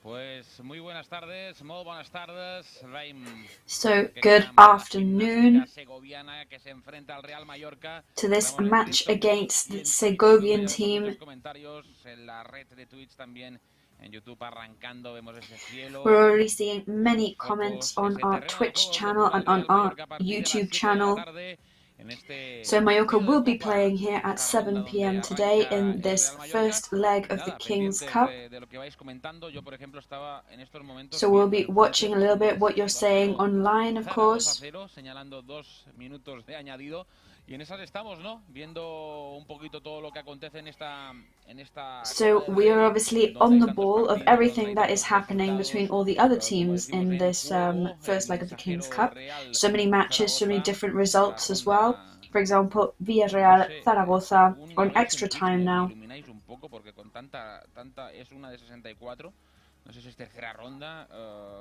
So, good afternoon to this match against the Segovian team. We're already seeing many comments on our Twitch channel and on our YouTube channel. So Mallorca will be playing here at 7 p.m. today in this first leg of the King's Cup. So we'll be watching a little bit what you're saying online, of course. So we are obviously on the ball of everything that is happening between all the other teams in this first leg of the King's Cup. So many matches, so many different results as well. For example, Villarreal, Zaragoza on extra time now. No sé si es tercera ronda,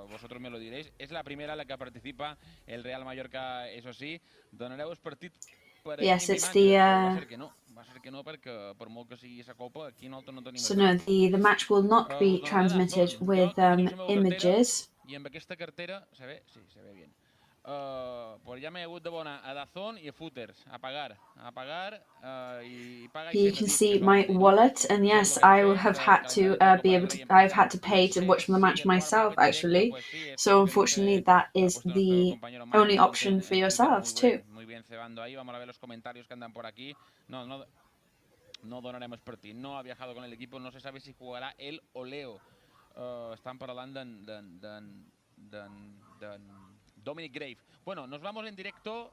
vosotros me lo diréis. És la primera en la que participa el Real Mallorca, eso sí. Donareu el partit per yes, it's the va ser que no perquè per molt que sigui esa copa aquí nosaltres no tenim. So no, the match will not be transmitted with images. I amb aquesta cartera se ve, sí, se ve bien. Pues ja m'he hagut de donar a Dazón i a Footers a pagar i paga. You can see my wallet, and yes, I have had to I've had to pay to watch the match myself actually. So unfortunately, that is the only option for yourselves too. Muy bien cebando ahí, vamos a ver los comentarios que andan por aquí. No donaremos partit. No ha viajado con el equipo, no se sabe si jugará él o Leo. Estan parlant d'en Dominic Grave. Bueno, nos vamos en directo,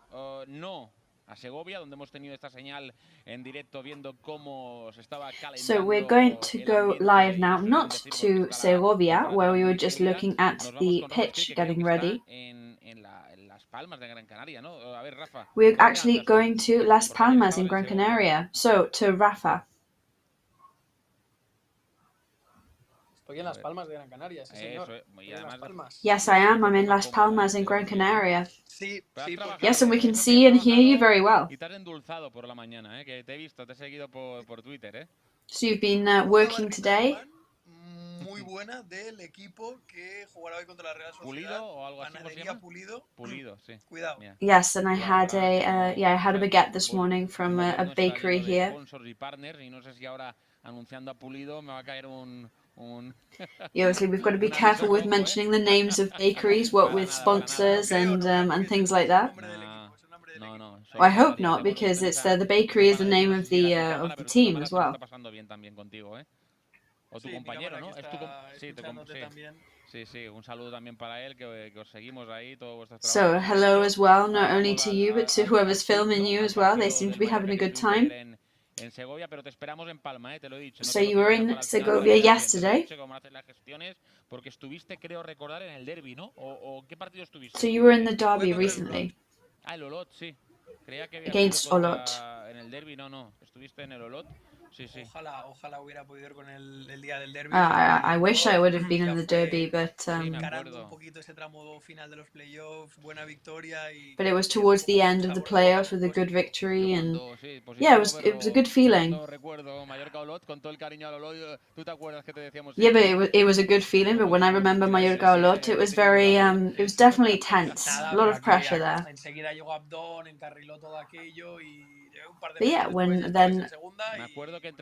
no a Segovia, donde hemos tenido esta señal en directo viendo cómo se estaba calentando. So we're going to go live now, not to Segovia, where we were just looking at the pitch getting ready. We're actually going to Las Palmas in Gran Canaria. So, to Rafa. Estoy en Las Palmas de Gran Canaria, sí, señor. Yes, I am. I'm in Las Palmas in Gran Canaria. Sí, yes, and we can see and hear you very well. So you've been working today? Muy buena del equipo que jugará hoy contra la Real Sociedad. Pulido o algo así, ¿cómo se llama? Pulido, sí. Cuidado. Yes, and I had I had a baguette this morning from a bakery here. Obviously, we've got to be careful with mentioning the names of bakeries, what with sponsors and things like that. No. Well, I hope not, because it's the bakery is the name of the team as well. O tu compañero, ¿no? Sí, un saludo también para él, que os seguimos ahí, todos vuestros trabajos. So, hello as well, not only to you, but to whoever's filming you as well. They seem to be having a good time. En Segovia, pero te esperamos en Palma, te lo he dicho. So you were in Segovia yesterday? Porque estuviste, creo recordar, en el derbi, ¿no? ¿O qué partido estuviste? So you were in the derby recently? El Olot, sí. Creía que Against Olot. En el derbi, no. Estuviste en el Olot. Sí. Ojalá hubiera podido ir con el día del derbi. I wish I would have been in the derby, but encarando un poquito ese tramo final de los playoffs, buena victoria y but it was towards the end of the playoffs with a good victory, and yeah, it was a good feeling. Yeah, but it was a good feeling. But when I remember Mallorca Olot, it was very it was definitely tense. A lot of pressure there. Enseguida llegó Abdón, encarriló todo aquello y but yeah, when then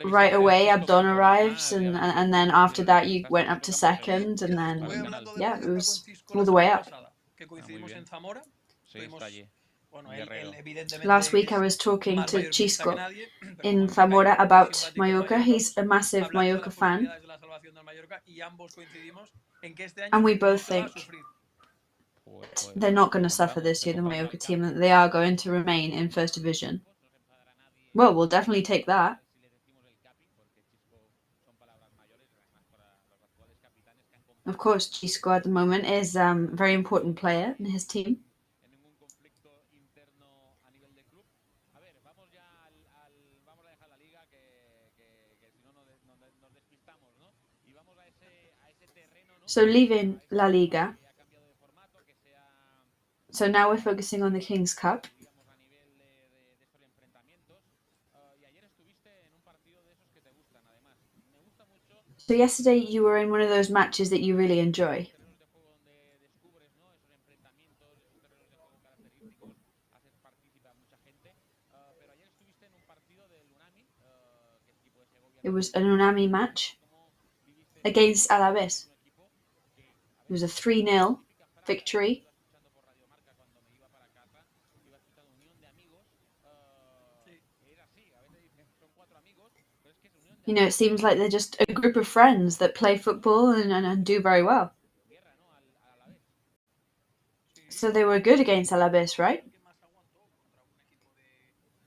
right away Abdon arrives, and then after that you went up to second, and then yeah, it was all the way up. Last week I was talking to Chisco in Zamora about Mallorca. He's a massive Mallorca fan, and we both think they're not going to suffer this year, the Mallorca team, that they are going to remain in First Division. Well, we'll definitely take that. Of course, Chisco at the moment is a very important player in his team. So leaving La Liga. So now we're focusing on the King's Cup. So yesterday you were in one of those matches that you really enjoy. It was an Unami match against Alaves. It was a 3-0 victory. You know, it seems like they're just a group of friends that play football and do very well. So they were good against Alaves, right?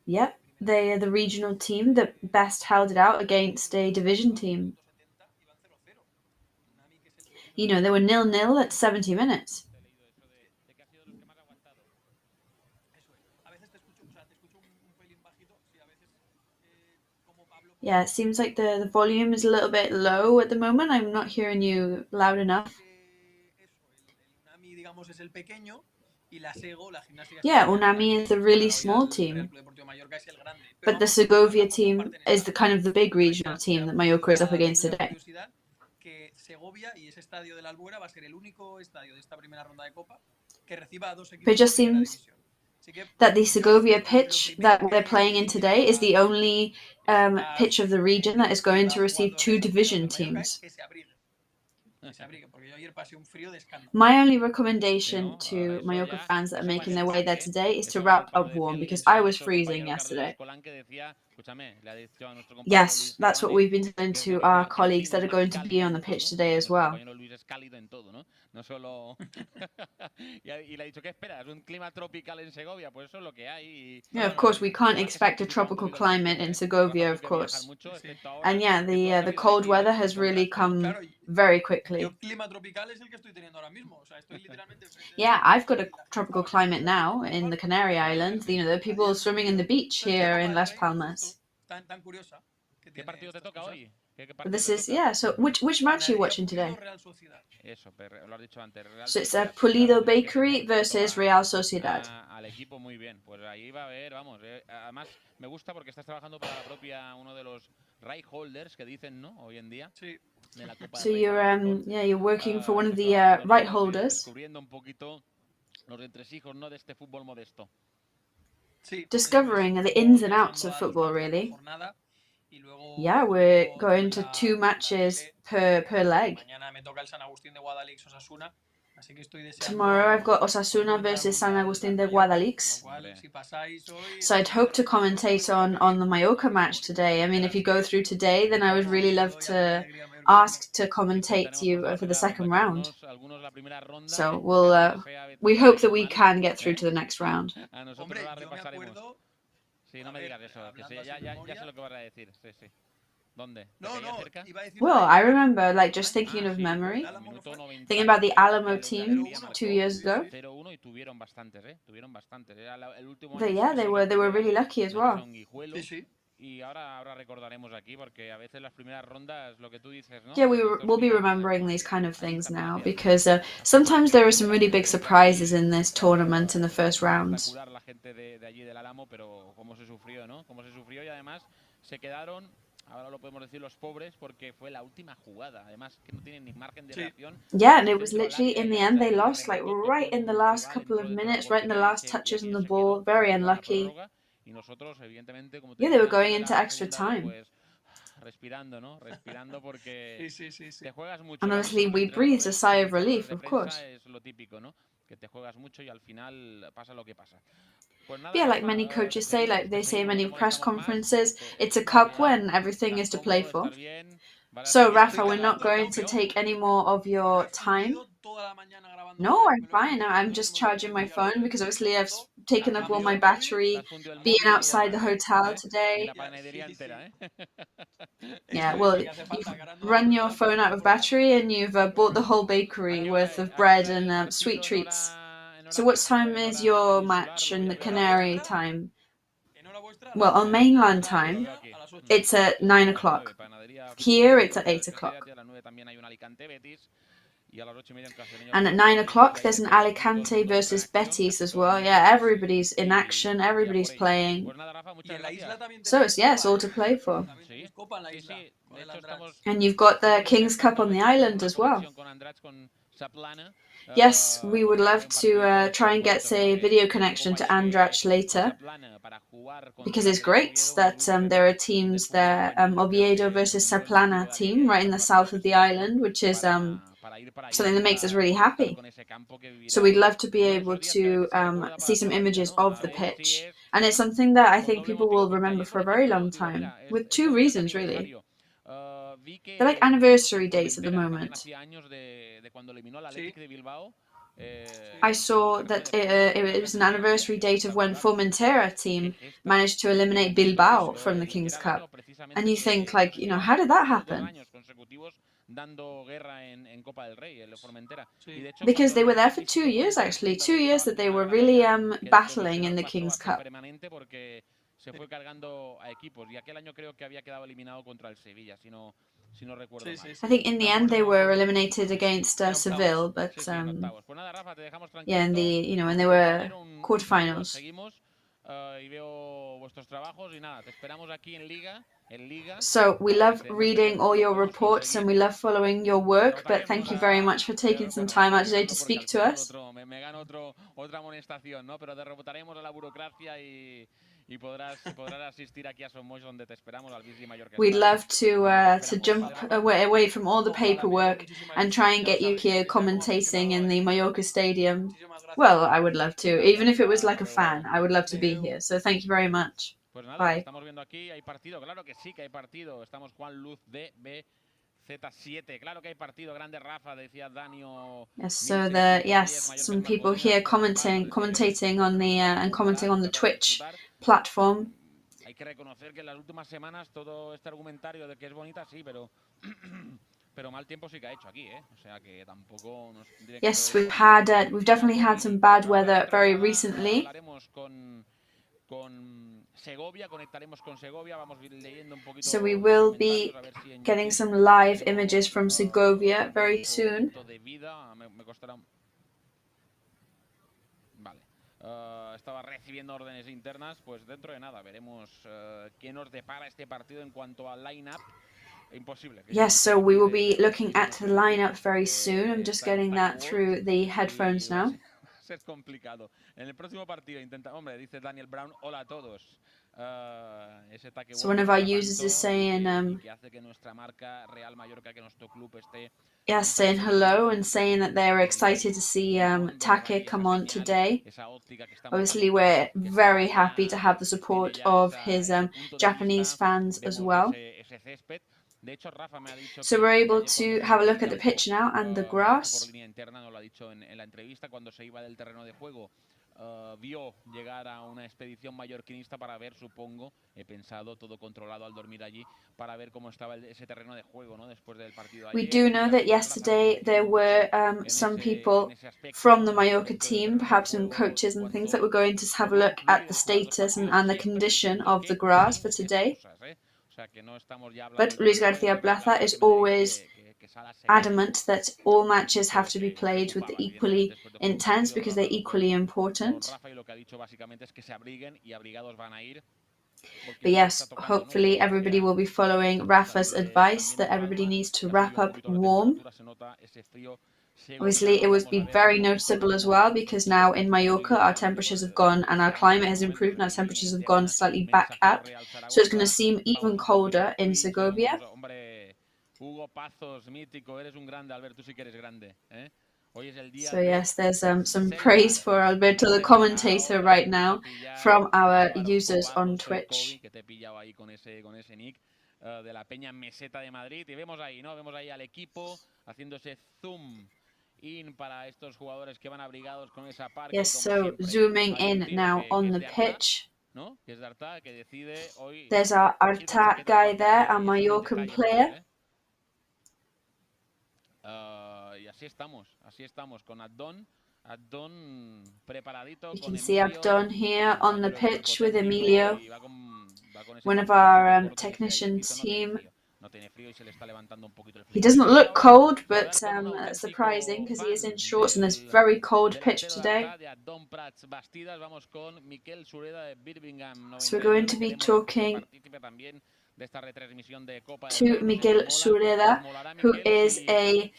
Yep, they are the regional team that best held it out against a division team. You know, they were 0-0 at 70 minutes. Yeah, it seems like the volume is a little bit low at the moment. I'm not hearing you loud enough. Yeah, Unami is a really small team. But the Segovia team is the kind of the big regional team that Mallorca is up against today. But it just seems that the Segovia pitch that they're playing in today is the only pitch of the region that is going to receive 2 division teams. My only recommendation to Mallorca fans that are making their way there today is to wrap up warm, because I was freezing yesterday. Yes, that's what we've been telling to our colleagues that are going to be on the pitch today as well. Yeah, of course, we can't expect a tropical climate in Segovia, of course. And yeah, the cold weather has really come very quickly. Yeah, I've got a tropical climate now in the Canary Islands. You know, there are people swimming in the beach here in Las Palmas. This is, yeah, so which match are you watching today? So it's a Pulido Bakery versus Real Sociedad. So you're working for one of the right holders. Discovering the ins and outs of football, really. Yeah, we're going to 2 matches per leg. Tomorrow I've got Osasuna versus San Agustín de Guadalix. So I'd hope to commentate on the Mallorca match today. I mean, if you go through today, then I would really love to ask to commentate you for the second round. So we hope that we can get through to the next round. Well, I remember, like, just thinking of memory, thinking about the Alamo team 2 years ago. But yeah, they were really lucky as well. Yeah, we'll be remembering these kind of things now, because sometimes there are some really big surprises in this tournament in the first rounds. Yeah, and it was literally in the end they lost, like right in the last couple of minutes, right in the last touches on the ball. Very unlucky. Yeah, they were going into extra time. And honestly, we breathed a sigh of relief, of course. Yeah, like many coaches say, like they say in many press conferences, it's a cup when everything is to play for. So, Rafa, we're not going to take any more of your time. No, I'm fine. I'm just charging my phone because obviously I've taken up all my battery being outside the hotel today. Yeah, well, you've run your phone out of battery and you've bought the whole bakery worth of bread and sweet treats. So what time is your match in the Canary time? Well, on mainland time, it's at 9 o'clock. Here, it's at 8 o'clock. And at 9 o'clock, there's an Alicante versus Betis as well. Yeah, everybody's in action, everybody's playing. So it's all to play for. And you've got the King's Cup on the island as well. Yes, we would love to try and get a video connection to Andratx later, because it's great that there are teams there. Oviedo versus Saplana team right in the south of the island, which is something that makes us really happy. So we'd love to be able to see some images of the pitch, and it's something that I think people will remember for a very long time, with two reasons really. They're like anniversary dates at the moment. I saw that it was an anniversary date of when Formentera team managed to eliminate Bilbao from the King's Cup. And you think, like, you know, how did that happen? Because they were there for 2 years, actually. 2 years that they were really battling in the King's Cup. Se fue cargando a equipos y aquel año creo que había quedado eliminado contra el Sevilla, si no recuerdo mal. I think in the end they were eliminated against Seville, but yeah, in the when they were quarterfinals. So we love reading all your reports and we love following your work, but thank you very much for taking some time out today to speak to us. We'd love to jump away from all the paperwork and try and get you here commentating in the Mallorca Stadium. Well, I would love to. Even if it was like a fan, I would love to be here. So thank you very much. Bye. Estamos viendo aquí, hay partido, claro que sí que hay partido. Estamos Juan Luz de Z7. Claro que hay partido, grande Rafa, decía Danio. Yes, so some people here commentating on the and commenting on the Twitch platform. Hay que reconocer que en las últimas semanas todo este argumentario de que es bonita, sí, pero mal tiempo sí que ha hecho aquí, ¿eh? O sea que tampoco nos... Yes, we've definitely had some bad weather very recently. So we will be getting some live images from Segovia very soon. Estaba recibiendo órdenes internas, pues dentro de nada veremos qué nos depara este partido en cuanto al line-up. Imposible. Yes, so we will be looking at the lineup very soon. I'm just getting that through the headphones now. Es complicado. En el próximo partido intenta, hombre, dice Daniel Brown, hola a todos. So one of our users is saying saying hello and saying that they're excited to see Take come on today. Obviously we're very happy to have the support of his Japanese fans as well. So we're able to have a look at the pitch now and the grass. Vio llegar a una expedición mallorquinista para ver, supongo, he pensado, todo controlado al dormir allí, para ver cómo estaba ese terreno de juego, ¿no? Después del partido. We do know that yesterday there were some people from the Mallorca team, perhaps some coaches and things, that were going to have a look at the status and the condition of the grass for today. But Luis Garcia Plaza is always adamant that all matches have to be played with the equally intense because they're equally important. But yes, hopefully everybody will be following Rafa's advice that everybody needs to wrap up warm. Obviously, it would be very noticeable as well because now in Mallorca our temperatures have gone and our climate has improved and our temperatures have gone slightly back up. So it's going to seem even colder in Segovia. So yes, there's some praise for Alberto, the commentator, right now from our users on Twitch. De la Peña Meseta de Madrid y vemos ahí, ¿no? Vemos ahí al equipo haciéndose zoom in para estos jugadores que van abrigados con esa parca. Yes, so zooming in now on the pitch. There's our Arta guy there, our Mallorcan player. Y así estamos con Abdon preparadito. You can see Abdon here on the pitch with Emilio, one of our technician team. He doesn't look cold, but surprising because he is in shorts and there's very cold pitch today. So we're going to be talking to Miguel Sureda, who is a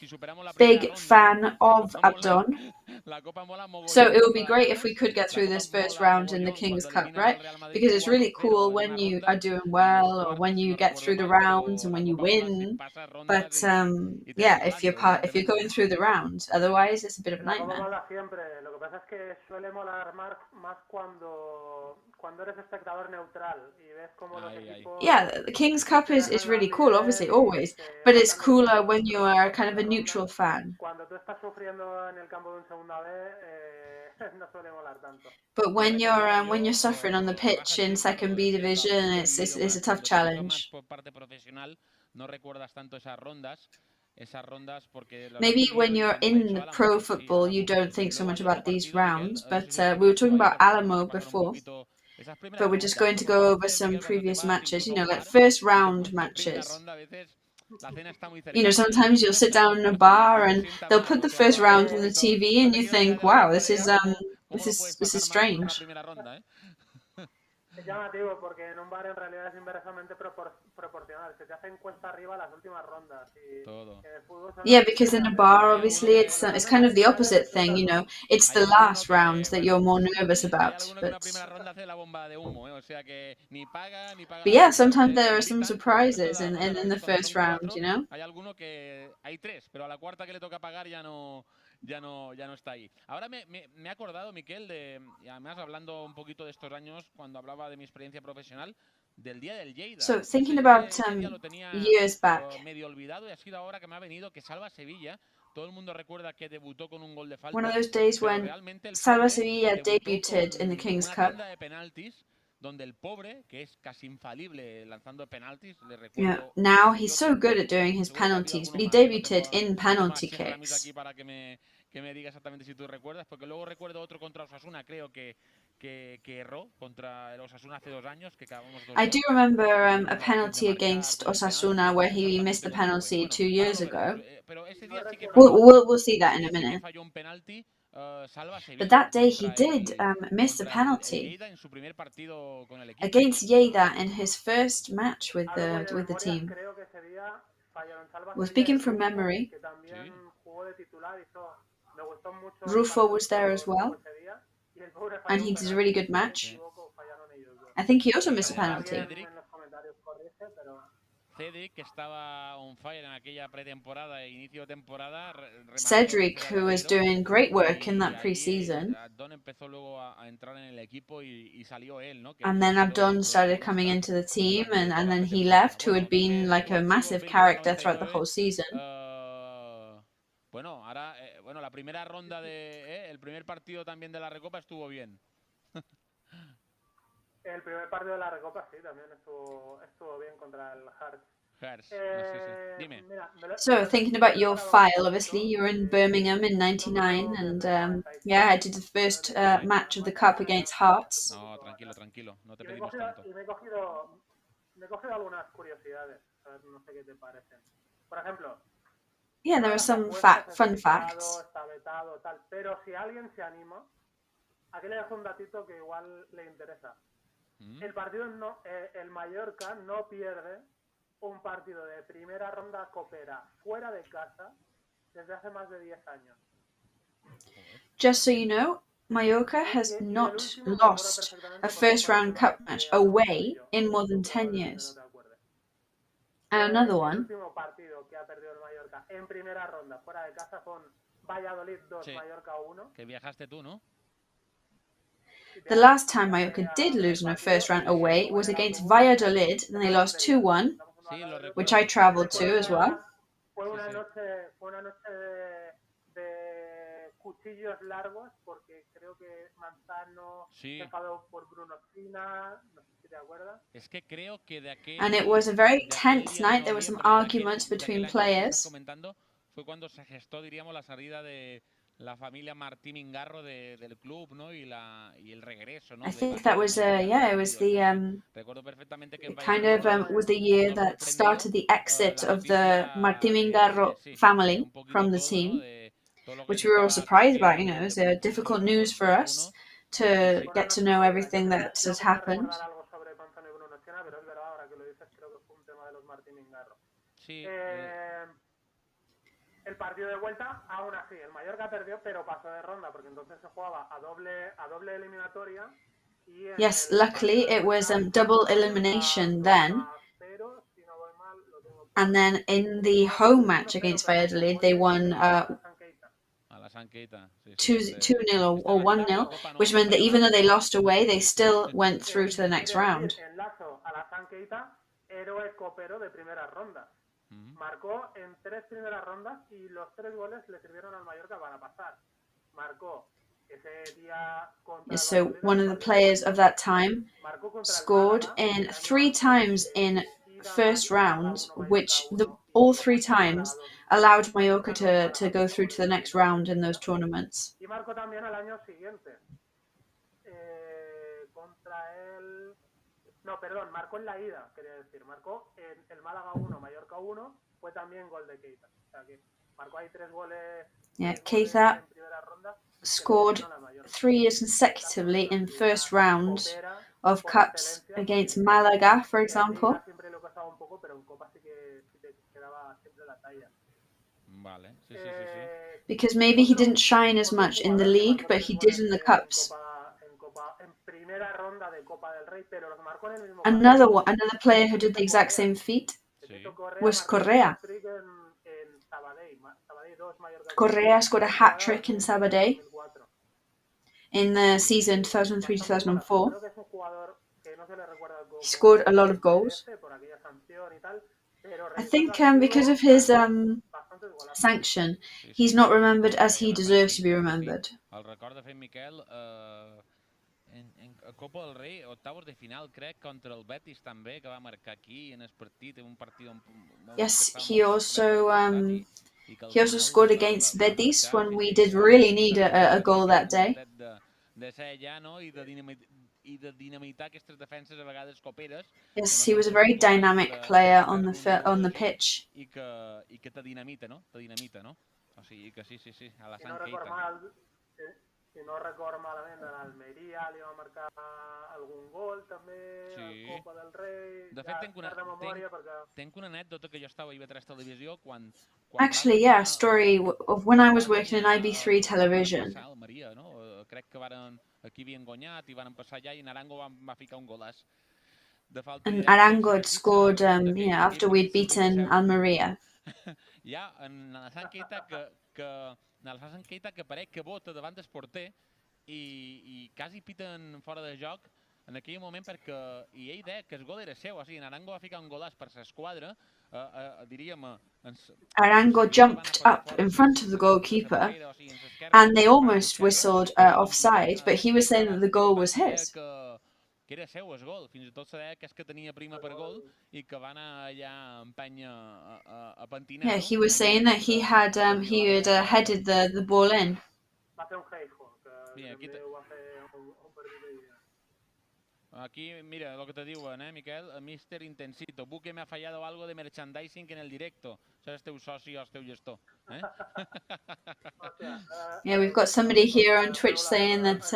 big fan of Abdon. So it would be great if we could get through this first round in the King's Cup, right? Because it's really cool when you are doing well or when you get through the rounds and when you win. But yeah, if you're going through the round, otherwise it's a bit of a nightmare. Yeah, the King's Cup is really cool, obviously, always. But it's cooler when you are kind of a neutral fan. But when you're suffering on the pitch in Second B division, it's a tough challenge. Maybe when you're in pro football, you don't think so much about these rounds. But we were talking about Alamo before. But we're just going to go over some previous matches, you know, like first round matches. You know, sometimes you'll sit down in a bar and they'll put the first round on the TV and you think, wow, this is strange. Es llamativo porque en un bar en realidad es inversamente proporcional. Se te hacen cuesta arriba las últimas rondas. Yeah, because in a bar, obviously, it's kind of the opposite thing, you know. It's the last round that you're more nervous about. But yeah, sometimes there are some surprises in the first round, you know. Hay tres, pero a la cuarta que le toca pagar ya no está ahí. Ahora me he acordado, Miquel, y además hablando un poquito de estos años, cuando hablaba de mi experiencia profesional, del día del Lleida. So thinking about years back. Medio olvidado y ha sido ahora que me ha venido que Salva Sevilla. Todo el mundo recuerda que debutó con un gol de falta. One of those days when Salva Sevilla debuted in the King's Cup. Donde el pobre, que es casi infalible lanzando penaltis, le recuerdo. Yeah, now he's so good at doing his penalties, but he debuted in penalty kicks. Aquí para que me diga exactamente si tú recuerdas, porque luego recuerdo otro contra Osasuna, creo que erró contra el Osasuna hace 2 años, que acabamos 2-2. I do remember a penalty against Osasuna where he missed the penalty 2 years ago. We'll see that in a minute. But that day he did miss a penalty against Lleida in his first match with the team. We're speaking from memory. Rufo was there as well, and he did a really good match. I think he also missed a penalty. Cedric, que estaba on fire en aquella pretemporada e inicio de temporada. Cedric, who was doing great work in that pre-season. Empezó luego a entrar en el equipo y salió él, ¿no? And then Abdon started coming into the team, and then he left, who had been like a massive character throughout the whole season. Bueno, ahora, la primera ronda el primer partido también de la Recopa estuvo bien. El primer partido de la Recopa sí, también estuvo bien contra el Hearts. Dime. So, thinking about your file, obviously, you were in Birmingham in 99, and yeah, I did the first match of the Cup against Hearts. No, tranquilo, no te pedimos tanto. Y me he cogido algunas curiosidades, a ver, no sé qué te parecen. Por ejemplo, yeah, there are some fun facts. Está vetado, tal, pero si alguien se anima, aquí le dejo un datito que igual le interesa. El partido el Mallorca no pierde un partido de primera ronda copera fuera de casa desde hace más de 10 años. Just so you know, Mallorca has not lost a first round cup match away in more than 10 years. And another one. El último partido que ha perdido el Mallorca en primera ronda fuera de casa con Valladolid 2, Mallorca 1. Que viajaste tú, ¿no? The last time Mallorca did lose in a first round away was against Valladolid, and they lost 2-1, which I travelled to as well. Fue una noche de cuchillos largos, porque creo que Manzano se enfadó por Bruno Espina, no sé si te acuerdas. Es que creo que de aquel, and it was a very tense night. There were some arguments between players. Fue cuando se gestó, diríamos, la salida de la familia Martí Mingarro del club, ¿no? Y el regreso, ¿no? I think that was it was the Recuerdo perfectamente que kind of was the year that started the exit of the Martí Mingarro family from the team, which we were all surprised about. It was difficult news for us to get to know everything that has happened. El partido de vuelta, aún así, el Mallorca perdió, pero pasó de ronda, porque entonces se jugaba a doble eliminatoria. Yes, luckily it was double elimination then. And then in the home match against Valladolid, they won 2-0 or 1-0, which meant that even though they lost away, they still went through to the next round. Marcó en 3 primeras rondas y los 3 goles le sirvieron al Mallorca para pasar. Marcó ese día contra So one of the players of that time scored in 3 times in first rounds, which all 3 times allowed Mallorca to go through to the next round in those tournaments. Y marcó también al año siguiente contra el... No, perdón, marcó en la ida, quería decir. Marcó en el Málaga 1, Mallorca 1, fue también gol de Keita. O sea que marcó ahí 3 goles. Yeah, Keita scored 3 years consecutively in first rounds of cups against Malaga, for example. Because maybe he didn't shine as much in the league, but he did in the cups. Another player who did the exact same feat was Correa. Correa scored a hat-trick in Sabadell in the season 2003-2004. He scored a lot of goals. I think because of his sanction, he's not remembered as he deserves to be remembered. En Copa del Rei, octavos de final, crec, contra el Betis també, que va marcar aquí en el partit, un partit... Yes, he also scored against Betis when we did really need a goal that day. Yes, he was a very dynamic player on the pitch. I que te dinamita, no? Te dinamita, no? O sigui que sí, a la Sant Keita. Si no recordo malament, a l'Almeria li va marcar algun gol també, a la Copa del Rei. De fet, tenc una anècdota que jo estava a IB3 Televisió quan... Actually, yeah, a story of when I was working in IB3 Television. Crec que aquí havien guanyat i van passar allà i Narango va ficar un golàs. And Arango had scored after we'd beaten Almeria. Ja, en la Sant Keita que pareix que vota davant del porter i quasi piten fora de joc en aquell moment perquè ell deia que el gol era seu, o sigui, Arango va ficar un golàs per l'esquadra, diríem... Arango jumped up in front of the goalkeeper and they almost whistled offside, but he was saying that the goal was his. Que era seu el gol, fins i tot se deia que és que tenia prima per gol i que va anar allà a empènyer a pentinar. Yeah, he was saying that he had headed the ball in. Va fer un heijo, que també ho va fer un partit de dia. Aquí, mira, lo que te diuen, Miquel, Mr. Intensito, Buque me ha fallado algo de merchandising en el directo. Això és el teu soci o el teu gestor. Yeah, we've got somebody here on Twitch saying that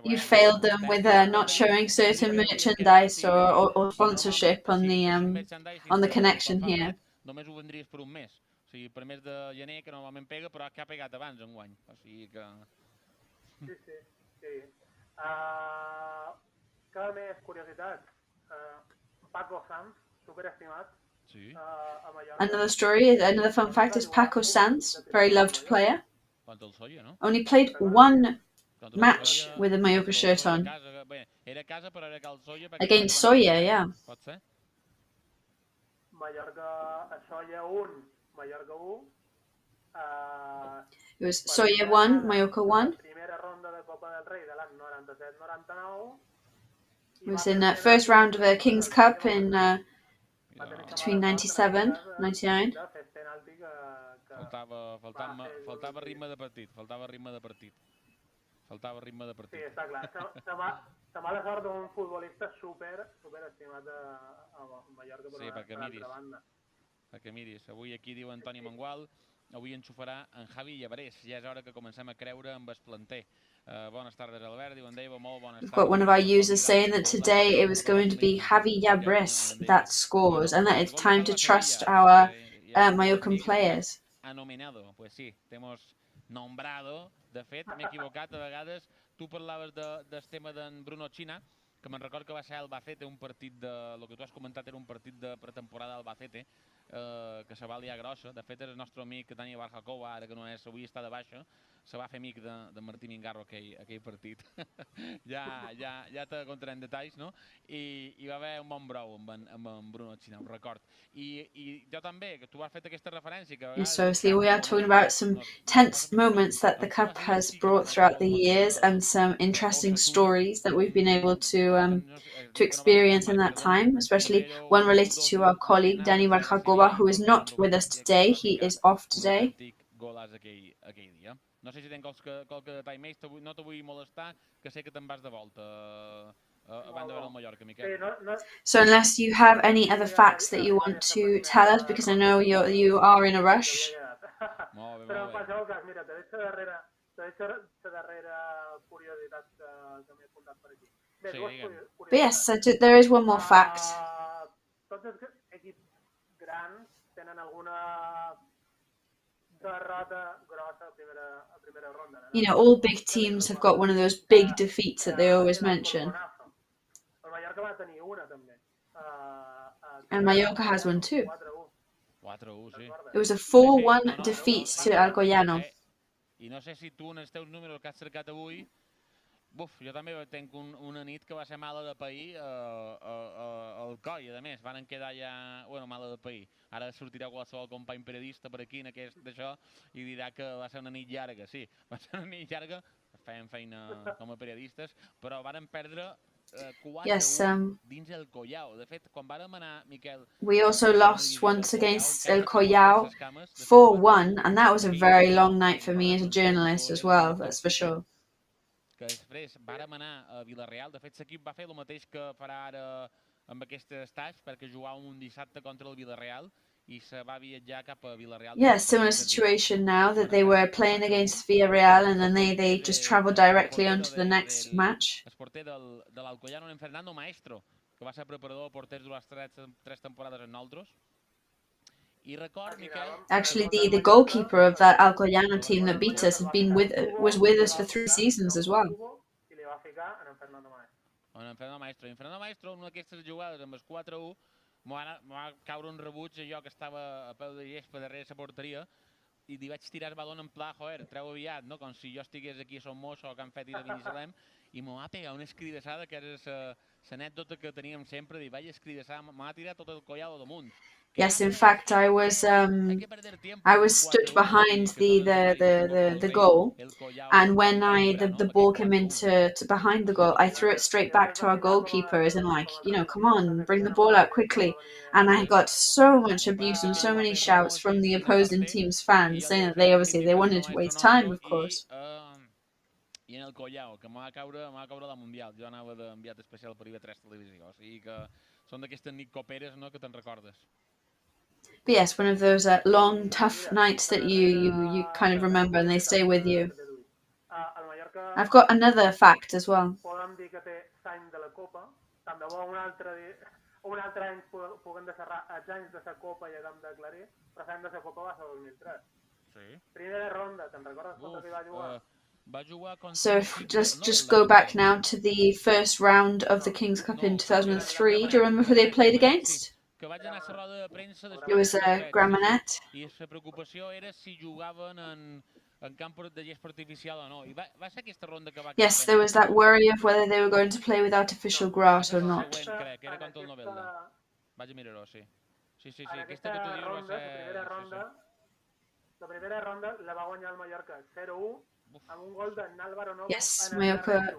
you failed them with not showing certain merchandise or sponsorship on the connection here. Només ho vendries per un mes. O sigui, per mes de gener, que normalment pega, però que ha pegat abans enguany. O sigui que... Sí. Cada més curiositats. Paco Sanz, superestimat. Sí. Another fun fact is Paco Sanz, very loved player. Contra el Solla, no? Only played one match with a Mallorca shirt on. Against Soya, yeah. Pot ser? Mallorca, Soya 1, Mallorca 1. It was Soya 1, Mallorca 1. Primera ronda de Copa del Rei de l'any 97-99. It was in the first round of the King's Cup in between 97 and 99. Faltava ritme de partit. Sí, està clar. La mala sort d'un futbolista super estimat a Mallorca per altra banda. Perquè miris, avui aquí diu Antoni Mangual, avui enxufarà en Javi Llebrés. Ja és hora que comencem a creure amb el planter. Bones tardes, Albert. Diuen Deiva, molt bones tardes. We've got one of our users saying that today it was going to be Javi Llebrés that scores and that it's time to trust our Mallorcan players. Anomenado, pues sí, t'hemos nombrado. De fet, m'he equivocat a vegades. Tu parlaves del tema d'en Bruno China, que me'n record que va ser a Albacete, un partit de... El que tu has comentat era un partit de pretemporada a Albacete, que se va liar grossa. De fet, era el nostre amic Dani Barjacova, ara que no és, avui està de baixa, se va fer amic de Martí Mingarro aquell partit. ja te contarem detalls, no? I va haver un bon brou amb en Bruno China, un record. I jo també, que tu has fet aquesta referència... Yes, so obviously we are talking about some tense moments that the Cup has brought throughout the years and some interesting stories that we've been able to experience in that time, especially one related to our colleague Dani Barjacova, who is not with us today. He is off today. No sé si tens qualque detall més, no te vull molestar, que sé que te'n vas de volta abans de veure el Mallorca, Miquel. So unless you have any other facts that you want to tell us, because I know you are in a rush. Però en qualsevol cas, mira, te deixo la darrera curiositat que m'he apuntat per aquí. Bé, But yes, there is one more fact. Tots els equips grans tenen alguna derrota grossa a primera ronda. You know, all big teams have got one of those big defeats that they always mention. El Mallorca va tenir una també. And Mallorca has one too. 4-1, sí. It was a 4-1 defeat to Alcoyano. I no sé si tu en els teus números que has cercat avui... jo també tenc una nit que va ser mala de pair al coll, a més, van quedar ja... Bueno, mala de pair. Ara sortirà qualsevol company periodista per aquí en aquest d'això i dirà que va ser una nit llarga, sí. Va ser una nit llarga, fèiem feina com a periodistes, però varen perdre 4-1 dins el Collao. De fet, quan vàrem anar, Miquel... We also lost once against El Collao 4-1, and that was a very long night for me as a journalist as well, that's for sure. Que després vàrem anar a Vila-real. De fet, l'equip va fer el mateix que farà ara amb aquest estatge, perquè jugàvem un dissabte contra el Vila-real i se va viatjar cap a Vila-real. Yeah, similar situation now that they were playing against Villarreal and then they just traveled directly on to the next match. El porter de l'Alcoyano, en Fernando Maestro, que va ser preparador de porters durant 3 temporades amb nosaltres. Actually, the goalkeeper of that Alcoyano team that beat us was with us for 3 seasons as well. En Fernando Maestro, en una d'aquestes jugades amb el 4-1, m'ho va caure un rebuig a jo que estava a peu de gespa darrere la porteria i li vaig tirar el balon en pla, joder, treu aviat, no? Com si jo estigués aquí a Son Mosso o que han fet i de Binissalem, i m'ho va pegar una escridassada que era l'anècdota que teníem sempre, i vaig escridassar, m'ha tirat tot el collado damunt. Yes, in fact, I was stood behind the goal, and when the ball came into behind the goal, I threw it straight back to our goalkeeper, as in like, you know, come on, bring the ball out quickly. And I got so much abuse and so many shouts from the opposing team's fans, saying that they wanted to waste time, of course. I en el Collao, que m'ha caure la Mundial. Jo anava d'enviat especial per IB3 Televisió, o sigui que són d'aquestes nit coperes, no?, que te'n recordes. But yes, one of those long, tough nights that you kind of remember and they stay with you. I've got another fact as well. Podem dir que té l'any de la Copa. Tant de bo un altre any puguem cerrar els anys de la Copa i haguem d'aclarir, però l'any de la Copa va ser el 2003. Sí. Primera ronda, te'n recordes contra qui va jugar? So just go back now to the first round of the King's Cup in 2003. Do you remember who they played against? It was Gramenet. I la preocupació era si jugaven en camp de gespa artificial o no. I va ser aquesta ronda que va... Yes, there was that worry of whether they were going to play with artificial grass or not. Crec que era contra el Novelda. Vaig a mirar-ho, sí. Sí, aquesta que tu dius va ser... La primera ronda la va guanyar el Mallorca 0-1 amb un gol d'Álvaro Novo. Yes, Mallorca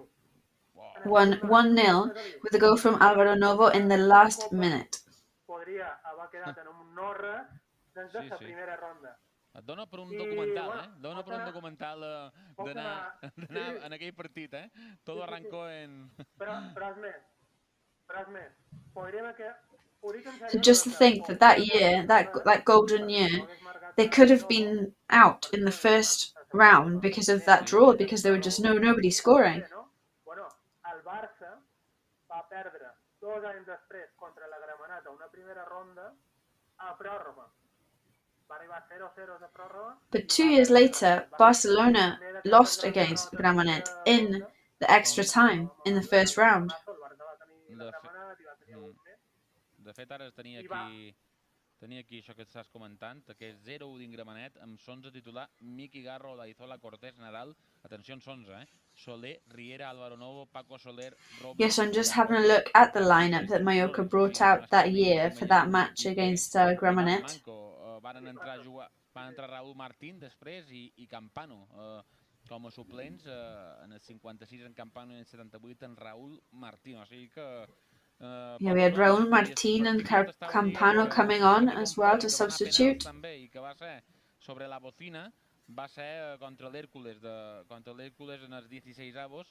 won 1-0 with a goal from Álvaro Novo in the last minute. Podria haver quedat en un no-res des de la primera ronda. Et dona per un I, documental, bueno, Dona per un documental d'anar en aquell partit, Todo arrancó en... Però és més. Podríem que... So just to think that that year, that golden year, they could have been out in the first round because of that draw, because there were just nobody scoring. Bueno, el Barça va perdre 2 anys després contra la Gramanata una primera ronda a pròrroga. Va arribar 0-0 de pròrroga. But 2 years later, Barcelona lost against Gramenet in the extra time in the first round. De fet, ara tenia aquí això que estàs comentant, que és 0-1 d'Ingramenet, amb 11 titular, Miki Garro, Laizola, Cortés, Nadal, atenció, 11, Soler, Riera, Álvaro Novo, Paco Soler, Robin... Yes, I'm just having a look at the lineup that Mallorca brought out that year for that match against Gramenet. Van entrar Raúl Martín després i Campano com a suplents, en el 56 en Campano i en el 78 en Raúl Martín, o sigui que... Yeah, we had Raúl Martín and Campano coming on as well to substitute. I que va ser sobre la bocina, va ser contra l'Hércules en els 16avos.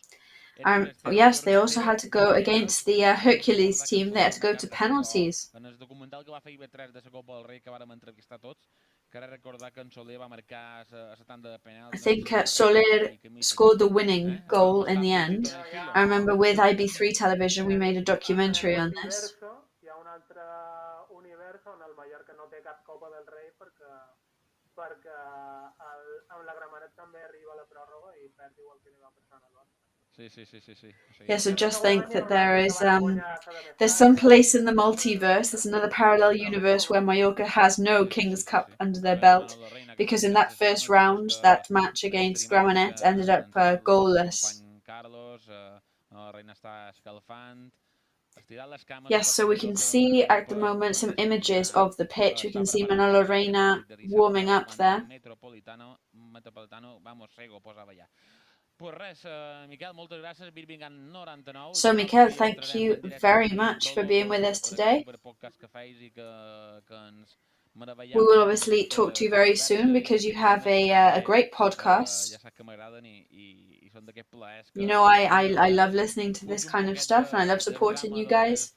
Yes, they also had to go against the Hercules team. They had to go to penalties. En el documental que va fer IB3 de la Copa del Rei, que vàrem entrevistar tots, que ara recordar que en Soler va marcar a 70 de penal. I think Soler scored the winning goal in the end. I remember with IB3 television we made a documentary on this. Hi ha un altre univers on el Mallorca no té cap Copa del Rei perquè amb la Gramenet també arriba a la pròrroga i perd igual que li va passar al Barça. Sí. Yeah, so just think that there's some place in the multiverse, there's another parallel universe where Mallorca has no King's Cup under their belt, because in that first round, that match against Gramenet ended up goalless. Yes, so we can see at the moment some images of the pitch. We can see Manolo Reina warming up there. So, Miquel, thank you very much for being with us today. We will obviously talk to you very soon because you have a great podcast. You know, I love listening to this kind of stuff and I love supporting you guys.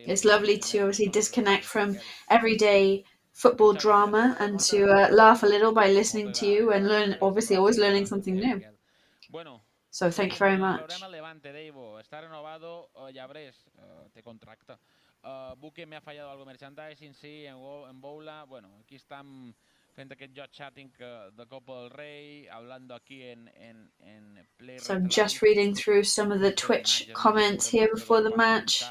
It's lovely to obviously disconnect from everyday football drama and to laugh a little by listening to you and learn, obviously always learning something new. So thank you very much. Buque me ha fallado algo merchandising, sí, en Boula. Bueno, aquí están fent aquest joc chatting de Copa del Rei, hablando aquí en Play. So I'm just reading through some of the Twitch comments here before the match.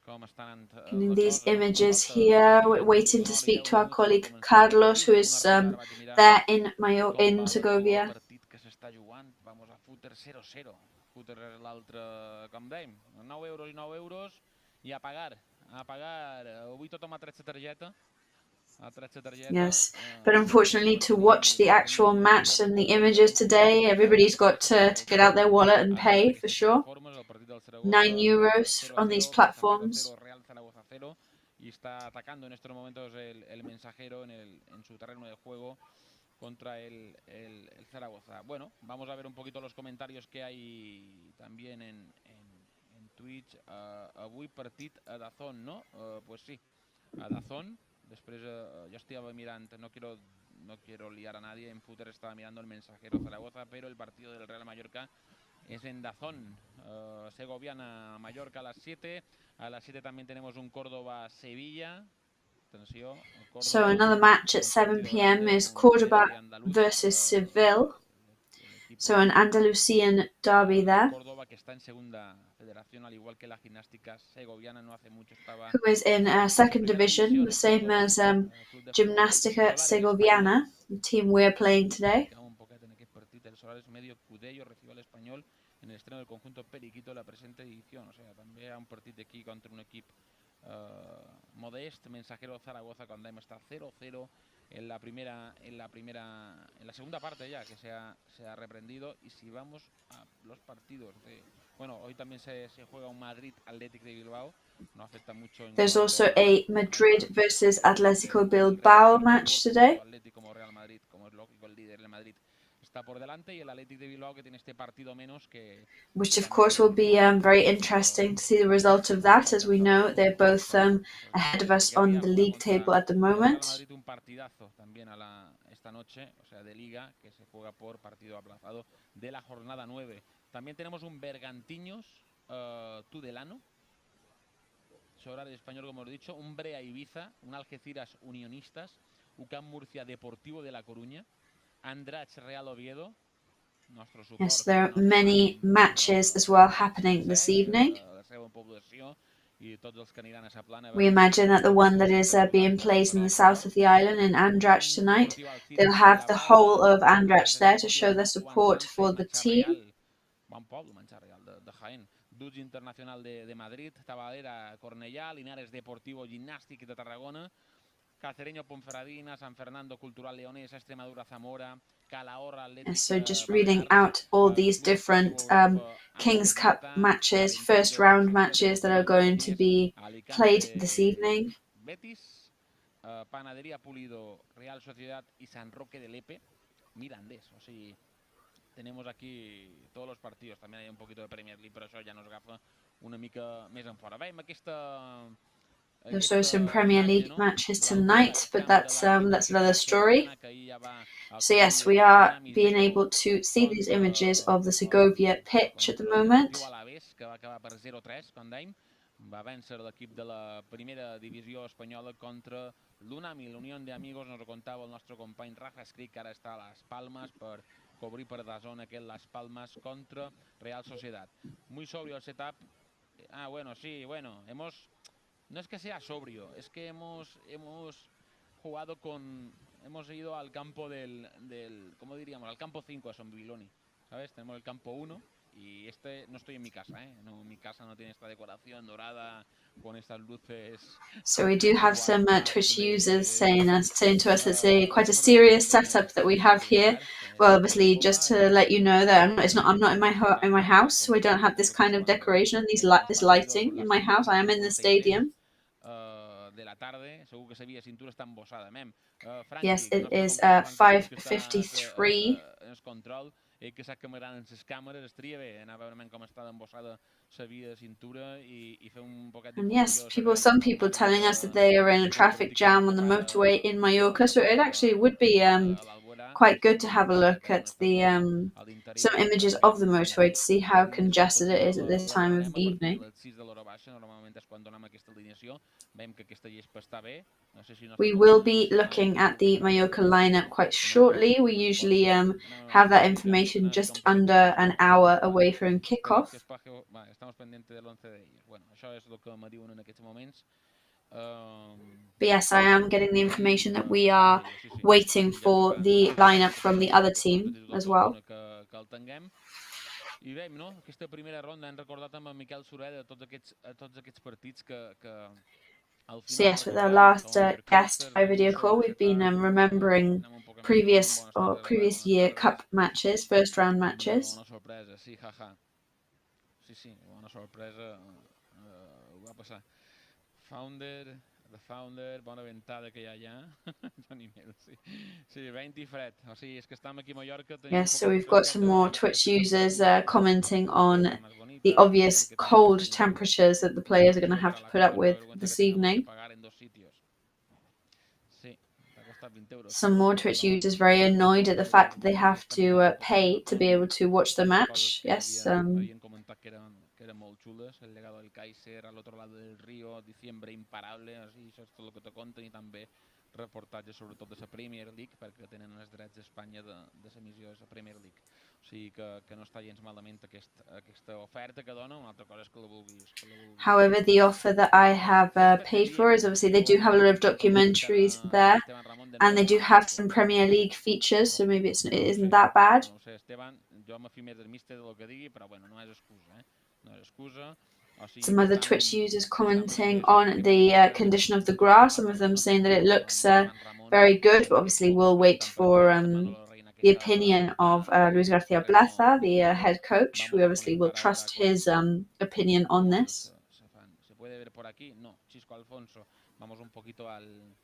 Getting these images here, waiting to speak to our colleague Carlos, who is there in Segovia. Vamos a Futter 0-0. Futter és l'altre, com dèiem, 9 euros i 9 euros i a pagar. Avui tothom ha tret la targeta. Yes, but unfortunately to watch the actual match and the images today, everybody's got to get out their wallet and pay for sure. €9 on these platforms. Y está atacando en estos momentos el Mensajero en su terreno de juego contra el Zaragoza. Bueno, vamos a ver un poquito los comentarios que hay también en Twitch. Avui partit a Dazón, ¿no? Pues sí, a Dazón. Després yo estaba mirando, no quiero liar a nadie, en Footer estaba mirando el Mensajero Zaragoza, pero el partido del Real Mallorca es en Dazón. Segoviana Mallorca a las 7. A las 7 también tenemos un Córdoba-Sevilla. So another match at 7 p.m. is Córdoba versus Seville. So an Andalusian derby there. Córdoba, que está en segunda federación, al igual que la Gimnástica Segoviana, no hace mucho estaba. Who is in second division, the same as Gimnástica Segoviana, the team we're playing today. El Solar és medio Cudello, recibe el Espanyol en el estreno del conjunto Periquito la presente edición. O sea, també hi ha un partit aquí contra un equip modest. Mensajero Zaragoza, quan dèiem, està 0-0 en la segunda parte ya que se ha reprendido. Y si vamos a los partidos de, bueno, hoy también se juega un Madrid Athletic de Bilbao, no afecta mucho. There's also a Madrid versus Atletico Bilbao match today. Como Real Madrid, como es lógico, el líder del Madrid está por delante, y el Athletic de Bilbao que tiene este partido menos que, which of course will be very interesting to see the result of that, as we know they're both ahead of us on the league table at the moment. Un partidazo también esta noche, o sea, de liga, que se juega por partido aplazado de la jornada 9. También tenemos un Bergantiños Tudelano, horario español, como hemos dicho, un Brea Ibiza, un Algeciras Unionistas, UCAM Murcia Deportivo de La Coruña, Andratx Real Oviedo. Yes, there are many matches as well happening this evening. We imagine that the one that is being played in the south of the island in Andratx tonight, they'll have the whole of Andratx there to show their support for the team. Duts Internacional de Madrid, Tabadera, Cornellà, Linares Deportivo, Gimnàstic de Tarragona, Cacereño Ponferradina, San Fernando Cultural Leonesa, Extremadura Zamora, Calahorra Atlético. So just reading out all these different King's Cup matches, first round matches that are going to be played this evening. Betis, Panadería Pulido, Real Sociedad y San Roque de Lepe, Mirandés, o sea, tenemos aquí todos los partidos. También hay un poquito de Premier League, però això ja nos agafa una mica més en fora. Veiem aquesta... There's also some Premier League matches tonight, but that's another story. So yes, we are being able to see these images of the Segovia pitch at the moment. Va vèncer l'equip de la primera divisió espanyola contra l'Unami, la Unión de Amigos. Nos ho contava el nostre company Rafa Escric, que ara està a Las Palmas per cobrir per DAZN aquest Las Palmas contra Real Sociedad. Muy sobrio el setup. Bueno, sí, bueno, no es que sea sobrio, es que hemos jugado hemos ido al campo ¿cómo diríamos? Al campo 5 de Son Biloni, ¿sabes? Tenemos el campo 1 y no estoy en mi casa, no, mi casa no tiene esta decoración dorada con estas luces. So we do have some Twitch users saying to us it's quite a serious setup that we have here. Well, obviously, just to let you know that I'm not in my house, so I don't have this kind of decoration and this lighting in my house. I am in the stadium. Yes, it is 5:53. Que sap que m'agraden les càmeres, estaria bé anar a veure com està d'embossada la via de cintura i fer un poquet de... And yes, some people telling us that they are in a traffic jam on the motorway in Mallorca, so it actually would be quite good to have a look at some images of the motorway to see how congested it is at this time of evening. We will be looking at the Mallorca lineup quite shortly. We usually have that information just under an hour away from kickoff. But yes, I am getting the information that we are waiting for the lineup from the other team as well. I veiem, no? Aquesta primera ronda hem recordat amb en Miquel Sureda tots aquests partits que So yes, with our last guest by video call, we've been remembering previous year cup matches, first round matches. Bona sorpresa, sí, jaja. Sí, bona sorpresa. Va passar. The Founder, bona ventada que hi ha allà. Johnny Mel, sí, vent i fred. O sigui, és que estem aquí a Mallorca... Yes, so we've got some more Twitch users commenting on the obvious cold temperatures that the players are going to have to put up with this evening. Some more Twitch users very annoyed at the fact that they have to pay to be able to watch the match. Yes. Que eren molt xules, el legado del Kaiser, al otro lado del río, diciembre imparable, així, això és tot el que te conten, i també reportatges sobretot de la Premier League, perquè tenen els drets d'Espanya de l'emissió de la Premier League. O sigui que no està gens malament aquesta oferta que dona, una altra cosa és que la vulguis. However, the offer that I have paid for is obviously they do have a lot of documentaries there, and they do have some Premier League features, so maybe it isn't that bad. No sé, Esteban, jo me fio més del míster del que digui, però bueno, no és excusa, Some other Twitch users commenting on the condition of the grass, some of them saying that it looks very good, but obviously we'll wait for the opinion of Luis García Plaza, the head coach. We obviously will trust his opinion on this. ¿Se puede ver por aquí? No, Chisco Alfonso. Vamos un poquito al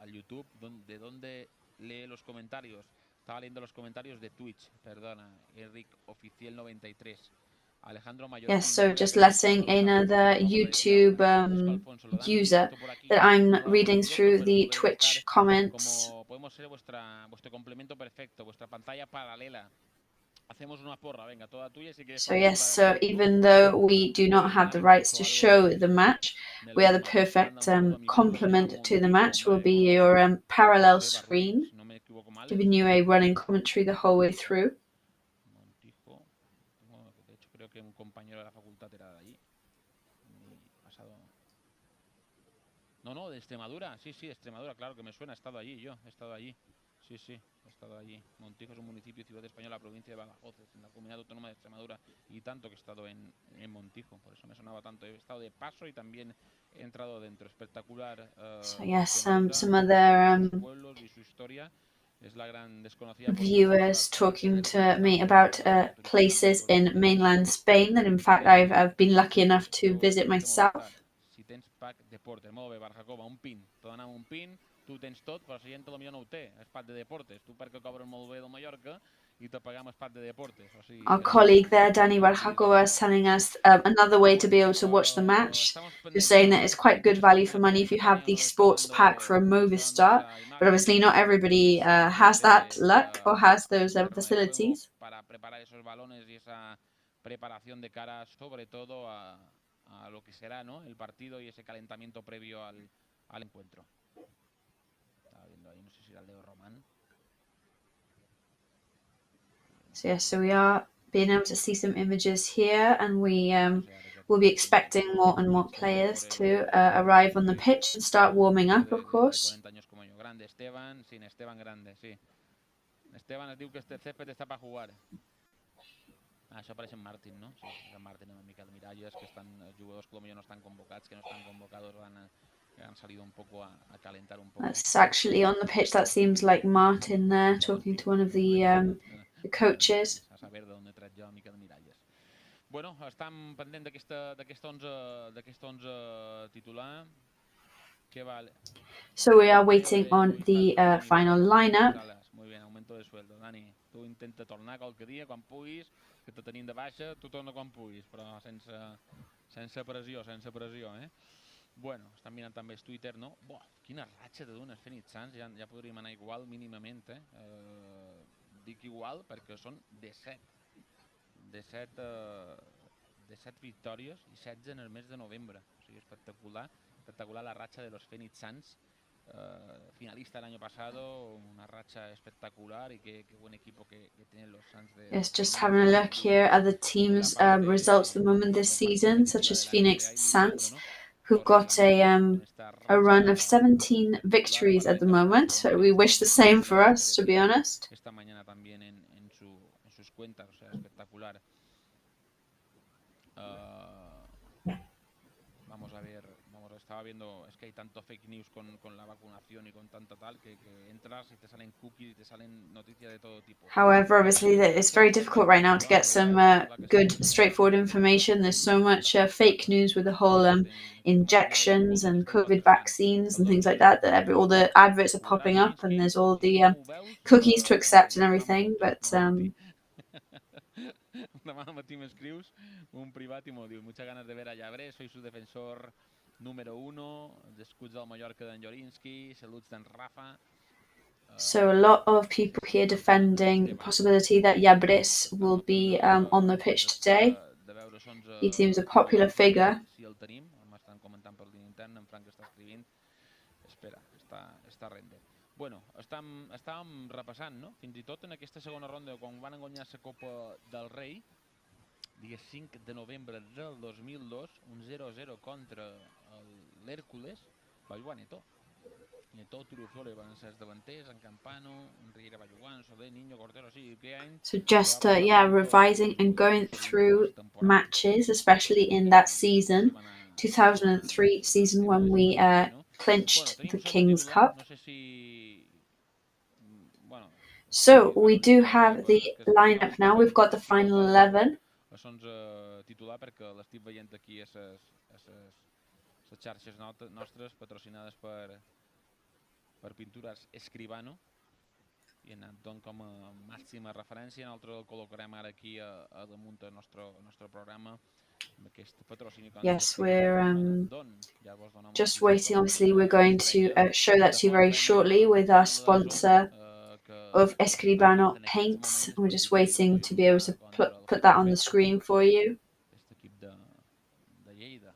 YouTube, de donde lee los comentarios. Estaba leyendo los comentarios de Twitch, perdona, Eric Oficial 93. Alejandro Mayor. Yes, so just letting another YouTube user that I'm reading through the Twitch comments. Podemos ser vuestro complemento perfecto, vuestra pantalla paralela. Hacemos una porra, venga, toda tuya si quieres. So yes, so even though we do not have the rights to show the match, we are the perfect complement to the match. We'll be your parallel screen, giving you a running commentary the whole way through. De hecho, creo que un compañero de la facultad era de allí. Pasado. No, de Extremadura. Sí, Extremadura, claro que me suena. He estado allí yo, he estado allí. Sí, he estado allí. Montijo es un municipio y ciudad española, provincia de Badajoz, en la comunidad autónoma de Extremadura, y tanto que he estado en Montijo, por eso me sonaba tanto. He estado de paso y también he entrado dentro. Espectacular. So yes, some other pueblos y su historia. Es la gran desconocida viewers talking to me about places in mainland Spain that in fact I've been lucky enough to visit myself. Si tens pack deportes, molt bé, Barjacoba, un pin. T'ho donem un pin, tu tens tot, però la gent potser no ho té, és pack de deportes. Tu perquè cobres molt bé de Mallorca i te pagam el pack de deportes. O sigui, our colleague there, Danny Barjacoba, is telling us another way to be able to watch the match. You're saying that it's quite good value for money if you have the sports pack for a Movistar, but obviously not everybody has that luck or has those facilities. Para preparar esos balones y esa preparación de cara sobre todo a lo que será, ¿no?, el partido y ese calentamiento previo al encuentro. Estaba viendo ahí, no sé si era Leo Román. So yes, so we are being able to see some images here, and we will be expecting more and more players to arrive on the pitch and start warming up, of course. 40 años como yo. Grande Esteban, sí, Esteban grande, sí. Esteban es diu que este césped está para jugar. Això apareix en Martin, no? Sí, en Martin amb Miquel Miralles, que estan jugadors que potser no estan convocats, que no estan convocados, han salido un poco a calentar un poco. That's actually on the pitch. That seems like Martin there talking to one of the coaches. A saber de on he tret jo Miquel Miralles. Bueno, estem pendent d'aquest 11 titular. Que vale. So we are waiting on the final lineup. Muy bien, aumento de sueldo. Dani, tu intenta tornar qualque dia, quan puguis, que te tenim de baixa, tu torna quan puguis, però sense pressió, eh? Bueno, estan mirant també el Twitter, no? Buah, quina ratxa de dones Fènix Sants, ja podríem anar igual mínimament, eh? Dic igual perquè són de 7 victòries i 16 en el mes de novembre. O sigui, espectacular la racha de los Phoenix Suns, finalista el año pasado, una racha espectacular y qué buen equipo que tienen los Suns. Yes, just having a look here at the team's results at the moment this season, such as Phoenix Suns, who've got a run of 17 victories at the moment. We wish the same for us, to be honest. Esta mañana también en sus cuentas, o sea, espectacular. Vamos a ver, estaba viendo, es que hay tanto fake news con la vacunación y con tanto tal que entras y te salen cookies y te salen noticias de todo tipo. However, obviously it's very difficult right now to get some good, straightforward information. There's so much fake news with the whole injections and COVID vaccines and things like that, that all the adverts are popping up and there's all the cookies to accept and everything, but... Demà matí m'escrius un privat i m'ho diu, muchas ganas de ver a Llabré, soy su defensor número 1, d'escuts del Mallorca d'en Jorinski, saluts d'en Rafa. So a lot of people here defending the possibility that Llabres will be on the pitch today. He seems a popular figure. Si el tenim, m'estan comentant per línia interna, en Frank està escrivint. Espera, està render. Bueno, estàvem repassant, no? Fins i tot en aquesta segona ronda, quan van guanyar la Copa del Rei, dia 5 de novembre del 2002, un 0-0 contra l'Hèrcules, va jugar Neto. So just yeah, revising and going through matches, especially in that season, 2003 season when we clinched the King's Cup. So we do have the lineup now. We've got the final 11. I anat doncs com a màxima referència. Nosaltres el col·locarem ara aquí a damunt del nostre programa. Yes, we're just waiting. Obviously, we're going to show that to you very shortly with our sponsor of Escribano Paints. We're just waiting to be able to put that on the screen for you. Aquest equip de Lleida,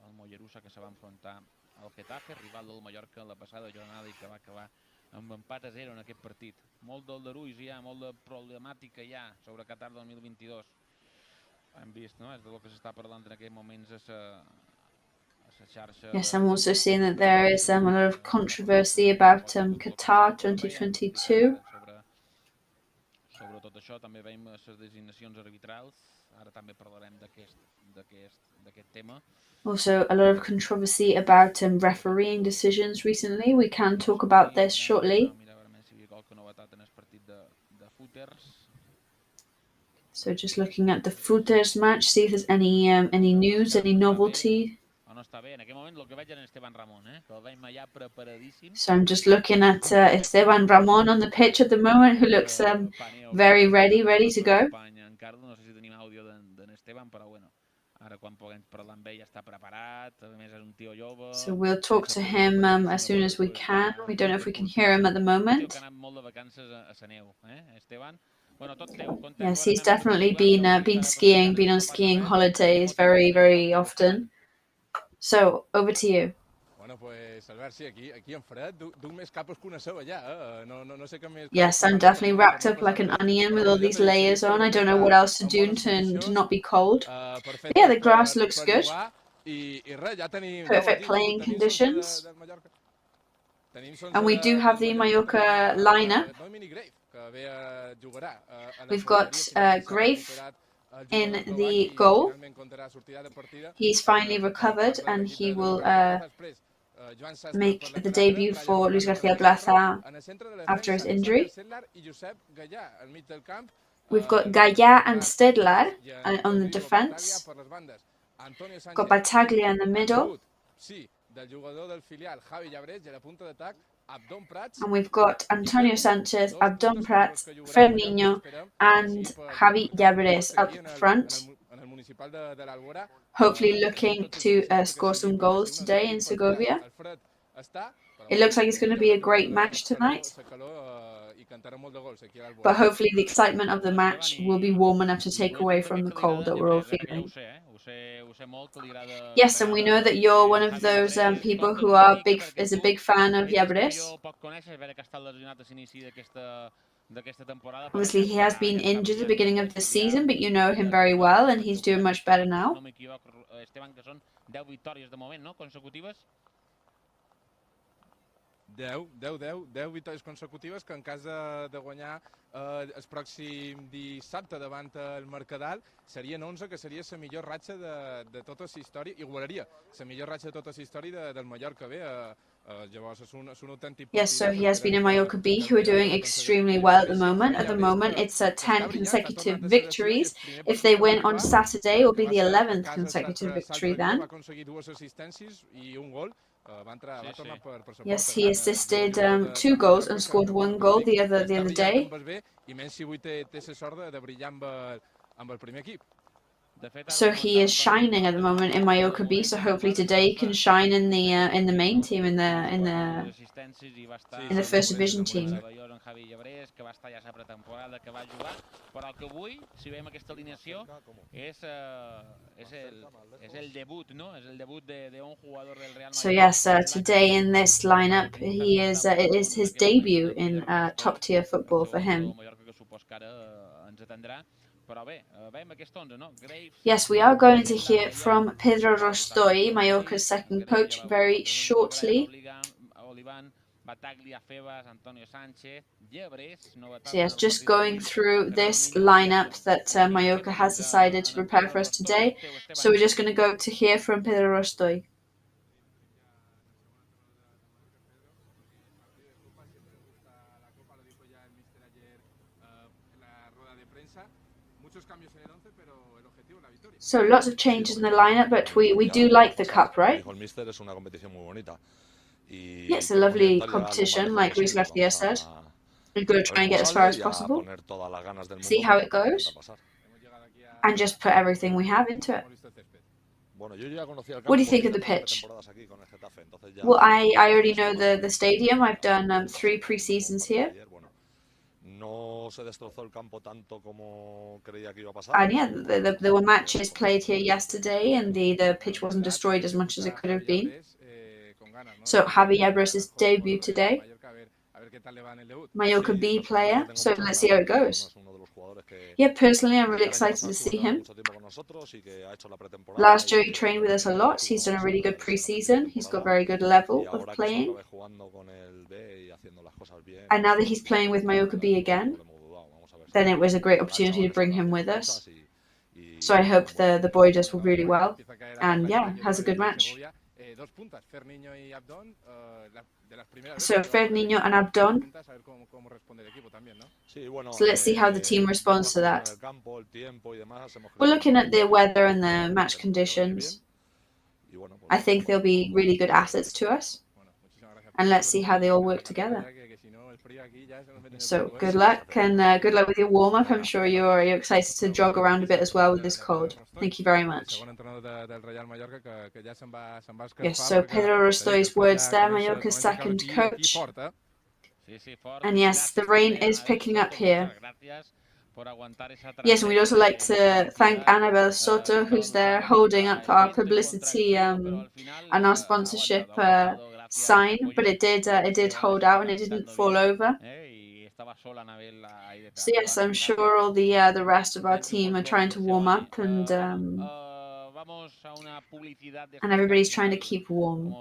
el Mollerussa, que se va enfrontar al Getafe, rival del Mallorca en la passada jornada i que va acabar amb empat a 0 en aquest partit. Molt d'aldarulls ja, molt de problemàtica ja sobre Qatar 2022. Hem vist, no? És del que s'està parlant en aquests moments a la xarxa. Yes, I'm also seeing that there is a lot of controversy about Qatar 2022. Sobre tot això també veiem les designacions arbitrals. Ara també parlarem d'aquest tema. Also, a lot of controversy about refereeing decisions recently. We can talk about this shortly. So just looking at the Futers match, see if there's any news, any novelty. So I'm just looking at Esteban Ramon on the pitch at the moment, who looks very ready to go. So we'll talk to him as soon as we can. We don't know if we can hear him at the moment. Yes, he's definitely been skiing, been on skiing holidays very often. So over to you. Yes, I'm definitely wrapped up like an onion with all these layers on. I don't know what else to do to not be cold. But yeah, the grass looks good. Perfect playing conditions. And we do have the Mallorca lineup. We've got Grafe in the goal. He's finally recovered and he will make the debut for Luis García Plaza after his injury. We've got Gaya and Stedler on the defense. Got Bataglia in the middle. And we've got Antonio Sanchez, Abdon Prats, Ferminho, and Javi Llabres up front. Hopefully looking to score some goals today in Segovia. It looks like it's going to be a great match tonight. But hopefully the excitement of the match will be warm enough to take away from the cold that we're all feeling. Yes, and we know that you're one of those people who is a big fan of Llabres. Obviously, he has been injured at the beginning of the season, but you know him very well, and he's doing much better now. 10 victòries consecutives que en cas de guanyar el pròxim dissabte davant el Mercadal serien 11, que seria la millor ratxa de tota la història, igualaria la millor ratxa de tota la història del Mallorca B. Llavors és un autèntic... Yes, so he has been in Mallorca B, who are doing extremely well at the moment. At the moment, it's 10 consecutive victories. If they win on Saturday, it will be the 11th consecutive victory then. Yes, he assisted 2 goals and scored 1 goal the other day. So he is shining at the moment in Mallorca B. So hopefully today he can shine in the main team, in the first division team. So yes, today in this lineup, it is his debut in top tier football for him. Yes, we are going to hear from Pedro Rostoy, Mallorca's second coach, very shortly. Oliván, Bataglia, Febas, Antonio Sánchez, Llebres. So yes, just going through this lineup that Mallorca has decided to prepare for us today. So we're just going to go to hear from Pedro Rostoy. So lots of changes in the lineup, but we do like the cup, right? Yeah, it's a lovely competition, like Luis Garcia said. We're going to try and get as far as possible, see how it goes, and just put everything we have into it. What do you think of the pitch? Well, I already know the stadium. I've done 3 pre-seasons here. And yeah, there were matches played here yesterday, and the pitch wasn't destroyed as much as it could have been. So Javi Ebres' debut today. Mallorca B player, so let's see how it goes. Yeah, personally, I'm really excited to see him. Last year he trained with us a lot. He's done a really good pre-season. He's got very good level of playing. And now that he's playing with Mallorca B again, then it was a great opportunity to bring him with us. So I hope the boy does really well. And yeah, has a good match. So Fernino and Abdon. So let's see how the team responds to that. We're looking at the weather and the match conditions. I think they'll be really good assets to us. And let's see how they all work together. So good luck, and good luck with your warm-up. I'm sure you're excited to jog around a bit as well with this cold. Thank you very much. Yes, so Pedro Rostoy's words there, Mallorca's second coach. And yes, the rain is picking up here. Yes, and we'd also like to thank Annabelle Soto, who's there holding up our publicity and our sponsorship sign, but it did hold out and it didn't fall over. So yes, I'm sure all the rest of our team are trying to warm up, and everybody's trying to keep warm.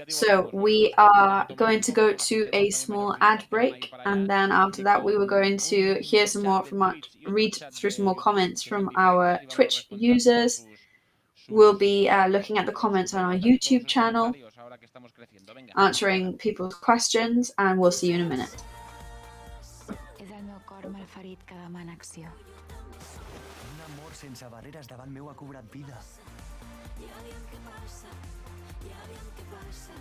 So we are going to go to a small ad break, and then after that we were going to hear some more read through some more comments from our Twitch users. We'll be looking at the comments on our YouTube channel, answering people's questions, and we'll see you in a minute. Sense barreres davant meu ha cobrat vida. Ja aviam què passa, ja aviam què passa.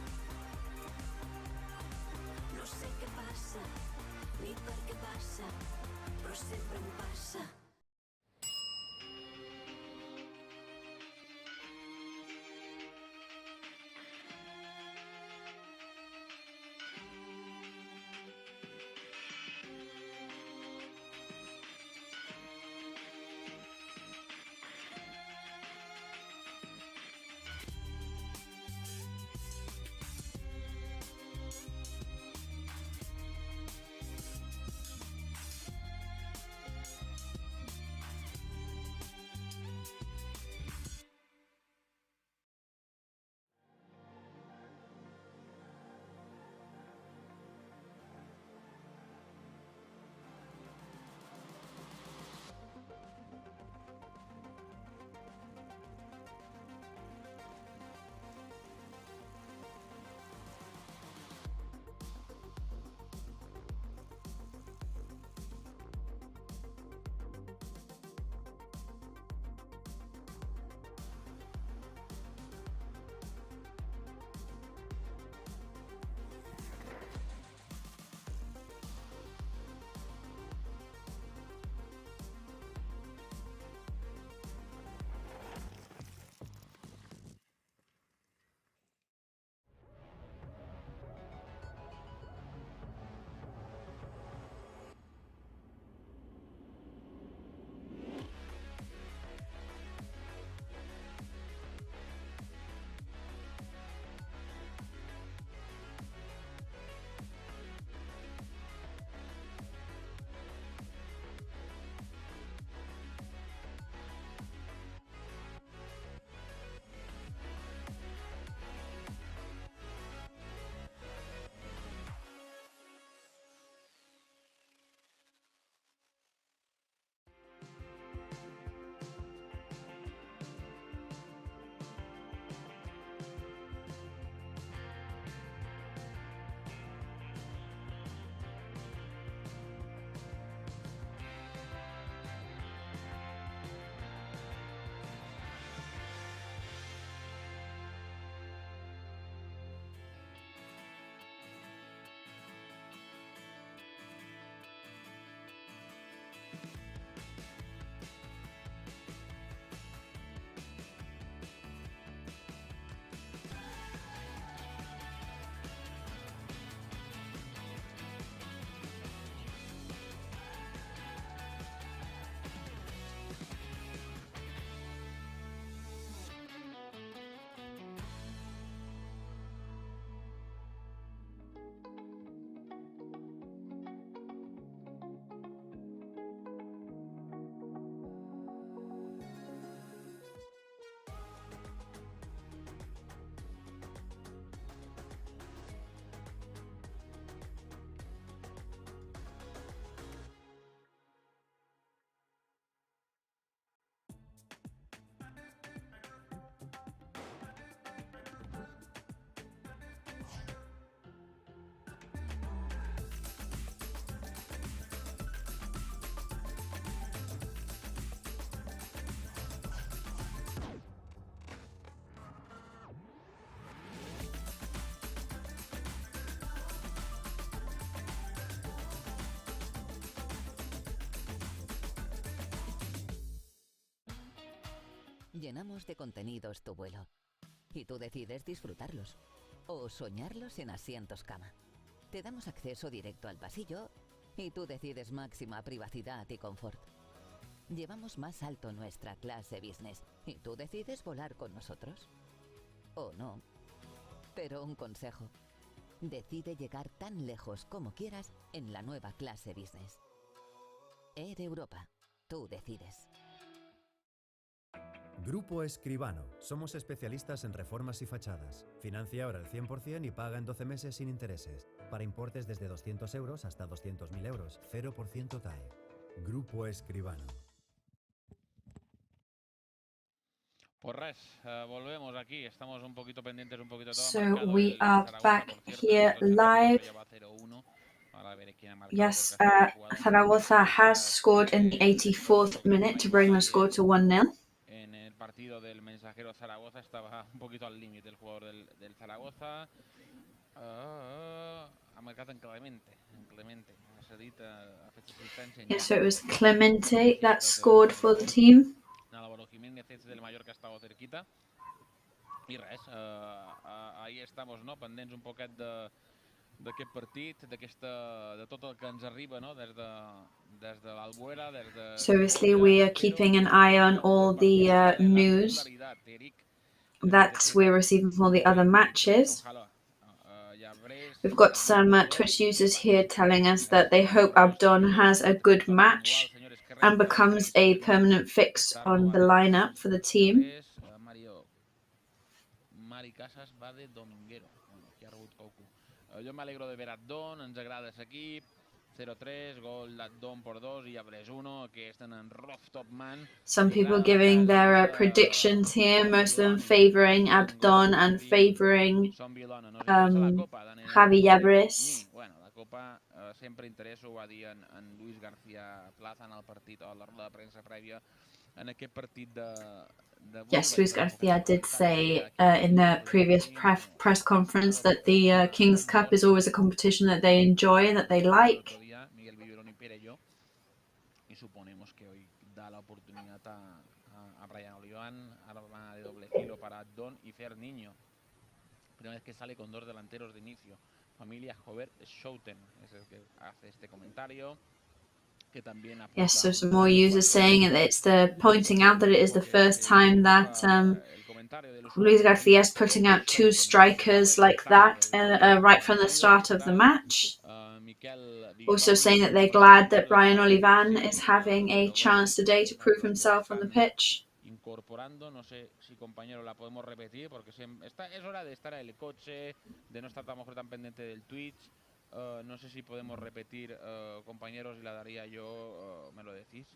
No sé què passa, ni per què passa, però sempre em passa. Llenamos de contenidos tu vuelo y tú decides disfrutarlos o soñarlos en asientos cama. Te damos acceso directo al pasillo y tú decides máxima privacidad y confort. Llevamos más alto nuestra clase business y tú decides volar con nosotros. O no. Pero un consejo. Decide llegar tan lejos como quieras en la nueva clase business. Air Europa. Tú decides. Grupo Escribano. Somos especialistas en reformas y fachadas. Financia ahora el 100% y paga en 12 meses sin intereses. Para importes desde 200 euros hasta 200.000 euros. 0% TAE. Grupo Escribano. Pues res, volvemos aquí, estamos un poquito pendientes, un poquito todo. So we are back here live. Yes, Zaragoza has scored in the 84th minute to bring the score to 1-0. En el partido del Mensajero Zaragoza estaba un poquito al límite el jugador del Zaragoza. Ha marcado en Clemente. Yes, so it was Clemente that scored for the team. Álvaro Jiménez del Mallorca ha estado cerquita. I res, ahí estamos, no? Pendents un poquet d'aquest partit, de tot el que ens arriba, no? Des de l'Albuera, des de... So obviously we are keeping an eye on all the news that we're receiving from all the other matches. We've got some Twitch users here telling us that they hope Abdon has a good match and becomes a permanent fix on the lineup for the team. Mari Casas va de dominguero. Bueno, aquí ha rebut Coco. Jo m'alegro de ver Abdon, ens agrada aquest equip. 0-3, gol d'Abdon por 2 i Abres 1, que estan en rooftop man. Some people giving their predictions here, most of them favouring Abdon and favouring Javi Abres. Bueno, la Copa sempre interessa, ho va dir en Luis García Plaza en el partit, a la roda de premsa prèvia, en aquest partit de... Yes, Luis Garcia did say in the previous press conference that the King's Cup is always a competition that they enjoy and that they like. Y suponemos que hoy da la oportunidad a Brian Oliván, arma de doble filo para Don y Fer Niño. Primera vez que sale con dos delanteros de inicio. Familia Jover Schouten es el que hace este comentario. Yes, so some more users saying it's pointing out that it is the first time that Luis Garcia is putting out two strikers like that right from the start of the match. Also saying that they're glad that Brian Olivan is having a chance today to prove himself on the pitch. Incorporando, no sé si compañero la podemos repetir porque es hora de estar en el coche, de no estar a lo mejor tan pendiente del Twitch. No sé si podemos repetir, compañeros, y la daría yo, me lo decís,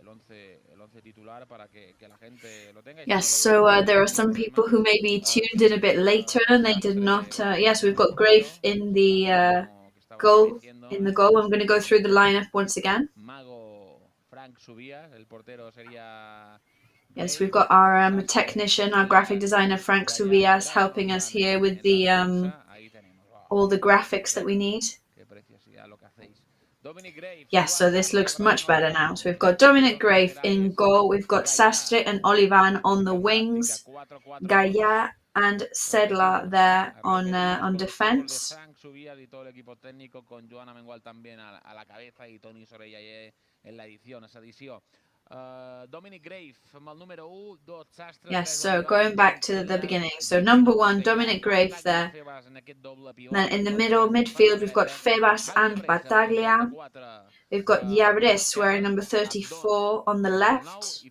el 11 titular para que la gente lo tenga. Yes, so there are some people who may be tuned in a bit later and they did not. Yes, we've got Grave in the goal. I'm going to go through the lineup once again. Mago Frank Subias, el portero sería. Yes, we've got our technician, our graphic designer Frank Subias, helping us here with the all the graphics that we need. Yes, so this looks much better now. So we've got Dominic Grave in goal. We've got Sastre and Olivan on the wings. Gaia and Sedla there on defense. Dominic Grave, amb el número 1, 2 Sastre... Yes, so going back to the beginning. So number 1, Dominic Grave there. Then in the midfield, we've got Febas and Bataglia. We've got Yabres wearing number 34 on the left.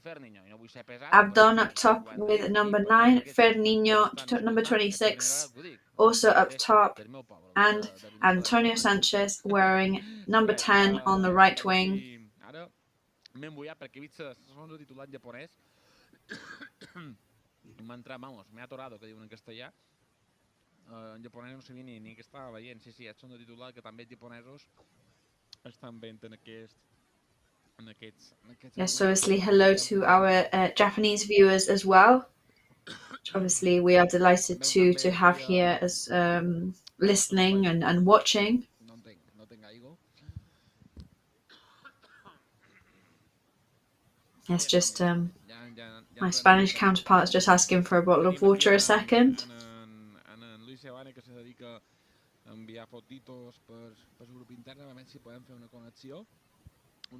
Abdon up top with number 9. Fer Niño, number 26, also up top. And Antonio Sanchez wearing number 10 on the right wing. M'he embullat perquè he vist el titular en japonès. M'ha entrat, vamos, m'he atorado, que diuen en castellà. En japonès no sabia ni què estava veient. Sí, el son de titular, que també els japonesos estan veient en aquests... Yes, so obviously hello to our Japanese viewers as well. Which obviously we are delighted to have here as listening and watching. Yes, just My Spanish counterpart's just asking for a bottle of water a second. Que se dedica a enviar fotitos per grup intern, a veure si podem fer una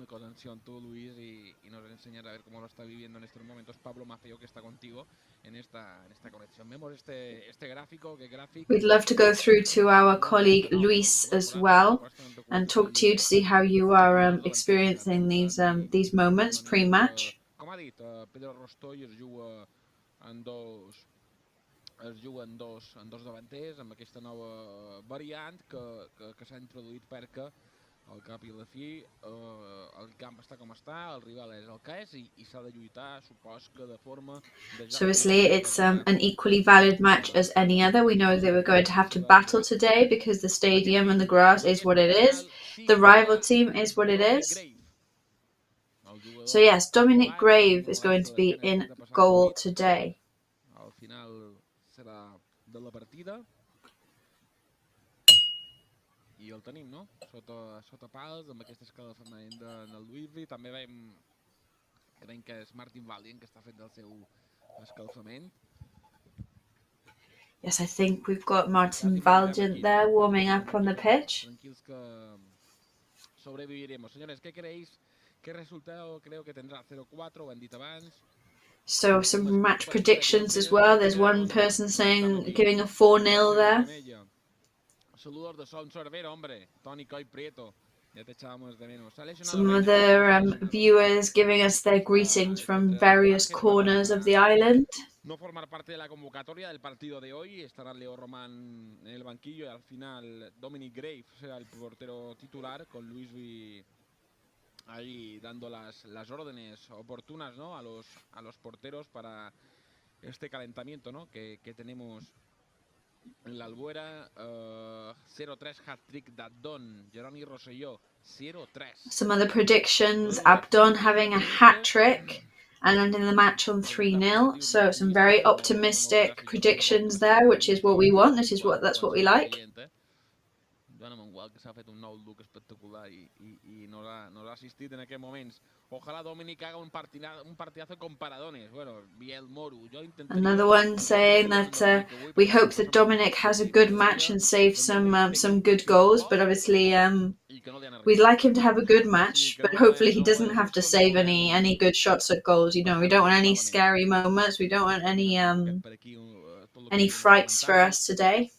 conexión tú, Luis, y nos enseñar a ver cómo lo está viviendo en estos momentos Pablo Maceo, que está contigo en esta conexión. Vemos este gráfico, que gráfico. We'd love to go through to our colleague Luis as well and talk to you to see how you are experiencing these moments pre-match. Com ha dit, Pedro Rostoy es juga en dos davanters amb aquesta nova variant que s'ha introduït perquè al cap i a la fi el camp està com està, el rival és el que és i s'ha de lluitar, supos que de forma... So obviously it's an equally valid match as any other. We know that we're going to have to battle today because the stadium and the grass is what it is. The rival team is what it is. So yes, Dominic Grave is going to be in goal today. Al final serà de la partida. I el tenim, no? Sota pals, amb aquest escalfament del Luisvi. També creiem que és Martin Valiant, que està fent el seu escalfament. Yes, I think we've got Martin Valiant there warming up on the pitch. Tranquils que sobreviviremos. Señores, ¿qué creéis? ¿Qué resultado creo que tendrá 0-4? Ho han dit abans. So some match predictions as well. There's one person saying, giving a 4-0 there. Saludos de Son Cervera, hombre. Toni Coy Prieto. Ya te echábamos de menos. Some other viewers giving us their greetings from various corners of the island. No formar parte de la convocatoria del partido de hoy. Estará Leo Román en el banquillo y al final Dominic Grave será el portero titular con Luisvi ahí dando las órdenes oportunas, ¿no? a los porteros para este calentamiento, ¿no? que tenemos en la Albuera. 0-3 hat-trick d'Abdon, Jeroni Rosselló, 0-3. Some other predictions, Abdon having a hat-trick and ending the match on 3-0. So some very optimistic predictions there, which is what we want. That's what we like. Que s'ha fet un nou look espectacular i no ha assistit en aquests moments. Ojalá Dominic haga un partidazo con Paradones. Bueno, Biel Moru. Another one saying that we hope that Dominic has a good match and saves some good goals, but obviously we'd like him to have a good match, but hopefully he doesn't have to save any good shots at goals. You know, we don't want any scary moments. We don't want any frights for us today.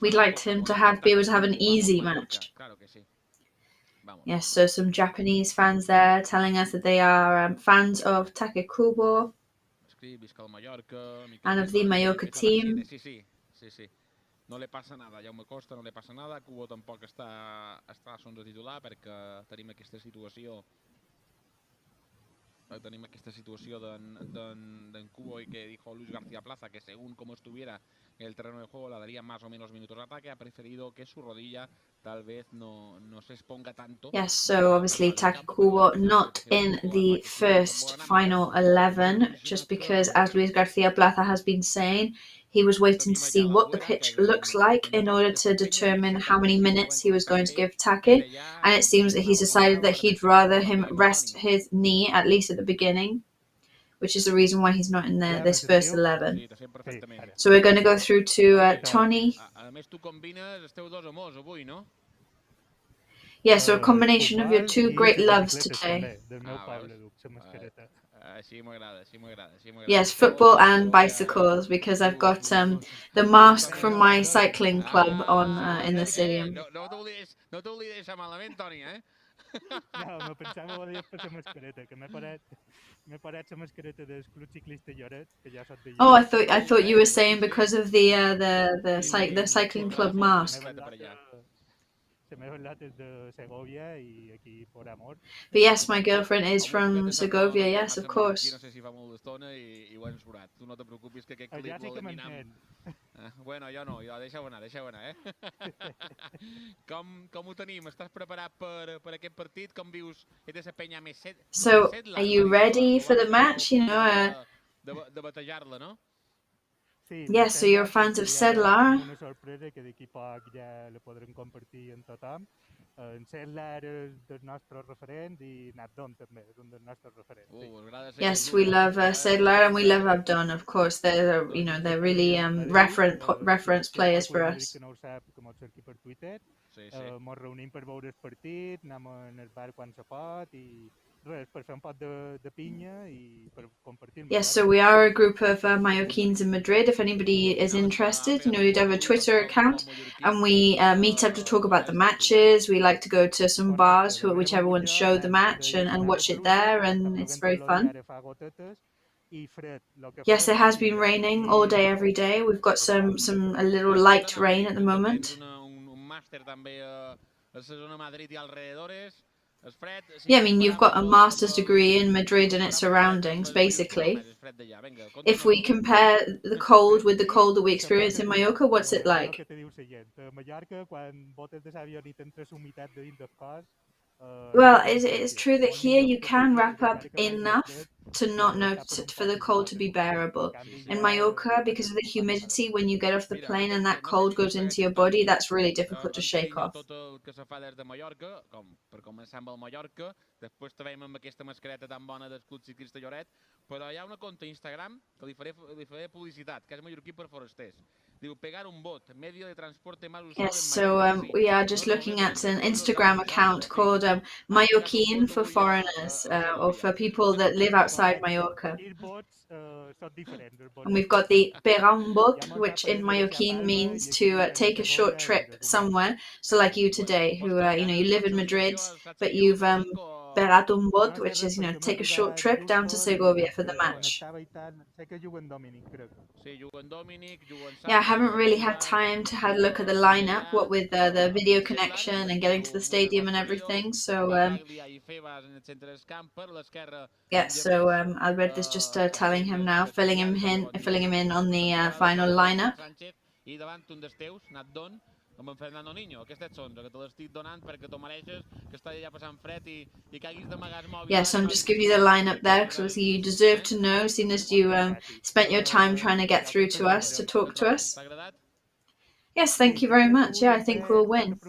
We'd like him to be able to have an easy match. Yes, so some Japanese fans there telling us that they are fans of Take Kubo and of the Mallorca team. No le passa nada, Jaume Costa, no le passa nada. Kubo tampoc està a son de titular perquè tenim aquesta situació d'en Kubo y que dijo Luis García Plaza que según como estuviera el terreno de juego le daría más o menos minutos de ataque. Ha preferido que su rodilla tal vez no se exponga tanto. Yes, so obviously Take Kubo not in the first final 11 just because, as Luis García Plaza has been saying, he was waiting to see what the pitch looks like in order to determine how many minutes he was going to give Take, and it seems that he's decided that he'd rather him rest his knee, at least at the beginning, which is the reason why he's not in this first 11. So we're going to go through to Tony. Yeah, so a combination of your two great loves today. Yes, football and bicycles, because I've got the mask from my cycling club on in the stadium. No t'oblides malament, Toni, eh? No, me pensava que ho deies per la mascareta, que m'he parat la mascareta del Club Ciclista Lloret, que ja sóc de... Oh, I thought you were saying because of the cycling club mask. But yes, my girlfriend is from Segovia, yes, of course. Bueno, jo no, deixa bona, eh? Com ho tenim? Estàs preparat per aquest partit? Com vius? Ets la penya més set? So, are you ready for the match? You know, de batejar-la, no? Yes, so you're fans of Sedlar. Una sorpresa que d'aquí poc ja la podrem compartir amb tothom. En Sedlar és dels nostres referents i Abdon també és un dels nostres referents. Yes, we love Sedlar and we love Abdon, of course. They're really reference players for us. Que no ho sap, que mos cerqui per Twitter. Mos reunim per veure el partit, anem al bar quan se pot i res, per fer un pot de pinya i per compartir. Yes, so we are a group of Mallorquins in Madrid. If anybody is interested, we have a Twitter account and we meet up to talk about the matches. We like to go to some bars, whichever ones show the match, and watch it there, and it's very fun. Yes, it has been raining all day, every day. We've got a little light rain at the moment. Yeah, I mean, you've got a master's degree in Madrid and its surroundings, basically. If we compare the cold with the cold that we experience in Mallorca, what's it like? Well, it's true that here you can wrap up enough to not notice for the cold to be bearable. In Mallorca, because of the humidity, when you get off the plane and that cold goes into your body, that's really difficult to shake off. Però hi ha una conta Instagram que li faré publicitat, que és mallorquí per forasters. Diu, pegar un bot, medio de transporte más usado. Yes, so we are just looking at an Instagram account called Mallorquín for foreigners, or for people that live outside Mallorca. And we've got the pegar un bot, which in Mallorquín means to take a short trip somewhere. So like you today, who you live in Madrid, but you've pegat un bot, which is take a short trip down to Segovia for the match. Yeah, I haven't really had time to have a look at the lineup, what with the video connection and getting to the stadium and everything. So yeah, so Albert is just telling him now, filling him in on the final lineup. amb en Fernando Niño, aquest ets 11, que te l'estic donant perquè t'ho mereixes, que està allà passant fred i que haguis d'amagar el mòbil. Yeah, so I'm just giving you the lineup there, because obviously you deserve to know, seeing as you spent your time trying to get through to us, to talk to us. T'ha agradat? Yes, thank you very much. Yeah, I think we'll win.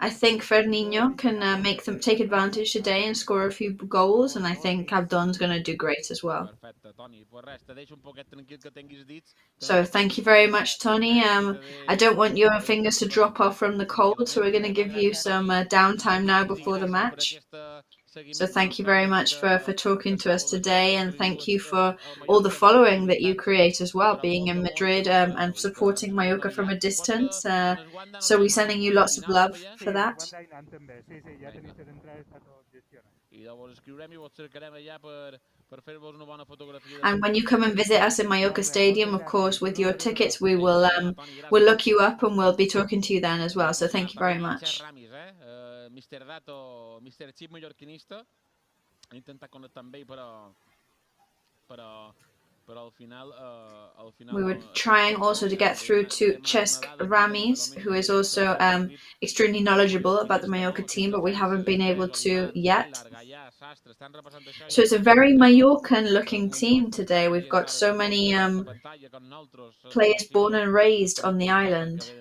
I think Fernando can take advantage today and score a few goals, and I think Abdon's going to do great as well. So thank you very much, Tony. I don't want your fingers to drop off from the cold, so we're going to give you some downtime now before the match. So thank you very much for talking to us today, and thank you for all the following that you create as well, being in Madrid and supporting Mallorca from a distance. So we're sending you lots of love for that. And when you come and visit us in Mallorca Stadium, of course, with your tickets, we'll look you up and we'll be talking to you then as well. So thank you very much. Mr. Dato, Mr. Chip mallorquinista, intenta connectar amb ell, però al final... We were trying also to get through to Cesc Ramis, who is also extremely knowledgeable about the Mallorca team, but we haven't been able to yet. So it's a very Mallorcan-looking team today. We've got so many players born and raised on the island.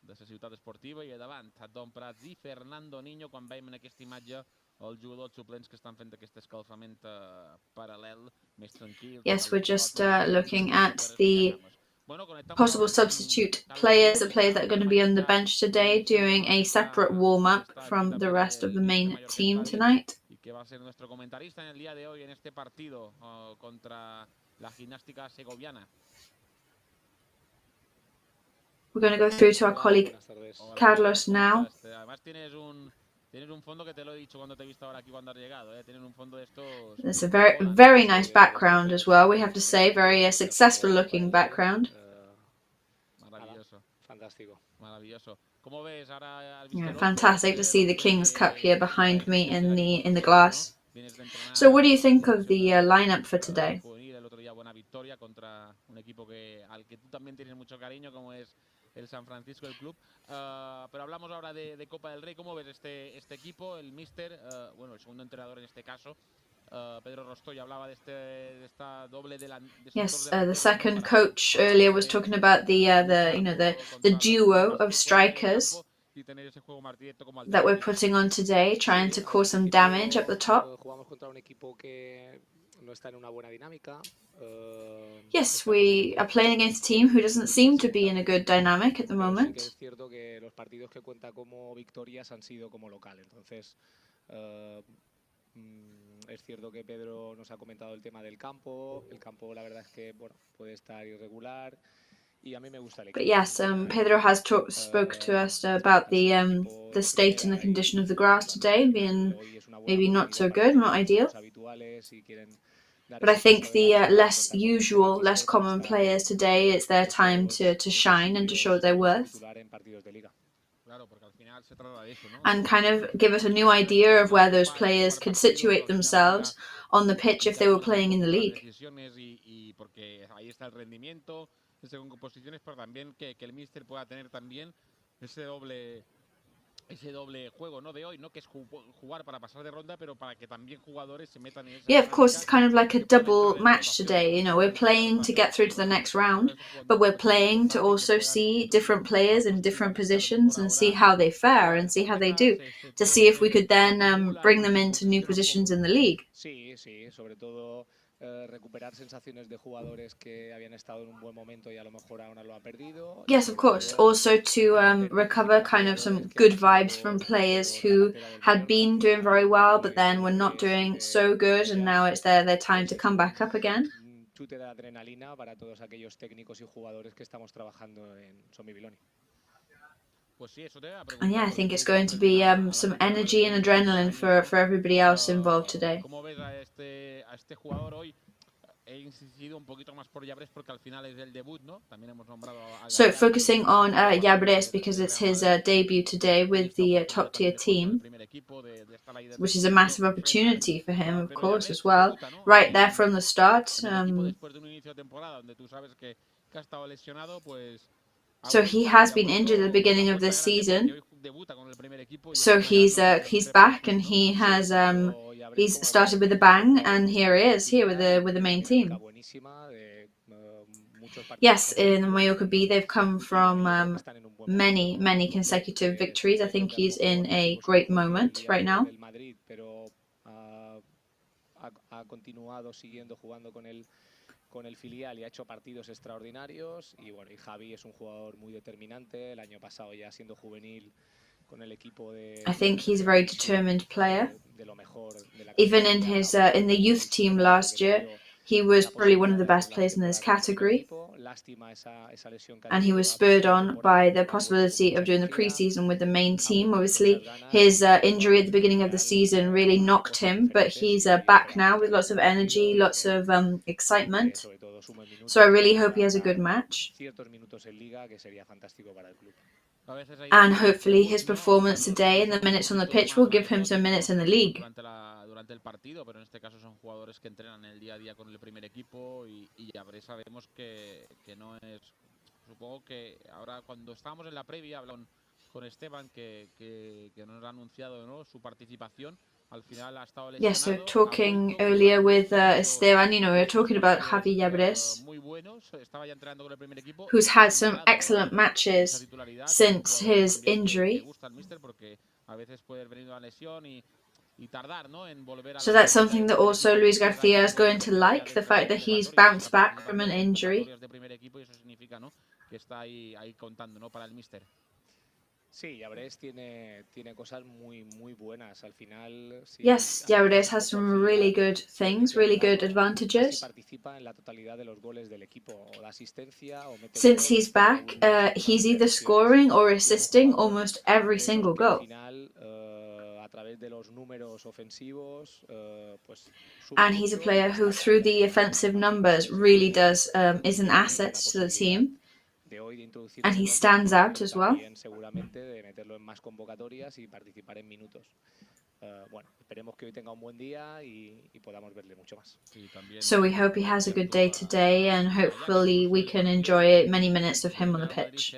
De la ciutat esportiva i davant Don Prats i Fernando Niño quan veiem en aquesta imatge els jugadors suplents que estan fent aquest escalfament paral·lel més tranquil. Yes, we're just looking at the possible substitute players, the players that are going to be on the bench today, doing a separate warm-up from the rest of the main team tonight. Y que va a ser nuestro comentarista en el día de hoy en este partido contra la Gimnástica Segoviana. We're going to go through to our colleague Carlos now. Además tienes un fondo que te lo he dicho cuando te he visto ahora aquí cuando has llegado, tienes un fondo de estos. There's a very nice background as well. We have to say, very successful looking background. Maravilloso. Fantástico. Maravilloso. ¿Cómo ves ahora? Yeah, fantastic to see the King's Cup here behind me in the glass. So what do you think of the lineup for today? El otro día buena victoria contra un equipo al que tú también tienes mucho cariño, como es el San Francisco, el club. Pero hablamos ahora de Copa del Rey. ¿Cómo ves este equipo? El míster, bueno, el segundo entrenador en este caso, Yes, the second coach earlier was talking about the duo of strikers that we're putting on today, trying to cause some damage up the top. Yes, we are playing against a team who doesn't seem to be in a good dynamic at the moment. Es cierto que Pedro nos ha comentado el tema del campo. El campo, la verdad es que bueno, puede estar irregular. Y a mí me gusta el equipo. But yes, Pedro has spoke to us about the state and the condition of the grass today being maybe not so good, not ideal. But I think the less usual, less common players today, it's their time to shine and to show their worth. And kind of give us a new idea of where those players could situate themselves on the pitch if they were playing in the league. Yeah, of course, it's kind of like a double match today. You know, we're playing to get through to the next round, but we're playing to also see different players in different positions and see how they fare and see how they do, to see if we could then bring them into new positions in the league. Recuperar sensaciones de jugadores que habían estado en un buen momento y a lo mejor ahora lo han perdido. Yes, of course. Also to recover kind of some good vibes from players who had been doing very well, but then were not doing so good, and now it's their time to come back up again. Chute de adrenalina para todos aquellos técnicos y jugadores que estamos trabajando en Sommibiloni. And yeah, I think it's going to be some energy and adrenaline for everybody else involved today. So focusing on Llabres because it's his debut today with the top tier team, which is a massive opportunity for him, of course, as well. Right there from the start. So he has been injured at the beginning of this season. So he's back and he has he's started with a bang, and here he is here with the main team. Yes, in Mallorca B they've come from many consecutive victories. I think he's in a great moment right now. Con el filial y ha hecho partidos extraordinarios y bueno, y Javi es un jugador muy determinante, el año pasado ya siendo juvenil con el equipo de I think he's a very determined player. Even in his in the youth team last year, he was probably one of the best players in his category. And he was spurred on by the possibility of doing the preseason with the main team. Obviously, his injury at the beginning of the season really knocked him, but he's back now with lots of energy, lots of excitement. So I really hope he has a good match. And hopefully his performance today and the minutes on the pitch will give him some minutes in the league. Durante el partido, pero en este caso son jugadores que entrenan el día a día con el primer equipo y ya sabemos que no es. Supongo que ahora cuando estábamos en la previa hablamos con Esteban que nos ha anunciado, ¿no?, su participación. Al final ha estado lesionado. Yes, so talking earlier with Esteban, you know, we were talking about Javi Llabres, who's had some excellent matches since his injury. So that's something that also Luis Garcia is going to like, the fact that he's bounced back from an injury. Yes, Llabres has some really good things, really good advantages. Since he's back, he's either scoring or assisting almost every single goal. And he's a player who, through the offensive numbers, really does is an asset to the team. And he stands out as well. So we hope he has a good day today, and hopefully we can enjoy many minutes of him on the pitch.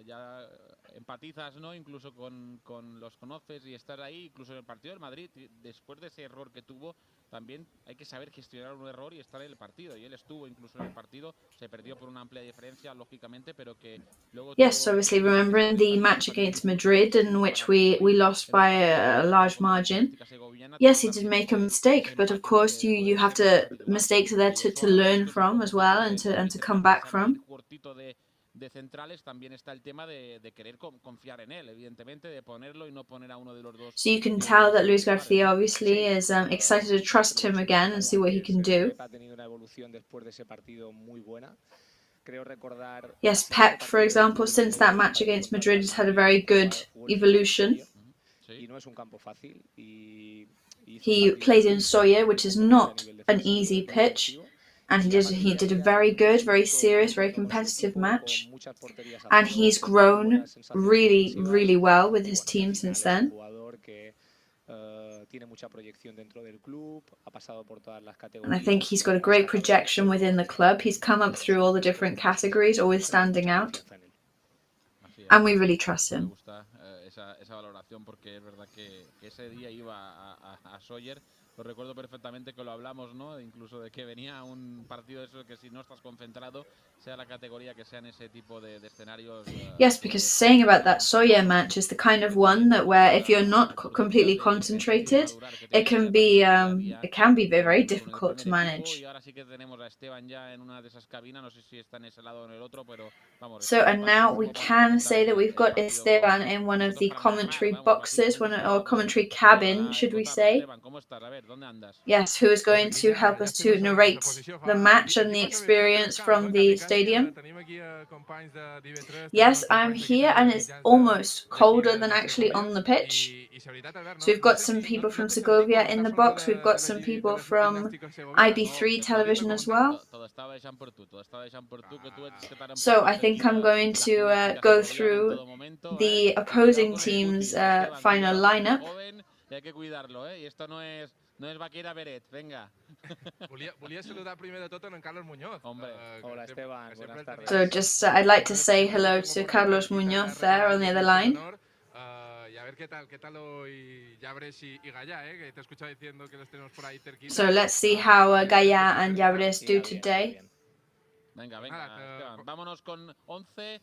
ya empatizas, ¿no? Incluso con los conoces y estar ahí, incluso en el partido del Madrid, después de ese error que tuvo, también hay que saber gestionar un error y estar en el partido. Y él estuvo incluso en el partido, se perdió por una amplia diferencia, lógicamente, pero que luego... Yes, obviously, remembering the match against Madrid in which we lost by a large margin. Yes, he did make a mistake, but of course you have to, mistakes are there to learn from as well and to come back from. De centrales también está el tema de querer confiar en él, evidentemente, de ponerlo y no poner a uno de los dos. So you can tell that Luis Garcia obviously is excited to trust him again and see what he can do. Ha tenido una evolución después de ese partido muy buena. Creo recordar. Yes, Pep, for example, since that match against Madrid has had a very good evolution. Y no es un campo fácil. He plays in Soya, which is not an easy pitch. And he did a very good, very serious, very competitive match. And he's grown really, really well with his team since then. And I think he's got a great projection within the club. He's come up through all the different categories, always standing out. And we really trust him. Esa valoración, porque es verdad que ese día iba a Sawyer. Lo recuerdo perfectamente que lo hablamos, ¿no? Incluso de que venía un partido de eso que si no estás concentrado, sea la categoría que sea en ese tipo de escenarios. Yes, because saying about that Soya match is the kind of one that where if you're not completely concentrated, it can be very, very difficult to manage. So and now we can say that we've got Esteban in one of the commentary boxes, or commentary cabin, should we say? Yes, who is going to help us to narrate the match and the experience from the stadium. Yes, I'm here and it's almost colder than actually on the pitch. So we've got some people from Segovia in the box, we've got some people from IB3 television as well. So I think I'm going to go through the opposing team's final lineup. No es Vaquera Beret, venga. Volia saludar primer de tot en Carlos Muñoz. Hombre, hola Esteban, buenas tardes. So just I'd like to say hello to Carlos Muñoz there on the other line. Y a ver qué tal hoy Llabres y Gallá, que te he escuchado diciendo que los tenemos por ahí cerquita. So let's see how Gallá and Llabres do today. Venga, Esteban, vámonos con 11.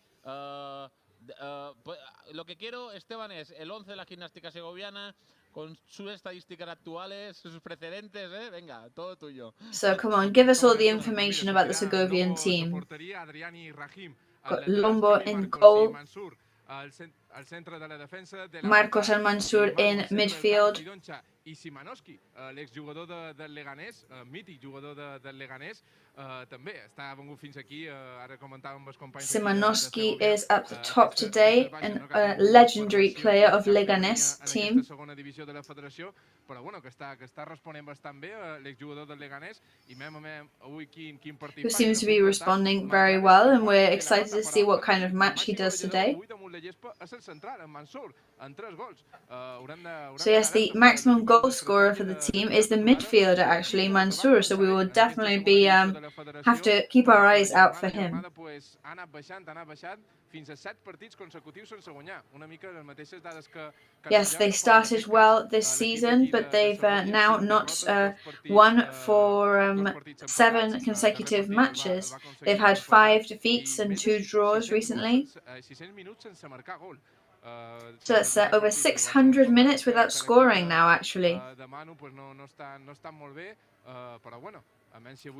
Lo que quiero, Esteban, es el 11 de la Gimnástica Segoviana, con sus estadísticas actuales, sus precedentes, venga, todo tuyo. So come on, give us all the information about the Segovian team. Got Lombo in goal. Marcos and Mansur in midfield. I Szymanowski, l'exjugador del Leganés, mític jugador del Leganés, també està vengut fins aquí, ara comentàvem amb els companys. Szymanowski is at the top today, a legendary player of Leganés team. Segona divisió de la federació, però bueno, que està responent bastant bé, l'exjugador del Leganés, i avui quin partit. Who seems to be responding very well, and we're excited to see what kind of match he does today. So yes, the maximum goal scorer for the team is the midfielder, actually, Mansour, so we will definitely be have to keep our eyes out for him. Yes, they started well this season, but they've now not won for 7 consecutive matches. They've had 5 defeats and 2 draws recently. So that's over 600 minutes without scoring now, actually.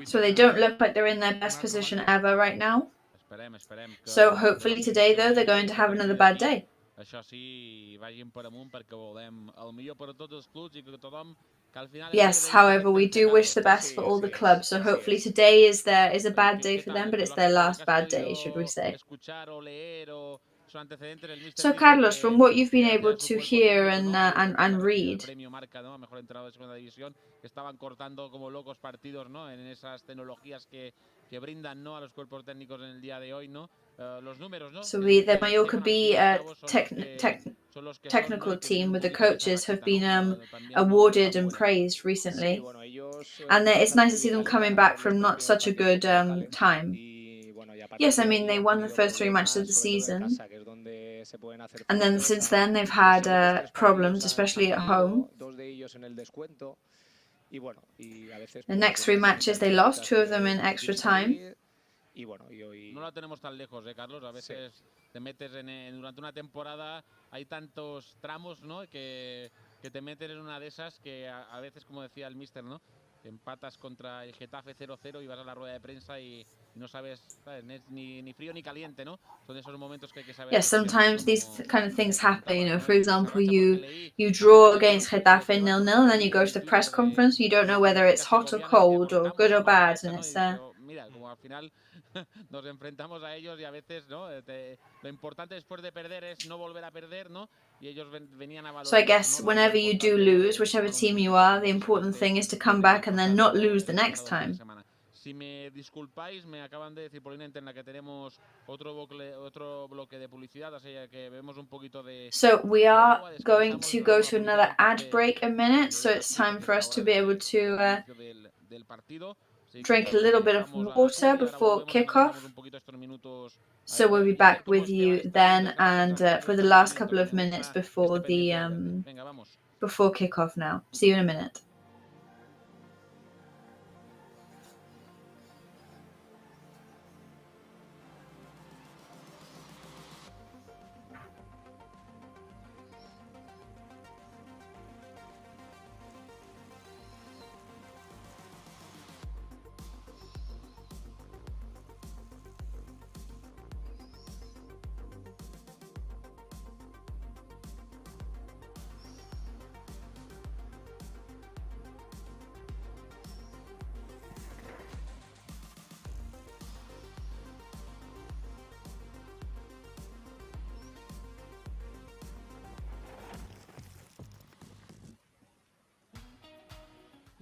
So they don't look like they're in their best position ever right now. So hopefully today, though, they're going to have another bad day. Yes, however, we do wish the best for all the clubs. So hopefully today is a bad day for them, but it's their last bad day, should we say. So Carlos, from what you've been able to hear and read, so the Mallorca B technical team with the coaches have been awarded and praised recently, and it's nice to see them coming back from not such a good time. Yes, I mean, they won the first 3 matches of the season. And then since then, they've had problems, especially at home. The next 3 matches, they lost, 2 of them in extra time. No la tenemos tan lejos, Carlos. A veces te metes durante una temporada, hay tantos tramos, ¿no? Que te metes en una de esas que a veces, como decía el míster, ¿no? Que empatas contra el Getafe 0-0 y vas a la rueda de prensa y no sabes, ¿sabes? Ni frío ni caliente, ¿no? Son esos momentos que hay que saber. Yes, sometimes these kind of things happen. You know, for example, you draw against Getafe 0-0, and then you go to the press conference. You don't know whether it's hot or cold or good or bad, and it's Mira, como al final nos enfrentamos a ellos y a veces, ¿no? Lo importante después de perder es no volver a perder, ¿no? Y ellos venían a valorar. So I guess whenever you do lose, whichever team you are, the important thing is to come back and then not lose the next time. Si me disculpáis, me acaban de decir por línea interna que tenemos otro bloque de publicidad, así que vemos un poquito de. So we are going to go to another ad break a minute, so it's time for us to be able to drink a little bit of water before kickoff. So we'll be back with you then, and for the last couple of minutes before before kickoff now. See you in a minute.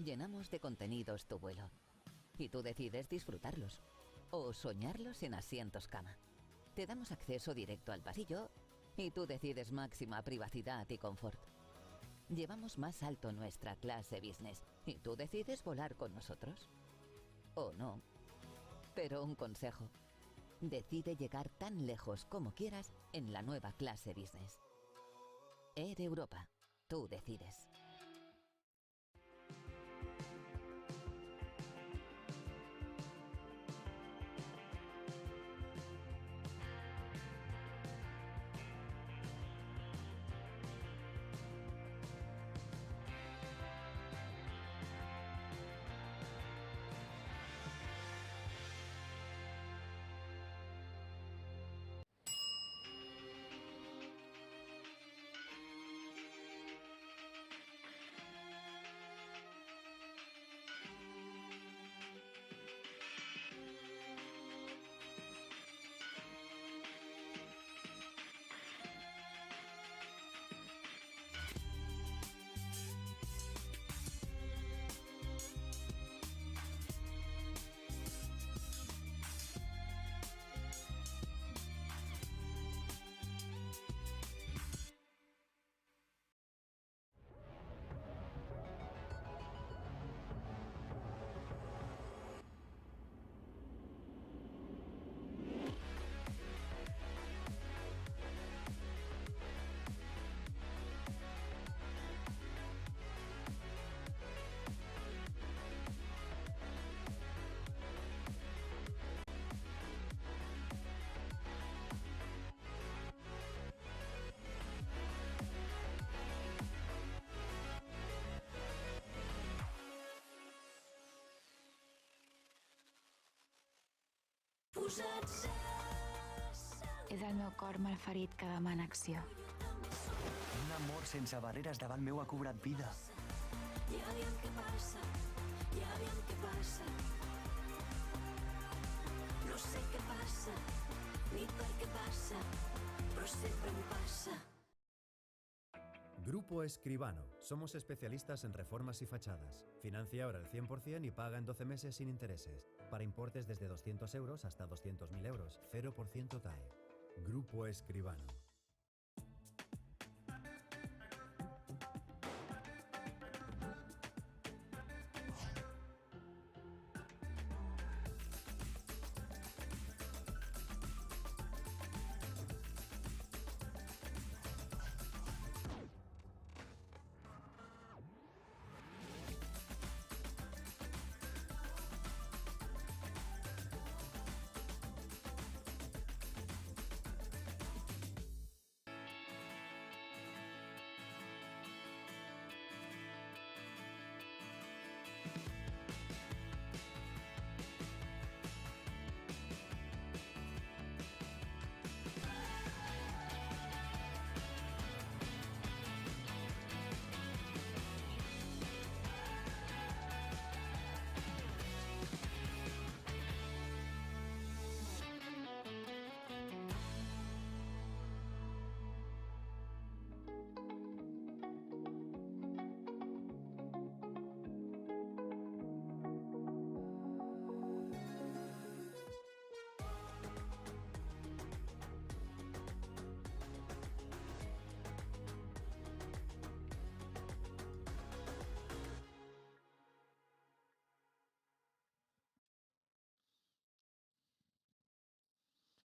Llenamos de contenidos tu vuelo y tú decides disfrutarlos o soñarlos en asientos cama. Te damos acceso directo al pasillo y tú decides máxima privacidad y confort. Llevamos más alto nuestra clase business y tú decides volar con nosotros. O no. Pero un consejo. Decide llegar tan lejos como quieras en la nueva clase business. Air Europa. Tú decides. És el meu cor malferit que demana acció. Un amor sense barreres davant meu ha cobrat vida. Ja aviam què passa, ja aviam què passa. No sé què passa, ni per què passa, però sempre em passa. Grupo Escribano. Somos especialistas en reformas y fachadas. Financia ahora el 100% y paga en 12 meses sin intereses. Para importes desde 200 euros hasta 200.000 euros. 0% TAE. Grupo Escribano.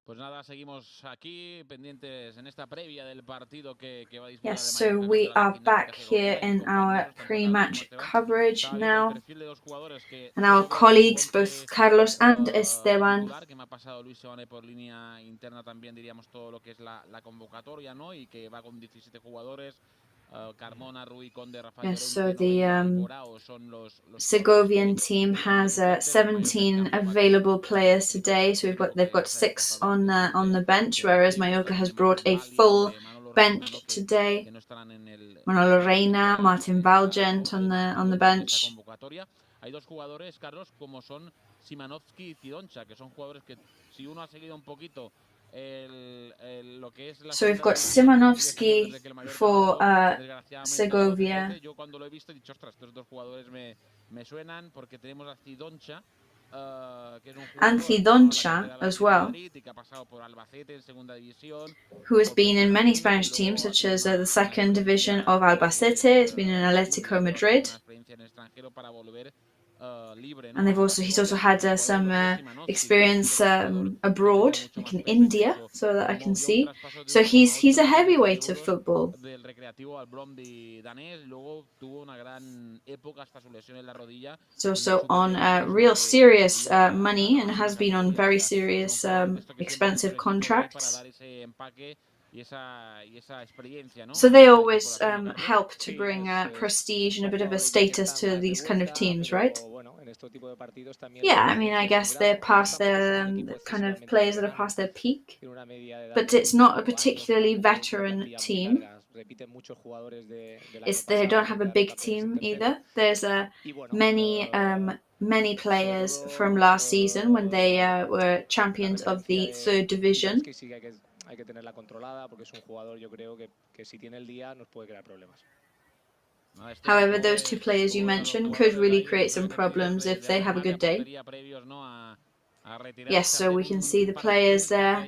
Pues nada, seguimos aquí pendientes en esta previa del partido que va a disputar Yes, so we are back here in our pre-match coverage now. And our colleagues, both Carlos and Esteban. Que me ha pasado Luis Sebane por línea interna también, diríamos, todo lo que es la convocatoria, ¿no? Y que va con 17 jugadores. Carmona, Rui, Conde, Rafael. Yes, so the Segovian team has 17 available players today. So they've got 6 on the bench, whereas Mallorca has brought a full bench today. Manolo Reina, Martin Valgent on the bench. Hay dos jugadores, Carlos, como son Szymanowski y Tidoncha, que son jugadores que si uno ha seguido un poquito lo que es la So we've got Szymanowski for Segovia. Yo cuando lo he visto he dicho, ostras, estos dos jugadores me suenan porque tenemos a Tidoncha, que es un and Tidoncha as well, who has been in many Spanish teams, such as the second division of Albacete. It's been in Atletico Madrid. And he's also had some experience abroad, like in India, so that I can see. So he's a heavyweight of football. He's also on real serious money and has been on very serious expensive contracts. So they always help to bring prestige and a bit of a status to these kind of teams, right? Yeah, I mean, I guess they're past their kind of players that are past their peak, but it's not a particularly veteran team. They don't have a big team either. There's many players from last season when they were champions of the third division. Hay que tenerla controlada porque es un jugador, yo creo que si tiene el día nos puede crear problemas. However, those two players you mentioned could really create some problems if they have a good day. Yes, so we can see the players there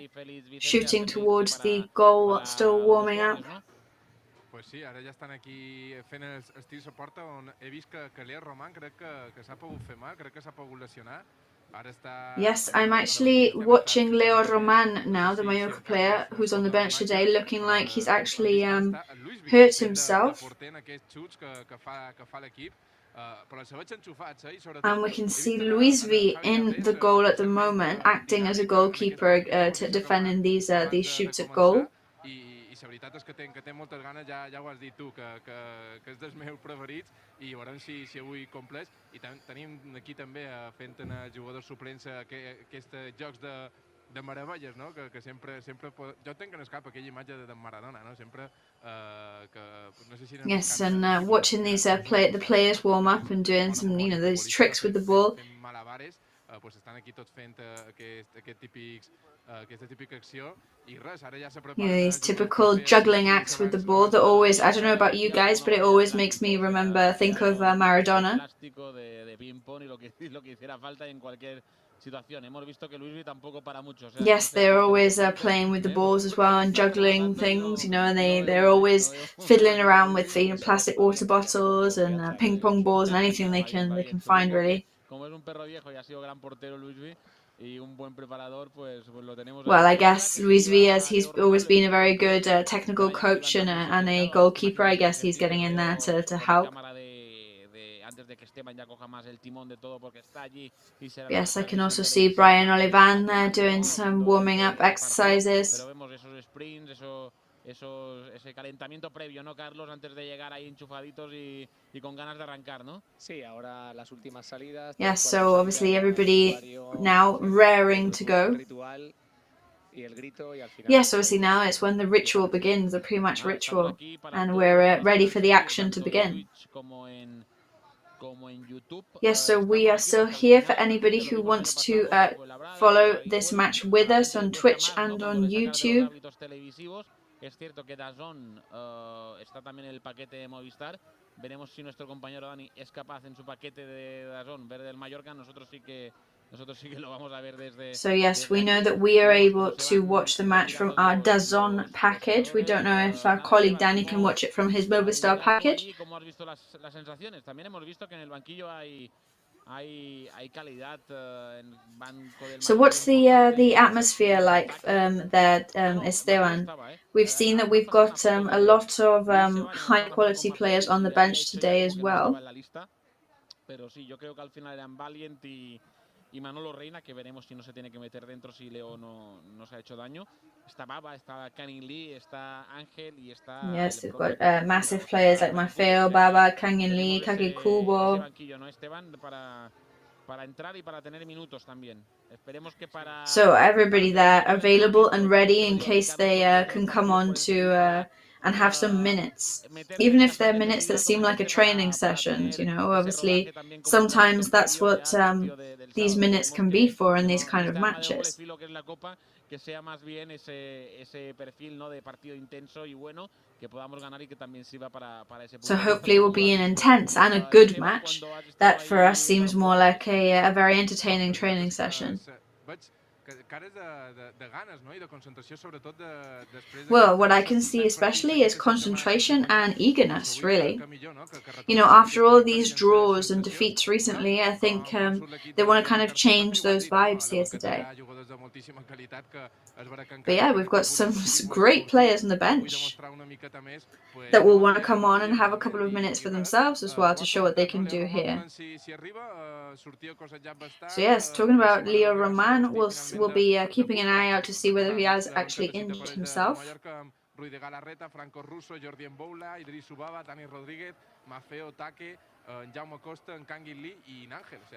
shooting towards the goal, still warming up. Pues sí, ara ja estan aquí fent el tir a porta on he vist que Leo Roman crec que s'ha pogut fer mal, crec que s'ha pogut lesionar. Yes, I'm actually watching Leo Roman now, the Mallorca player who's on the bench today, looking like he's actually hurt himself. And we can see Luis V in the goal at the moment, acting as a goalkeeper to defending these shoots at goal. La veritat és que té moltes ganes, ja ho has dit tu, que és dels meus preferits i veurem si avui compleix. I tenim aquí també fent jugadors suplents aquests jocs de meravelles, no? Que sempre jo tenc en el cap aquella imatge de Maradona, no? Sempre que no sé si... Yes, and watching these the players warm up and doing some, those tricks with the ball. Malabares, pues estan aquí tots fent aquesta típica acció i res, ara ja s'ha preparat. These typical juggling acts with the ball that always, I don't know about you guys, but it always makes me think of Maradona. Yes, they're always playing with the balls as well and juggling things, and they're always fiddling around with plastic water bottles and ping pong balls and anything they can find, really. Well, I guess Luis Villas, he's always been a very good technical coach and a goalkeeper. I guess he's getting in there to help. Yes, I can also see Brian Olivan there doing some warming up exercises. Ese calentamiento previo, ¿no, Carlos? Antes de llegar ahí enchufaditos y con ganas de arrancar, ¿no? Sí, ahora las últimas salidas. Yes, so obviously everybody now raring to go. Yes, obviously now it's when the ritual begins, the pre-match ritual, and we're ready for the action to begin. Yes, so we are still here for anybody who wants to follow this match with us on Twitch and on YouTube. Es cierto que DAZN está también en el paquete de Movistar. Veremos si nuestro compañero Dani es capaz en su paquete de DAZN ver del Mallorca. Nosotros sí que lo vamos a ver desde... So yes, we know that we are able to watch the match from our DAZN package. We don't know if our colleague Danny can watch it from his Movistar package. ¿Cómo has visto las sensaciones? También hemos visto que en el banquillo hay So what's the atmosphere like there, Esteban? We've seen that we've got a lot of high quality players on the bench today as well. Pero sí, yo creo que al final eran Valiant y Manolo Reina, que veremos si no se tiene que meter dentro, si Leo no se ha hecho daño. Está Baba, está Canning Lee, está Ángel y está... Yes, we've got massive players like Maffeo, Baba, Canning Lee, Kaki Kubo. Banquillo, ¿no, Esteban? Para entrar y para tener minutos también. Esperemos que para... So everybody there available and ready in case they can come on to and have some minutes, even if they're minutes that seem like a training session. You know, obviously sometimes that's what these minutes can be for in these kind of matches. Que sea más bien ese perfil, ¿no?, de partido intenso y bueno, que podamos ganar y que también sirva para ese punto. So hopefully it will be an intense and a good match that for us seems more like a very entertaining training session. Well, what I can see especially is concentration and eagerness, really. You know, after all these draws and defeats recently, I think they want to kind of change those vibes here today. But yeah, we've got some great players on the bench that will want to come on and have a couple of minutes for themselves as well to show what they can do here. So yes, talking about Leo Roman, we'll be keeping an eye out to see whether he has actually injured himself.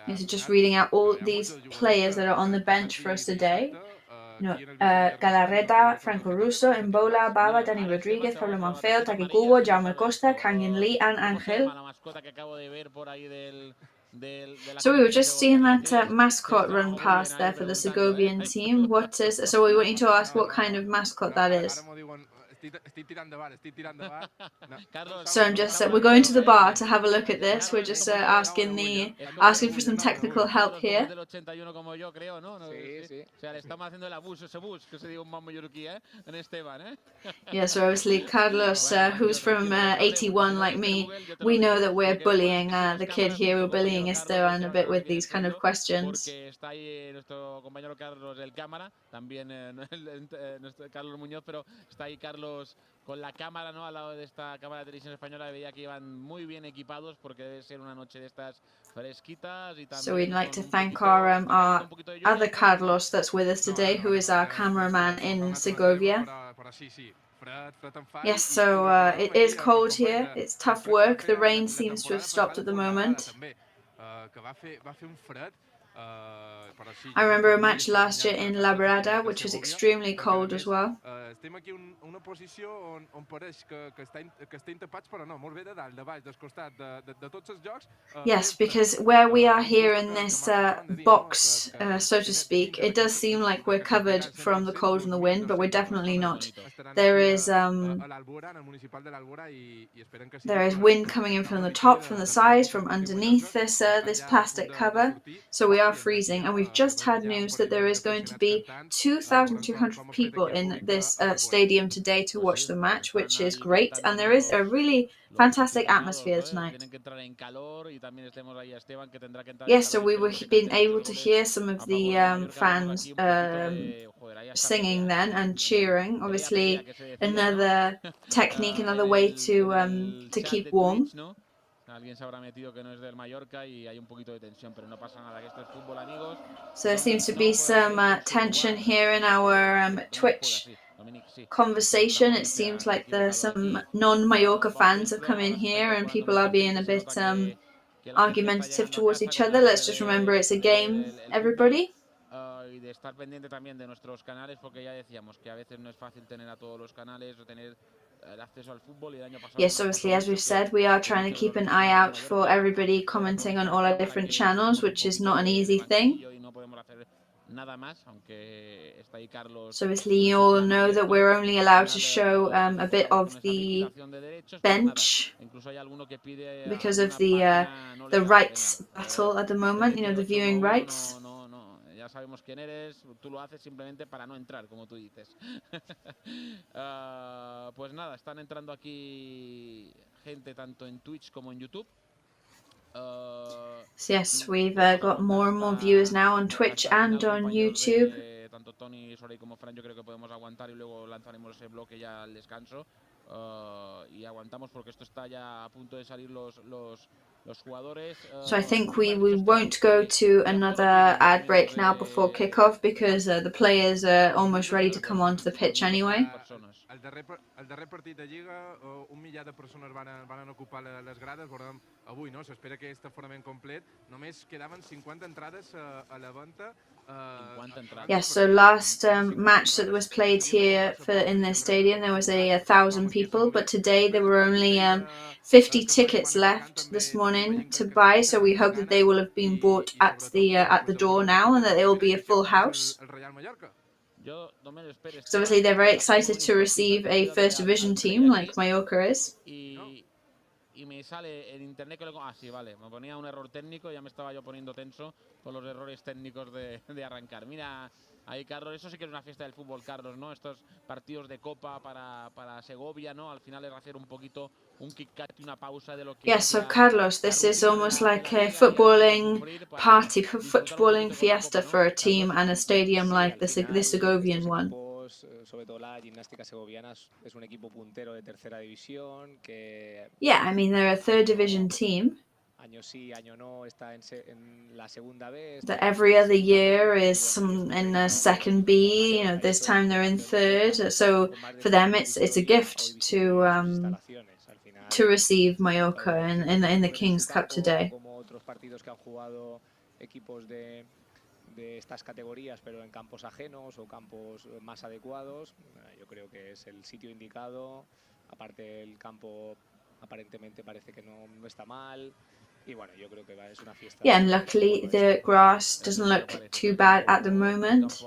Yes, just reading out all these players that are on the bench for us today. No, Galarreta, Franco Russo, Mboula, Baba, Dani Rodriguez, Pablo Manfeo, Taki Kubo, Jaume Costa, Kangin Lee, and Angel. So we were just seeing that mascot run past there for the Segovian team. So we want you to ask what kind of mascot that is. So we're going to the bar to have a look at this. We're just asking for some technical help here. Yeah, so obviously Carlos, who's from 81 like me, we know that we're bullying the kid here. We're bullying Esteban a bit with these kind of questions. Con la cámara, ¿no?, al lado de esta cámara de televisión española, veía que iban muy bien equipados porque debe ser una noche de estas fresquitas y también. So we'd like to thank our other Carlos that's with us today, who is our cameraman in Segovia. Yes, so it is cold here. It's tough work. The rain seems to have stopped at the moment. I remember a match last year in Labrada, which was extremely cold as well. Yes, because where we are here in this box, so to speak, it does seem like we're covered from the cold and the wind, but we're definitely not. There is wind coming in from the top, from the sides, from underneath this plastic cover, so we are freezing, and we've just had news that there is going to be 2,200 people in this stadium today to watch the match, which is great, and there is a really fantastic atmosphere tonight. Yes, so we were being able to hear some of the fans singing then and cheering. Obviously, another technique, another way to keep warm. Alguien se habrá metido que no es del Mallorca y hay un poquito de tensión, pero no pasa nada, que esto es fútbol, amigos. So there seems to be some tension here in our Twitch conversation. It seems like there's some non-Mallorca fans have come in here and people are being a bit argumentative towards each other. Let's just remember it's a game, everybody. Y de estar pendiente también de nuestros canales, porque ya decíamos que a veces no es fácil tener a todos los canales o tener el acceso al fútbol y el año pasado. Yes, obviously, as we've said, we are trying to keep an eye out for everybody commenting on all our different channels, which is not an easy thing. So obviously you all know that we're only allowed to show a bit of the bench because of the rights battle at the moment, you know, the viewing rights. Ya sabemos quién eres, tú lo haces simplemente para no entrar, como tú dices. Pues nada, están entrando aquí gente tanto en Twitch como en YouTube. So yes, we've got more and more viewers now on Twitch and on YouTube. Tanto Tony, Sorey como Fran, yo creo que podemos aguantar y luego lanzaremos ese bloque ya al descanso. Y aguantamos porque esto está ya a punto de salir los jugadores. So I think we won't go to another ad break now before kickoff because the players are almost ready to come onto the pitch anyway. El darrer partit de Lliga, 1 millar de persones van ocupar les grades. Veurem avui, no? S'espera que aquest aforament complet. Només quedaven 50 entrades a la venda. Yes, so last match that was played here in this stadium, there was 1,000 people, but today there were only 50 tickets left this morning to buy. So we hope that they will have been bought at the door now and that it will be a full house. So obviously they're very excited to receive a first division team like Mallorca is. Y me sale en internet que sí, vale, me ponía un error técnico, ya me estaba yo poniendo tenso por los errores técnicos de arrancar. Mira, ahí Carlos, eso sí que es una fiesta del fútbol, Carlos, ¿no? Estos partidos de Copa para Segovia, ¿no? Al final es hacer un poquito un kick-cut y una pausa de lo que... Yes, so Carlos, this is almost like a footballing party, footballing fiesta for a team and a stadium like the Segovian one. Sobre todo la Gimnástica Segoviana es un equipo puntero de tercera división que... Yeah, I mean, they're a third division team. Año sí, año no, está en la segunda B. That every other year is in the second B, you know, this time they're in third. So for them it's a gift to receive Mallorca in the King's Cup today. Como otros partidos que han jugado equipos de estas categorías, pero en campos ajenos o campos más adecuados, yo creo que es el sitio indicado. Aparte el campo aparentemente parece que no está mal. Y bueno, yo creo que es una fiesta. Yeah, and luckily the grass doesn't look too bad at the moment.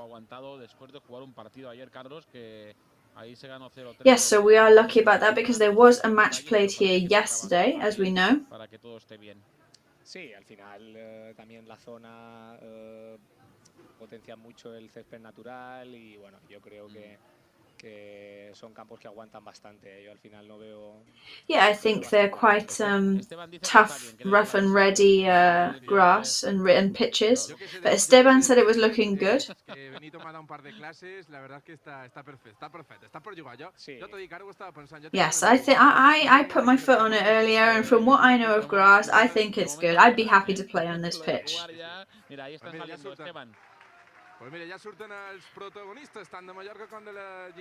Yes, so we are lucky about that because there was a match played here yesterday, as we know. Sí, al final también la zona potencia mucho el césped natural y bueno, yo creo que son campos que aguantan bastante. Yo al final no veo... Yeah, I think they're quite tough, rough and ready grass and pitches. But Esteban said it was looking good. Yes, I think I put my foot on it earlier, and from what I know of grass, I think it's good. I'd be happy to play on this pitch.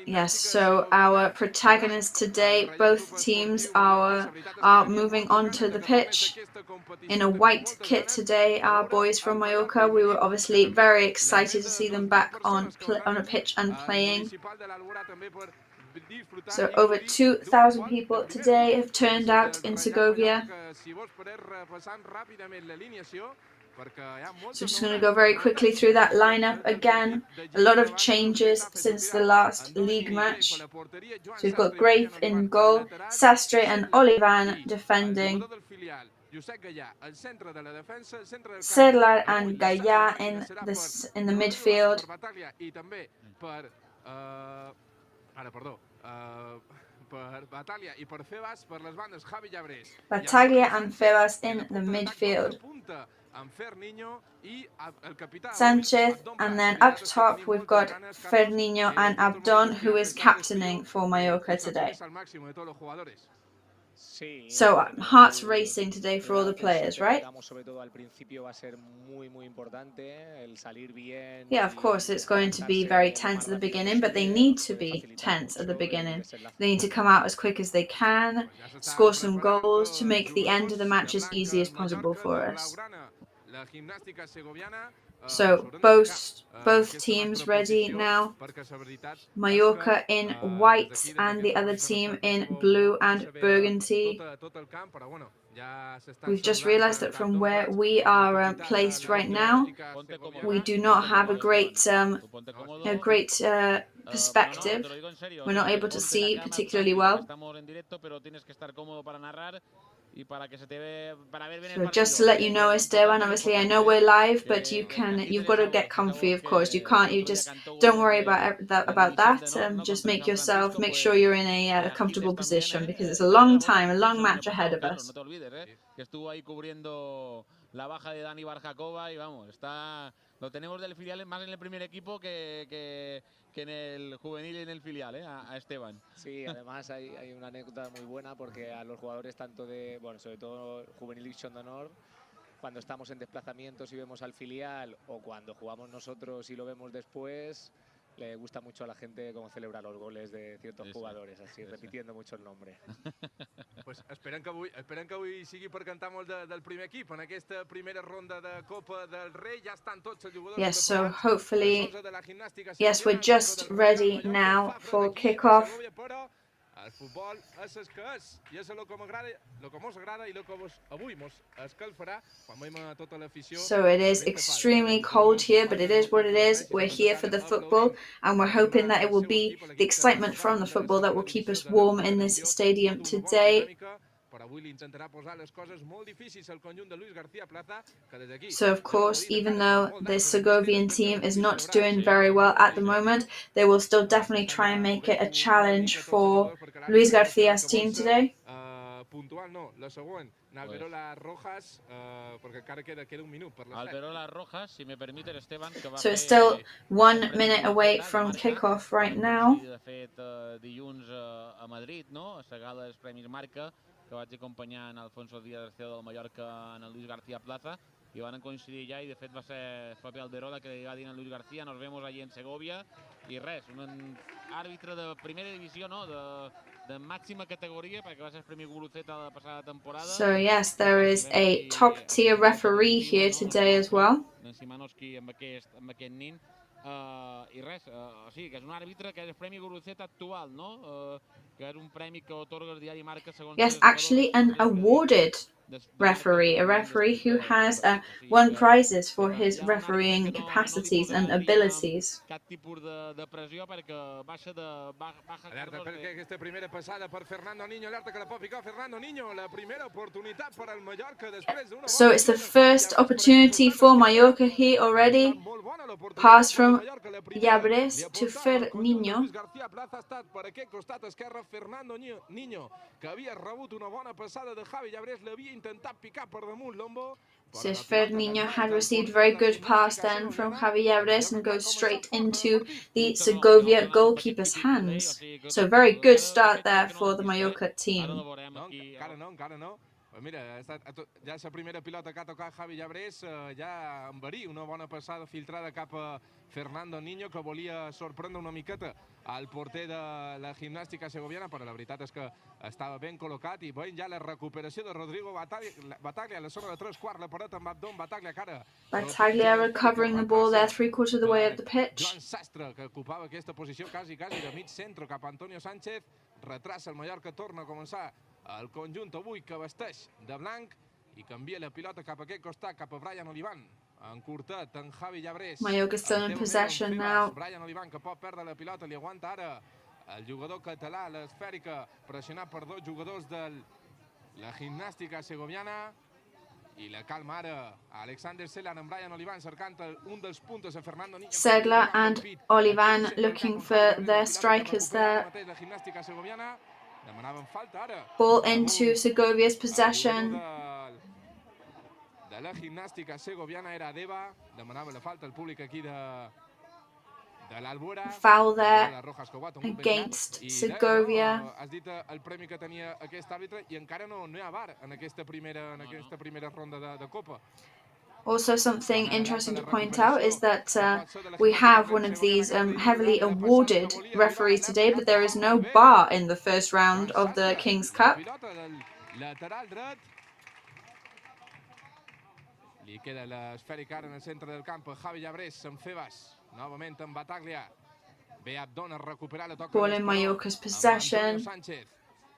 Yes, so our protagonists today, both teams are moving onto the pitch in a white kit today. Our boys from Mallorca, we were obviously very excited to see them back on a pitch and playing. So over 2,000 people today have turned out in Segovia. So just going to go very quickly through that lineup again. A lot of changes since the last league match. So we've got Grafe in goal, Sastre and Olivan defending. Sedlar and Gaya in the midfield. Battaglia and Febas in the midfield. Sanchez, and then up top we've got Fernino and Abdon, who is captaining for Mallorca today. So hearts racing today for all the players, right? Yeah, of course it's going to be very tense at the beginning, but they need to be tense at the beginning. They need to come out as quick as they can, score some goals to make the end of the match as easy as possible for us. So both teams ready now. Mallorca in white and the other team in blue and burgundy. We've just realized that from where we are placed right now, we do not have a great perspective. We're not able to see particularly well. So just to let you know, Esteban, obviously I know we're live, but you've got to get comfy, of course. You just don't worry about that. Just make sure you're in a comfortable position because it's a long time, a long match ahead of us. que estuvo ahí cubriendo la baja de Dani Barjacoba y vamos, lo tenemos del filial más en el primer equipo que en el juvenil y en el filial, a Esteban. Sí, además hay una anécdota muy buena porque a los jugadores tanto de, bueno, sobre todo juvenil y división de honor, cuando estamos en desplazamientos y vemos al filial o cuando jugamos nosotros y lo vemos después, le gusta mucho a la gente cómo celebra los goles de ciertos jugadores, así repitiendo mucho el nombre. Pues esperem que avui sigui per cantar molt del primer equip. En aquesta primera ronda de Copa del Rei ja estan tots els jugadors. Yes, so hopefully, yes, we're just ready now for kickoff. El futbol és el que és, i és el que m'agrada, el que mos agrada i el que avui mos escalfarà quan veiem a tota l'afició. So it is extremely cold here, but it is what it is. We're here for the football, and we're hoping that it will be the excitement from the football that will keep us warm in this stadium today. So of course, even though the Segovian team is not doing very well at the moment, they will still definitely try and make it a challenge for Luis Garcia's team today. Puntual no, la següent, Alberola Rojas, perquè encara queda un minut per les 7. Alberola Rojas, si me permite, Esteban, que va So it's still 1 minute away from kickoff right now. De fet, dilluns a Madrid, no? A la gala dels Premis Marca, que vaig acompanyar en Alfonso Díaz, el CEO del Mallorca, en el Luis García Plaza, i van coincidir ja, i de fet va ser Fabio Alberola que li va dir a Luis García, nos vemos allí en Segovia, i res, un àrbitre de primera divisió, no? De màxima categoria, perquè va ser el Premi Guruceta la passada temporada. So yes, there is a top tier referee here today as well. En Simanowski amb aquest nin. I res, sí, que és un àrbitre que és el Premi Guruceta actual, no? Que és un premi que otorga el diari Marca segons... Yes, actually an awarded referee, a referee who has won prizes for his refereeing capacities and abilities. Cap tipus de pressió perquè baixa de... Alerta perquè aquesta primera passada per Fernando Niño, alerta que la pot picar Fernando Niño, la primera oportunitat per al Mallorca després d'una... So it's the first opportunity for Mallorca here already. Pass from Llabres to Niño. García Plaza ha estat per aquest costat esquerre Fernando Niño, que havia rebut una bona passada de Javi Llabres, l'havia intentat picar per damunt l'Ombo. So Niño had received a very good pass then from Javi Llabres and goes straight into the Segovia goalkeeper's hands. So very good start there for the Mallorca team. Encara no. Mira, ja la primera pilota que ha tocat Javi Llabres, ja en verí, una bona passada filtrada cap a Fernando Niño, que volia sorprendre una miqueta al porter de la Gimnàstica Segoviana, però la veritat és que estava ben col·locat i veiem ja la recuperació de Rodrigo Bataglia a la zona de 3/4, la paret amb Abdon, Bataglia cara. Bataglia recovering the ball there 3/4 of the way up the pitch. Joan Sastre, que ocupava aquesta posició quasi de mig centre cap a Antonio Sánchez, retrassa el Mallorca, torna a començar el conjunt avui que vesteix de blanc i canvia la pilota cap a aquest costat, cap a Brian Olivan. En curtet, en Javi Llabres. Mallorca still in possession now. Brian Olivan, que pot perdre la pilota, li aguanta ara el jugador català, l'esfèrica, pressionat per dos jugadors de la Gimnàstica Segoviana. I la calma ara Alexander Segla amb Brian Olivan cercant un dels puntos a Fernando Niño. Segla and Olivan looking for their strikers there. Ball into Segovia's possession. De la Gimnàstica Segoviana era Deva, demanava la falta al públic aquí de l'Albuera. Foul there against Segovia. Has dit el premi que tenia aquest àrbitre i encara no hi ha VAR en aquesta primera ronda de Copa. Also, something interesting to point out is that we have one of these heavily awarded referees today, but there is no bar in the first round of the King's Cup. Lateral dret. Li queda l'esfèric ara en el centre del camp. Javi Llabres, en Febas, novament en Bataglia. Ve Abdon a recuperar la toca. Ball in Mallorca's possession.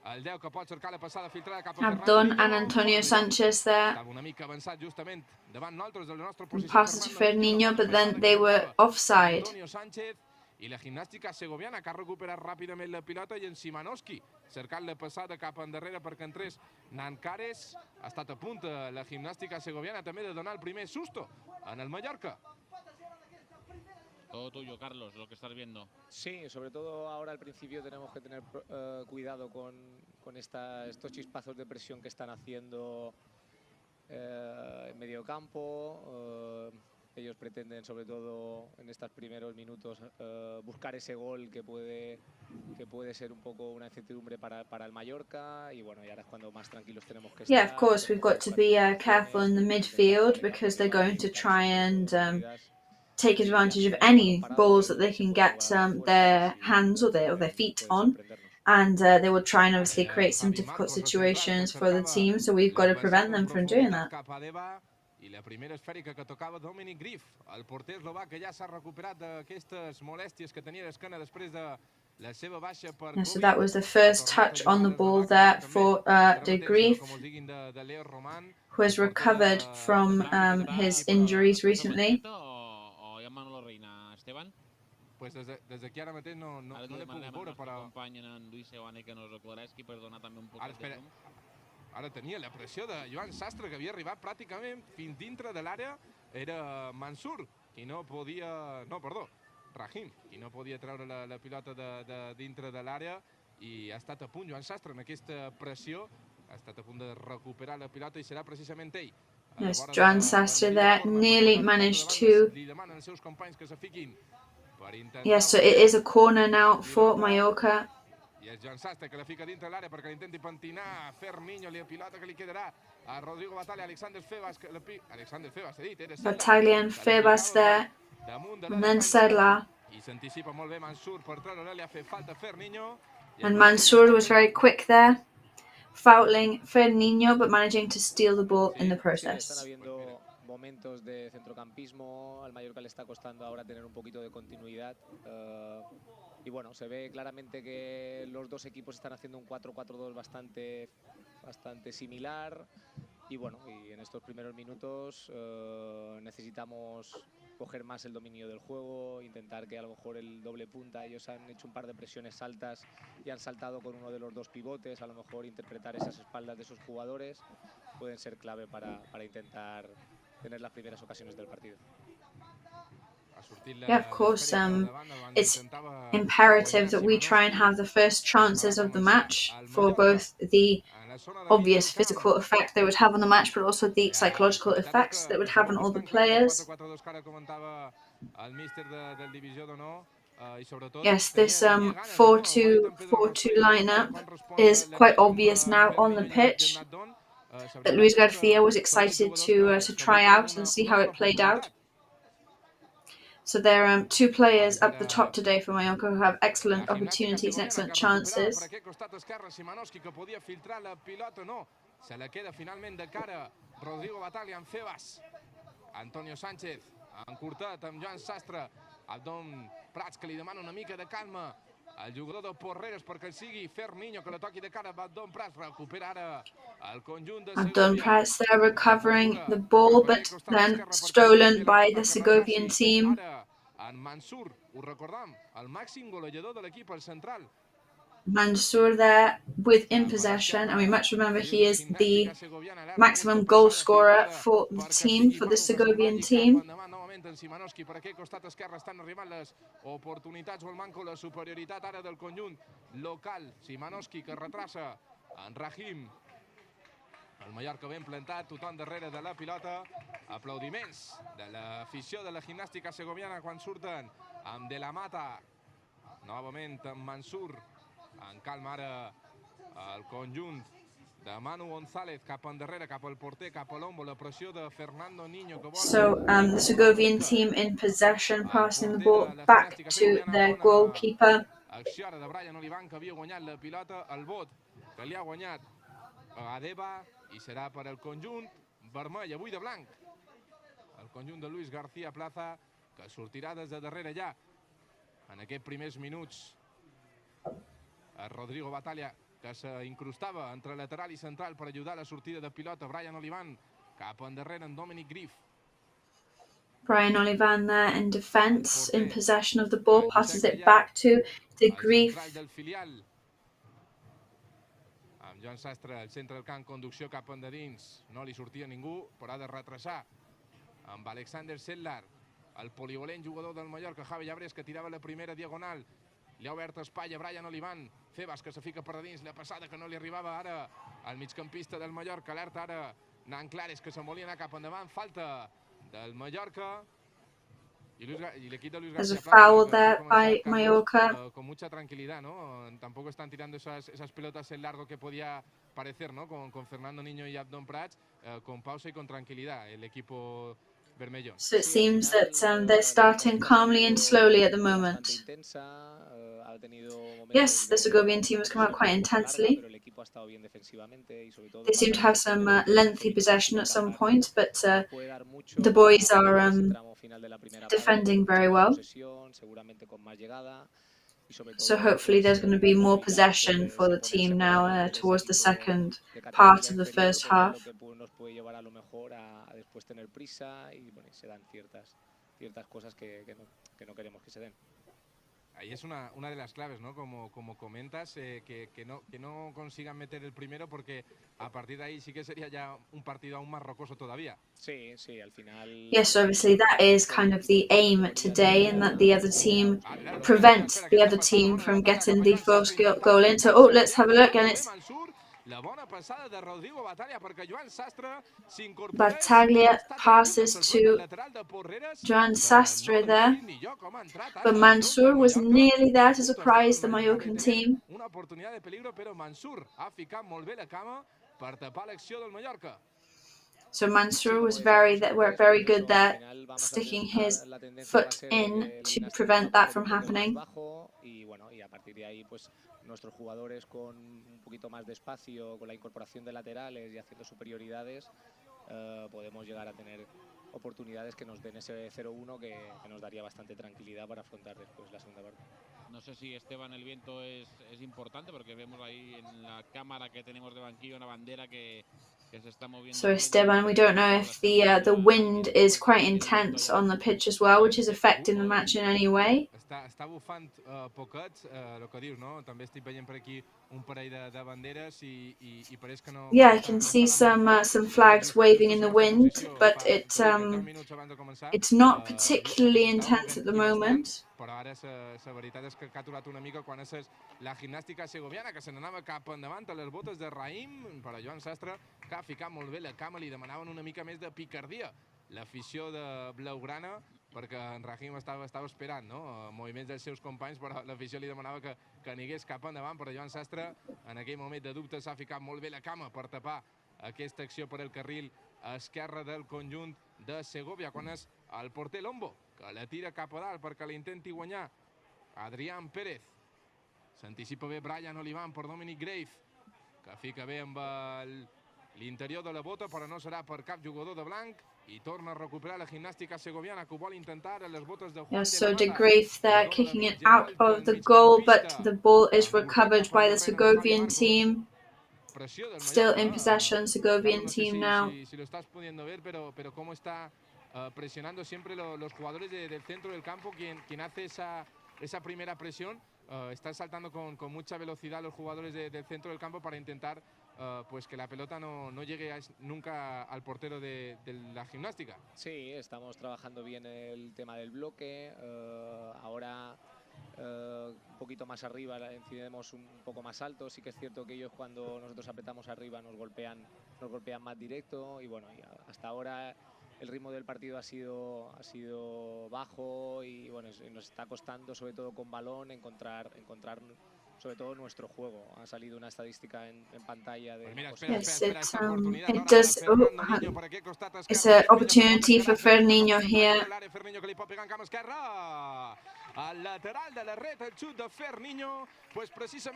El 10 que pot cercar la passada filtrada cap a Abdon and Antonio Sanchez there. Estava una mica avançat justament davant nosaltres de la nostra posició. Pass it to Fernando, but then they were offside. Antonio Sánchez i la Gimnàstica Segoviana, que ha recuperat ràpidament la pilota, i en Simanowski cercant la passada cap endarrere perquè entrés Nancares. Ha estat a punt la Gimnàstica Segoviana també de donar el primer susto en el Mallorca. Todo tuyo, Carlos, lo que estás viendo. Sí, sobre todo ahora al principio tenemos que tener cuidado con estos chispazos de presión que están haciendo en medio campo. Ellos pretenden, sobre todo en estos primeros minutos, buscar ese gol que puede ser un poco una incertidumbre para el Mallorca. Y bueno, y ahora es cuando más tranquilos tenemos que estar. Yeah, of course, we've got to be careful in the midfield because they're going to try and take advantage of any balls that they can get their hands or their feet on. And they will try and obviously create some difficult situations for the team, so we've got to prevent them from doing that. I la primera esfèrica que tocava Dominic Griff, el porter eslovac que ja s'ha recuperat d'aquestes molèsties que tenia d'esquena després de la seva baixa per Yeah, so that was the first touch on the ball there for De Grief, who has recovered from his injuries recently. Pues des d'aquí ara mateix no l'he pogut veure, però... Ara tenia la pressió de Joan Sastre, que havia arribat pràcticament fins dintre de l'àrea. Era Mansur, qui no podia... No, perdó, Rahim, qui no podia treure la pilota de dintre de l'àrea, i ha estat a punt Joan Sastre en aquesta pressió, ha estat a punt de recuperar la pilota i serà precisament ell. Yes, Joan Sastre there nearly managed to... Yes, so it is a corner now for Mallorca. I és Joan Sastre que la fica dintre l'àrea perquè l'intenti pentinar. Ferminho, la pilota que li quedarà a Rodrigo Batalla, Alexander Febas, he dit, era Battaglia and Febas there, and then Sedla. I s'anticipa molt bé Mansur per treure-la, li ha fet falta Ferminho. And Mansur was very quick there, fouling Ferminho, but managing to steal the ball in the process. Momentos de centrocampismo, al Mallorca le está costando ahora tener un poquito de continuidad. Y bueno, se ve claramente que los dos equipos están haciendo un 4-4-2 bastante similar. Y bueno, y en estos primeros minutos necesitamos coger más el dominio del juego, intentar que a lo mejor el doble punta, ellos han hecho un par de presiones altas y han saltado con uno de los dos pivotes, a lo mejor interpretar esas espaldas de esos jugadores pueden ser clave para intentar tener las primeras ocasiones del partido. Yeah, of course, it's imperative that we try and have the first chances of the match for both the obvious physical effect they would have on the match, but also the psychological effects that would have on all the players. Yes, this 4-2-4-2 lineup is quite obvious now on the pitch, that Luis Garcia was excited to try out and see how it played out. So there are two players up the top today for Mallorca who have excellent opportunities and excellent chances. Se la queda finalment de cara Rodrigo Batalla amb Febas. Antonio Sánchez encurtat amb Joan Sastre. Abdon Prats que li demana una mica de calma al jugador de Porreres perquè sigui Ferminho que la toqui de cara. Abdon Prats recupera ara el conjunt de Segovia. Abdon Prats there recovering the ball, but then stolen by the Segovian team. En Mansur, ho recordam, el màxim golejador de l'equip al central. Mansur there in possession, and we must remember he is the maximum goal scorer for the team, for the Segovian team. Per aquest costat esquerre estan arribant les oportunitats o el manco, la superioritat ara del conjunt local. Szymanowski que retrassa en Rahim. El Mallorca ben plantat, tothom darrere de la pilota. Aplaudiments de l'afició de la Gimnàstica Segoviana quan surten amb De la Mata. Novament amb Mansur. En calma ara el conjunt de Manu González cap endarrere, cap al porter, cap a l'ombo. La pressió de Fernando Niño que vol... So the Segovian team in possession, passing the ball back to their goalkeeper. Acció ara de Brian Olivan que havia guanyat la pilota. El vot que li ha guanyat a Deva i serà per al conjunt vermell, avui de blanc. El conjunt de Luis García Plaza que sortirà des de darrere ja en aquests primers minuts. Rodrigo Batalla que s'incrustava entre lateral i central per ajudar a la sortida de pilota. Brian Olivan cap endarrere en Dominic Griff. Brian Olivan there in defence, in possession of the ball, passes it back to De Grief. Amb Joan Sastre al centre del camp, conducció cap endins, no li sortia ningú, però ha de retrasar amb Alexander Sedlar, el polivalent jugador del Mallorca. Javi Llabres que tirava la primera diagonal, li ha obert espai a Brian Olivan. Febas que se fica per dins, la passada que no li arribava ara al migcampista del Mallorca. Alerta ara anant clares que se'n volien anar cap endavant, falta del Mallorca. There's a foul there by Mallorca. Con mucha tranquilidad, ¿no? Tampoco están tirando esas pelotas en largo que podía parecer, ¿no? Con Fernando Niño y Abdón Prats, con pausa y con tranquilidad el equipo vermelho. So it seems that they're starting calmly and slowly at the moment. Yes, the Segovian team has come out quite intensely. They seem to have some lengthy possession at some point, but the boys are defending very well. So hopefully there's going to be more possession for the team now towards the second part of the first half. Ahí es una de las claves, ¿no? Como comentas, que no consigan meter el primero, porque a partir de ahí sí que sería ya un partido aún más rocoso todavía. Sí, al final. Yes, obviously that is kind of the aim today, and that the other team prevent the other team from getting the first goal in. So, let's have a look, and it's Battaglia passes to Joan Sastre there, but Mansour was nearly there to surprise the Mallorcan team. Una oportunidad de peligro, però Mansour ha ficat molt bé la cama per tapar l'acció del Mallorca. So Mansour was very good there, sticking his foot in to prevent that from happening. Y a partir de ahí, pues nuestros jugadores con un poquito más de espacio, con la incorporación de laterales y haciendo superioridades, podemos llegar a tener oportunidades que nos den ese 0-1 que nos daría bastante tranquilidad para afrontar después la segunda parte. No sé si Esteban el viento es importante, porque vemos ahí en la cámara que tenemos de banquillo una bandera que se está moviendo. So Esteban, we don't know if the wind is quite intense on the pitch as well, which is affecting the match in any way. Està bufant poquet, el que dius, no? També estic veient per aquí un parell de banderes i pareix que no. Yeah, I can see some flags waving in the wind, but it's not particularly intense at the moment. Però ara la veritat és que ha aturat una mica quan és la Gimnàstica Segoviana, que se n'anava cap endavant a les botes de Raïm, per a Joan Sastre, que ha ficat molt bé la cama, li demanaven una mica més de picardia. L'afició de Blaugrana, perquè en Raïm estava esperant, no? Moviments dels seus companys, però l'afició li demanava que anigués cap endavant, però Joan Sastre, en aquell moment de dubte, s'ha ficat molt bé la cama per tapar aquesta acció per el carril esquerre del conjunt de Segovia, quan és el porter Lombo, que la tira cap a dalt perquè l'intenti guanyar Adrián Pérez. S'anticipa bé Brian Olivan per Dominic Grave, que fica bé amb l'interior de la bota, però no serà per cap jugador de blanc, i torna a recuperar la Gimnàstica Segoviana, que ho vol intentar a les botes de Juan. Yeah, so de Grave there kicking it out of the goal, but the ball is recovered by the Segovian team. Still in possession, Segovian team now. Si lo estás pudiendo ver, pero cómo está presionando siempre los jugadores del centro del campo, quien hace esa primera presión, están saltando con mucha velocidad los jugadores del centro del campo para intentar pues que la pelota no llegue nunca al portero de la Gimnástica. Sí, estamos trabajando bien el tema del bloque, ahora un poquito más arriba incidimos un poco más alto. Sí que es cierto que ellos, cuando nosotros apretamos arriba, nos golpean más directo, y bueno, hasta ahora el ritmo del partido ha sido bajo, y bueno, nos está costando, sobre todo con balón, encontrar sobre todo nuestro juego. Ha salido una estadística en pantalla de... Yes, it's an opportunity for Fernandinho here.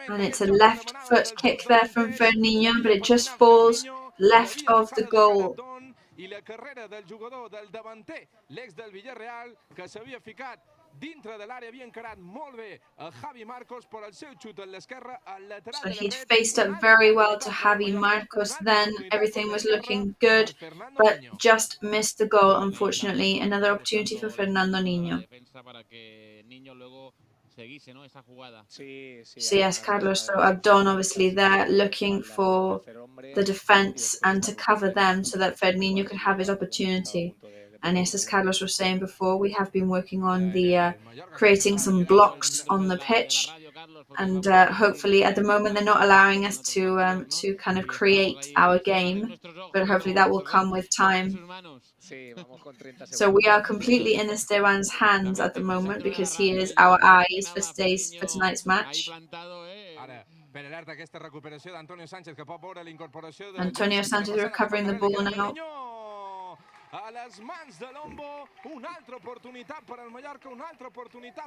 And it's a left foot kick there from Fernandinho, but it just falls left of the goal. I la carrera del jugador del davanter, l'ex del Villarreal, que s'havia ficat dintre de l'àrea, havia encarat molt bé a Javi Marcos, per el seu xut a l'esquerra, al lateral. So he'd faced up very well to Javi Marcos then. Everything was looking good, but just missed the goal, unfortunately. Another opportunity for Fernando Niño. So yes, Carlos, so Abdon obviously there looking for the defence and to cover them so that Fernandinho could have his opportunity. And yes, as Carlos was saying before, we have been working on the creating some blocks on the pitch and hopefully at the moment they're not allowing us to kind of create our game, but hopefully that will come with time. So we are completely in Esteban's hands at the moment because he is our eyes for tonight's match. Antonio Sanchez recovering the ball now.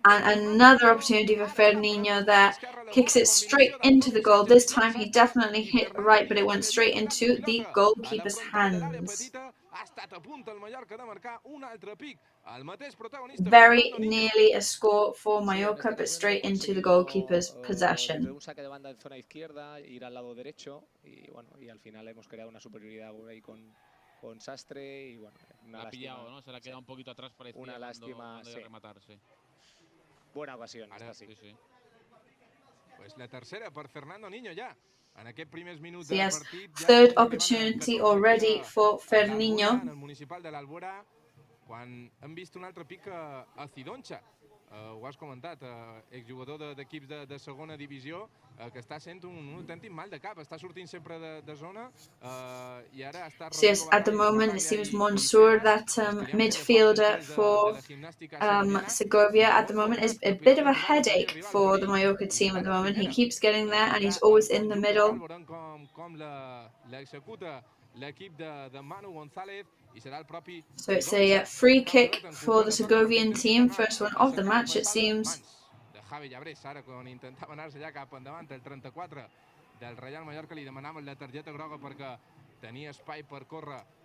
And another opportunity for Fernandinho there. Kicks it straight into the goal. This time he definitely hit right, but it went straight into the goalkeeper's hands. Very nearly a score for Mallorca, but straight into the goalkeeper's possession. Con Sastre y bueno, una lástima, ¿no? Se la queda un poquito atrás, parecía, una lástima, cuando rematar, sí. Buena ocasión, esta sí. Pues la tercera per Fernando Niño ja. En aquests primers minuts del partit. Third opportunity already for Fernandinho. En el municipal de l'Albora, quan hem vist un altre pic a Cidoncha. Ho has comentat, exjugador d'equips de segona divisió, que està sent un autèntic mal de cap, està sortint sempre de zona i ara està... Yes, at the moment it seems Mansour, that midfielder for Segovia at the moment, is a bit of a headache for the Mallorca team at the moment. He keeps getting there and he's always in the middle. So it's a free kick for the Segovian team, first one of the match it seems.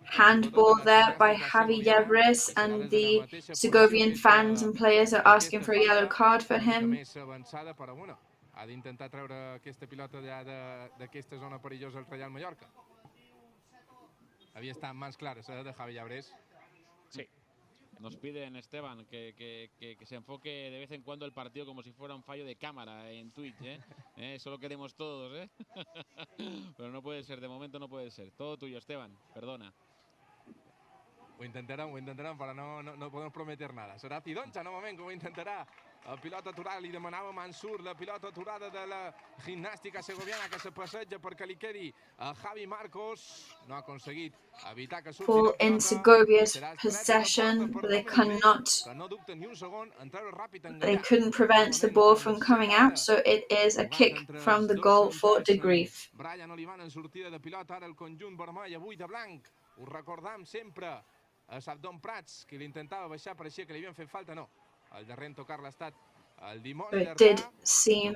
Handball there by Javi Llabres, and the Segovian fans and players are asking for a yellow card for him. Ha d'intentar treure aquesta pilota d'aquesta zona perillosa al Reial Mallorca. Había estado más claro, ¿sabes? De Javi Llabres. Sí. Nos piden, Esteban, que se enfoque de vez en cuando el partido como si fuera un fallo de cámara en Twitch, Eso lo queremos todos, Pero no puede ser, de momento no puede ser. Todo tuyo, Esteban, perdona. Ho intentarem, però no podem prometer nada. Serà Cidoncha, novament, que ho intentarà. La pilota aturada, li demanava Mansur, la pilota aturada de la Gimnàstica Segoviana, que se passeja perquè li quedi a Javi Marcos. No ha aconseguit evitar que surti la pilota. In Segovia's possession, but they couldn't prevent the ball from coming out, so it is a kick from the goal for De Grief. Brian Olivan en sortida de pilota, ara el conjunt vermell, avui de blanc. Ho recordam sempre a Sabdon Prats, que l'intentava baixar, pareixia que li havien fet falta, no. El darrer en tocar l'estat, el dimoni It did seem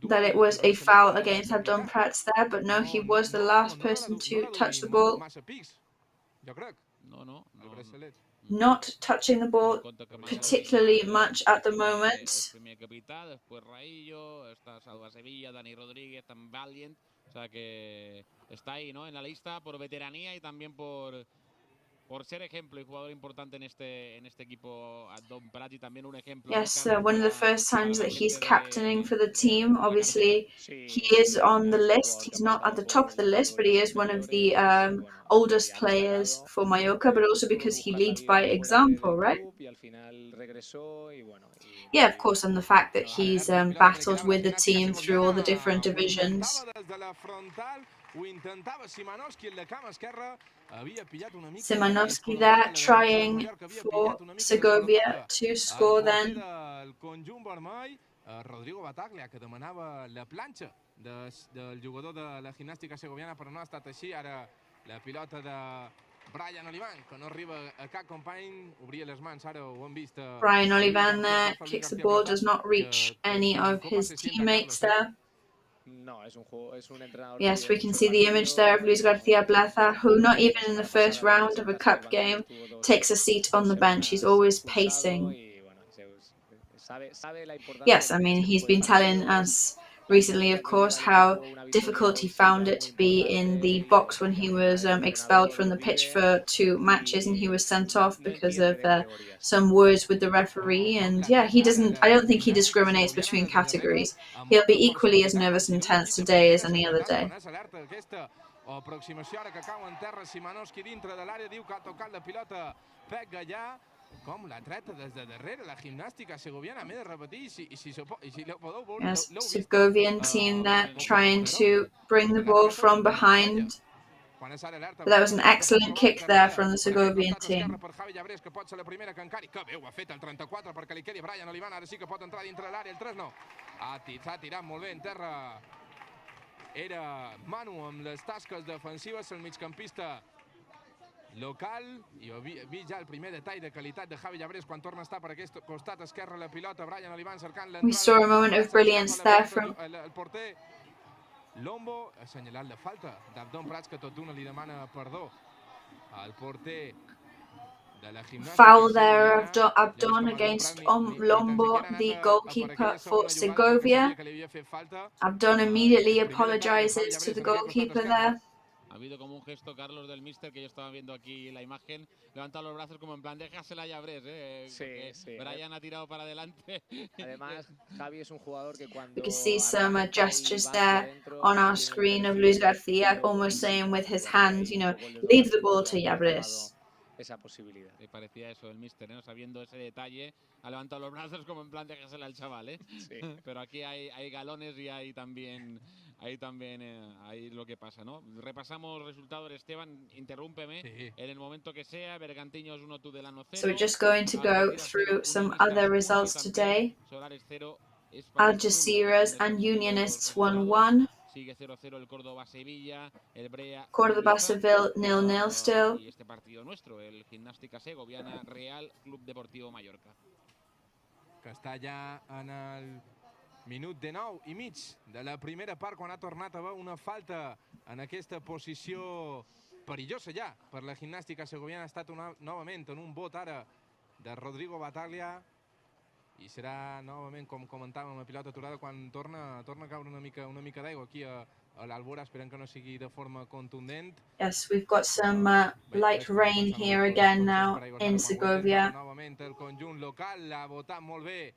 that it was a foul against Abdon Prats there, but no, he was the last person to touch the ball. Not touching the ball particularly much at the moment. Por ser ejemplo y jugador importante en este equipo, Don Prati también un ejemplo. Yes, one of the first times that he's captaining for the team. Obviously, he is on the list. He's not at the top of the list, but he is one of the oldest players for Mallorca, but also because he leads by example, right? Yeah, of course, and the fact that he's battled with the team through all the different divisions. Simanovsky there trying for Segovia to score then. Rodrigo Bataglia, que demanava la planxa del jugador de la Gimnàstica Segoviana, però no ha estat així. Ara la pilota de Brian Olivan, que no arriba a cap company, obria les mans, ara ho hem vist. Brian Olivan there kicks the ball, does not reach any of his teammates there. Yes, we can see the image there of Luis Garcia Plaza, who not even in the first round of a cup game takes a seat on the bench. He's always pacing. Yes, I mean, he's been telling us recently, of course, how difficult he found it to be in the box when he was expelled from the pitch for 2 matches and he was sent off because of some words with the referee. And yeah, I don't think he discriminates between categories. He'll be equally as nervous and tense today as any other day. Aproximació ara que cau en terra, Simanovsky dintre de l'àrea, diu que ha tocat la pilota Pep Gallà. com la treta des de darrere la Gimnàstica Segoviana. M'he de repetir, si la podeu veure... Yes, Segovian team there trying to bring the ball from behind. But that was an excellent kick there from the Segovian team. Per Javi Llabrés, que pot ser la primera que encari. Que bé ho ha fet el 34 perquè li quedi Brian Olivan. Ara sí que pot entrar dintre l'àrea. El 3 no. Ha tirat molt bé en terra. Era Manu amb les tasques defensives, el migcampista local. I he vist ja el primer detall de qualitat de Javi Llabrés quan torna a estar per aquest costat esquerre la pilota. Brian Olivan cercant l'entrada. We saw a moment of brilliance there from... El porter Lombo ha assenyalat la falta d'Abdon Prats, que tot d'una li demana perdó al porter de la Gimnàstica. Foul there of Abdon against Lombo, the goalkeeper for Segovia. Abdon immediately apologizes to the goalkeeper there. Ha habido como un gesto, Carlos, del míster, que yo estaba viendo aquí la imagen, levanta los brazos como en plan, déjasela a Llabrés, Sí. Brian ha tirado para adelante. Además, Javi es un jugador que cuando... We can see some gestures there on our screen of Luis García, almost saying with his hand, you know, leave the ball to Llabrés. Esa posibilidad. Me parecía eso el míster, ¿no? Sabiendo ese detalle, ha levantado los brazos como en plan, déjasela al chaval, ¿eh? Sí. Pero aquí hay galones y hay también ahí lo que pasa, ¿no? Repasamos resultados, Esteban, interrúmpeme en el momento que sea. Bergantiños 1-2 Delano 0. So we're just going to go through some other results today. Algeciras and Unionists 1-1. Sigue 0-0 el Córdoba-Sevilla, el Brea... Córdoba-Seville 0-0 still. Y este partido nuestro, el Gimnàstica Segoviana Real Club Deportivo Mallorca. Que està ja en el minut de 9 i mig de la primera part, quan ha tornat a haver una falta en aquesta posició perillosa ja per la Gimnàstica Segoviana. Ha estat novament en un bot ara de Rodrigo Bataglia i serà novament, com comentàvem, a pilota aturada quan torna a caure una mica d'aigua aquí a l'Albora. Esperem que no sigui de forma contundent. Yes, we've got some light rain here again now in Segovia. Novament el conjunt local ha votat molt bé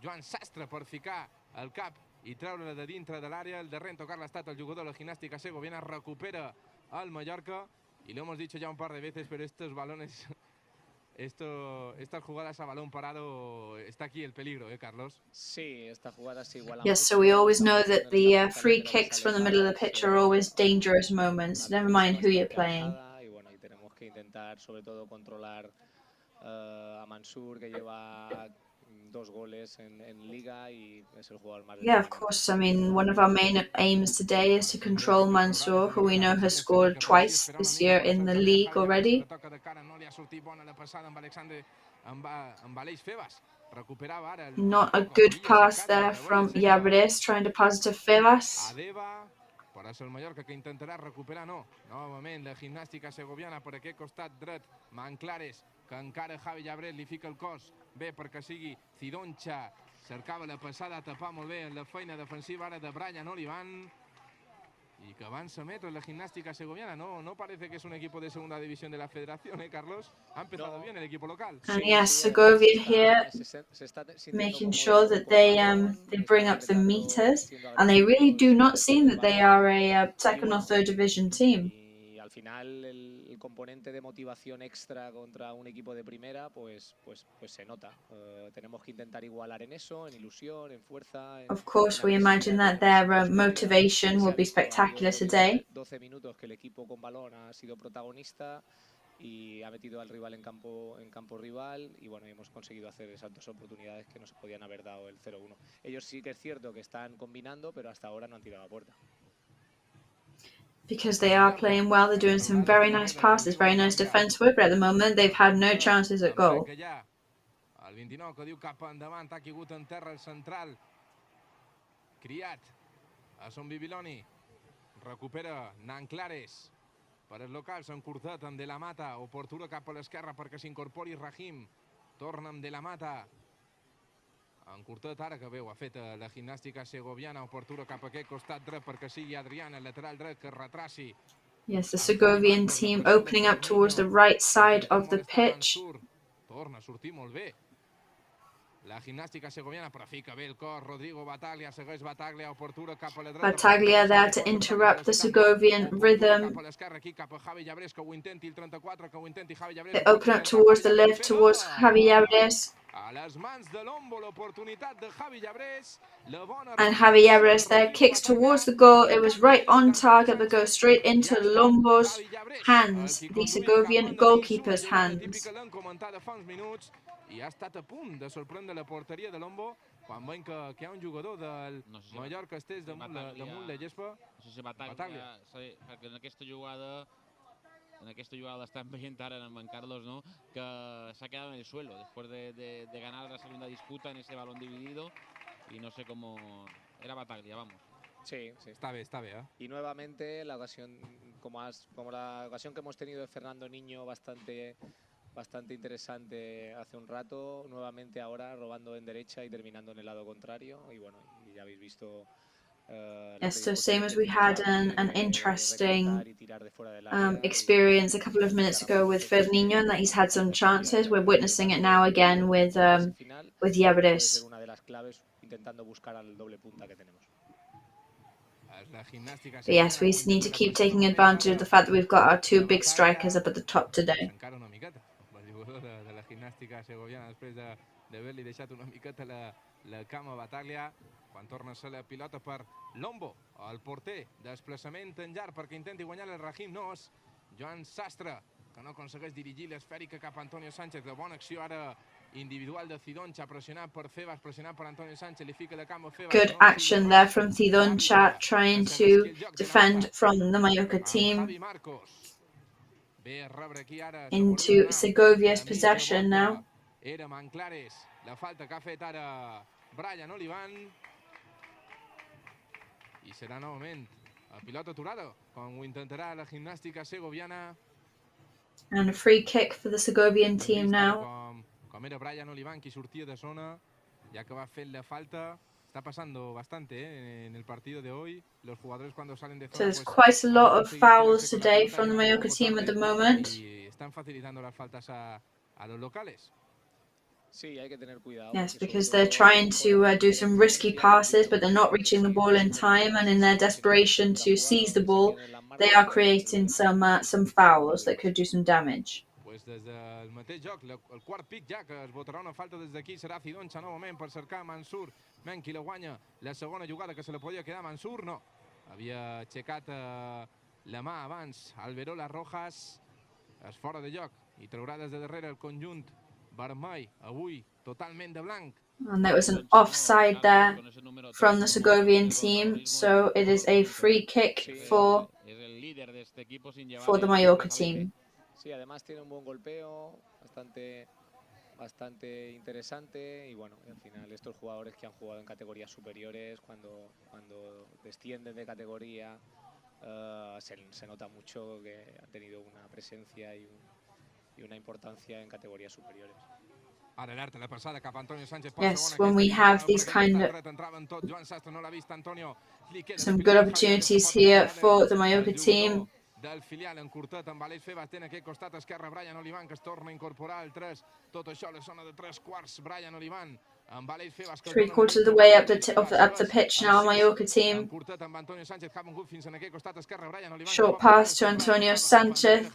Joan Sastre per ficar el cap i treure-la de dintre de l'àrea. El darrer en tocar l'ha estat el jugador de la Gimnàstica Segoviana. Recupera el Mallorca y lo hemos dicho ya un par de veces, pero estos balones, estas jugadas a balón parado, está aquí el peligro, Carlos. Sí, esta jugada se iguala. Yes, so we always know that the free kicks from the middle of the pitch are always dangerous moments, never mind who you're playing. Y bueno, y tenemos que intentar sobre todo controlar a Mansur, que lleva 2 goles en Liga y es el jugador más... Yeah, of course. I mean, one of our main aims today is to control Mansour, who we know has scored twice this year in the league already. Not a good pass there from Llabrés, trying to pass to Febas. Para ser el Mallorca, que intentarà recuperar, no. Novament la Gimnàstica Segoviana per aquest costat dret. Manclares, que encara Javi Llabrés li fica el cos. Bé, perquè sigui Cidoncha. Cercava la passada a tapar molt bé en la feina defensiva ara de Brian Olivan. Y que avanza metros la Gimnástica Segoviana. No parece que es un equipo de segunda división de la federación, Carlos. Ha empezado bien el equipo local. And yes, Segovia here making sure that they bring up the meters, and they really do not seem that they are a second or third division team. Y al final el componente de motivación extra contra un equipo de primera pues se nota. Tenemos que intentar igualar en eso, en ilusión, en fuerza. Of course, we imagine that their motivation will be spectacular today. 12 minutos que el equipo con balón ha sido protagonista y ha metido al rival en campo rival y bueno, hemos conseguido hacer esas 2 oportunidades que nos podían haber dado el 0-1. Ellos sí que es cierto que están combinando, pero hasta ahora no han tirado a puerta. Because they are playing well, they're doing some very nice passes, very nice defense work, but at the moment they've had no chances at goal. El 29 que diu cap endavant, ha caigut en terra el central. Criat a Son Bibiloni. Recupera Nanclares. Per els locals, encurtat amb De la Mata. Oportuna cap a l'esquerra perquè s'incorpori Rahim. Torna amb De la Mata. Encurtat ara, que bé ho ha fet la Gimnàstica Segoviana. Oportuna cap a aquest costat dret perquè sigui Adrián, el lateral dret, que retraci. Yes, the Segovian team opening up towards the right side of the pitch. Torna a sortir molt bé. La Gimnàstica Segoviana, però fica bé el cor, Rodrigo Battaglia, segueix Battaglia, obertura cap a la dreta. Battaglia there to interrupt the Segovian rhythm. Cap a l'esquerra, aquí cap a Javi Llabres, que ho intenti el 34, que ho intenti Javi Llabres. They open up towards the left, towards Javi Llabres. A les mans de Lombo, l'oportunitat de Javi Llabres. And Javi Llabres there kicks towards the goal. It was right on target, but goes straight into Lombo's hands, the Segovian goalkeeper's hands. I ha estat a punt de sorprendre la porteria de Lombo quan veiem que hi ha un jugador del Mallorca estès damunt la gespa. No sé si Battaglia, perquè en aquesta jugada l'estan veient ara en Juan Carlos, ¿no? Que se ha quedado en el suelo después de ganar la segunda disputa en ese balón dividido y no sé cómo era Battaglia, vamos. Sí, sí. Está bien, ¿eh? Y nuevamente la ocasión, como la ocasión que hemos tenido de Fernando Niño, bastante interesante hace un rato, nuevamente ahora robando en derecha y terminando en el lado contrario. Y bueno, y ya habéis visto. Yes, so same as we had an interesting experience a couple of minutes ago with Fernandinho, and that he's had some chances. We're witnessing it now again with Llabres. But yes, we need to keep taking advantage of the fact that we've got our two big strikers up at the top today. De la Gimnàstica Segoviana, després d'haver-li deixat una miqueta la cama a Battaglia, quan torna a ser la pilota per Lombo, el porter, desplaçament en llarg perquè intenti guanyar el Rahim Nos, Joan Sastre, que no aconsegueix dirigir l'esfèrica cap a Antonio Sánchez, de bona acció ara individual de Cidoncha, pressionat per Febas, pressionat per Antonio Sánchez, li fica de camp a Febas. Good action there from Cidoncha, trying to defend from the Mallorca team. Into Segovia's possession now. Era Manclares, la falta que ha fet ara Brian Olivan. I serà novament a pilota aturada, com ho intentarà la Gimnàstica Segoviana. And a free kick for the Segovian team now. Com era Brian Olivan qui sortia de zona, ja que va fer la falta. Está pasando bastante en el partido de hoy. Los jugadores cuando salen de zona. So there's quite a lot of fouls today from the Mallorca team at the moment. Y están facilitando las faltas a los locales. Sí, hay que tener cuidado. Yes, because they're trying to do some risky passes, but they're not reaching the ball in time, and in their desperation to seize the ball, they are creating some fouls that could do some damage. Pues des del mateix joc, el quart pic ja que es votarà una falta des d'aquí serà Cidoncha novament per cercar Mansur. Menki la guanya, la segona jugada que se la podia quedar Mansur, no. Havia aixecat la mà abans Alberola Rojas, és fora de joc i traurà des de darrere el conjunt vermell, avui totalment de blanc. And there was an offside there from the Segovian team, so it is a free kick for the Mallorca team. Sí, además tiene un buen golpeo, bastante interesante y bueno, al final estos jugadores que han jugado en categorías superiores, cuando descienden de categoría, se nota mucho que han tenido una presencia y una importancia en categorías superiores. Yes, when we have these kind of some good opportunities here for the Mallorca team. Del filial encurtat amb Aleix Febas, té en aquest costat esquerre Brian Olivan, que es torna a incorporar al 3. Tot això a la zona de 3/4, Brian Olivan amb Aleix Febas. 3/4 of the way up the pitch now, Mallorca team. Short pass to Antonio Sanchez.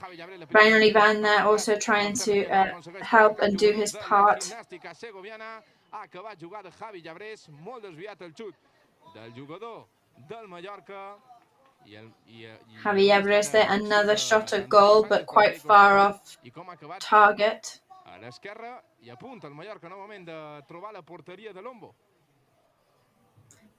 Brian Olivan there also trying to help and do his part. Ha acabat jugada Javi Llabres, molt desviat el xut del jugador del Mallorca. Javi Llabres there, another shot at goal, but quite far off target. A l'esquerra i apunta el Mallorca novament de trobar la porteria de Lombo.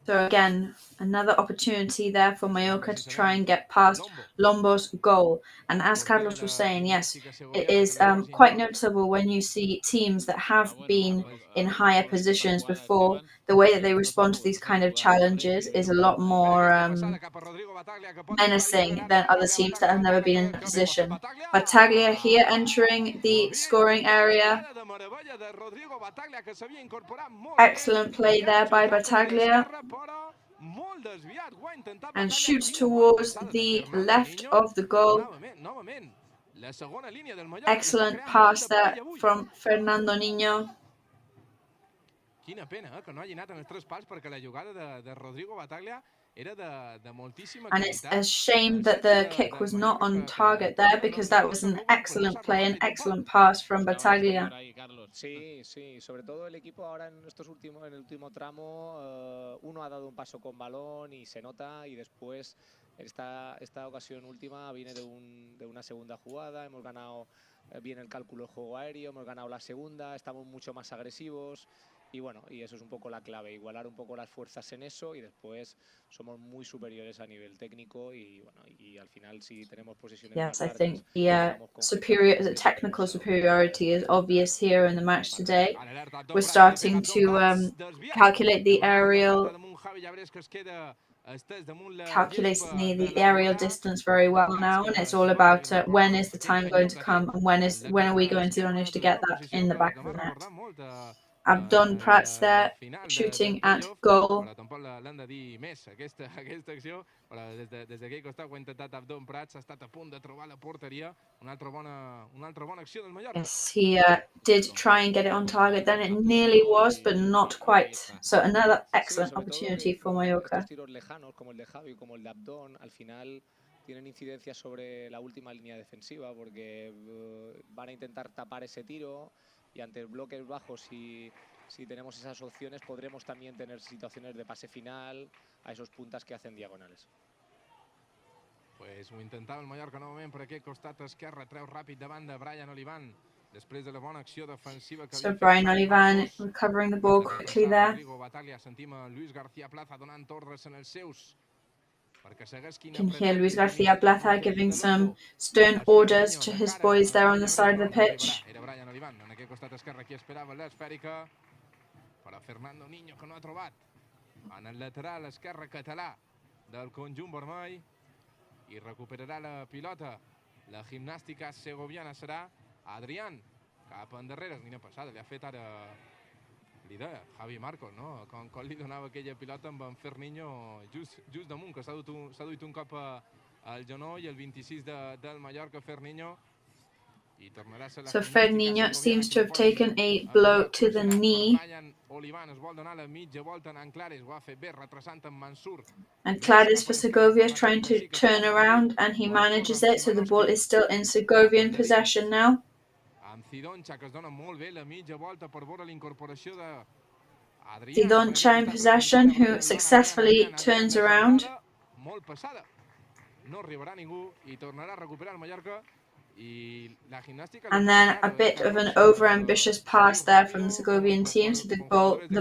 So again, another opportunity there for Mallorca to try and get past Lombo's goal. And as Carlos was saying, yes, it is quite noticeable when you see teams that have been in higher positions before, the way that they respond to these kind of challenges is a lot more menacing than other teams that have never been in the position. Battaglia here entering the scoring area. Excellent play there by Battaglia. And shoots towards the left of the goal. Excellent pass there from Fernando Niño. quina pena, que no hagi anat en els 3 pals, perquè la jugada de Rodrigo Bataglia era de moltíssima And it's qualitat. a shame that the kick was not on target there, because that was an excellent play, an excellent pass from Bataglia. Sí, sí, sobre todo el equipo ahora en el último tramo, uno ha dado un paso con balón y se nota, y después esta ocasión última viene de una segunda jugada, hemos ganado bien el cálculo de juego aéreo, hemos ganado la segunda, estamos mucho más agresivos. Y bueno, y eso es un poco la clave, igualar un poco las fuerzas en eso, y después somos muy superiores a nivel técnico, y bueno, y al final si tenemos posiciones Yes, más I largas, think the technical superiority is obvious here in the match today. We're starting to calculate the aerial distance very well now, and it's all about when is the time going to come, and when are we going to manage to get that in the back of the net. Abdon Prats there, shooting at goal. Tampoc l'han de dir més, aquesta acció, però des d'aquell costat ho ha intentat Abdon Prats, ha estat a punt de trobar la porteria, una altra bona acció del Mallorca. Yes, he did try and get it on target, then it nearly was, but not quite. So another excellent opportunity for Mallorca. Estos tiros lejanos, como el de Javi, como el de Abdon, al final tienen incidencia sobre la última línea defensiva, porque van a intentar tapar ese tiro, y ante bloques bajos, si tenemos esas opciones, podremos también tener situaciones de pase final a esos puntas que hacen diagonales. Pues ho intentava el Mallorca novament per aquest costat esquerre, treu ràpid davant de Brian Olivan, després de la bona acció defensiva que So Brian Olivan recovering the ball quickly there. Rodrigo Bataglia, sentim a Luis García Plaza donant ordres en els seus. You can hear Luis Garcia Plaza giving some stern orders to his boys there on the side of the pitch. Era Brian Olivan, en aquest costat esquerre, qui esperava l'esfèrica per a Fernando Niño, que no ha trobat en el lateral esquerre català del conjunt vermell, i recuperarà la pilota la Gimnàstica Segoviana. Serà Adrián cap endarrere, quina passada li ha fet ara l'idea Javi Marcos, no? Com li donava aquella pilota amb en Ferniño just damunt, que s'ha duit un cop al genoll, el 26 del Mallorca, Ferniño. So Ferniño seems to have taken a blow to the knee. And Clares for Segovia is trying to turn around, and he manages it, so the ball is still in Segovian possession now. Zidoncha in possession, who successfully turns around. And then a bit of an over-ambitious pass there from the Segovian team, so the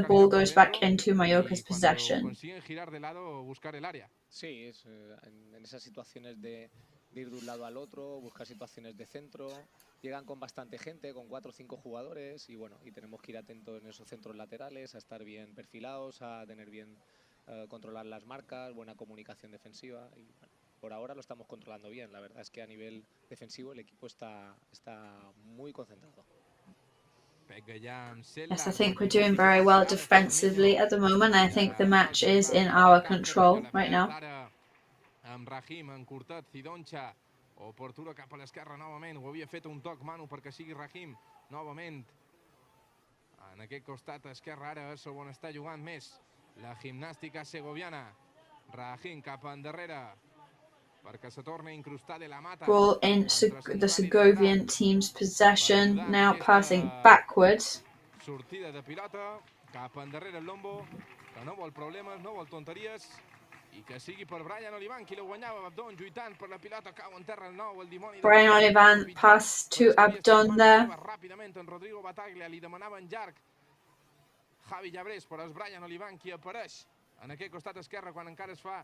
ball goes back into Mallorca's possession. Sí, en esas situaciones de ir de un lado al otro, buscar situaciones de centro, llegan con bastante gente, con 4 o 5 jugadores, y bueno, y tenemos que ir atentos en esos centros laterales, a estar bien perfilados, a tener bien controlar las marcas, buena comunicación defensiva, y bueno, por ahora lo estamos controlando bien. La verdad es que a nivel defensivo el equipo está muy concentrado. Yes, I think we're doing very well defensively at the moment. I think the match is in our control right now. Amb Rahim encurtat, Zidoncha, oportuna cap a l'esquerra novament, ho havia fet un toc Manu perquè sigui Rahim novament. En aquest costat esquerre ara és on està jugant més la Gimnàstica Segoviana. Rahim cap endarrere perquè se torna a incrustar de la mata. Ball in the Segovian team's possession, now passing backwards. Sortida de pilota, cap endarrere el Lombo, que no vol problemes, no vol tonteries, i que sigui per Brian Olivan, qui la guanyava. Abdon lluitant per la pilota, cau en terra el nou, el dimoni. Brian Olivan pass to Abdon there. Ràpidament en Rodrigo Bataglia, li demanava en llarg Javi Llabrés, però és Brian Olivan qui apareix en aquest costat esquerre quan encara es fa.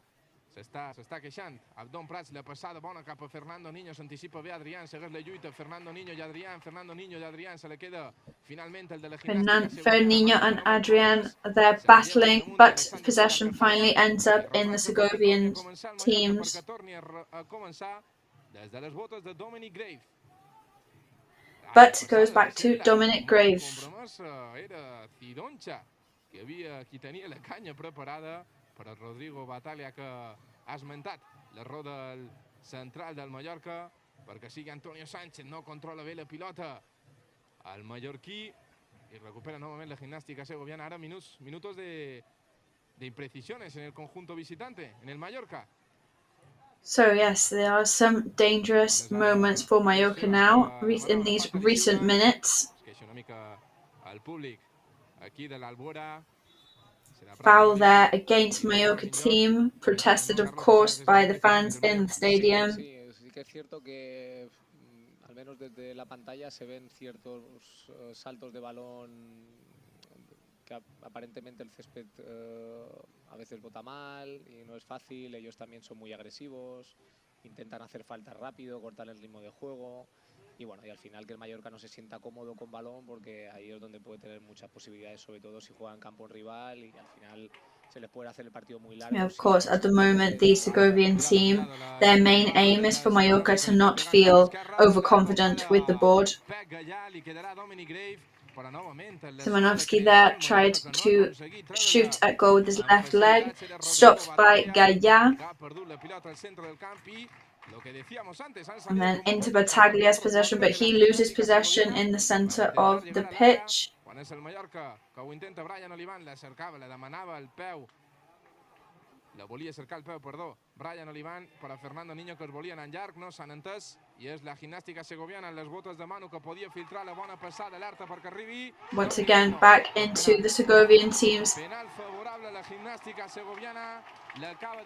S'està queixant. Abdon Prats, la passada bona cap a Fernando Niño, s'anticipa bé Adrián, segueix la lluita, Fernando Niño i Adrián, se la queda finalment el de la Gimnàstica. Ferniño and Adrián, they're battling, but possession finally ends up in the Segovian teams. But goes back to Dominic Grave. Era Zidoncha, qui tenia la canya preparada per a Rodrigo Bataglia, que ha esmentat l'error del central del Mallorca perquè sigui Antonio Sánchez, no controla bé la pilota el mallorquí, Y recupera nuevamente la Gimnástica Segoviana. Ahora minutos de imprecisiones en el conjunto visitante, en el Mallorca. So yes, there are some dangerous moments for Mallorca now in these recent minutes. Foul there against Mallorca team, protested of course by the fans in the stadium. Sí que es cierto que al menos desde la pantalla se ven ciertos saltos de balón que aparentemente el césped a veces bota mal y no es fácil. Ellos también son muy agresivos, intentan hacer falta rápido, cortar el ritmo de juego y bueno, y al final que el Mallorca no se sienta cómodo con balón, porque ahí es donde puede tener muchas posibilidades, sobre todo si juega en campo rival, y al final se les puede hacer el partido muy largo. Yeah, of course, at the moment, the Segovian team, their main aim is for Mallorca to not feel overconfident with the board. Szymanowski there tried to shoot at goal with his left leg, stopped by Gaya. And then into Battaglia's possession, but he loses possession in the centre of the pitch. La volia cercar el peu, perdó, Brian Olivan per a Fernando Niño, que es volien en llarg, no s'han entès, i és la Gimnàstica Segoviana en les botes de Manu que podia filtrar la bona passada, alerta perquè arribi. Once again, back into the Segovian teams. Penal favorable a la Gimnàstica Segoviana.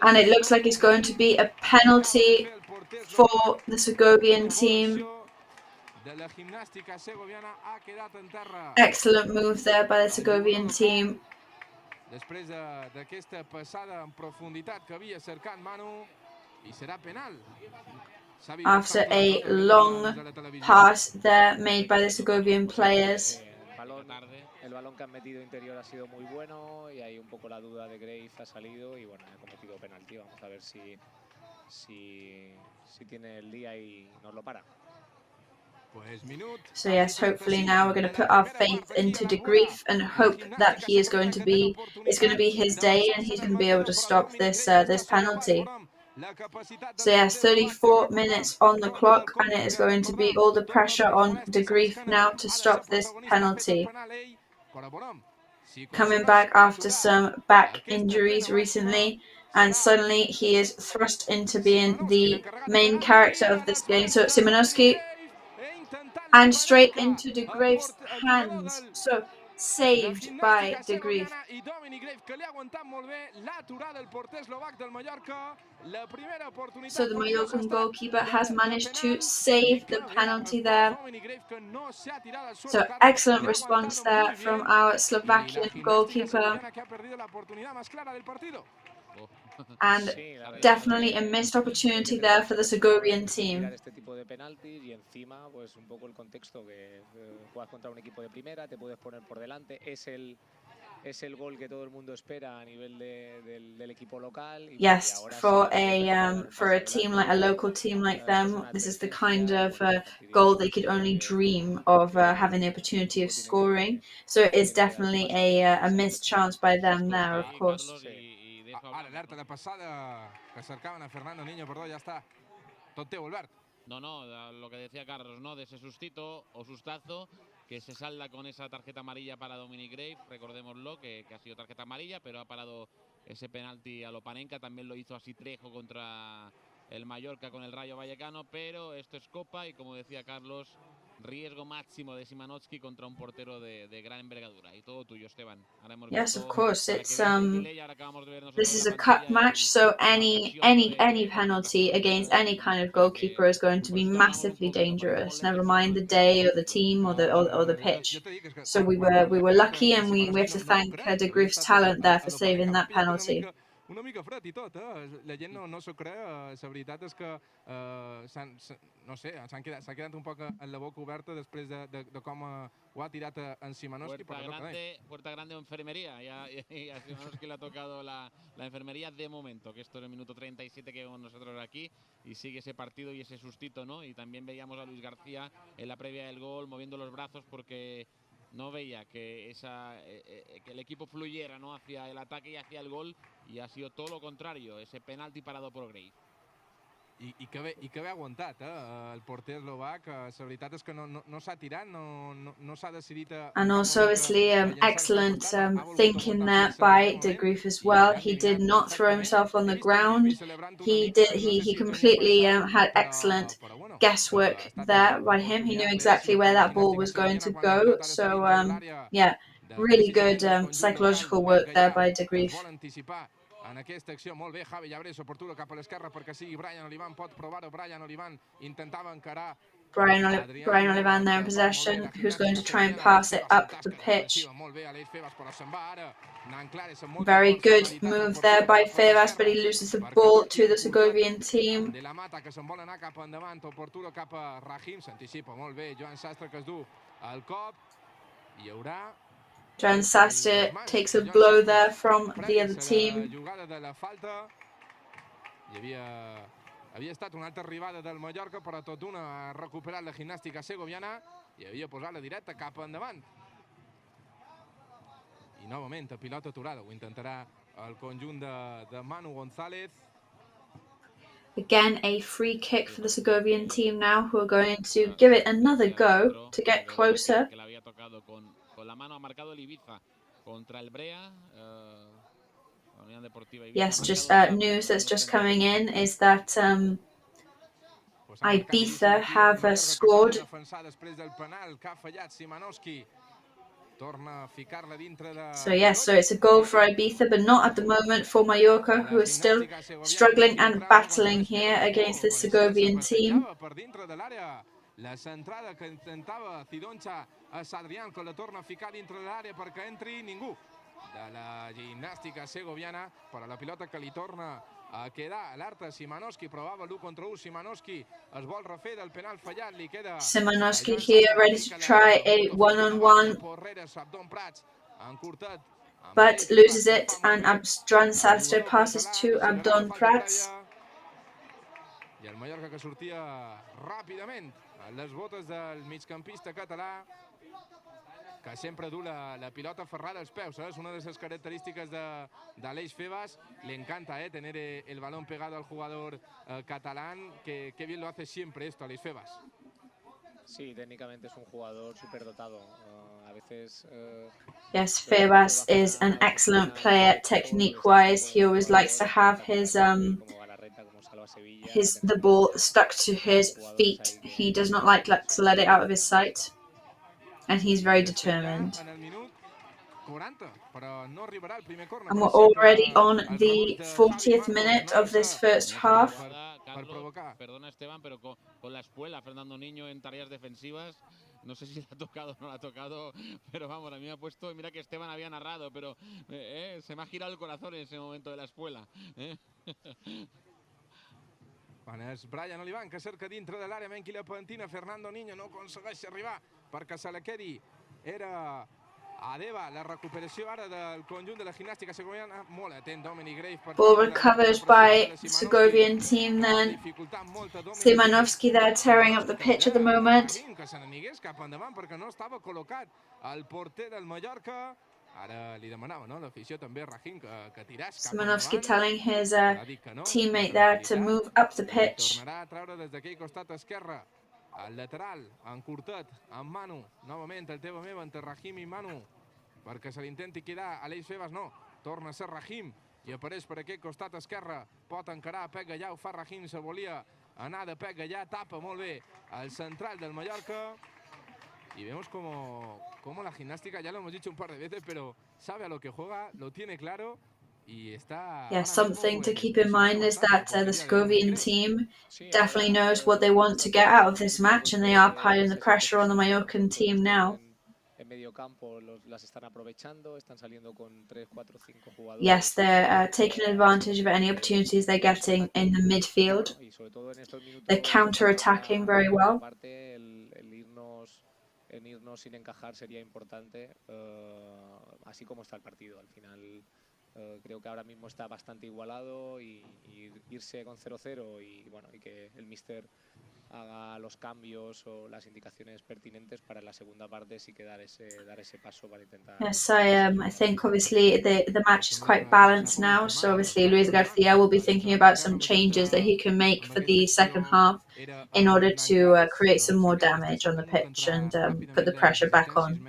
And it looks like it's going to be a penalty for the Segovian team. Excellent move there by the Segovian team. Després d'aquesta passada en profunditat que havia cercat Manu, i serà penal. After a long pass there made by the Segovian players. El balón que han metido interior ha sido muy bueno y hay un poco la duda de Grave ha salido y bueno, ha cometido penalti. Vamos a ver si tiene el día y nos lo para. So yes, hopefully now we're going to put our faith into De Grief and hope that he is going to be, it's going to be his day and he's going to be able to stop this this penalty. So yes, 34 minutes on the clock and it is going to be all the pressure on De Grief now to stop this penalty. Coming back after some back injuries recently, and suddenly he is thrust into being the main character of this game. So Szymanowski, and straight into De Graef's hands. So saved by De Graef. So the Mallorcan goalkeeper has managed to save the penalty there. So excellent response there from our Slovakian goalkeeper. And definitely a missed opportunity there for the Segovian team. Este tipo de penaltis y encima pues un poco el contexto que juegas contra un equipo de primera, te puedes poner por delante, es el gol que todo el mundo espera a nivel del equipo local. Yes, for a team like a local team like them, this is the kind of goal they could only dream of having the opportunity of scoring. So it is definitely a missed chance by them there, of course. Alerta de passada que cercaven a Fernando Niño, perdó, ja està. Tot teu, Albert. No, lo que decía Carlos, ¿no? De ese sustito o sustazo que se salda con esa tarjeta amarilla para Dominic Grave, recordémoslo, que ha sido tarjeta amarilla, pero ha parado ese penalti a Lopanenka, también lo hizo así Trejo contra el Mallorca con el Rayo Vallecano, pero esto es Copa y como decía Carlos, riesgo máximo de Szymanowski contra un portero de gran envergadura. Y todo tuyo, Esteban. Yes, of course. It's this is a cup match, so any penalty against any kind of goalkeeper is going to be massively dangerous. Never mind the day or the team or the pitch. So we were lucky, and we have to thank De Grief's talent there for saving that penalty. Una mica fred i tot, la gent no s'ho creu, la veritat és que s'ha quedat un poc amb la boca oberta després de com ho ha tirat en Szymanowski. Puerta grande o enfermería, y a Szymanowski le ha tocado la enfermería de momento, que esto es el minuto 37 que vemos nosotros aquí, y sigue ese partido y ese sustito, ¿no? Y también veíamos a Luis García en la previa del gol moviendo los brazos porque no veía que el equipo fluyera, ¿no? Hacia el ataque y hacia el gol, y ha sido todo lo contrario, ese penalti parado por Grave. I que bé ha aguantat, el porter eslovac. La veritat és que no s'ha tirat, no s'ha decidit... And also, obviously, excellent thinking there by De Graaf as well. He did not throw himself on the ground. He completely had excellent guesswork there by him. He knew exactly where that ball was going to go. So, yeah, really good psychological work there by De Graaf. En aquesta acció, molt bé, Javi Llabres, oportuna cap a l'esquerra perquè sigui Brian Olivan, pot provar-ho. Brian Olivan intentava encarar Brian Olivan there in possession, who's going to try and pass it up the pitch. Very good move there by Febas, but he loses the ball to the Segovian team. De la Mata, que se'n vol anar cap endavant, oportuna cap a Rahim, s'anticipa molt bé, Joan Sastre que es du el cop, hi haurà... Joan Sastre takes a blow there from the other team. Havia estat una altra arribada del Mallorca, però tot una ha recuperat la Gimnàstica Segoviana i havia posat la directa cap endavant. I novament, a pilota aturada, ho intentarà el conjunt de Manu González. Again, a free kick for the Segovian team now, who are going to give it another go to get closer. Yes, just news that's just coming in is that Ibiza have scored. So yes, so it's a goal for Ibiza, but not at the moment for Mallorca, who are still struggling and battling here against the Segovian team. La centrada que intentava Cidoncha a Sadrián, que la torna a ficar dintre de l'àrea perquè entri ningú de la Gimnàstica Segoviana, però la pilota que li torna a quedar a l'Arta Szymanowski, provava l'1 contra 1, Szymanowski es vol refer del penal fallat, li queda... Szymanowski here ready to try a one-on-one, but loses it, and Joan Sastre passes to Abdon Prats. I el Mallorca que sortia ràpidament a les botes del migcampista català, que sempre du la pilota aferrada als peus. Es una de esas características de Aleix Febas. Le encanta tener el balón pegado al jugador catalán. Que bien lo hace siempre esto, Aleix Febas. Sí, técnicamente es un jugador superdotado. A veces... Yes, Febas is an excellent player technique-wise. He always likes to have the ball stuck to his feet. He does not like to let it out of his sight. And he's very determined. And we're already on the 40th minute of this first half. Perdona Esteban, pero con la espuela, Fernando Niño en tareas defensivas. No sé si le ha tocado o no le ha tocado, pero vamos, a mí me ha puesto, mira que Esteban había narrado, pero se me ha girado el corazón en ese momento de la espuela. Quan és Brian Olivan que cerca dintre de l'àrea, menys qui la pentina, Fernando Niño no aconsegueix arribar perquè se la quedi. Era Adeba, la recuperació ara del conjunt de la Gimnàstica Segoviana. Molt atent, Dominic Grave. Ball recovered by Segovian team then. Szymanowski there tearing up the pitch at the moment. Que se n'anigués cap endavant perquè no estava col·locat el porter del Mallorca. Ara li demanava, no? L'afició també, Rahim, que tiràs cap endavant. Szymanowski telling his teammate there to move up the pitch. Tornarà a treure des d'aquell costat esquerre. El lateral, en curtet, amb Manu. Novament el teva meva entre Rahim i Manu. Perquè se l'intenti quedar Aleix Febas, no. Torna a ser Rahim i apareix per aquest costat esquerre. Pot encarar a Pep Gallà, ho fa Rahim, se volia anar de Pep Gallà, tapa molt bé el central del Mallorca. Y vemos como la Gimnástica, ya lo hemos dicho un par de veces, pero sabe a lo que juega, lo tiene claro. Yeah, something to keep in mind is that the Segovian team definitely knows what they want to get out of this match, and they are piling the pressure on the Mallorcan team now. Yes, they're taking advantage of any opportunities they're getting in the midfield. They're counter-attacking very well. En irnos sin encajar sería importante, así como está el partido. Al final creo que ahora mismo está bastante igualado y irse con 0-0 y bueno, y que el míster haga los cambios o las indicaciones pertinentes para la segunda parte sí que dar ese paso para intentar. Yes, I think obviously the match is quite balanced now, so obviously Luis Garcia will be thinking about some changes that he can make for the second half in order to create some more damage on the pitch and put the pressure back on.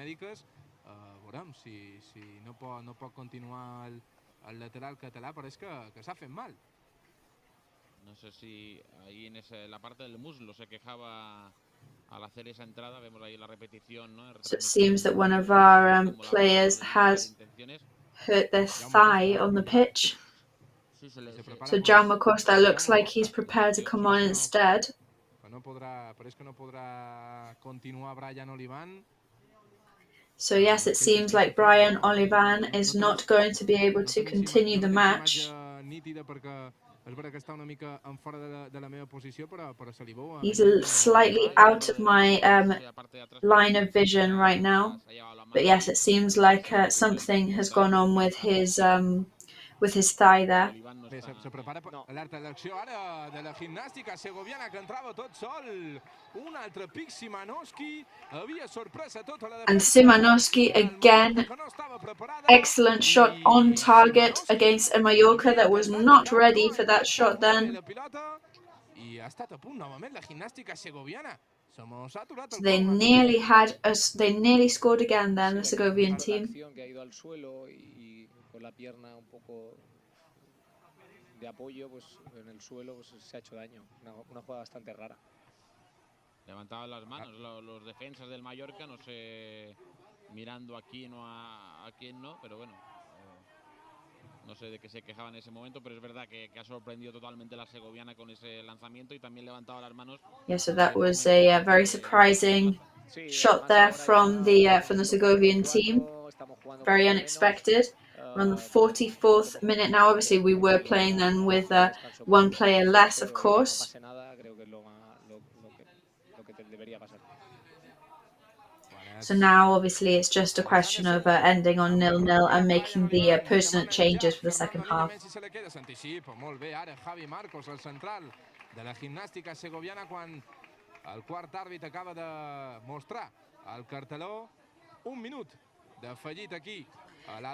Veurem si no pot continuar el lateral català, però és que s'ha fet mal. No sé si ahí en la parte del muslo se quejaba al hacer esa entrada. Vemos ahí la repetición, ¿no? So it seems that one of our players has hurt their thigh on the pitch. So Jaume Costa looks like he's prepared to come on instead. Però és que no podrà continuar Brian Olivan. So yes, it seems like Brian Olivan is not going to be able to continue the match. He's slightly out of my line of vision right now. But yes, it seems like something has gone on with his thigh there. Bé, se prepara l'alerta d'acció ara de la Gimnàstica Segoviana, que entrava tot sol. Un altre pic, Szymanowski havia sorprès a tota la defensa. And Szymanowski again, excellent shot on target against a Mallorca that was not ready for that shot then. I ha estat a punt novament la Gimnàstica Segoviana. So they nearly scored again then, the Segovian team. De apoyo, pues en el suelo pues, se ha hecho daño. Una jugada bastante rara. Levantaban las manos los defensas del Mallorca, no sé, mirando a quién o a quién no, pero bueno, no sé de qué se quejaban en ese momento, pero es verdad que ha sorprendido totalmente la Segoviana con ese lanzamiento y también levantaba las manos. Yeah, so that was a very surprising shot there from the Segovian team. Very unexpected. We're on the 44th minute now. Obviously, we were playing then with one player less, of course. So now, obviously, it's just a question of ending on 0-0 and making the pertinent changes for the second half. Molt bé, ara Javi Marcos, el central de la Gimnàstica Segoviana, quan el quart àrbit acaba de mostrar el cartelló. Un minut de fallit aquí.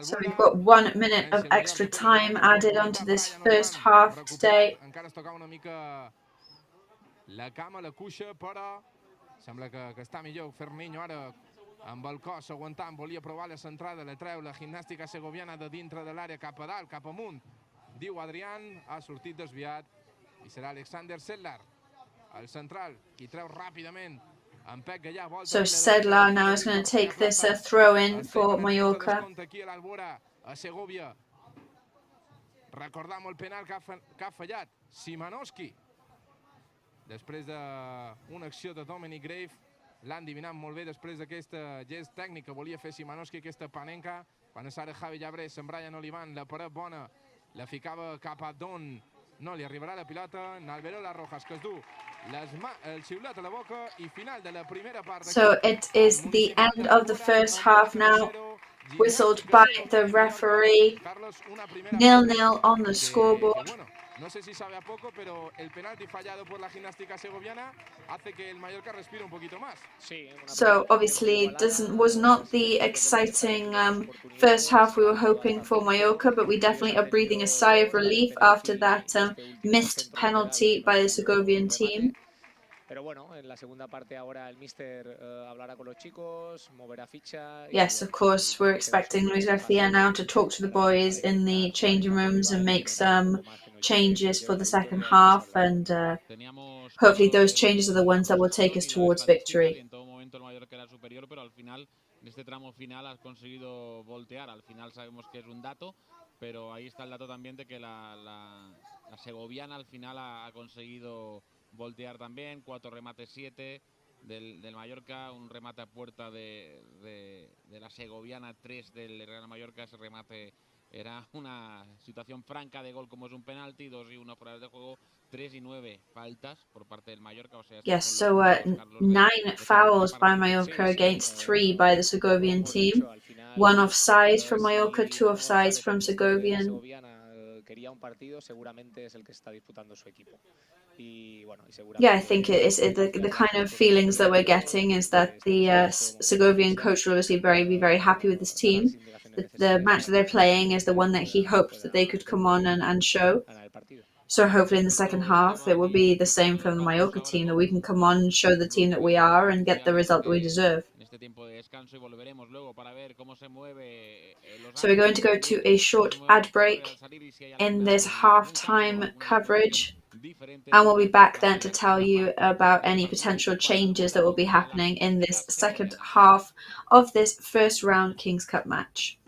So we've got 1 minute of extra time added onto this first half today. Encara es tocava una mica la cama, la cuixa, però sembla que està millor. Ferniño ara amb el cos aguantant, volia provar la centrada, la treu la Gimnàstica Segoviana de dintre de l'àrea cap a dalt, cap amunt. Diu Adrián, ha sortit desviat i serà Alexander Sedlar, el central, qui treu ràpidament. So Sedlar now is going to take this throw in for Mallorca. Recordam el penal que ha fallat Szymanowski. Després d'una acció de Dominic Grave, l'han adivinat molt bé després d'aquesta gest tècnic que volia fer Szymanowski, aquesta panenca. Quan és ara Javi Llabrés, en Brian Olivan, la paret bona, la ficava cap a Don. No li arribarà la pilota, Nalberola Rojas, que es du el xiulet a la boca i final de la primera part. So it is the end of the first half now, whistled by the referee. 0-0 on the scoreboard. No sé si sabe a poco, pero el penalti fallado por la Gimnástica Segoviana hace que el Mallorca respire un poquito más. So obviously was not the exciting first half we were hoping for Mallorca, but we definitely are breathing a sigh of relief after that missed penalty by the Segovian team. Pero bueno, en la segunda parte ahora el míster hablará con los chicos, moverá ficha. Yes, of course, we're expecting Luis Garcia now to talk to the boys in the changing rooms and make some changes for the second half, and hopefully those changes are the ones that will take us towards victory. En todo momento el Mallorca era superior, pero al final, en este tramo final, has conseguido voltear. Al final sabemos que es un dato, pero ahí está el dato también de que la Segoviana al final ha conseguido voltear también. 4 remates, 7 del Mallorca, un remate a puerta de la Segoviana, 3 del Real Mallorca. Ese remate era una situación franca de gol, como es un penalti, 2 y 1 fuera de juego, 3 y 9 faltas por parte del Mallorca. O sea, yes, so 9 fouls by Mallorca against 3 by the Segovian team. 1 offside from Mallorca, 2 offsides from Segovian. quería un partido seguramente es el que está disputando su equipo. Y bueno, y Yeah, I think it is the kind of feelings that we're getting is that the Segovian coach will obviously be very happy with this team. The match that they're playing is the one that he hoped that they could come on and show. So hopefully in the second half it will be the same from the Mallorca team, that we can come on and show the team that we are and get the result that we deserve. So we're going to go to a short ad break in this halftime coverage, and we'll be back then to tell you about any potential changes that will be happening in this second half of this first round Kings Cup match.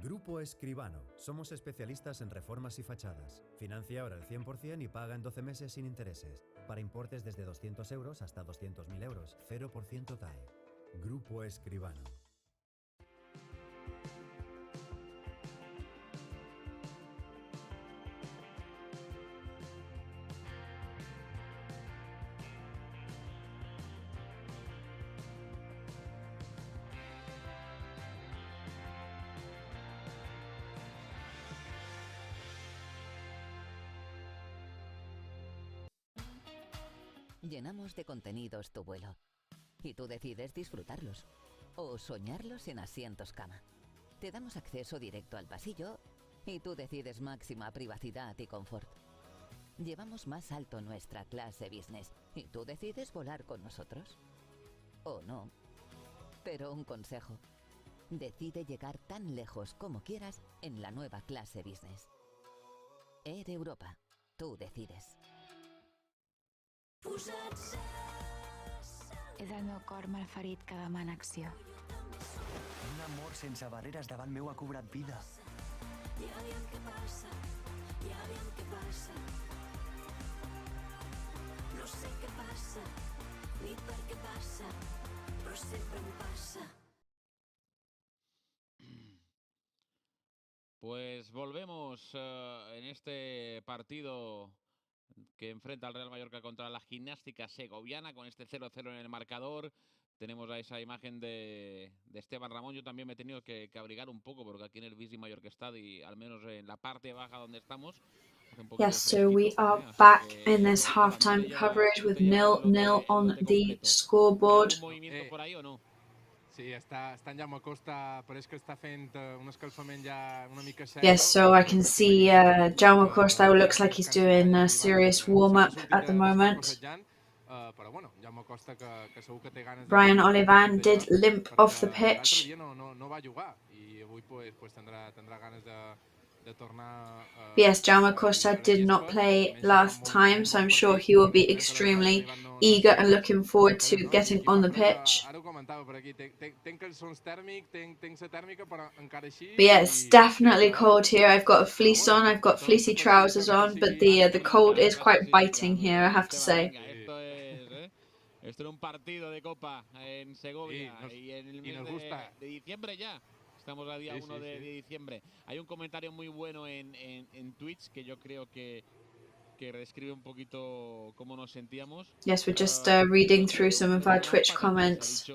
Grupo Escribano. Somos especialistas en reformas y fachadas. Financia ahora al 100% y paga en 12 meses sin intereses. Para importes desde 200 euros hasta 200.000 euros. 0% TAE. Grupo Escribano. Llenamos de contenidos tu vuelo y tú decides disfrutarlos o soñarlos en asientos cama. Te damos acceso directo al pasillo y tú decides máxima privacidad y confort. Llevamos más alto nuestra clase business y tú decides volar con nosotros. O no. Pero un consejo. Decide llegar tan lejos como quieras en la nueva clase business. Air Europa. Tú decides. És el meu cor malferit que demana acció. Un amor sense barreres davant meu ha cobrat vida. Ja aviam què passa, ja aviam què passa. No sé què passa, ni per què passa, però sempre em passa. Pues volvemos en este partido que enfrenta al Real Mallorca contra la Gimnástica Segoviana con este 0-0 en el marcador. Tenemos a esa imagen de Esteban Ramón. Yo también me he tenido que abrigar un poco porque aquí en el Visi Mallorca Stadi, al menos en la parte baja donde estamos, hace un poquito Yes, so we are back in this halftime coverage with 0-0 on the scoreboard. ¿Algún movimiento por ahí o no? Sí, està en Jaume Costa, pareix que està fent un escalfament ja una mica seriós. Yes, so I can see Jaume Costa looks like he's doing a serious warm-up at the moment. Però bueno, Jaume Costa que segur que té ganes de... Brian Olivan did limp off the pitch. L'altre dia no va jugar i avui pues tindrà ganes de tornar... Yes, Jaume Costa did not play last time, so I'm sure he will be extremely eager and looking forward to getting on the pitch. Ara ho comentava per aquí, tenc calçons tèrmics, tenc sa tèrmica, però encara així... But yeah, it's definitely cold here. I've got a fleece on, I've got fleecy trousers on, but the cold is quite biting here, I have to say. Esto era un partido de Copa en Segovia y en el mes de diciembre ya. Estamos a día 1 de diciembre. Hay un comentario muy bueno en Twitch que yo creo que describe un poquito cómo nos sentíamos. Yes, we're just reading through some of our Twitch comments.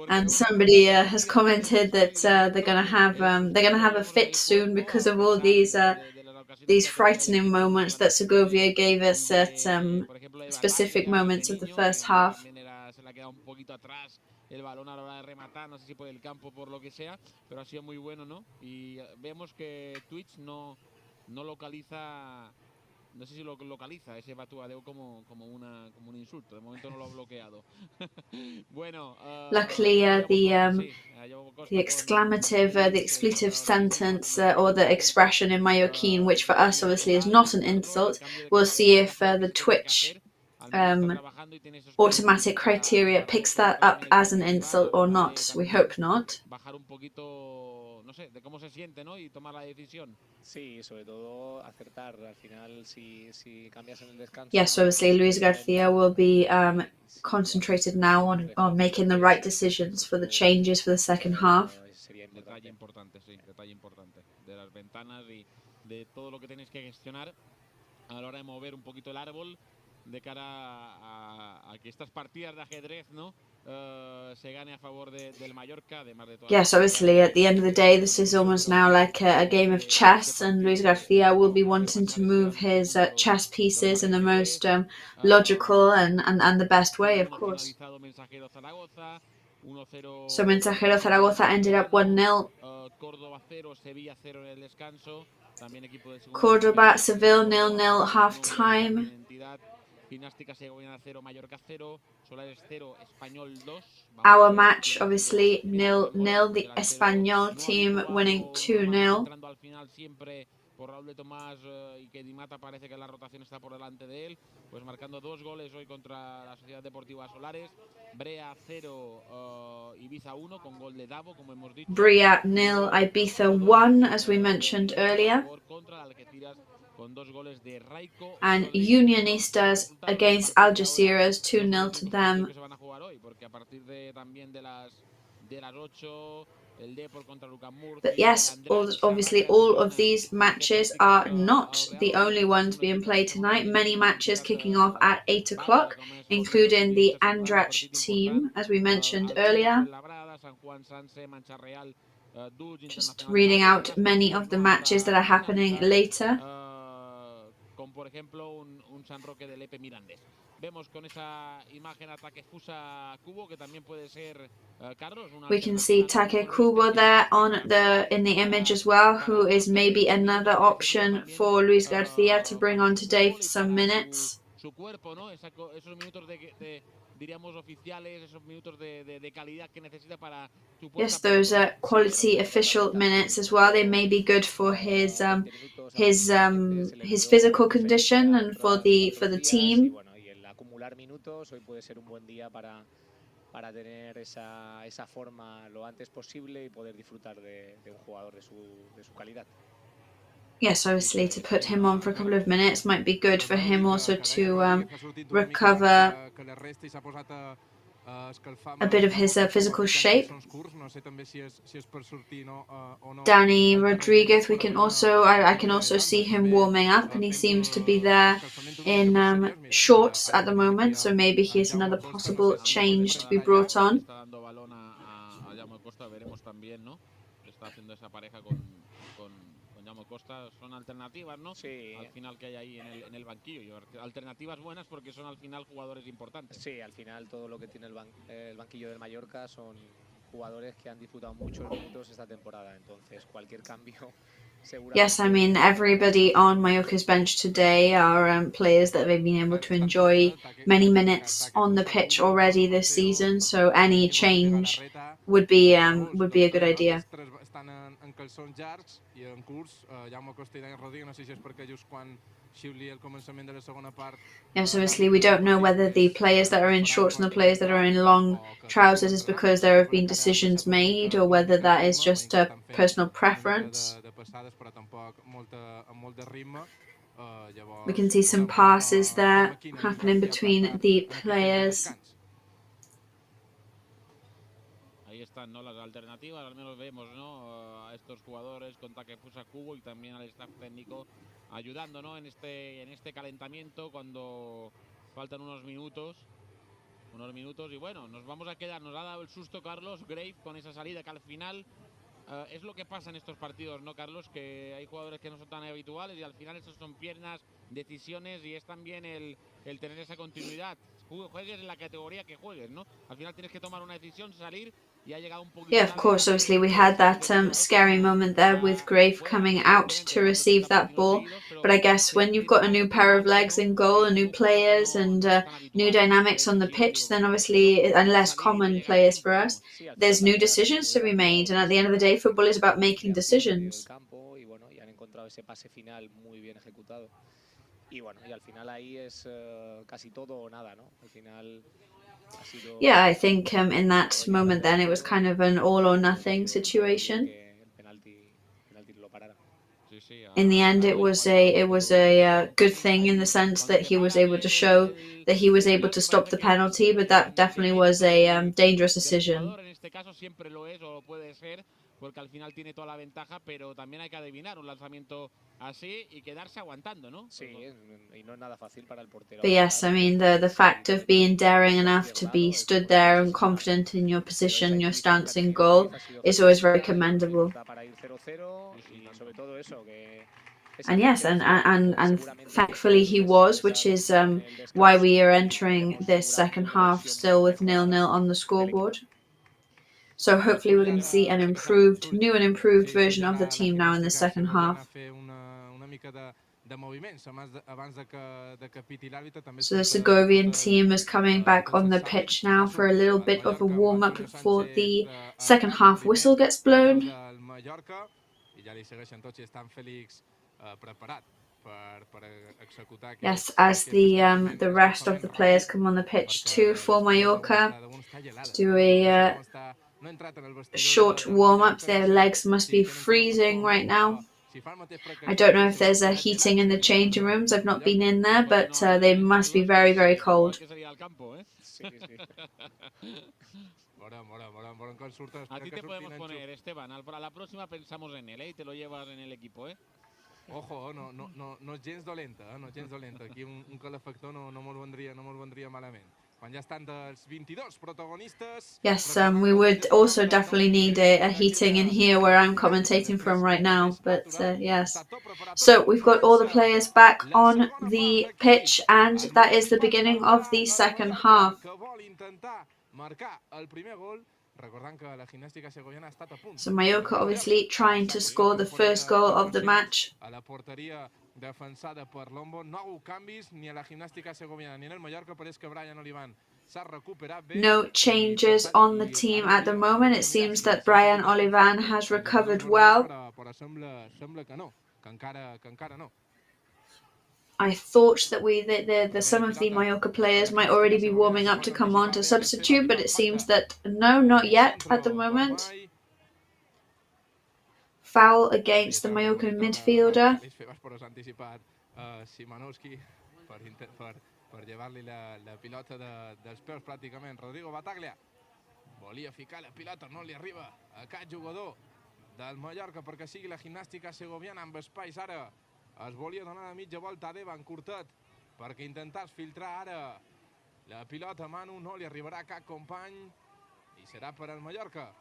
And somebody has commented that they're gonna have a fit soon because of all these frightening moments that Segovia gave us at specific moments of the first half. El balón a la hora de rematar, no sé si por el campo, por lo que sea, pero ha sido muy bueno, ¿no? Y vemos que Twitch no localiza, no sé si lo localiza ese batuadeo como un insulto. De momento no lo ha bloqueado. Bueno. Luckily, the exclamative, the expletive sentence or the expression in Mallorquín, which for us obviously is not an insult, we'll see if the Twitch automatic criteria picks that up as an insult or not. We hope not. Bajar un poquito, no sé, de cómo se siente, ¿no? Y tomar la decisión. Sí, sobre todo acertar. Al final, si cambias en el descanso. Yes, obviously Luis Garcia will be concentrated now on making the right decisions for the changes for the second half. Detalle importante, sí, detalle importante. De las ventanas y de todo lo que tenéis que gestionar a la hora de mover un poquito el árbol de cara a que estas partidas de ajedrez, ¿no? Se gane a favor del Mallorca, además de todo. Yes, obviously, at the end of the day, this is almost now like a game of chess, and Luis Garcia will be wanting to move his chess pieces in the most logical and the best way, of course. So Mensajero Zaragoza ended up 1-0. Córdoba, Seville 0-0 half-time. Gimnástica Segoviana 0, Mallorca 0, Solares 0, Español 2. Our match, obviously, 0-0. The Español team winning 2-0. Al final siempre por Raúl de Tomás y que Di Mata parece que la rotación está por delante de él, pues marcando 2 goles hoy contra la Sociedad Deportiva Solares. Brea 0, Ibiza 1 con gol de Davo, como hemos dicho. Brea 0, Ibiza 1, as we mentioned earlier. And Unionistas against Algeciras, 2-0 to them. But yes, obviously all of these matches are not the only ones being played tonight. Many matches kicking off at 8 o'clock, including the Andrach team, as we mentioned earlier. Just reading out many of the matches that are happening later. Con por ejemplo un San Roque del Epe Mirandés. Vemos con esa imagen a Take Fusa Kubo, que también puede ser Carlos. We can see Take Kubo there in the image as well, who is maybe another option for Luis Garcia to bring on today for some minutes. Su cuerpo, ¿no? Esos minutos diríamos, oficiales, esos minutos de calidad que necesita para su Yes, those quality official minutes as well. They may be good for his physical condition and for the team. Y bueno, y el acumular minutos hoy puede ser un buen día para tener esa forma lo antes posible y poder disfrutar de un jugador de su calidad. Yes, obviously to put him on for a couple of minutes might be good for him also to recover a bit of his physical shape. Danny Rodriguez, I can also see him warming up, and he seems to be there in shorts at the moment, so maybe he is another possible change to be brought on. Costa son alternativas, ¿no? Sí. Al final que hay ahí en el banquillo. Alternativas buenas porque son al final jugadores importantes. Sí, al final todo lo que tiene el banquillo del Mallorca son jugadores que han disfrutado muchos minutos esta temporada. Entonces, cualquier cambio seguramente... Yes, I mean, everybody on Mallorca's bench today are players that they've been able to enjoy many minutes on the pitch already this season, so any change would be a good idea. Yes, obviously we don't know whether the players that are in shorts and the players that are in long trousers is because there have been decisions made or whether that is just a personal preference. We can see some passes there happening between the players. Ahí están, ¿no? Las alternativas, al menos vemos, ¿no? A estos jugadores con Takefusa Kubo y también al staff técnico ayudando, ¿no? En este calentamiento cuando faltan unos minutos y bueno, nos vamos a quedar, nos ha dado el susto Carlos Grave con esa salida que al final es lo que pasa en estos partidos, ¿no, Carlos? Que hay jugadores que no son tan habituales y al final esos son piernas, decisiones y es también el tener esa continuidad. Juegues en la categoría que juegues, ¿no? Al final tienes que tomar una decisión, salir y ha llegado un poquito. Yeah, of course, obviously we had that scary moment there with Grave coming out to receive that ball, but I guess when you've got a new pair of legs in goal, and new players and new dynamics on the pitch, then obviously, and less common players for us, there's new decisions to be made, and at the end of the day, football is about making decisions. Y bueno, y al final ahí es casi todo o nada, ¿no? Al final ha sido... Yeah, I think in that moment then it was kind of an all or nothing situation. In the end, it was a good thing in the sense that he was able to show that he was able to stop the penalty, but that definitely was a dangerous decision. Porque al final tiene toda la ventaja, pero también hay que adivinar un lanzamiento así y quedarse aguantando, ¿no? Sí, y no es nada fácil para el portero. But yes, I mean, the fact of being daring enough to be stood there and confident in your position, your stance in goal, is always very commendable. And yes, and thankfully he was, which is why we are entering this second half still with 0-0 on the scoreboard. So hopefully we're going to see an new and improved version of the team now in the second half. So the Segovian team is coming back on the pitch now for a little bit of a warm-up before the second half whistle gets blown. Yes, as the rest of the players come on the pitch too for Mallorca to do a short warm-up. Their legs must be freezing right now. I don't know if there's a heating in the changing rooms. I've not been in there, but they must be very, very cold. A ti te podemos poner, Esteban. Para la próxima pensamos en él, ¿eh? Y te lo llevas en el equipo, ¿eh? Ojo, no és gens dolenta, no és gens dolenta. Aquí un calefactor no mos vendria malament. Quan ja estan dels 22 protagonistes... Yes, we would also definitely need a heating in here where I'm commentating from right now, but yes. So we've got all the players back on the pitch, and that is the beginning of the second half. So Mallorca obviously trying to score the first goal of the match. Defensada per Lombo, no ha hagut canvis ni a la Gimnàstica Segoviana ni en el Mallorca, però és que Brian Olivan No changes on the team at the moment. It seems that Brian Olivan has recovered well. I thought that some of the Mallorca players might already be warming up to come on to substitute, but it seems that no, not yet at the moment. Foul against the Mallorcan midfielder. Per llevar-li la pilota dels peus pràcticament. Rodrigo Bataglia volia ficar la pilota, no li arriba a cap jugador del Mallorca perquè sigui la Gimnàstica Segoviana amb espais. Ara es volia donar de mitja volta a Devan Curtet perquè intentàs filtrar ara la pilota. Manu no li arribarà cap company i serà per al Mallorca,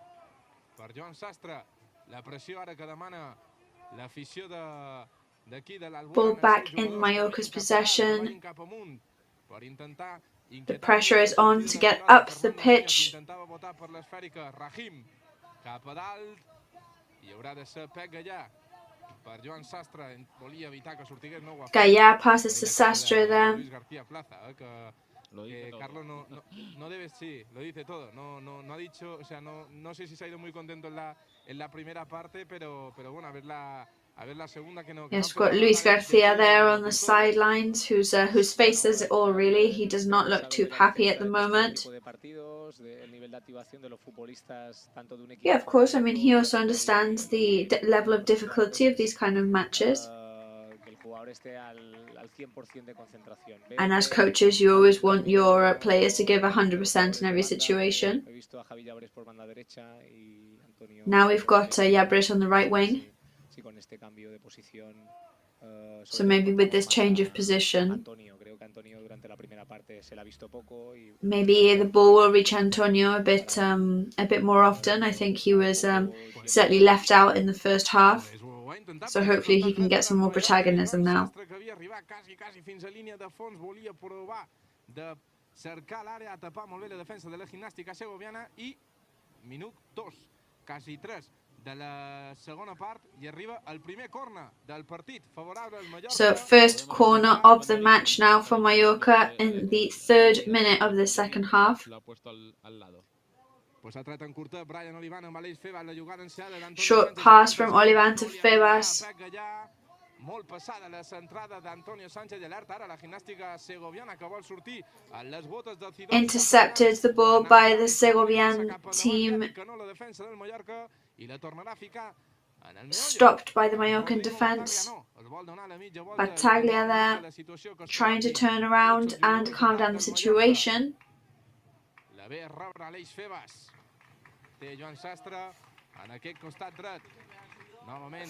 per Joan Sastre. La pressió ara que demana l'afició d'aquí de l'Albura. Ball back in Mallorca's possession. The pressure is on to get up the pitch. Gallà passes to Sastre there. Carlos no debe, sí, lo dice todo. No ha dicho, o sea, no sé si se ha ido muy contento en la primera parte, pero bueno, a ver la segunda que no. Yes, we've got Luis Garcia there on the sidelines, whose face says it all. Really, he does not look too happy at the moment. Yeah, of course. I mean, he also understands the level of difficulty of these kind of matches. And as coaches, you always want your players to give 100% in every situation. Now we've got Yabris on the right wing. So maybe with this change of position, maybe the ball will reach Antonio a bit more often. I think he was certainly left out in the first half. So hopefully he can get some more protagonism now. So first corner of the match now for Mallorca in the 3rd minute of the second half. Short pass from Olivan to Febas. Intercepted the ball by the Segovian team. Stopped by the Mallorcan defence. Bataglia there, trying to turn around and calm down the situation.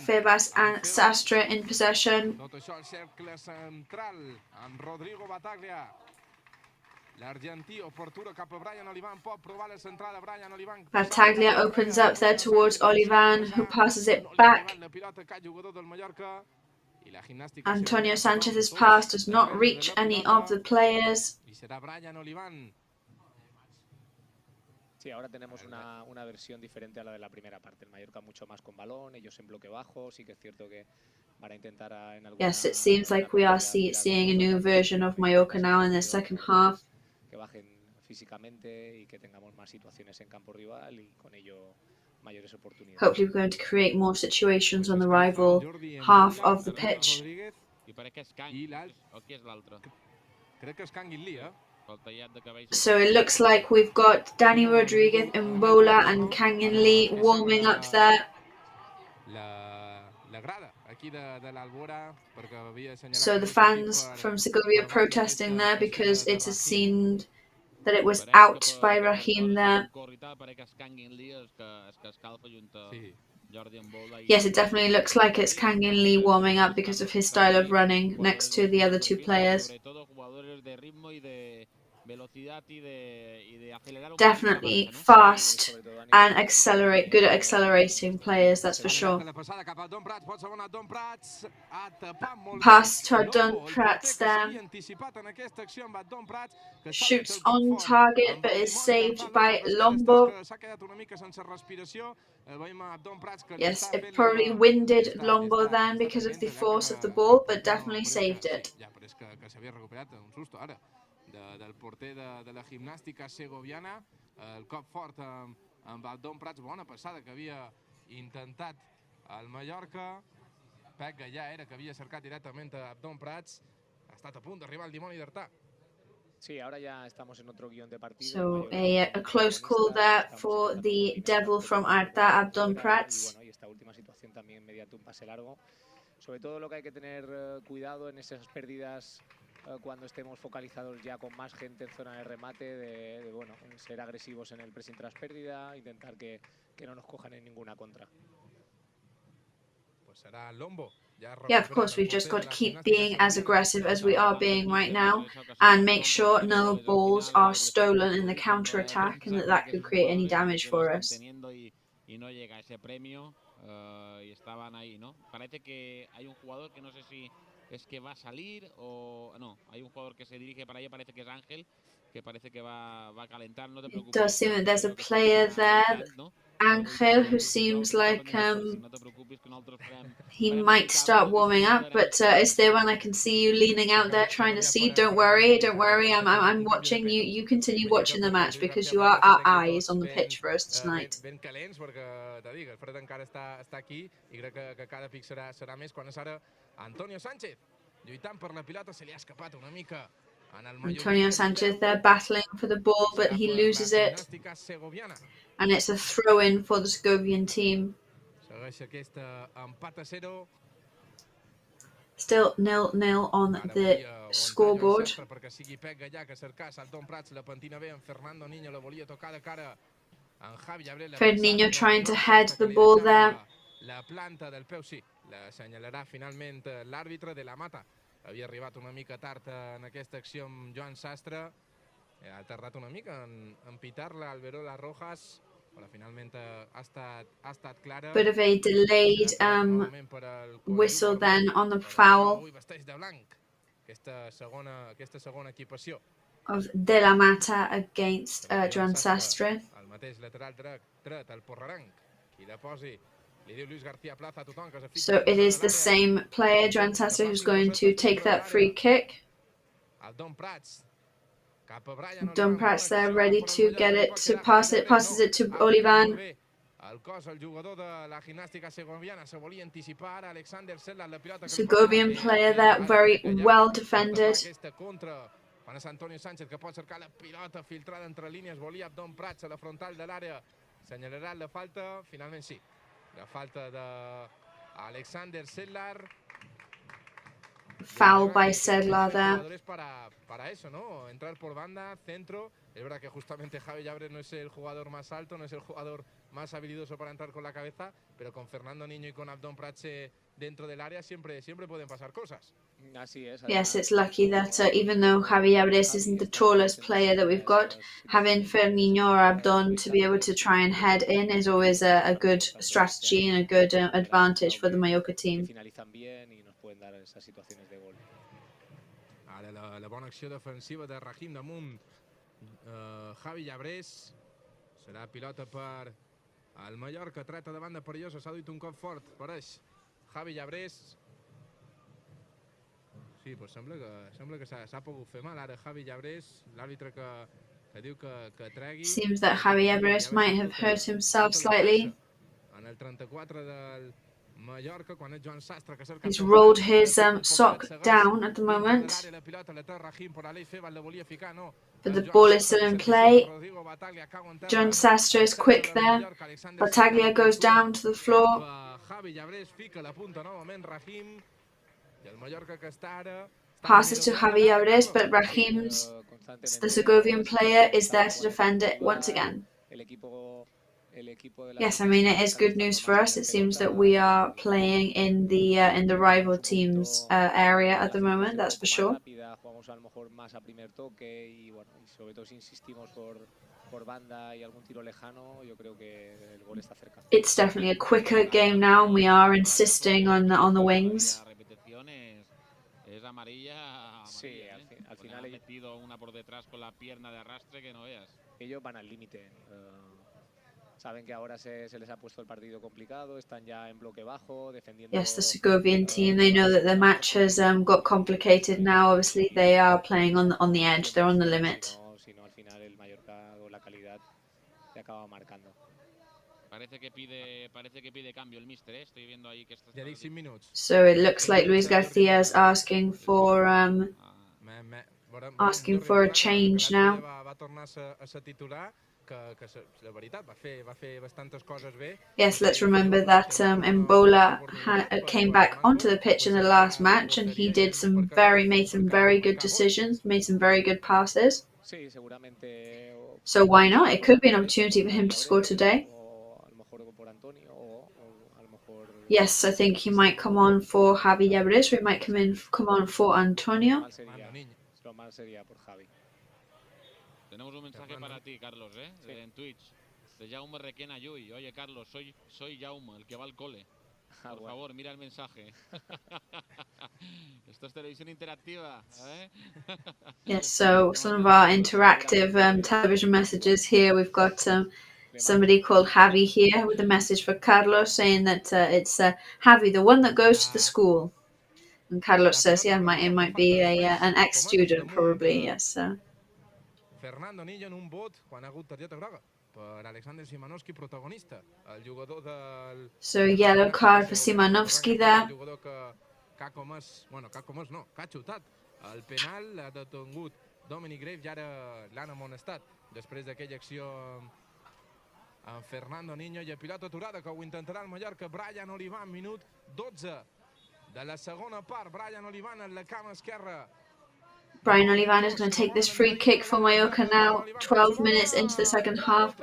Febas and Sastre in possession. Bataglia opens up there towards Olivan, who passes it back. Antonio Sanchez's pass does not reach any of the players. Sí, ahora tenemos una versión diferente a la de la primera parte. El Mallorca mucho más con balón, ellos en bloque bajo. Sí que es cierto que van a intentar en alguna. Yes, it seems like we are seeing a new version of Mallorca now in the second half. Que bajen físicamente y que tengamos más situaciones en campo rival y con ello mayores oportunidades. Hopefully we're going to create more situations on the rival half of the pitch. So it looks like we've got Danny Rodriguez, Mbola and Kangin Lee warming up there. So the fans from Segovia protesting there because it has seemed that it was out by Raheem there. Yes, it definitely looks like it's Kangin Lee warming up because of his style of running next to the other two players. Definitely fast and good at accelerating players, that's for sure. Pass to Don Prats there. Shoots on target but is saved by Lombo. Yes, it probably winded Lombo then because of the force of the ball, but definitely saved it. del porter de la Gimnàstica Segoviana. El cop fort amb Abdon Prats, bona passada que havia intentat el Mallorca. Pec ja era que havia cercat directament a Abdon Prats. Ha estat a punt d'arribar el dimoni d'Artà. Sí, ahora ya estamos en otro guión de partido. So a close call there for the devil from Arta, Abdon Prats. Y bueno, y esta última situación también mediante un pase largo. Sobre todo lo que hay que tener cuidado en esas pérdidas cuando estemos focalizados ya con más gente en zona de remate, de bueno, ser agresivos en el pressing tras pérdida, intentar que no nos cojan en ninguna contra. Pues será Lombo. Yeah, of course, we've just got to keep being as aggressive as we are being right now and make sure no balls are stolen in the counter-attack and that could create any damage for us. Y no llega ese premio y estaban ahí, ¿no? Parece que hay un jugador que no sé si es que va a salir o no, hay un jugador que se dirige para allá, parece que es Ángel, que parece que va a calentar, no te preocupes. It does seem that there's a player there, Ángel, who seems like he might start warming up, but Esteban, I can see you leaning out there trying to see. Don't worry, I'm watching you. You continue watching the match because you are our eyes on the pitch for us tonight. Ben calents perquè, t'ho dic, el fred encara està aquí i crec que cada pic serà més quan és ara Antonio Sánchez lluitant per la pilota, se li ha escapat una mica. Antonio Sánchez there battling for the ball, but he loses it. And it's a throw-in for the Segovian team. Still 0-0 on the scoreboard. Fred Niño trying to head the ball there. La planta del peu, sí, la assenyalarà finalment l'àrbitre de la Mata. Havia arribat una mica tard en aquesta acció amb Joan Sastre. Ha tardat una mica en pitar-la Alberola Rojas, però finalment ha estat clara. Bit of a delayed whistle then on the foul aquesta segona equipació of De La Mata against Joan Sastre. El mateix lateral dret, el porraranc, qui la posi. So it is the same player, Joan Sastre, who's going to take that free kick. Abdon Prats there, ready to get it, to pass it, passes it to Olivan. Segovian player there, very well defended. Quan és Antonio Sánchez que pot cercar la pilota filtrada entre línies, volia Abdon Prats a la frontal de l'àrea, assenyalaran la falta, finalment sí. La falta de Alexander Sedlar. Foul by Sedlar there. Para eso, ¿no? Entrar por banda, centro. Es verdad que justamente Javi Llabre no es el jugador más alto, no es el jugador más habilidoso para entrar con la cabeza, pero con Fernando Niño y con Abdon Prats dentro del área siempre pueden pasar cosas. Así es. Yes, it's lucky that even though Javi Abres isn't the tallest player that we've got, having Ferniño or Abdon to be able to try and head in is always a good strategy and a good advantage for the Mallorca team. Finalizan bien y nos pueden dar esas situaciones de gol. Ara la bona acció defensiva de Rahim damunt Javi Llabrés. Serà pilota per el Mallorca, treta de banda perillosa, s'ha duit un cop fort, pareix Javi Llabrés. Sí, pues sembla que s'ha pogut fer mal ara Javi Llabrés, l'àrbitre que diu que tregui. Seems that Javi Llabrés might have hurt himself slightly. En el 34 del Mallorca, quan és Joan Sastre que cerca... He's rolled his sock down at the moment. But the ball is still in play. Joan Sastre is quick there. Battaglia goes down to the floor. Passes to Javi Llabrés, but Rahim's, the Segovian player, is there to defend it once again. Yes, I mean, it is good news for us. It seems that we are playing in the rival team's area at the moment, that's for sure. It's definitely a quicker game now, and we are insisting on the wings. Sí, al final he metido una por detrás con la pierna de arrastre que no veas. Ellos van al límite. Saben que ahora se les ha puesto el partido complicado, están ya en bloque bajo, defendiendo. Yes, the Segovian team, they know that the match has got complicated now. Obviously, they are playing on the edge, they're on the limit. Si no, al final el Mallorca o la calidad te acaba marcando. Parece que pide cambio el míster, ¿eh? Estoy viendo ahí que está. Ja dic 5 minuts. So it looks like Luis Garcia is asking for a change now. Va tornar a ser titular, que la veritat va fer bastantes coses bé. Yes, let's remember that Mbola came back onto the pitch in the last match, and he made some very good decisions, made some very good passes. Sí, seguramente. So why not? It could be an opportunity for him to score today. Yes, I think he might come on for Javi Llabres, or he might come on for Antonio. Lo mal sería por Javi. Tenemos un mensaje para ti, Carlos, en Twitch. De Jaume Requena Yui. Oye, Carlos, soy Jaume, el que va al cole. Por favor, mira el mensaje. Esto es televisión interactiva, ¿eh? Yes, so some of our interactive television messages here. We've got somebody called Javi here with a message for Carlos saying that it's Javi, the one that goes to the school. And Carlos says, yeah, it might be an ex-student, probably, yes. Fernando Niño en un vot quan ha hagut targeta groga per Alexander Szymanowski, protagonista, el jugador del... So yellow card for Szymanowski there. El jugador que ha comès, no, que ha xutat el penal, l'ha detingut Dominic Graves i ara l'han amonestat després d'aquella acció amb Fernando Niño i el pilota aturada que ho intentarà el Mallorca. Brian Olivan, minut 12 de la segona part. Brian Olivan en la cama esquerra. Brian Olivan is going to take this free kick for Mallorca now, 12 minutes into the second half.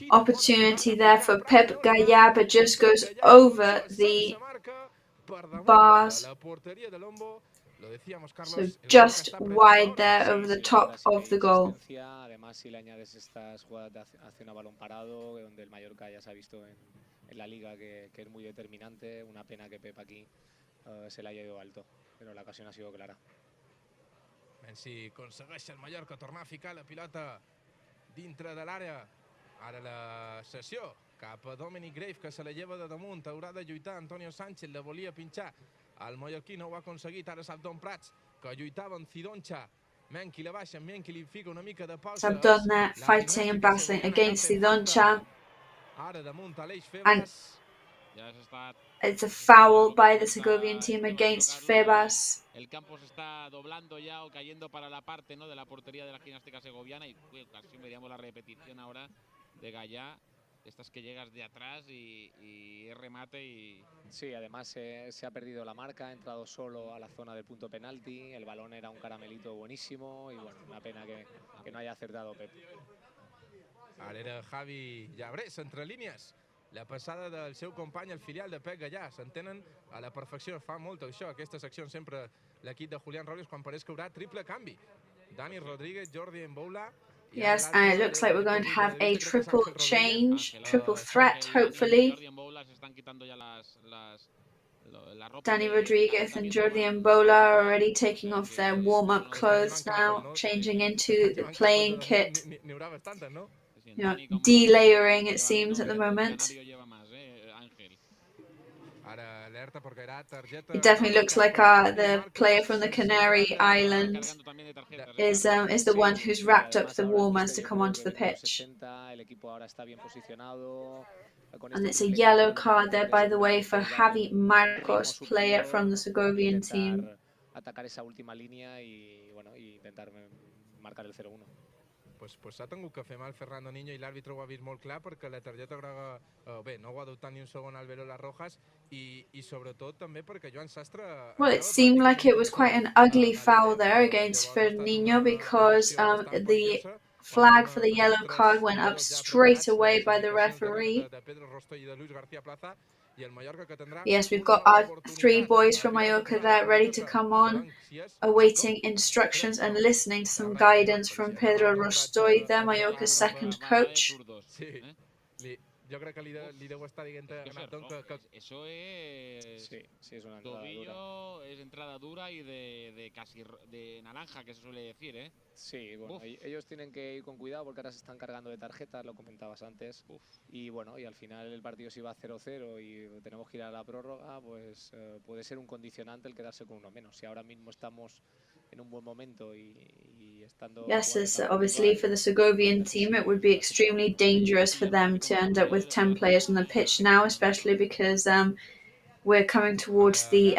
Opportunity there for Pep Gallà, but just goes over the bars. So just wide there over the top of the goal. Además, si le añades estas jugadas de acción a balón parado, donde el Mallorca ya se ha visto en la liga que es muy determinante, una pena que Pep aquí se le haya ido alto, pero la ocasión ha sido clara. Si aconsegueix el Mallorca tornar a ficar la pilota dintre de l'àrea, ara la sessió cap a Dominic Graves, que se la lleva de damunt, haurà de lluitar Antonio Sánchez, la volia pinxar, el mallorquí no ho ha aconseguit, ara Sabdon Prats, que lluitava amb Zidoncha, Menki la baixa, Menki li fica una mica de pausa. Sabdon there fighting and battling against Zidoncha. And it's a foul by the Segovian team against Febas. El campo se está doblando ya o cayendo para la parte, ¿no?, de la portería de la Gimnástica Segoviana, y casi veríamos la repetición ahora de Gallà, estas que llegas de atrás y remate y... Sí, además se ha perdido la marca, ha entrado solo a la zona del punto penalti, el balón era un caramelito buenísimo y bueno, una pena que no haya acertado Pep. Ara era Javi Llabres, entre línies. La passada del seu company, el filial de Pep Gallà. S'entenen a la perfecció, fa molt això, aquestes accions sempre l'equip de Julián Robles quan pareix que haurà triple canvi. Dani Rodríguez, Jordi Mbola. Yes, and it looks like we're going to have a triple change, triple threat, hopefully. Dani Rodríguez and Jordi Mbola are already taking off their warm-up clothes now, changing into the playing kit. You know, delayering, it seems, at the moment. It definitely looks like the player from the Canary Island is the one who's wrapped up the warmers to come onto the pitch. And it's a yellow card there, by the way, for Javi Marcos, player from the Segovian team. Atacar esa última línea y bueno, intentar marcar el 0-1. Pues s'ha tingut que fer mal Fernando Niño i l'àrbitre ho ha vist molt clar perquè la targeta groga, bé, no ho ha adoptat ni un segon Albero Las Rojas i sobretot també perquè Joan Sastre... Well, it seemed like it was quite an ugly foul there against Fernandinho because the flag for the yellow card went up straight away by the referee. Yes, we've got our three boys from Mallorca there ready to come on, awaiting instructions and listening to some guidance from Pedro Rostoy there, Mallorca's second coach. jo crec que li deu estar dient a Natón que... Eso es... Sí, es una entrada tobillo, dura. es entrada dura y de casi de naranja, que se suele decir, ¿eh? Sí, bueno, ellos tienen que ir con cuidado porque ahora se están cargando de tarjetas, lo comentabas antes. Y bueno, y al final el partido si va 0-0 y tenemos que ir a la prórroga, pues puede ser un condicionante el quedarse con uno menos. Si ahora mismo estamos en un buen momento y estando... Yes, as obviously for the Segovian team, it would be extremely dangerous for them to end up with 10 players on the pitch now, especially because we're coming towards the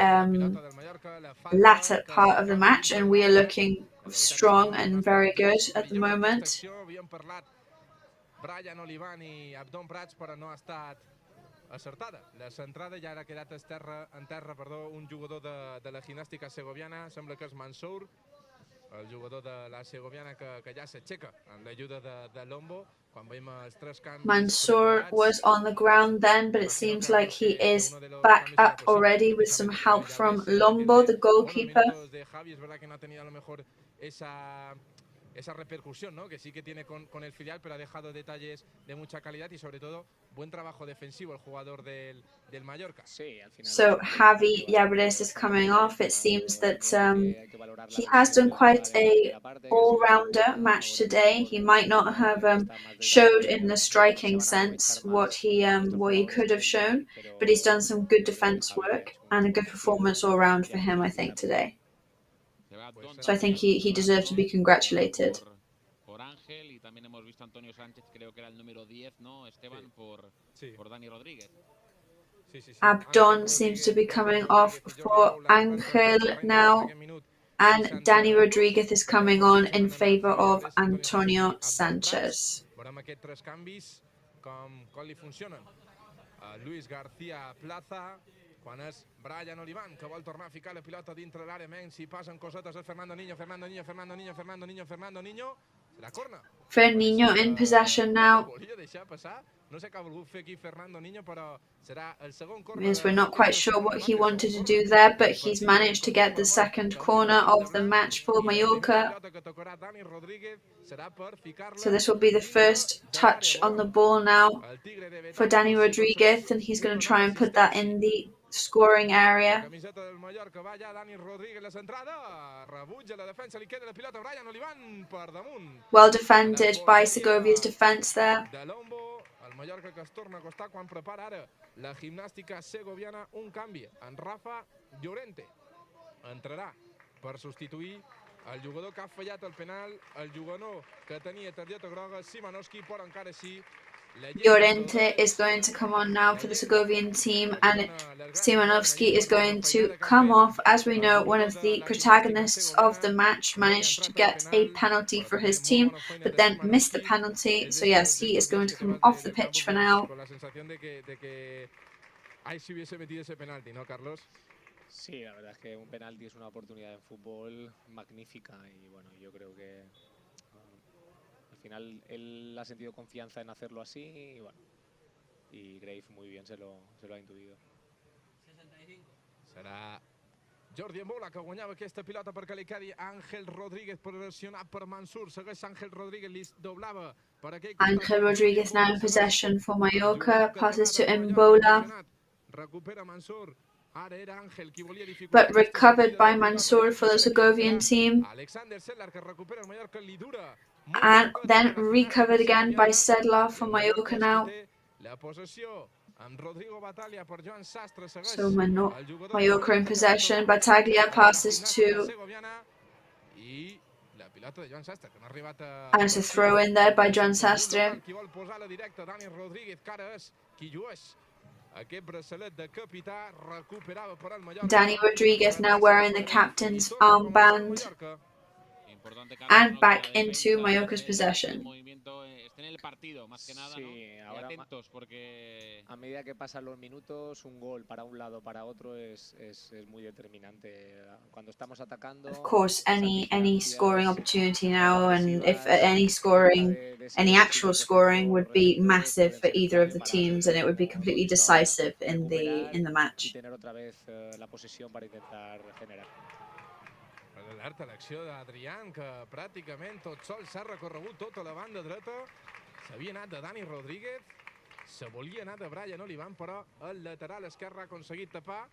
latter part of the match and we are looking strong and very good at the moment. Brian Olivan i Abdon Prats, però no ha estat acertada. La centrada ja ha quedat en terra, un jugador de la Gimnàstica Segoviana, sembla que és Mansour, el jugador de la Segoviana que ja s'aixeca amb l'ajuda de Lombo. Quan veiem els tres canvis... Mansour was on the ground then, but it seems like he is back up already with some help from Lombo, the goalkeeper. Es verdad que no ha tenido a lo mejor esa repercusión, ¿no? Que sí que tiene con el filial, pero ha dejado detalles de mucha calidad y sobre todo buen trabajo defensivo el jugador del Mallorca. Sí, al final. So Javi Llabres is coming off. It seems that he has done quite a all-rounder match today. He might not have showed in the striking sense what he could have shown, but he's done some good defense work and a good performance all round for him, I think, today. So I think he deserves to be congratulated. Por Ángel y también hemos visto a Antonio Sánchez, creo que era el número 10, ¿no, Esteban? Por Dani Rodríguez. Abdon seems to be coming off for Ángel now, and Dani Rodríguez is coming on in favor of Antonio Sánchez. Veurem aquests tres canvis, com li funcionen. Luis García Plaza, quan és Brian Olivan, que vol tornar a ficar la pilota dintre l'àrea, menys si passen cosetes, és Fernando Niño. Serà corna. Fernandinho in possession now. Volia deixar passar. No sé què ha volgut fer aquí Fernando Niño, però serà el segon corna. Yes, we're not quite sure what he wanted to do there, but he's managed to get the second corner of the match for Mallorca. So this will be the first touch on the ball now for Dani Rodríguez, and he's going to try and put that in the scoring area. Well defended by Segovia's defence there. El Mallorca que es torna a acostar quan prepara ara la Gimnàstica Segoviana un canvi. En Rafa Llorente entrarà per substituir el jugador que ha fallat el penal, el jugador que tenia targeta groga, Szymanowski, però encara així Llorente is going to come on now for the Segovian team, and Szymanowski is going to come off. As we know, one of the protagonists of the match managed to get a penalty for his team, but then missed the penalty. So yes, he is going to come off the pitch for now. Sí, la verdad es que un penalti es una oportunidad en fútbol magnífica y bueno, yo creo que al final él ha sentido confianza en hacerlo así y bueno, y Grave muy bien se lo ha intuido. 65. Serà Jordi Embola que guanyava aquesta pilota perquè li quedi Ángel Rodríguez pressionat per Mansour. Segueix Ángel Rodríguez, li doblava per aquell costat. Ángel Rodríguez now in possession for Mallorca, passes to Embola. Recupera Mansour. Ara era Ángel qui volia dificultar. But recovered by Mansour for the Segovian team. Alexander Sedlar que recupera el Mallorca, li dura. And then recovered again by Sedlar for Mallorca now. La possessió amb Rodrigo Bataglia per Joan Sastre. So Mallorca in possession. Bataglia passes to... I la pilota de Joan Sastre que no ha arribat a... And it's a throw in there by Joan Sastre. Qui vol posar la directa, Dani Rodríguez, que ara és qui llueix aquest braçalet de capità, recuperava per al Mallorca. Dani Rodríguez now wearing the captain's armband. And back into Mallorca's possession. Sí, ahora a medida que pasan los minutos, un gol para un lado para otro es muy determinante. Cuando estamos atacando. Of course, any scoring opportunity now, and if any actual scoring would be massive for either of the teams, and it would be completely decisive in the match. Tener otra vez la posesión para intentar generar. Alerta l'acció d'Adrián, que pràcticament tot sol s'ha recorregut tota la banda dreta. S'havia anat de Dani Rodríguez. Se volia anar de Brian Olivan, però el lateral esquerre ha aconseguit tapar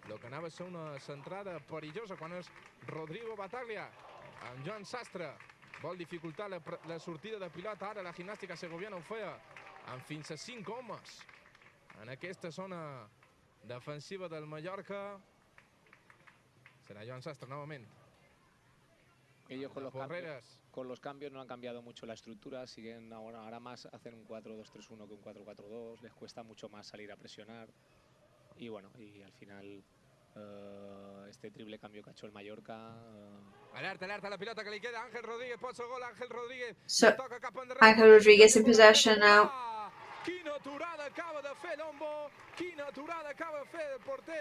el que anava a ser una centrada perillosa quan és Rodrigo Bataglia amb Joan Sastre. Vol dificultar la sortida de pilota. Ara la Gimnàstica Segoviana ho feia amb fins a 5 homes en aquesta zona defensiva del Mallorca. Será Joan Sastre nuevamente. Ellos con los cambios no han cambiado mucho la estructura, siguen ahora más hacer un 4-2-3-1 que un 4-4-2, les cuesta mucho más salir a presionar y bueno, y al final este triple cambio que ha hecho el Mallorca... Alerta, la pilota que li queda, Ángel Rodríguez, pot ser gol, Ángel Rodríguez. So, Ángel Rodríguez in possession now.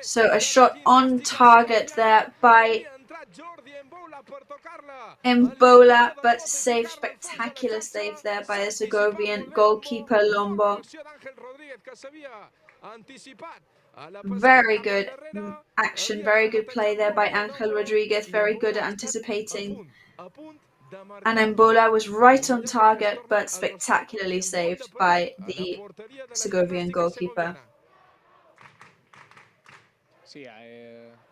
So a shot on target there by Mbola, but safe, spectacular save there by the Segovian goalkeeper Lombo. Very good action, very good play there by Ángel Rodríguez, very good at anticipating. And Mbola was right on target, but spectacularly saved by the Segovian goalkeeper. Sí,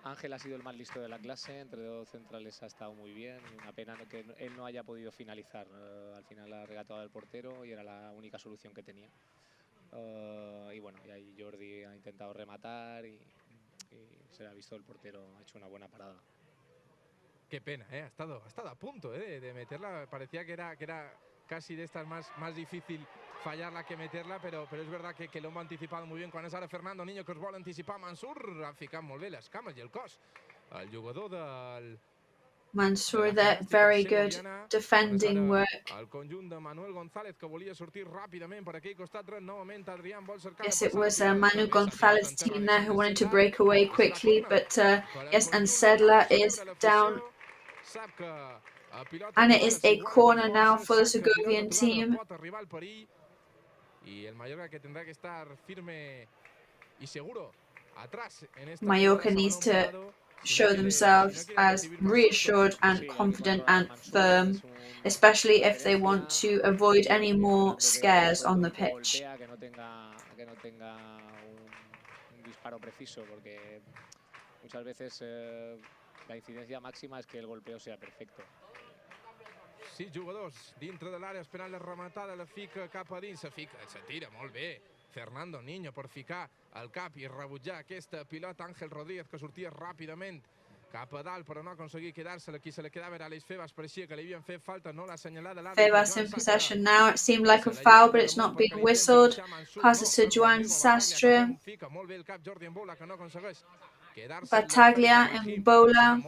Ángel ha sido el más listo de la clase, entre dos centrales ha estado muy bien. Una pena que él no haya podido finalizar. Al final ha regatado al portero y era la única solución que tenía. Y bueno, y ahí Jordi ha intentado rematar y se le ha visto el portero, ha hecho una buena parada. Qué pena, ha estado a punto de meterla. Parecía que era casi de estas más difícil fallarla que meterla, pero es verdad que lo hemos anticipado muy bien. Quan és ara Fernando Niño que es vol anticipar, Mansur ha ficat molt bé les cames i el cos. El jugador del... Mansur there, very good defending work. El conjunt de Manuel González que volia sortir ràpidament per aquell costat dret, novament Adrián vol cercar... Yes, it was Manu González team there who wanted to break away quickly, but yes, and Sedler is down. And it is a corner now for the Segovian team. Mallorca needs to show themselves as reassured and confident and firm, especially if they want to avoid any more scares on the pitch. Muchas veces la incidencia máxima es que el golpeo sea perfecto. 6 jugadors dintre de l'àrea esperant la rematada, la fica cap a dins, se tira molt bé Fernando Niño per ficar el cap i rebutjar aquesta pilota. Ángel Rodríguez que sortia ràpidament cap a dalt però no aconseguir quedar-se, qui se li quedava era Aleix Febas, pareixia que li havien fet falta, no l'ha assenyalat de l'àrea. Febas in possession now, it seemed like a foul but it's not being whistled. Passes to Joan Sastre. Fica molt bé el cap Jordi Mbola que no aconsegueix Bataglia, Mbola.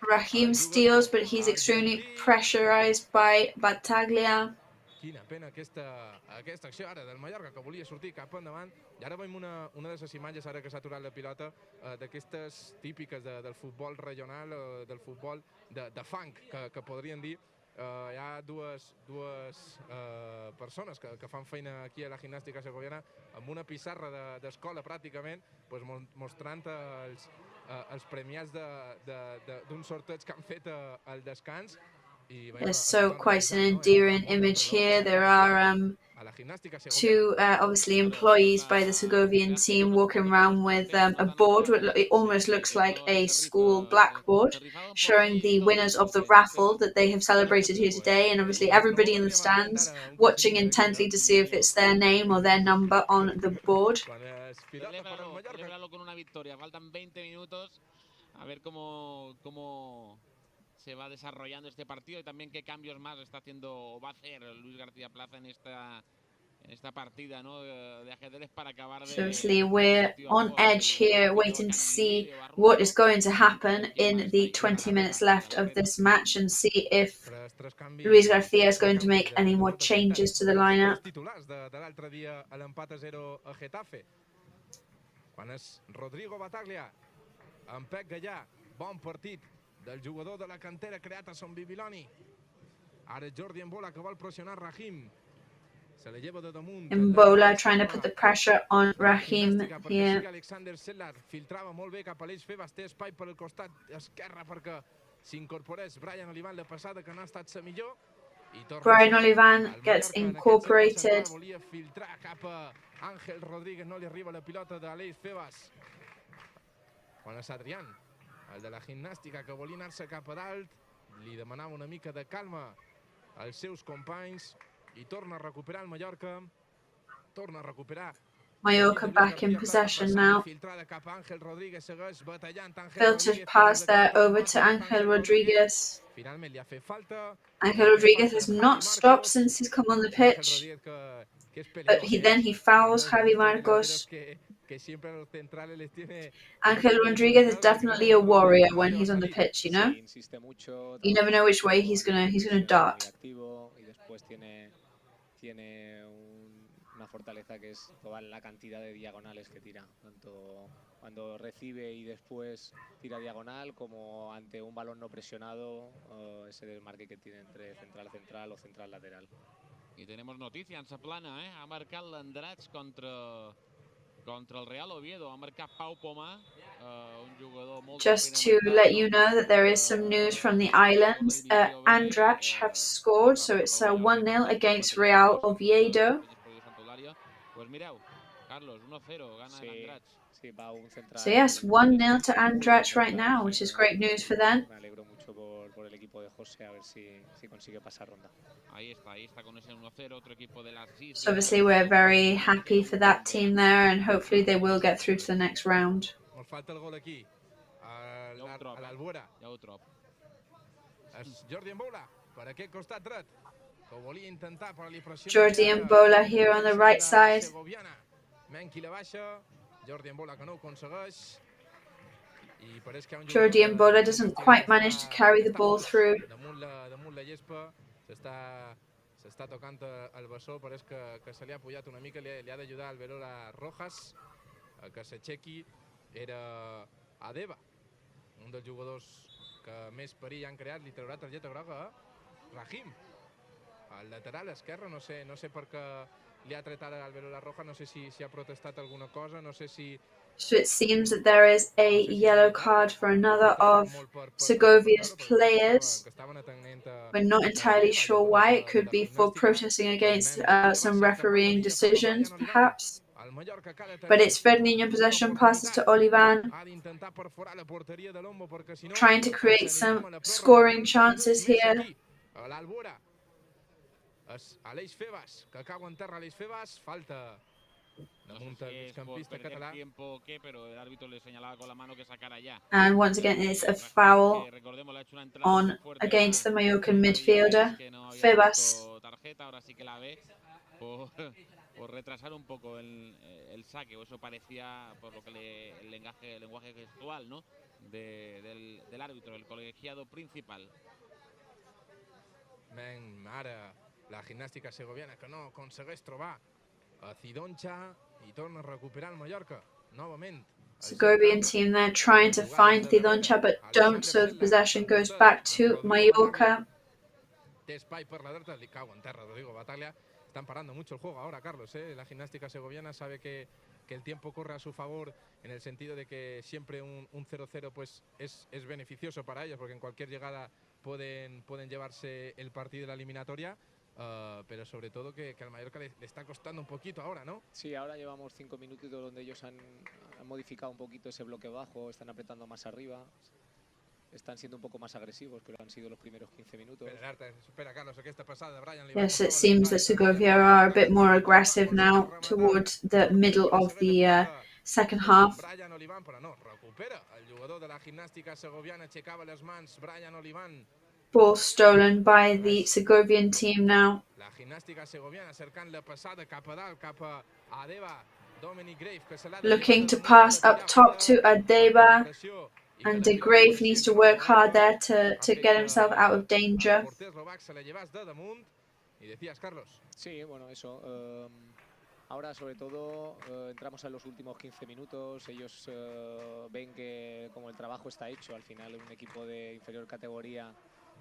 Raheem steals, but he's extremely pressurized by Bataglia. Quina pena aquesta acció ara del Mallorca que volia sortir cap endavant. I ara veiem una de les imatges ara que s'ha aturat la pilota d'aquestes típiques del futbol regional, del futbol de funk, que podrien dir. Hi ha dues persones que fan feina aquí a la Gimnàstica Segoviana amb una pissarra d'escola pràcticament mostrant els premiats d'un sorteig que han fet al descans. Yes, so quite an endearing image here. There are two obviously employees by the Segovian team walking around with a board. It almost looks like a school blackboard showing the winners of the raffle that they have celebrated here today, and obviously everybody in the stands watching intently to see if it's their name or their number on the board. Celébralo con una victoria. Faltan 20 minutos. A ver cómo se va desarrollando este partido y también qué cambios más está haciendo o va a hacer Luis García Plaza en esta partida, ¿no? De ajedrez para acabar de... So obviously we're on edge here waiting to see what is going to happen in the 20 minutes left of this match and see if Luis García is going to make any more changes to the lineup. Quan és Rodrigo Bataglia amb Pep Gallà, bon partit del jugador de la cantera creat a Sant Bibiloni. Ara Jordi Mbola que vol pressionar Raheem. Se la lleva de damunt. Mbola trying to put the pressure on Raheem here. Alexander Sedlar filtrava molt bé cap a l'Eix Febas, té espai per al costat esquerre perquè s'incorporés Brian Olivan, la passada que no ha estat la millor. Brian Olivan gets incorporated. Ángel Rodríguez no li arriba la pilota d'Aleix Febas. Quan és Adrián, el de la gimnàstica, que volia anar-se cap a dalt, li demanava una mica de calma als seus companys i torna a recuperar el Mallorca, torna a recuperar Mallorca back in possession now. Filtered pass there over to Angel Rodriguez. Angel Rodriguez has not stopped since he's come on the pitch. But he fouls Javi Marcos. Angel Rodriguez is definitely a warrior when he's on the pitch, you know? You never know which way he's gonna dart. Una fortaleza que es toda la cantidad de diagonales que tira, tanto cuando recibe y después tira diagonal, como ante un balón no presionado, ese desmarque que tiene entre central a central o central lateral. Y tenemos noticia en plana, ha marcat l'Andrats contra el Real Oviedo, ha marcat Pau Pomar, un jugador molt... Just to let you know that there is some news from the islands. Andrach have scored, so it's 1-0 against Real Oviedo. Pues mireu, Carlos, 1-0, gana Andrach. So yes, 1-0 to Andrach right now, which is great news for them. Me alegro mucho por el equipo de José, a ver si consigue pasar ronda. Ahí está con ese 1-0, otro equipo de las islas. So obviously we're very happy for that team there, and hopefully they will get through to the next round. Nos falta el gol aquí. A l'Albuera. Ja ho trob. És Jordi Mboula, per aquest costat dret. Que volia intentar, però li pressiona. Jordi Mboula here on the right side. Menki la baixa. Jordi Mboula que no ho aconsegueix. Jordi Mboula doesn't quite manage to carry the ball through. Damunt la gespa s'està tocant el bessó, però és que se li ha pujat una mica, li ha d'ajudar al Verola Rojas que s'aixequi. Era Adeba, un dels jugadors que més perill han creat, li traurà targeta groga a Rahim. Al lateral esquerre, no sé per què li ha tret ara al Verola Rojas, no sé si ha protestat alguna cosa, no sé si... So it seems that there is a yellow card for another of Segovia's players. We're not entirely sure why. It could be for protesting against some refereeing decisions, perhaps. But it's Ferdinand in possession, passes to Olivan, trying to create some scoring chances here. Aleix Febas, que cau en terra Aleix Febas, falta damunt el migcampista català. And once again, it's a foul on against the Mallorcan midfielder, Febas. Por retrasar un poco el saque, o eso parecía por lo que el lenguaje gestual, ¿no? del árbitro, el colegiado principal. Ara la gimnàstica segoviana que no aconsegueix trobar a Cidoncha i torna a recuperar el Mallorca novament. Segovian team there trying to find Cidoncha but don't, so the possession goes back to Mallorca. Té espai per la dreta, li cau en terra Rodrigo Bataglia. Están parando mucho el juego ahora, Carlos. La gimnástica segoviana sabe que el tiempo corre a su favor en el sentido de que siempre un 0-0 pues es beneficioso para ellos, porque en cualquier llegada pueden llevarse el partido de la eliminatoria, pero sobre todo que al Mallorca le está costando un poquito ahora, ¿no? Sí, ahora llevamos 5 minutos donde ellos han modificado un popoquito ese bloque bajo, están apretando más arriba. Están siendo un poco más agresivos que lo han sido los primeros 15 minutos. Yes, it seems that Segovia are a bit more aggressive now towards the middle of the second half. Ball stolen by the Segovian team now. Looking to pass up top to Adeba. And De Graaf needs to work hard there to get himself out of danger. Sí, bueno, eso. Ahora, sobre todo, entramos en los últimos 15 minutos. Ellos ven que como el trabajo está hecho, al final un equipo de inferior categoría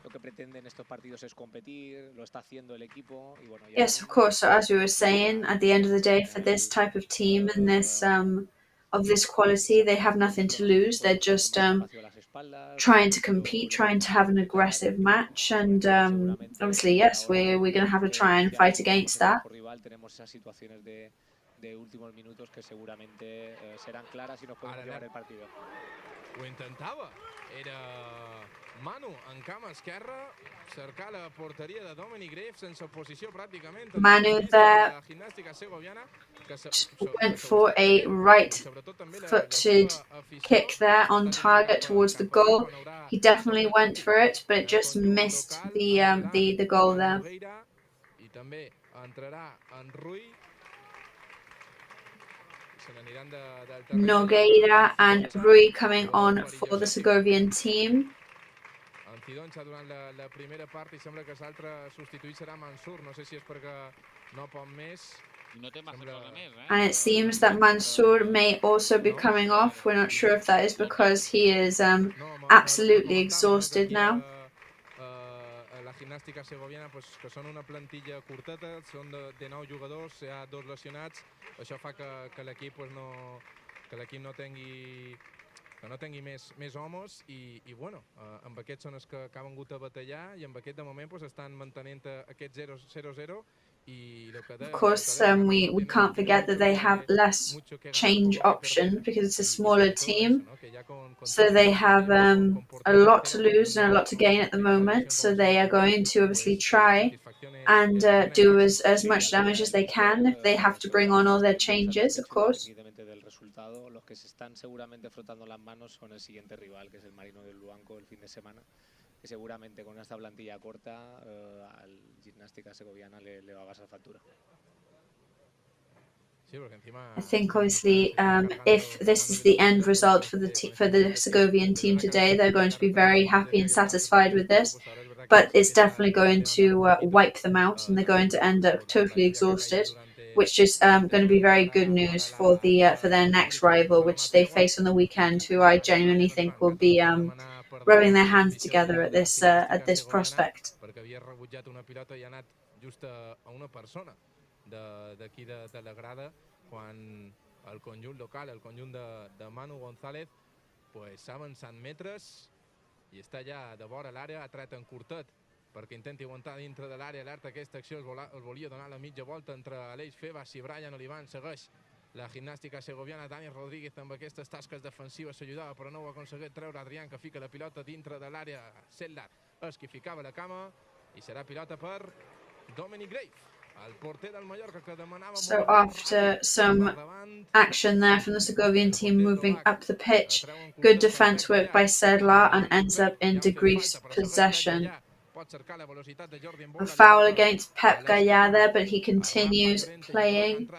lo que pretende en estos partidos es competir, lo está haciendo el equipo. Y bueno, yes, of course. So as we were saying, at the end of the day, for this type of team and this of this quality, they have nothing to lose. They're just trying to compete, trying to have an aggressive match, and obviously, yes, we're going to have to try and fight against that. De últimos minutos que seguramente serán claras y nos podemos llevar el partido. Ho intentava. Era Manu en cama esquerra, cercar la porteria de Dominic Grave sense posició pràcticament. Manu there went for a right-footed kick there on target towards the goal. He definitely went for it, but it just missed the goal there. I també entrarà en Rui. Nogueira and Rui coming on for the Segovian team. Durant la primera part i sembla que l'altre substituït serà Mansur. No sé si és perquè no pot més. And it seems that Mansur may also be coming off. We're not sure if that is because he is absolutely exhausted now. La Gimnàstica Segoviana, que són una plantilla curteta, són de 9 jugadors, hi ha 2 lesionats. Això fa que l'equip no tingui més homes i bueno, amb aquests són els que han hagut de batallar i amb aquest de moment estan mantenint aquest 0-0. Of course, we can't forget that they have less change options because it's a smaller team. So they have a lot to lose and a lot to gain at the moment. So they are going to obviously try and do as much damage as they can if they have to bring on all their changes, of course. Los que se están seguramente frotando las manos son el siguiente rival, que es el Marino del Luanco el fin de semana, que seguramente con esta plantilla corta al Gimnástica Segoviana le va a pasar factura. I think obviously if this is the end result for the Segovian team today, they're going to be very happy and satisfied with this. But it's definitely going to wipe them out, and they're going to end up totally exhausted, which is going to be very good news for their next rival, which they face on the weekend, who I genuinely think will be rubbing their hands together at this prospect. Perquè havia rebutjat una pilota i ha anat just a una persona d'aquí de la grada, quan el conjunt local, el conjunt de Manu González, s'ha avançat metres i està ja de vora l'àrea, ha tret en curtet perquè intenti aguantar dintre de l'àrea. Alerta, aquesta acció es volia donar la mitja volta entre Aleix Febas i Brian Olivan. Segueix la Gimnàstica Segoviana. Dani Rodríguez amb aquestes tasques defensives s'ajudava, però no ho ha aconseguit treure. Adrián, que fica la pilota dintre de l'àrea. Sedlar és qui ficava la cama i serà pilota per Dominic Grave, el porter del Mallorca, que demanava... So after some action there from the Segovian team moving up the pitch, good defense work by Sedlar and ends up in De Grief's possession. A foul against Pep Gallà there, but he continues playing.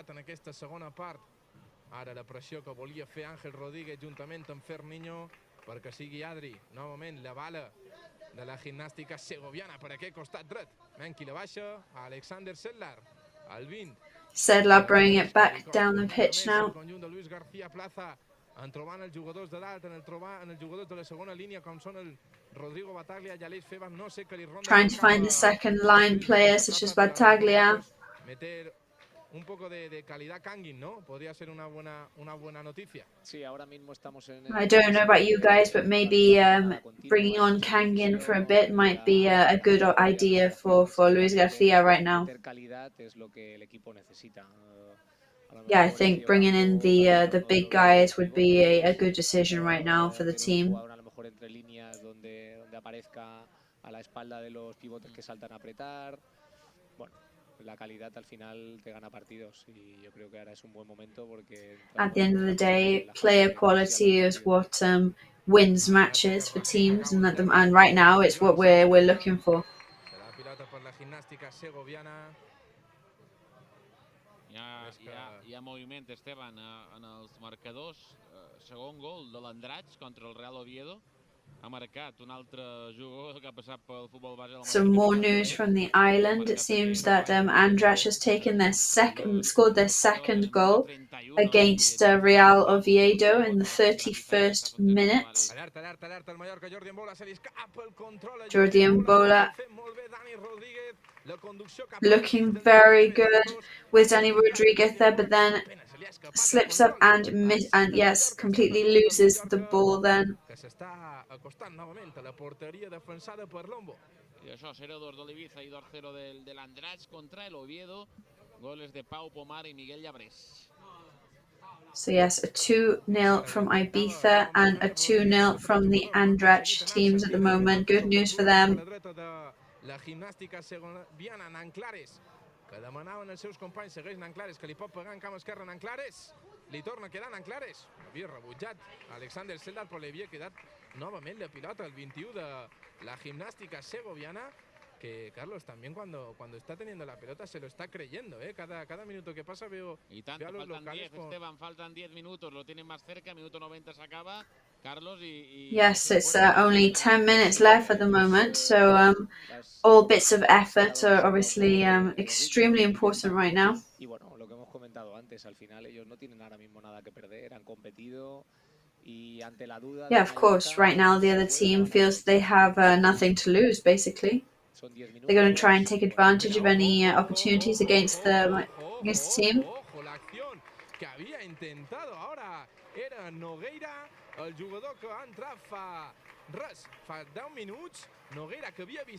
Ara la pressió que volia fer Ángel Rodríguez juntament amb Ferniño perquè sigui Adri. Novament la bala de la Gimnàstica Segoviana per aquest costat dret. Menki la baixa, Alexander Sedlar, al 20. Sedlar bringing it back down the pitch now. El conjunt de Luis García Plaza en trobant els jugadors de dalt, en els jugadors de la segona línia, com són el Rodrigo Bataglia i Aleix Febas. No sé què li ronda. Trying to find the second line players such as Bataglia. Meter un poco de calidad Kangin, ¿no? Podría ser una buena noticia. Sí, ahora mismo estamos en... I don't know about you guys, but maybe bringing on Kangin for a bit might be a good idea for Luis Garcia right now. Yeah, I think bringing in the big guys would be a good decision right now for the team. La calidad al final te gana partidos y yo creo que ahora es un buen momento porque at the end of the day, player quality is what wins matches for teams, and right now it's what we're looking for. Serà pilota per la Gimnàstica Segoviana. Hi ha moviment, Esteban, en els marcadors. Segon gol de l'Andratx contra el Real Oviedo. Some more news from the island. It seems that Andratx has taken scored their second goal against Real Oviedo in the 31st minute. Jordi Mbola looking very good with Dani Rodriguez there, but then slips up and yes, completely loses the ball then. I això, 0-2 de l'Ibiza i 2-0 del Andratx contra el Oviedo. Goles de Pau Pomar i Miguel Llabrés. So yes, a 2-0 from Ibiza and a 2-0 from the Andratx teams at the moment. Good news for them. La Gimnàstica Segoviana en Anclares, que demanaven els seus companys, segueix en Anclares, que li pot pegar en camp esquerre en Anclares. Li torna a quedar en Anclares. Havia rebutjat Alexander Seldar, però li havia quedat novament la pilota, el 21 de la Gimnàstica Segoviana, que Carlos también cuando está teniendo la pelota se lo está creyendo, ¿eh? Cada minuto que pasa veo a los locales. Esteban, faltan 10 minutos, lo tienen más cerca, minuto 90 se acaba. Carlos Yes, it's only 10 minutes left at the moment, so all bits of effort are obviously extremely important right now. Y bueno, lo que hemos comentado antes, al final ellos no tienen ahora mismo nada que perder, han competido y ante la duda. Yeah, of course, right now the other team feels they have nothing to lose, basically. They're going to try and take advantage of any opportunities against the team.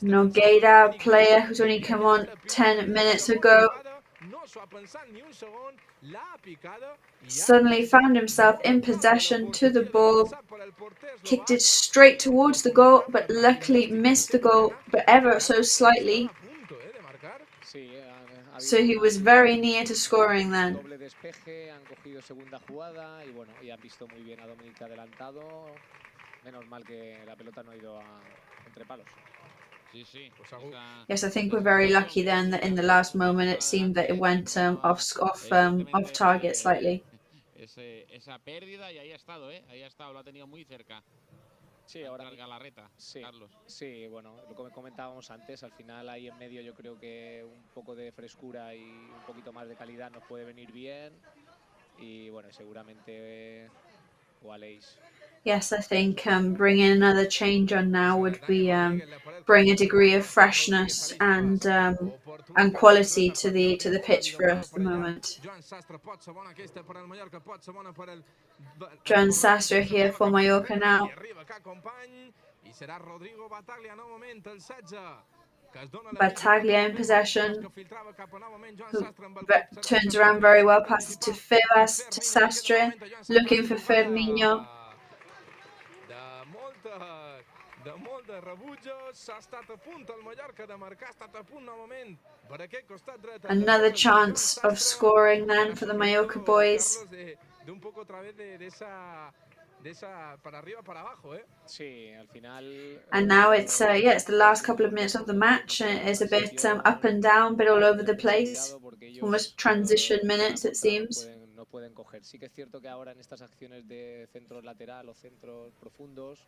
Nogueira, player who's only come on 10 minutes ago, suddenly found himself in possession to the ball, kicked it straight towards the goal, but luckily missed the goal, but ever so slightly. So he was very near to scoring then. Yes, I think we're very lucky then that in the last moment it seemed that it went off target slightly. Esa pérdida y ahí ha estado, ahí ha estado, lo ha tenido muy cerca. Sí, ahora Galarreta, Carlos. Sí, bueno, lo que comentábamos antes, al final ahí en medio yo creo que un poco de frescura y un poquito más de calidad nos puede venir bien y bueno, seguramente Wallace. Yes, I think bringing another change on now would be bring a degree of freshness and quality to the pitch for us at the moment. Joan Sastre here for Mallorca now. Battaglia in possession, who turns around very well, passes to Febas, to Sastre, looking for Firmino. Another chance of scoring then for the Mallorca boys. And now it's it's the last couple of minutes of the match. It's a bit up and down, a bit all over the place. Almost transition minutes, it seems. No pueden coger. Sí que es cierto que ahora en estas acciones de centro lateral o centros profundos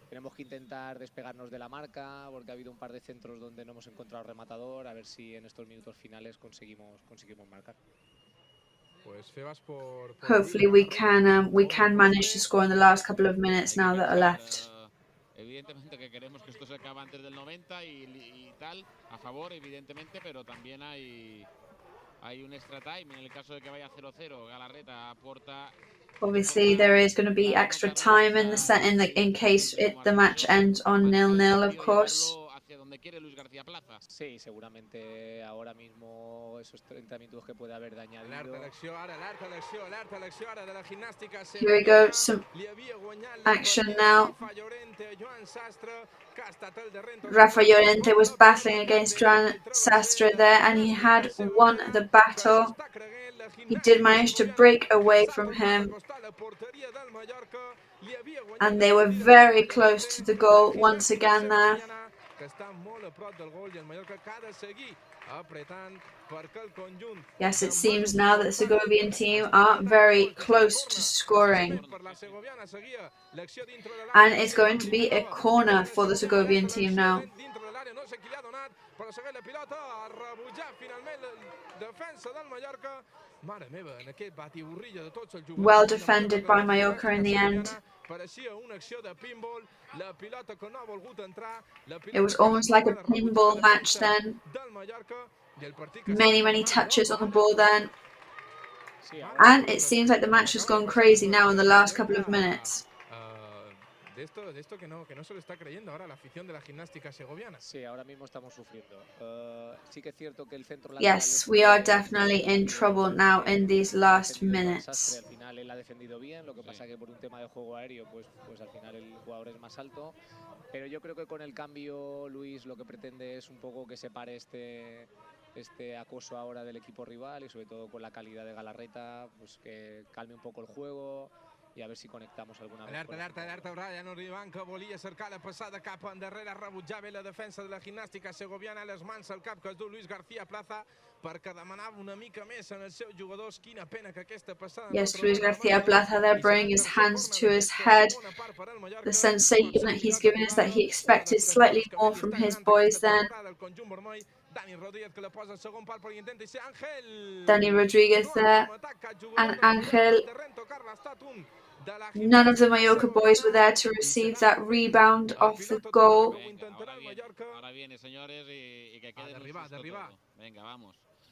tenemos que intentar despegarnos de la marca porque ha habido un par de centros donde no hemos encontrado rematador, a ver si en estos minutos finales conseguimos marcar. Hopefully we can manage to score in the last couple of minutes now that are left. Evidentemente que queremos que esto se acabe antes del 90 y tal, a favor evidentemente, pero también hay un extra time en el caso de que vaya 0-0, Galarreta aporta. Obviously, there is going to be extra time in case the match ends on 0-0, of course. Sí, seguramente ahora mismo esos 30 minutos que puede haber de añadido. Here we go, some action now. Rafa Llorente was battling against Joan Sastre there, and he had won the battle. He did manage to break away from him, and they were very close to the goal once again there. que està molt a prop del gol i el Mallorca que ha de seguir apretant perquè el conjunt... Yes, it seems now that the Segovian team are very close to scoring. And it's going to be a corner for the Segovian team now. Well defended by Mallorca in the end. It was almost like a pinball match then. Many touches on the ball then. And it seems like the match has gone crazy now in the last couple of minutes. De esto que no se lo está creyendo ahora la afición de la Gimnástica Segoviana. Sí, ahora mismo estamos sufriendo. Sí que es cierto que el centro Yes, we are definitely in trouble now in these last minutes. Al final él ha defendido bien, lo que pasa que por un tema de juego aéreo pues al final el jugador es más alto, pero yo creo que con el cambio Luis lo que pretende es un poco que se pare este acoso ahora del equipo rival y sobre todo con la calidad de Galarreta, pues que calme un poco el juego i a veure si connectamos alguna vegada. Alerta, Brian Olivan, que volia cercar la passada cap endarrere, rebutjar bé la defensa de la Gimnàstica Segoviana, les mans al cap que es du Luis García Plaza, perquè demanava una mica més en els seus jugadors. Quina pena que aquesta passada... Yes, Luis García Plaza there bringing his hands to his head. The sensation that he's given is that he expected slightly more from his boys then. Dani Rodriguez there, and Ángel. None of the Mallorca boys were there to receive that rebound off the goal.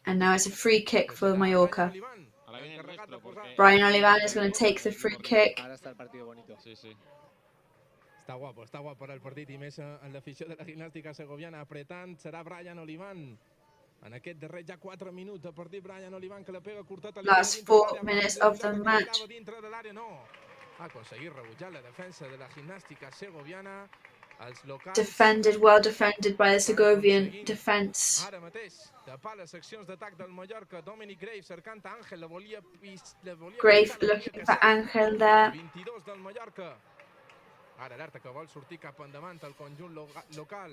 And now it's a free kick for Mallorca. Brian Olivan is going to take the free kick. Està guapo el partit i més en l'afició de la Gimnàstica Segoviana apretant. Serà Brian Olivan en aquest darrer ja 4 minuts. El partit Brian Olivan que la pega curteta. Last 4 minutes of the match. Ha aconseguit rebutjar la defensa de la Gimnàstica Segoviana. Defended, well defended by the Segovian defense. Ara mateix, tapar les seccions d'atac del Mallorca. Dominic Grave cercant a Ángel. Grave looking for Ángel there. 22 del Mallorca. Ara alerta que vol sortir cap endavant el conjunt local.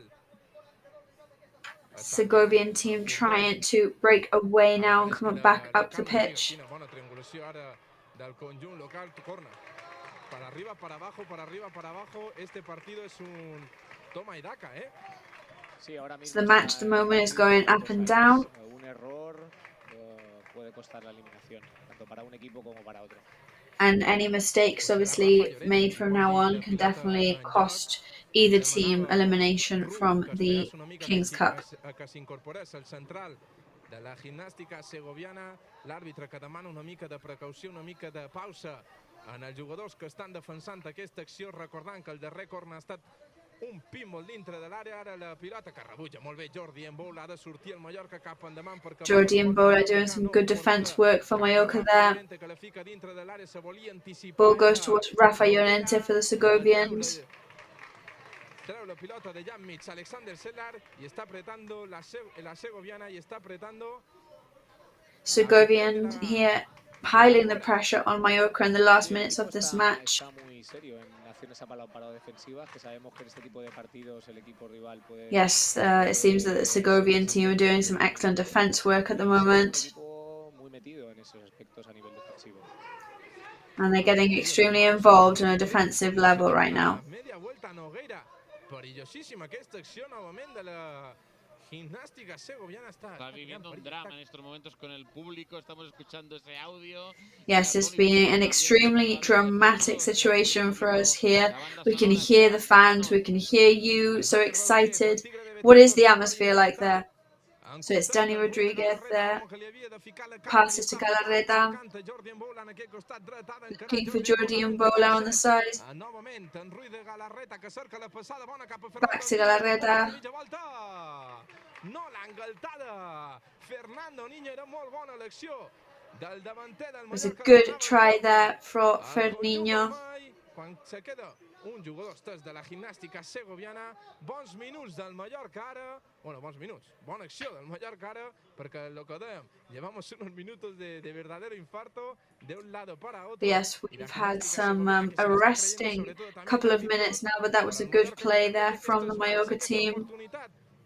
Segovian team trying to break away now and come back up the pitch. Quina bona triangulació ara del conjunt local. Corna. Para arriba, para abajo. Este partido es un toma y daca, ¿eh? So the match at the moment is going up and down. Un error puede costar la eliminación, tanto para un equipo como para otro. And any mistakes obviously made from now on can definitely cost either team elimination from the King's Cup. De la Gimnàstica Segoviana, l'àrbitre que demana una mica de precaució, una mica de pausa en els jugadors que estan defensant aquesta acció, recordant que el darrer corner ha estat un pinball dintre de l'àrea. Ara la pilota que rebutja molt bé Jordi Embol, ha de sortir el Mallorca cap endavant perquè... Jordi Embol doing some good defense work for Mallorca there. Ball goes towards Rafa Llorente for the Segovians. Treu la pilota de Jan Mitch, Alexander Selar, y está apretando la Segoviana, y está apretando... Segovian here piling the pressure on Mallorca in the last minutes of this match. Yes, it seems that the Segovian team are doing some excellent defense work at the moment. And they're getting extremely involved on a defensive level right now. Perillosísima aquesta acció novament de la Gimnàstica Segoviana. Está viviendo un drama en estos momentos con el público. Estamos escuchando ese audio. Yes, it's been an extremely dramatic situation for us here. We can hear the fans, we can hear you, so excited. What is the atmosphere like there? So it's Dani Rodriguez there, passes to Galarreta, looking for Jordi Embol on the side, back to Galarreta. It was a good try there for Fernandinho. un jugador de la Gimnàstica Segoviana. Bons minuts del Mallorca ara. Bueno, bons minuts. Bona acció del Mallorca ara, perquè el que dèiem, llevamos unos minutos de verdadero infarto de un lado para otro. Yes, we've had some arresting couple of minutes now, but that was a good play there from the Mallorca team.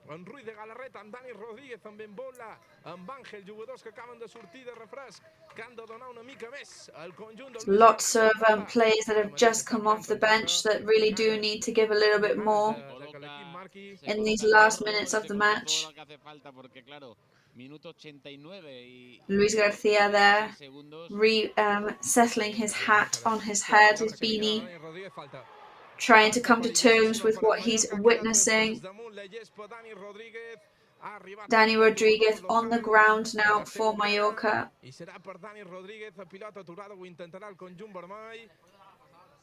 En Ruiz de Galarreta, en Dani Rodríguez, en Benbola, en Ángel, jugadors que acaben de sortir de refresc, que han de donar una mica més al conjunt del... Lots of players that have just come off the bench that really do need to give a little bit more in these last minutes of the match. Luis Garcia there, settling his hat on his head, his beanie, trying to come to terms with what he's witnessing. Dani Rodríguez on the ground now for Mallorca.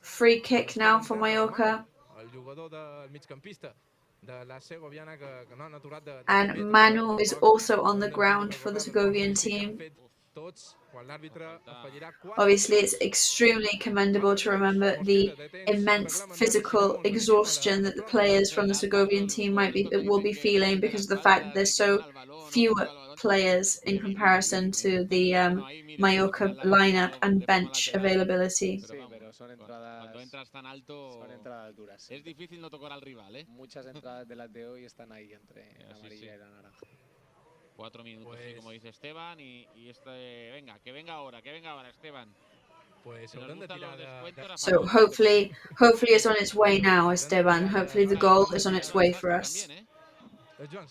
Free kick now for Mallorca. And Manu is also on the ground for the Segovian team. Obviously, it's extremely commendable to remember the immense physical exhaustion that the players from the Segovian team will be feeling because of the fact that there's so few players in comparison to the Mallorca lineup and bench availability. Cuando entras tan alto, son entradas duras. Es difícil no tocar al rival, ¿eh? Muchas entradas de las de hoy están ahí entre la amarilla y la naranja. 4 minutos, sí, como dice Esteban, y venga, que venga ahora, Esteban. So hopefully it's on its way now, Esteban. Hopefully the goal is on its way for us. Joan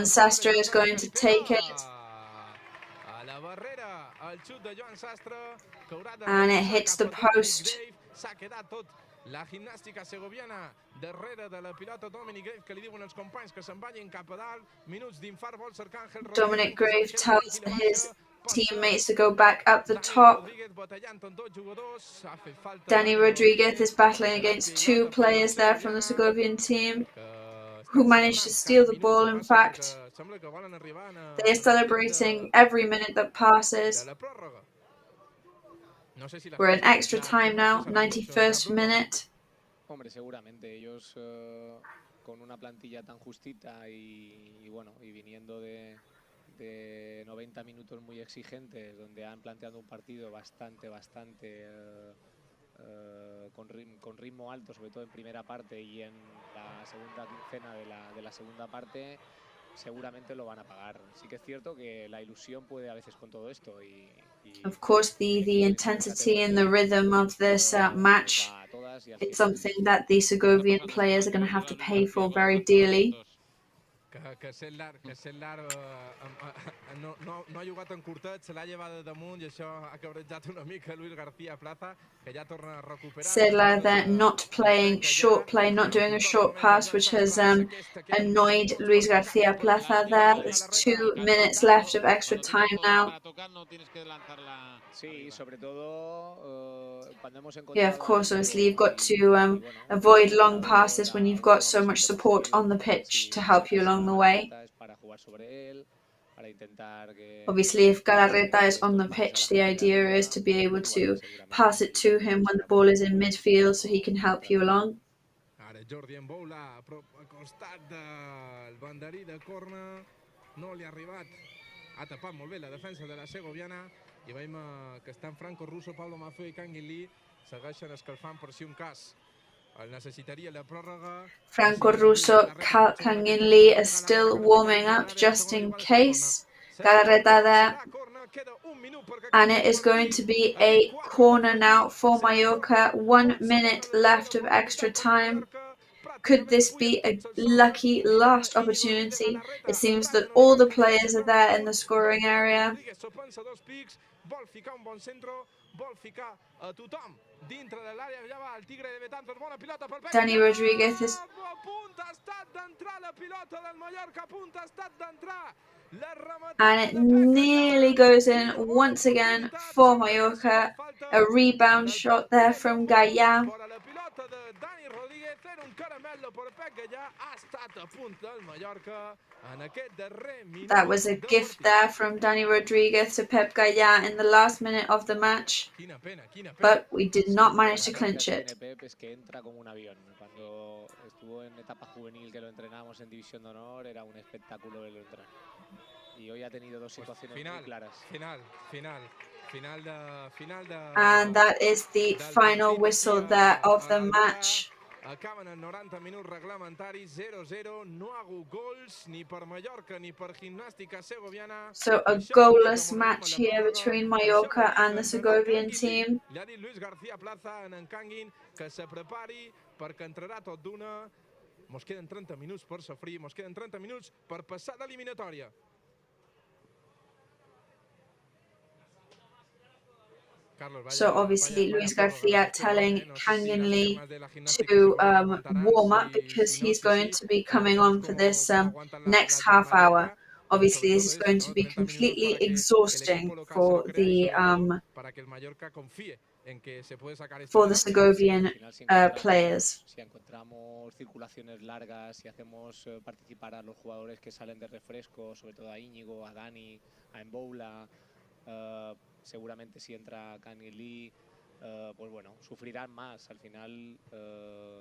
Sastre is going to take it. And it hits the post. La Gimnàstica Segoviana darrere de la pilota Dominic Grave, que li diuen els companys que se'n vagin cap a dalt. Minuts d'infart, vol cercar Ángel Rodríguez. Dominic Grave tells his teammates to go back up the top. Dani Rodríguez is battling against 2 players there from the Segovian team who managed to steal the ball, in fact. They are celebrating every minute that passes. We're in extra time now, 91st minute. Hombre, seguramente ellos con una plantilla tan justita y bueno, y viniendo de 90 minutos muy exigentes, donde han planteado un partido bastante con ritmo alto, sobre todo en primera parte y en la segunda quincena de la segunda parte, seguramente lo van a pagar. Sí que es cierto que la ilusión puede a veces con todo esto Of course, the intensity and the rhythm of this match, it's something that the Segovian players are going to have to pay for very dearly. Que Sedlar no ha jugat en curtet, se l'ha llevat de damunt i això ha cabrejat una mica Luis García Plaza, que ja torna a recuperar. Sedlar there not playing short play, not doing a short pass, which has annoyed Luis García Plaza there. There's 2 minutes left of extra time now. Yeah, of course, obviously you've got to avoid long passes when you've got so much support on the pitch to help you along the way. Obviously, if Galarreta is on the pitch, the idea is to be able to pass it to him when the ball is in midfield so he can help you along. Ara Jordi Emboula, a costat del banderí de corna, no li ha arribat. Ha tapat molt bé la defensa de la Segoviana i veiem que estan Franco Russo, Pablo Maffeo i Kangin Lee segueixen escalfant per si un cas. El necessitaria la pròrroga. Franco Russo, Kangin Lee is still warming up just in case. Galarreta there. And it is going to be a corner now for Mallorca. 1 minute left of extra time. Could this be a lucky last opportunity? It seems that all the players are there in the scoring area. Dani Rodríguez is... And it nearly goes in once again for Mallorca. A rebound shot there from Gaia. falta de Dani Rodríguez, era un caramello per Pep Gallà, ha estat a punt del Mallorca en aquest darrer minut. That was a gift there from Dani Rodríguez to Pep Gallà in the last minute of the match, but we did not manage to clinch it. Pep es que entra como un avión. Cuando estuvo en etapa juvenil que lo entrenamos en División de Honor era un espectáculo verlo entrar. Y hoy ha tenido dos situaciones muy claras. And that is the final whistle there of the match. Acaben en 90 minuts reglamentaris, 0-0, no ha hagut gols ni per Mallorca ni per Gimnàstica Segoviana. So a goalless match here between Mallorca and the Segovian team. Li ha dit Luis García Plaza en Canguin que se prepari perquè entrarà tot d'una. Mos queden 30 minuts per sofrir, mos queden 30 minuts per passar d'eliminatòria. So obviously Luis Garcia telling Canyon Lee to warm up because he's going to be coming on for this next half hour. Obviously this is going to be completely exhausting for the Segovian players. Si encontramos circulaciones largas, si hacemos participar a los jugadores que salen de refresco, sobre todo a Íñigo, a Dani, a Emboula, seguramente si entra Canyon Lee, pues bueno, sufrirán más. Al final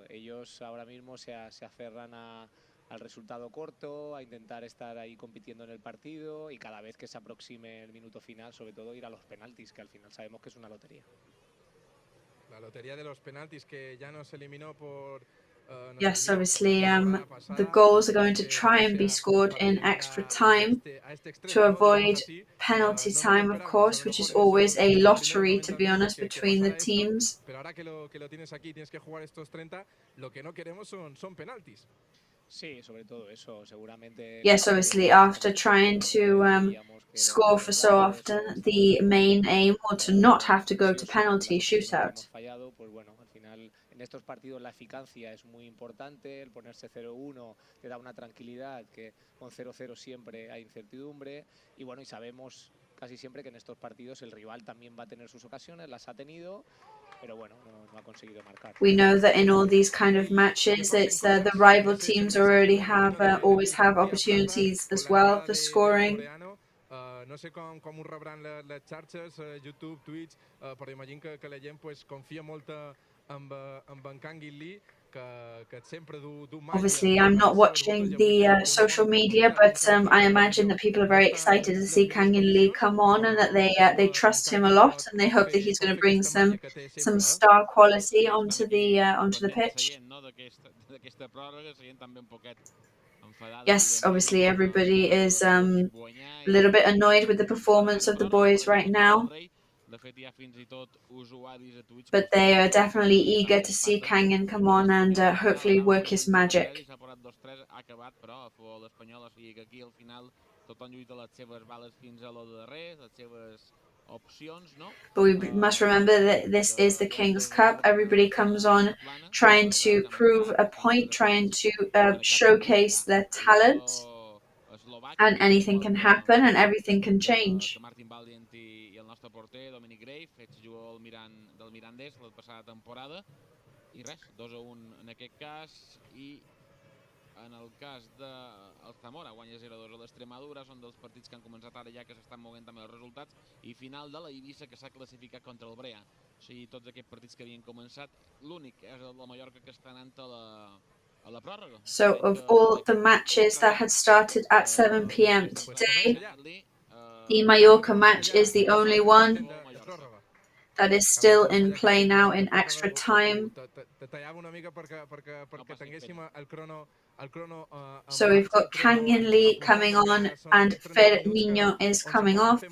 ellos ahora mismo se aferran al resultado corto, a intentar estar ahí compitiendo en el partido y cada vez que se aproxime el minuto final, sobre todo ir a los penaltis, que al final sabemos que es una lotería. La lotería de los penaltis que ya nos eliminó por... Yes, obviously the goals are going to try and be scored in extra time to avoid penalty time, of course, which is always a lottery, to be honest, between the teams. Pero ahora que lo tienes aquí, tienes que jugar estos 30, lo que no queremos son penaltis. Sí, sobre todo eso, seguramente. Yes, obviously, after trying to score for so often, the main aim was to not have to go to penalty shootout. Pues bueno, al final en estos partidos la eficacia es muy importante, el ponerse 0-1 te da una tranquilidad que con 0-0 siempre hay incertidumbre y bueno, y sabemos casi siempre que en estos partidos el rival también va a tener sus ocasiones, las ha tenido. Pero bueno, no ha conseguido marcar. We know that in all these kind of matches, it's the rival teams always have opportunities as well for scoring. No sé com ho rebran les xarxes, YouTube, Twitch, però imagino que la gent confia molt en en Canguin Lee, que sempre du Obviously, I'm not watching the social media, but I imagine that people are very excited to see Canyon Lee come on and that they trust him a lot and they hope that he's going to bring some star quality onto the pitch. Yes, obviously everybody is a little bit annoyed with the performance of the boys right now. But they are definitely eager to see Canyon come on and hopefully work his magic. But we must remember that this is the King's Cup. Everybody comes on trying to prove a point, trying to showcase their talent. And anything can happen and everything can change. Porter, Dominic Grave, exjugador del Mirandés la passada temporada i res, 2-1 en aquest cas i en el cas del Zamora guanya 0-2 a l'Extremadura, són dels partits que han començat ara ja que s'estan moguent també els resultats i final de la Eivissa que s'ha classificat contra el Brea, o sigui tots aquests partits que havien començat, l'únic és el de Mallorca que està anant a la pròrroga. So of all the matches that had started at 7 p.m. today, the Mallorca match is the only one that is still in play now in extra time. So we've got Canyon Lee coming on and Fer Niño is coming off.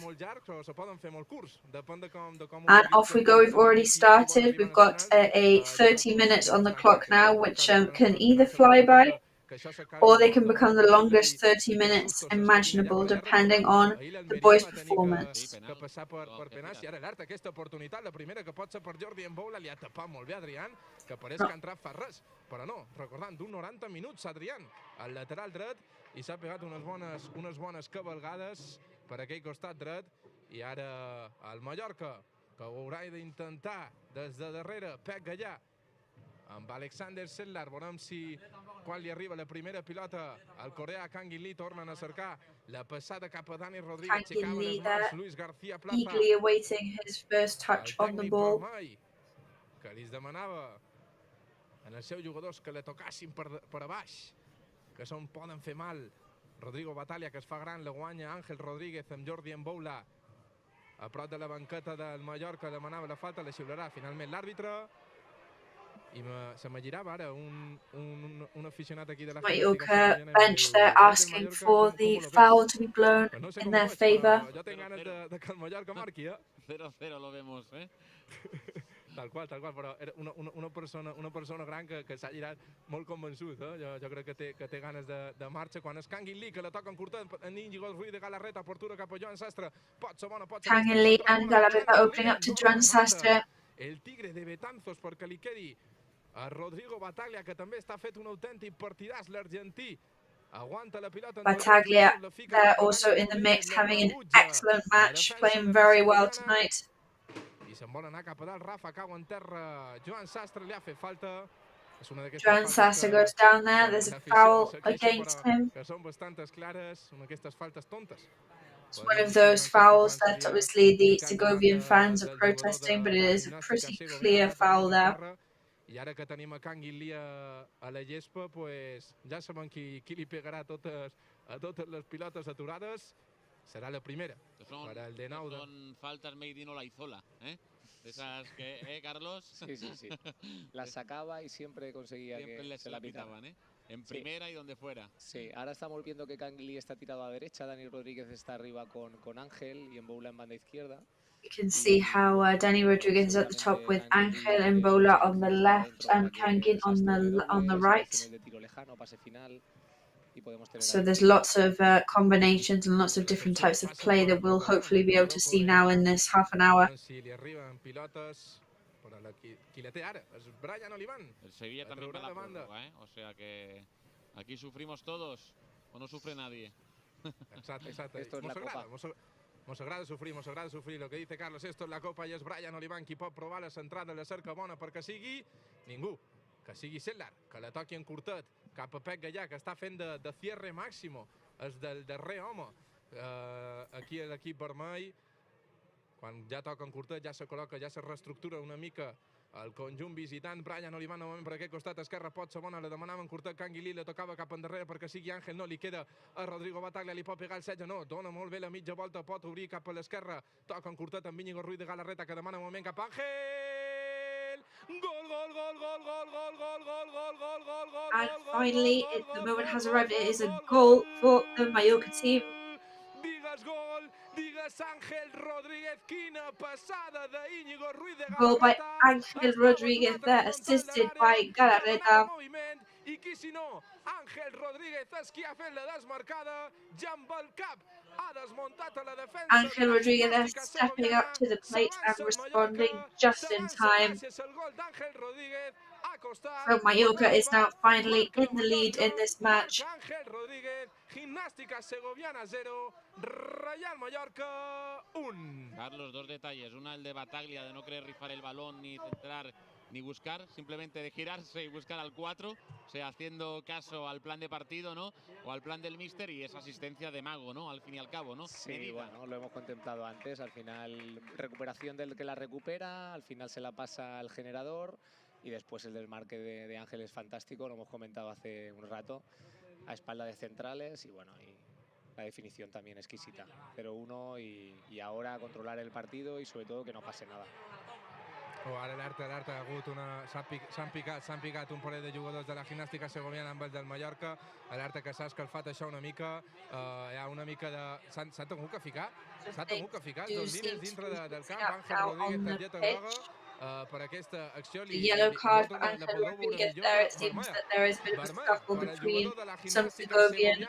And off we go. We've already started. We've got a 30 minutes on the clock now, which can either fly by or they can become the longest 30 minutes imaginable, depending on the boys' performance. Però no, recordant, d'un 90 minuts, Adrián, al lateral dret, i s'ha pegat unes bones cavalgades per aquell costat dret, i ara el Mallorca, que ho haurà d'intentar des de darrere, Pep Gallà, amb Alexander Sedlar. Veurem si quan li arriba la primera pilota al coreà Kang In Lee tornen a cercar la passada cap a Dani Rodríguez. Kang In Lee Luis García Plata, eagerly awaiting his first touch on the ball. Que li demanava en els seus jugadors que la tocassin per a baix, que són poden fer mal. Rodrigo Batalla, que es fa gran, la guanya Ángel Rodríguez amb Jordi Emboula a prop de la banqueta del Mallorca, demanava la falta, la xiularà finalment l'àrbitre. I se me girava ara un aficionat aquí de la Mallorca bench there asking for the foul to be blown in their favor. Jo tinc ganes de que el Mallorca marqui, 0-0 lo vemos, Tal qual, però era una persona gran que s'ha girat molt convençut, Jo crec que té ganes de marxa. Quan es Kang In Lee, que la toca en curta, en Íñigo Ruiz de Galarreta, apertura cap a Joan Sastre. Pot ser bona, pot ser... Kang In Lee and Galarreta opening up to Joan Sastre. El Tigre de Betanzos, perquè li quedi a Rodrigo Bataglia, que també està fet un autèntic partidàs, l'argentí. Aguanta la pilota. Bataglia also in the mix, having an excellent match, playing very well tonight. Se'n vol anar cap a dalt, Rafa cau en terra, Joan Sastre li ha fet falta. Joan Sastre goes down there, there's a foul against him. Que són bastantes clares, són aquestes faltes tontes. It's one of those fouls that obviously the Segovian fans are protesting, but it is a pretty clear foul there. I ara que tenim a Kang In Lee a la gespa, ja sabem qui li pegarà a totes les pilotes aturades. Será la primera para el de Nauda. Son faltas made in Olaizola, Esas que, Carlos. Sí. Las sacaba y siempre conseguía que se la pitaban, En primera y donde fuera. Sí, ahora estamos viendo que Kang In Lee está tirado a derecha, Dani Rodríguez está arriba con Ángel y Emboula en banda izquierda. You can see how Dani Rodríguez is at the top with Ángel and Emboula on the left and Kang In on the right. De tiro lejano, pase final. So there's lots of combinations and lots of different types of play that we'll hopefully be able to see now in this half an hour. El Sevilla también va a la prórroga, O sea que aquí sufrimos todos o no sufre nadie. Exacto. Esto es la Copa. Mos agrada sofrir. Lo que dice Carlos, esto es la Copa i és Brian Olivan qui pot provar la centrada, la cerca bona perquè sigui ningú. Que sigui Sedlar, que la toqui en curtet cap a Pep Gallà, que està fent de cierre màximo, és del darrer home aquí a l'equip vermell. Quan ja toca en curtet, ja se col·loca, ja se reestructura una mica el conjunt visitant. Brian Olivan novament per aquest costat esquerre, pot ser bona, la demanava en curtet Kang In Lee, la tocava cap endarrere perquè sigui Ángel, no li queda a Rodrigo Bataglia, li pot pegar el setge, no, dona molt bé la mitja volta, pot obrir cap a l'esquerra, toca en curtet amb Íñigo Ruiz de Galarreta, que demana un moment cap a Ángel! Gol! And finally, the moment has arrived. It is a goal for the Mallorca team. Digues gol, digues Ángel Rodríguez, quina passada de Íñigo Ruiz de Galarreta. Goal by Ángel Rodríguez there, assisted by Galarreta. I qui si no, Ángel Rodríguez és qui ha fet la desmarcada, ja amb el cap ha desmuntat a la defensa. Ángel Rodríguez stepping up to the plate and responding just in time. So Mallorca is now finally in the lead in this match. Ángel Rodríguez, Gimnástica Segoviana 0, Real Mallorca 1. Carlos, dos detalles. Una, el de Bataglia, de no querer rifar el balón ni centrar ni buscar, simplemente de girarse y buscar al 4, o sea, haciendo caso al plan de partido, ¿no? O al plan del míster, y esa asistencia de mago, ¿no? Al fin y al cabo, ¿no? Sí, bueno, lo hemos contemplado antes, al final recuperación del que la recupera, al final se la pasa al generador y después el desmarque de Ángel es fantástico, lo hemos comentado hace un rato, a espalda de centrales y bueno, y la definición también exquisita, 0-1 y ahora controlar el partido y sobre todo que no pase nada. Ara alerta, ha hagut s'han picat un parell de jugadors de la Gimnàstica Segoviana amb el del Mallorca, alerta que s'ha escalfat això una mica, hi ha una mica de... S'han tingut que ficar dos línies dintre del camp, Ángel Rodríguez, targeta groga, per aquesta acció. The yellow card for Ángel Rodríguez there, it seems that there is a bit of a scuffle between some Segovian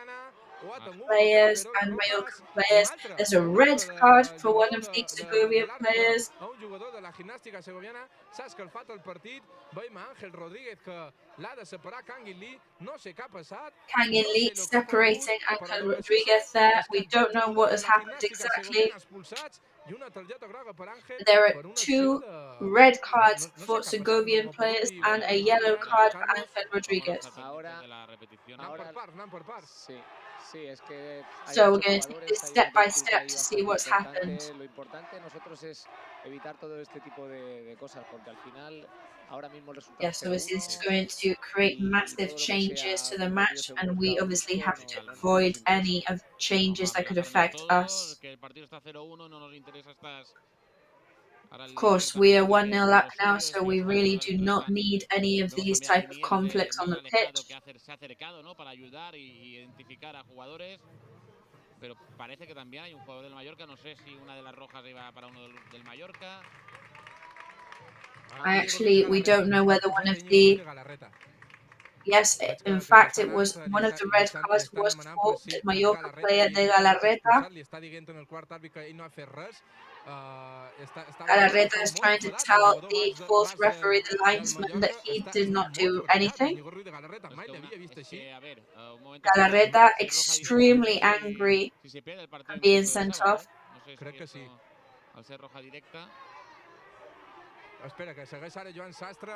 players and Mallorca players. There's a red card for one of the Segovian players. Un jugador de la Gimnàstica Segoviana s'ha escalfat el partit. Veiem a Ángel Rodríguez que l'ha de separar Kang In Lee. No sé què ha passat. Kang In Lee separating Ángel Rodríguez there. We don't know what has happened exactly. There are 2 red cards for Segovian players and a yellow card for Ángel Rodríguez. So we're going to take this step by step to see what's happened. Lo importante nosotros es evitar todo este tipo de cosas porque al final ahora mismo el resultado Yes, obviously this is going to create massive changes to the match, and we obviously have to avoid any of changes that could affect us. Of course, we are 1-0 up now, so we really do not need any of these type of conflicts on the pitch. Pero parece que también hay un jugador del Mallorca, no sé si una de las rojas iba para uno del Mallorca. We don't know whether one of the... Yes, in fact, it was one of the red cards was for the Mallorca player de Galarreta. Galarreta is trying to tell the fourth referee, the linesman, that he did not do anything. Galarreta extremely angry for being sent off.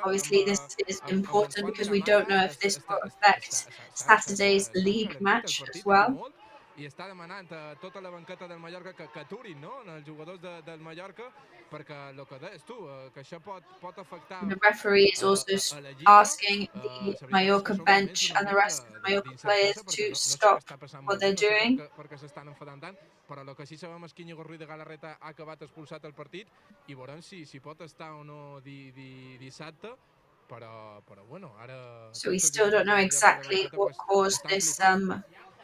Obviously, this is important because we don't know if this will affect Saturday's league match as well. I està demanant a tota la banqueta del Mallorca que aturin, no?, els jugadors del Mallorca, perquè el que deies tu, que això pot afectar... The referee is also asking the Mallorca bench and the rest of the Mallorca players to stop what they're doing. Perquè s'estan enfadant tant, però el que sí sabem és que Íñigo Ruiz de Galarreta ha acabat expulsat al partit i veurem si pot estar o no dissabte. Però bueno, ara... So we still don't know exactly what caused this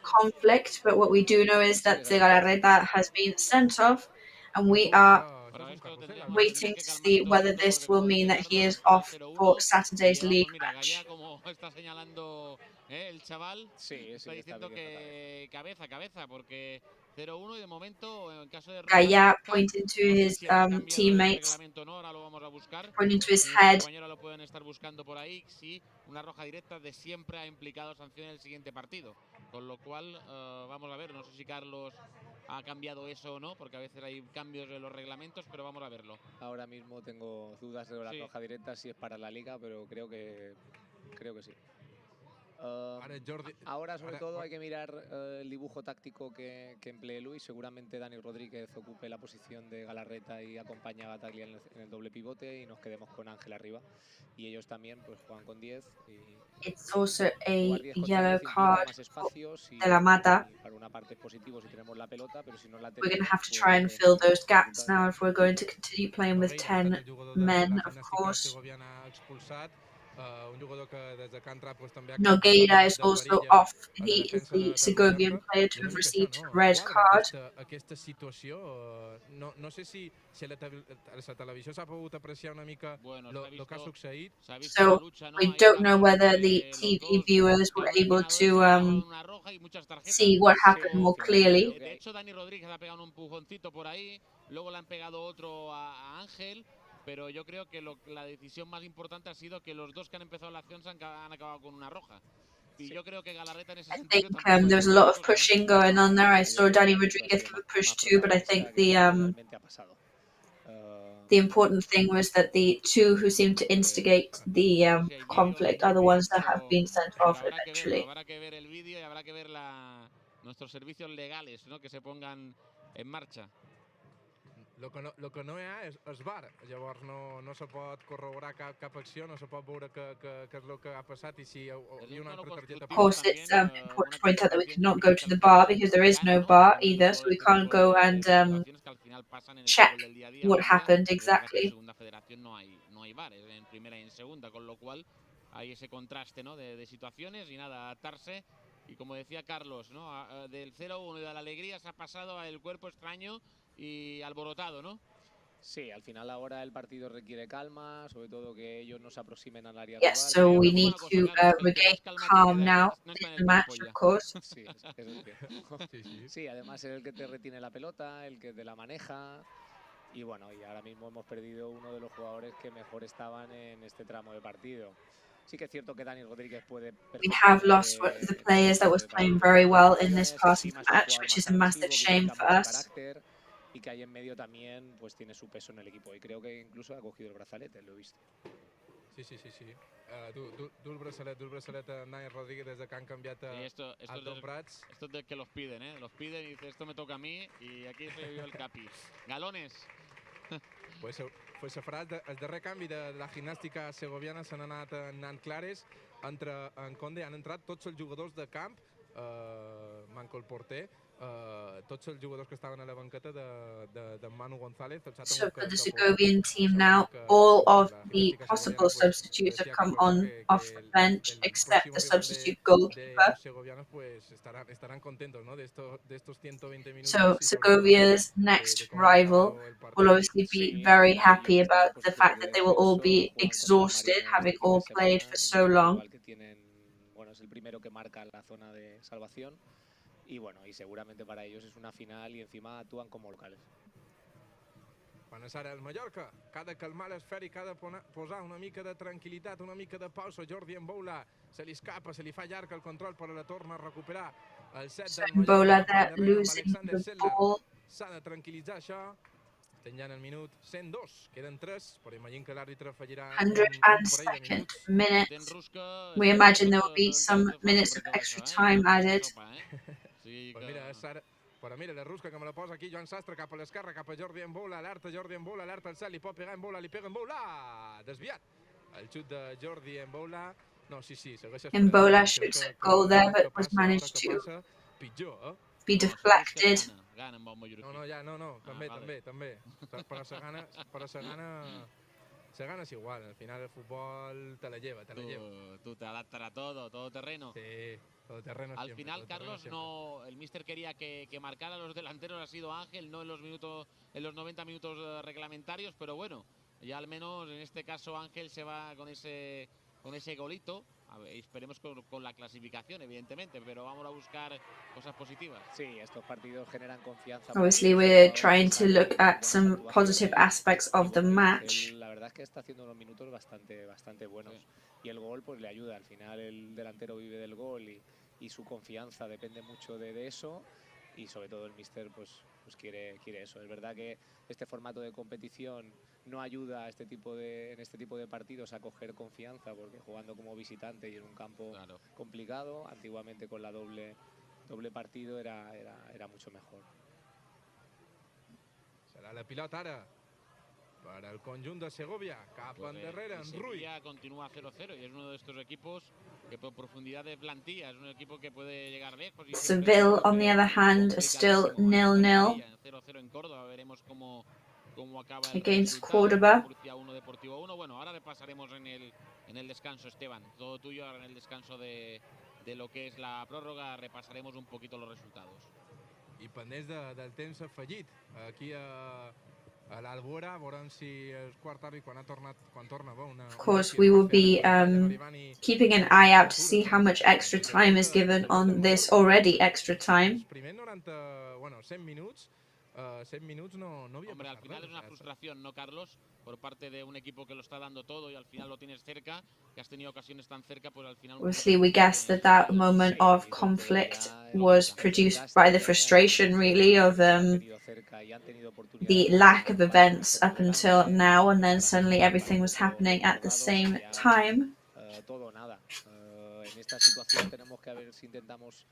conflict, but what we do know is that Galarreta has been sent off, and we are waiting to see whether this will mean that he is off for Saturday's league match. El chaval está diciendo que cabeza, porque 0-1 y de momento en caso de Gaya pointing to his teammates, pointing to his head. Lo pueden estar buscando por ahí si una roja directa de siempre ha implicado sanción en el siguiente partido, con lo cual vamos a ver, no sé si Carlos ha cambiado eso o no, porque a veces hay cambios en los reglamentos, pero vamos a verlo. Ahora mismo tengo dudas de la roja directa si es para la liga, pero creo que sí. Ahora sobre todo hay que mirar el dibujo táctico que emplee Luis. Seguramente Dani Rodríguez ocupe la posición de Galarreta y acompaña a Bataglia en el doble pivote y nos quedemos con Ángel arriba, y ellos también pues juegan con 10 It's also a yellow card de la Mata. Para una parte es positivo si tenemos la pelota, pero si no la tenemos, we're going to have to try and fill those gaps now if we're going to continue playing with 10 men, of course. Nogueira is also off. He is the Segovian player to have received red card. Aquesta situació, no sé si a la televisió s'ha pogut apreciar una mica el que ha succeït. So we don't know whether the TV viewers were able to see what happened more clearly. De hecho, Dani Rodríguez ha pegado un empujoncito por ahí, luego le han pegado otro a Ángel. Pero yo creo que la decisión más importante ha sido que los dos que han empezado la acción han acabado con una roja. Y yo creo que Galarreta en ese sentido... I think there was a lot of pushing going on there. I saw Dani Rodríguez give a push too, but I think the important thing was that the 2 who seemed to instigate the conflict are the ones that have been sent off eventually. Habrá que ver el vídeo y habrá que ver nuestros servicios legales, ¿no?, que se pongan en marcha. El que no hi ha és VAR, llavors no se pot corroborar cap acció, no se pot veure què és el que ha passat i si hi ha una altra targeta... Of course, it's important to point out that we cannot go to the bar because there is no bar either, so we can't go and check what happened exactly. En segunda federación no hay VAR, en primera y en segunda, con lo cual hay ese contraste, ¿no?, de situaciones y nada, adaptarse. Y como decía Carlos, ¿no?, del 0-1 y de la alegría se ha pasado al cuerpo extraño y alborotado, ¿no? Sí, al final ahora el partido requiere calma, sobre todo que ellos no se aproximen al área rival. Yes, so we need to regain calm now in the match, of course. Sí, además es el que te retiene la pelota, el que te la maneja. Y bueno, y ahora mismo hemos perdido uno de los jugadores que mejor estaban en este tramo de partido. Sí que es cierto que Dani Rodríguez puede... We have lost one of the players that was playing very well in this part of the match, which is a massive shame for us. y que ahí en medio también pues tiene su peso en el equipo. Y creo que incluso ha cogido el brazalete, lo he visto. Sí. Du el braçalet a Nai Rodríguez des de que han canviat a Tom Prats. Esto es de que los piden, ¿eh? Los piden y dice, esto me toca a mí y aquí soy yo el capi. Galones. Pues la frase, el darrer canvi de la Gimnàstica Segoviana s'han anant clares. En Conde han entrat tots els jugadors de camp, manco el porter, tots els jugadors que estaven a la banqueta de Manu González. So for the Segovian team now, all of the possible substitutes have come on off the bench, except the substitute goalkeeper. So Segovia's next rival will obviously be very happy about the fact that they will all be exhausted, having all played for so long. Bueno, es el primero que marca la zona de salvación y bueno, y seguramente para ellos es una final y encima actúan como locales. Quan és ara el Mallorca, que ha de calmar l'esfèric, que ha de posar una mica de tranquil·litat, una mica de pausa. Jordi Mboula se li escapa, se li fa llarg el control, però la torna a recuperar el set del Mallorca. S'ha de tranquil·litzar això. Estem ja en el minut 102, queden 3, però imagino que l'àrbitre fallirà. 102nd minute. We imagine there will be some minutes of extra time added. Però mira, la rusca que me la posa aquí, Joan Sastre, cap a l'esquerra, cap a Jordi Mboula, alerta Jordi Mboula, alerta al cel, li pot pegar Mboula, li pega Mboula, desviat. El xut de Jordi Mboula, no, sí, segueix esperant. Mboula shoots a goal there, but was managed to be deflected. No, també. Però se gana es igual, al final el fútbol te la lleva. Tú te adaptas a todo terreno. Sí. Al final, Carlos, no, el míster quería que marcara a los delanteros, ha sido Ángel, no en los 90 minutos reglamentarios, pero bueno, ya al menos en este caso Ángel se va con ese golito. A ver, esperemos con la clasificación, evidentemente, pero vamos a buscar cosas positivas. Sí, estos partidos generan confianza. Obviously, we're trying to look at some positive aspects of the match. La verdad es que está haciendo unos minutos bastante buenos. Sí. Y el gol pues le ayuda. Al final el delantero vive del gol y su confianza depende mucho de eso. Y sobre todo el míster pues quiere eso. Es verdad que este formato de competición no ayuda a en este tipo de partidos a coger confianza, porque jugando como visitante y en un campo complicado, antiguamente con la doble partido era mucho mejor. Serà la pilota ara per al conjunt de Segovia, cap endarrere, en Rui. Sevilla continúa 0-0 y es uno de estos equipos que por profundidad de plantilla es un equipo que puede llegar lejos. Seville, on the other hand, is still 0-0. 0-0 en Córdoba, veremos cómo acaba against Córdoba. Bueno, ahora repasaremos en el descanso, Esteban. Todo tuyo ahora en el descanso de lo que es la prórroga, repasaremos un poquito los resultados. I pendents del temps afegit aquí a l'Albora, veurem si el quart àrbit quan torna una... Of course, we will be keeping an eye out to see how much extra time is given on this already extra time. Primer 100 minuts, 100 minuts no havia Hombre, al final es una frustración, ¿no, Carlos? Por parte de un equipo que lo está dando todo y al final lo tienes cerca, que has tenido ocasiones tan cerca, pues al final... Obviously, we guess that moment of conflict was produced by the frustration, really, of the lack of events up until now, and then suddenly everything was happening at the same time. Todo o nada. En esta situación tenemos que ver si intentamos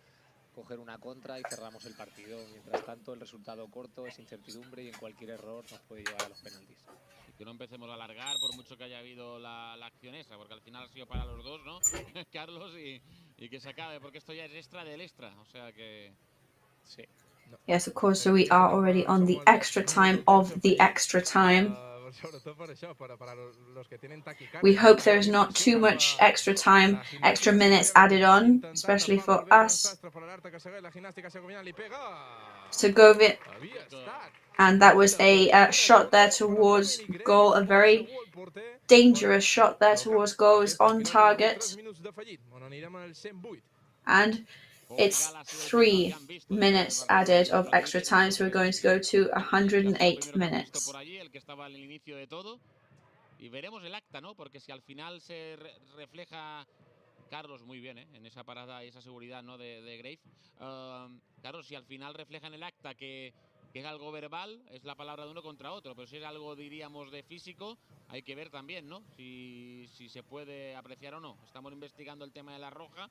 coger una contra y cerramos el partido. Mientras tanto, el resultado corto es incertidumbre y en cualquier error nos puede llevar a los penaltis. Y que no empecemos a alargar por mucho que haya habido la acción esa, porque al final ha sido para los dos, ¿no? Carlos, y que se acabe, porque esto ya es extra del extra, o sea que... Sí. Yes, of course, so we are already on the extra time of the extra time. We hope there is not too much extra time, extra minutes added on, especially for us. Segovia, and that was a shot there towards goal, a very dangerous shot there towards goal, is on target. And it's 3 minutes added of extra time, so we're going to go to 108 minutes. Y veremos el acta, ¿no? Porque si al final se refleja Carlos muy bien, en esa parada y esa seguridad, ¿no? de Grave. Carlos, si al final refleja en el acta que que es algo verbal, es la palabra de uno contra otro, pero si es algo, diríamos, de físico, hay que ver también, ¿no? Si se puede apreciar o no. Estamos investigando el tema de la roja,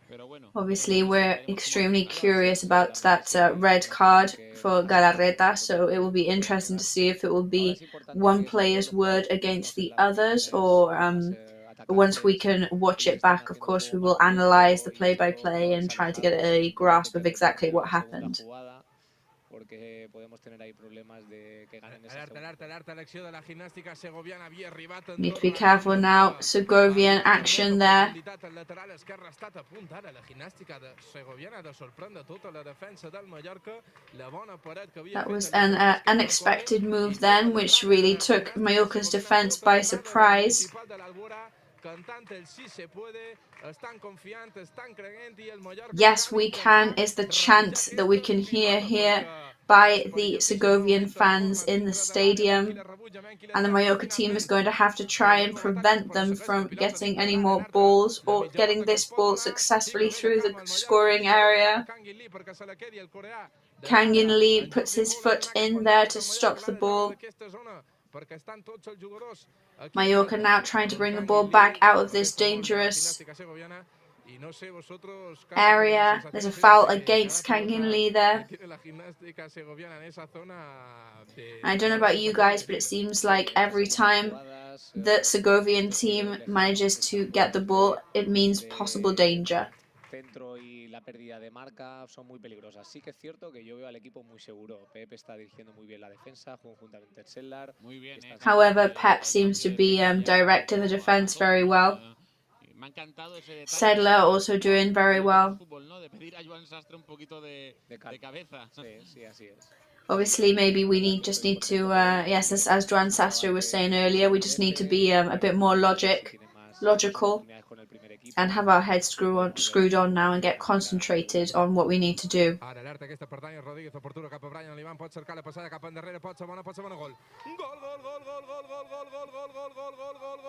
pero bueno. Obviously, we're extremely curious about that red card for Galarreta, so it will be interesting to see if it will be one player's word against the others, or once we can watch it back, of course, we will analyze the play-by-play and try to get a grasp of exactly what happened. Porque podemos tener ahí problemas de que ganen esa alerta, l'acció de la Gimnàstica Segoviana havia arribat Need to be careful now. Segovian action there. El lateral esquerre ha estat a punt ara la Gimnàstica de Segoviana de sorprendre tota la defensa del Mallorca. La bona paret que havia That was an unexpected move then, which really took Mallorca's defense by surprise. Yes, we can is the chant that we can hear here by the Segovian fans in the stadium, and the Mallorca team is going to have to try and prevent them from getting any more balls or getting this ball successfully through the scoring area. Kangin Lee puts his foot in there to stop the ball. Mallorca now trying to bring the ball back out of this dangerous area. There's a foul against Kangin Lee there. I don't know about you guys, but it seems like every time the Segovian team manages to get the ball, it means possible danger. Centro y la pérdida de marca son muy peligrosas. Sí que es cierto que yo veo al equipo muy seguro. Pep está dirigiendo muy bien la defensa, juntamente el Sellar. However, Pep seems to be directing the defense very well. Sedler also doing very well. Obviously, maybe we just need to, yes, as Joan Sastre was saying earlier, we just need to be a bit more logical, and have our heads screwed on now and get concentrated on what we need to do.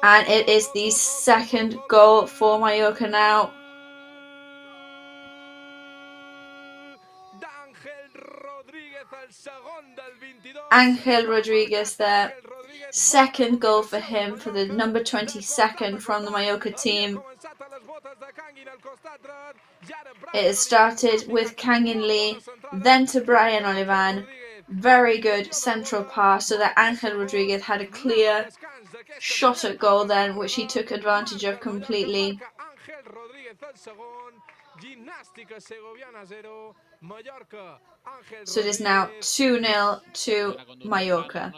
And it is the second goal for Mallorca now. Ángel Rodríguez there. Second goal for him, for the number 22nd from the Mallorca team. It started with Kangin Lee, then to Brian Olivan. Very good central pass so that Ángel Rodríguez had a clear shot at goal then, which he took advantage of completely. So it is now 2-0 to Mallorca.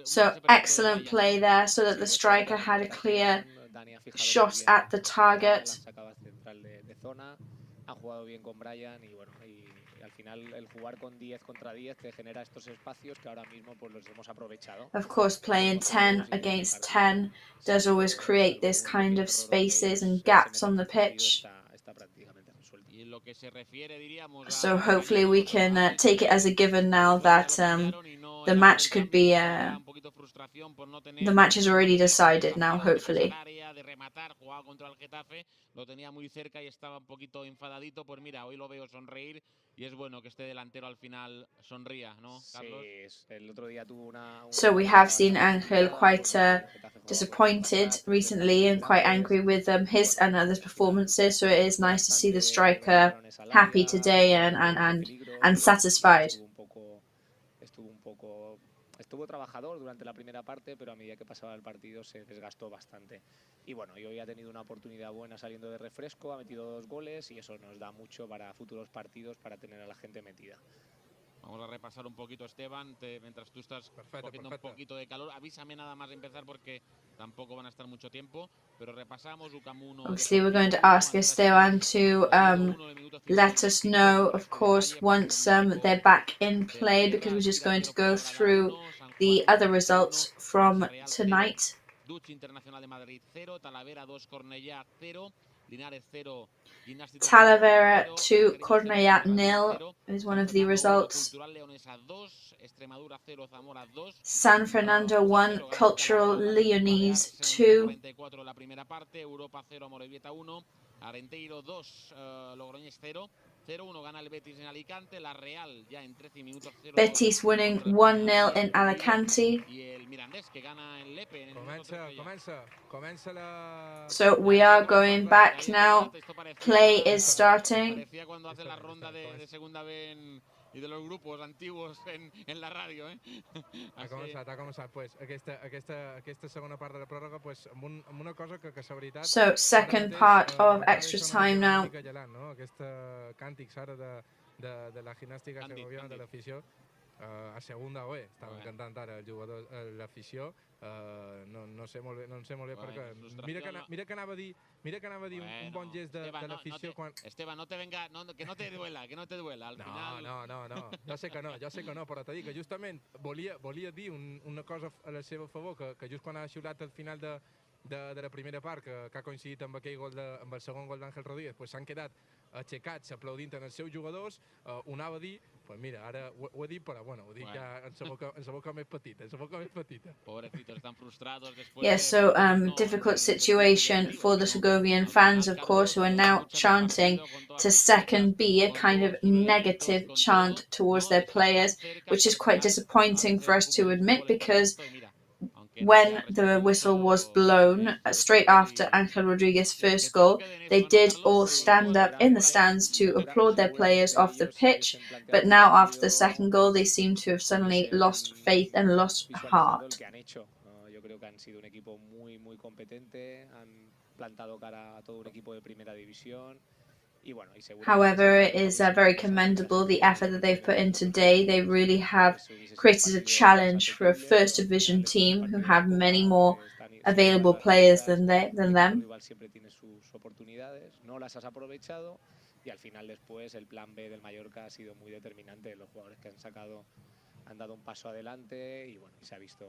So excellent play there, so that the striker had a clear shot at the target. Han jugado bien con Brian y bueno, y al final el jugar con 10 contra 10 te genera estos espacios que ahora mismo pues los hemos aprovechado. Of course, playing 10 against 10 does always create this kind of spaces and gaps on the pitch. So hopefully we can take it as a given now that the match could be the match is already decided now, hopefully. Lo tenía muy cerca y estaba un poquito enfadadito, pues mira, hoy lo veo sonreír y es bueno que este delantero al final sonría, ¿no, Carlos? Sí, el otro día tuvo una... So we have seen Ángel quite disappointed recently and quite angry with his and others' performances, so it is nice to see the striker happy today and satisfied. Estuvo trabajador durante la primera parte, pero a medida que pasaba el partido se desgastó bastante. Y bueno, y hoy ha tenido una oportunidad buena saliendo de refresco, ha metido 2 goles y eso nos da mucho para futuros partidos, para tener a la gente metida. Vamos a repasar un poquito, Esteban, mientras tú estás cogiendo un poquito de calor. Avísame nada más de empezar porque tampoco van a estar mucho tiempo, pero repasamos Ucamuno. Obviously, we're going to ask Esteban to let us know, of course, once they're back in play, because we're just going to go through the other results from tonight. Duchi Internacional de Madrid 0, Talavera 2, Cornellá 0, Talavera 2, Cornellà 0 is one of the results. San Fernando 1, Cultural Leonese 2. Arenteiro 2, Logroñés 0. 0-1 gana el Betis en Alicante, la Real ya en 13 minutos 0. Betis winning 1-0 in Alicante. Y el Mirandés que gana en Lepe en el Comienza la... So we are going back now. Play is starting. Parecía cuando hace la ronda de segunda vez y de los grupos antiguos en la radio, eh? Ha començat, pues, aquesta segona part de la pròrroga, pues, amb una cosa que és veritat... So, second part of extra time now. No? Aquest càntic, ara, de la Gimnàstica Segoviana, de l'afició, a segunda O, estaven cantant ara el jugador, l'afició, no sé molt bé per què. Mira que anava a dir un bon gest de l'afició quan... Esteban, no te venga, que no te duela, al final... No, jo sé que no, però t'he dit que justament volia dir una cosa a la seva favor, que just quan ha xiulat al final de la primera part, que ha coincidit amb amb el segon gol d'Àngel Rodríguez, pues s'han quedat aixecats aplaudint els seus jugadors, ho anava a dir, pues mira, ara ho he dit, però bueno, ho dic ja en la boca més petita, Pobrecitos, están frustrados después. Yeah, so difficult situation for the Segovian fans, of course, who are now chanting to second B, a kind of negative chant towards their players, which is quite disappointing for us to admit, because when the whistle was blown straight after Ángel Rodríguez's first goal, they did all stand up in the stands to applaud their players off the pitch, but now after the second goal they seem to have suddenly lost faith and lost heart. Yo creo que han sido un equipo muy competente, han plantado cara a todo un equipo de primera división. However, it is very commendable the effort that they've put in today. They really have created a challenge for a first division team who have many more available players than them. Siempre tiene sus oportunidades, no las has aprovechado, y al final después el plan B del Mallorca ha sido muy determinante. Los jugadores que han sacado han dado un paso adelante y bueno, se ha visto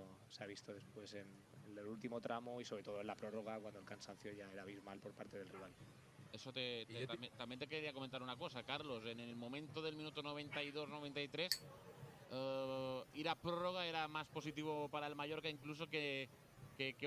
después en el último tramo y sobre todo en la prórroga, cuando el cansancio ya era abismal por parte del rival. Eso también te quería comentar una cosa, Carlos. En el momento del minuto 92-93, ir a prórroga era más positivo para el Mallorca incluso que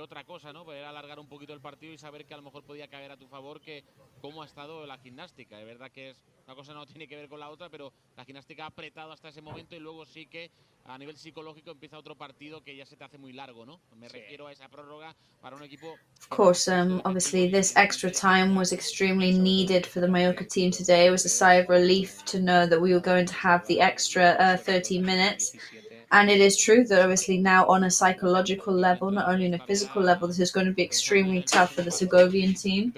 otra cosa, ¿no? Poder alargar un poquito el partido y saber que a lo mejor podía caer a tu favor, que cómo ha estado la gimnástica. Es verdad que una cosa no tiene que ver con la otra, pero la gimnástica ha apretado hasta ese momento y luego sí que a nivel psicológico empieza otro partido que ya se te hace muy largo, ¿no? Me refiero a esa prórroga para un equipo... Of course, obviously this extra time was extremely needed for the Mallorca team today. It was a sigh of relief to know that we were going to have the extra 30 minutes. And it is true that obviously now on a psychological level, not only on a physical level, this is going to be extremely tough for the Segovian team.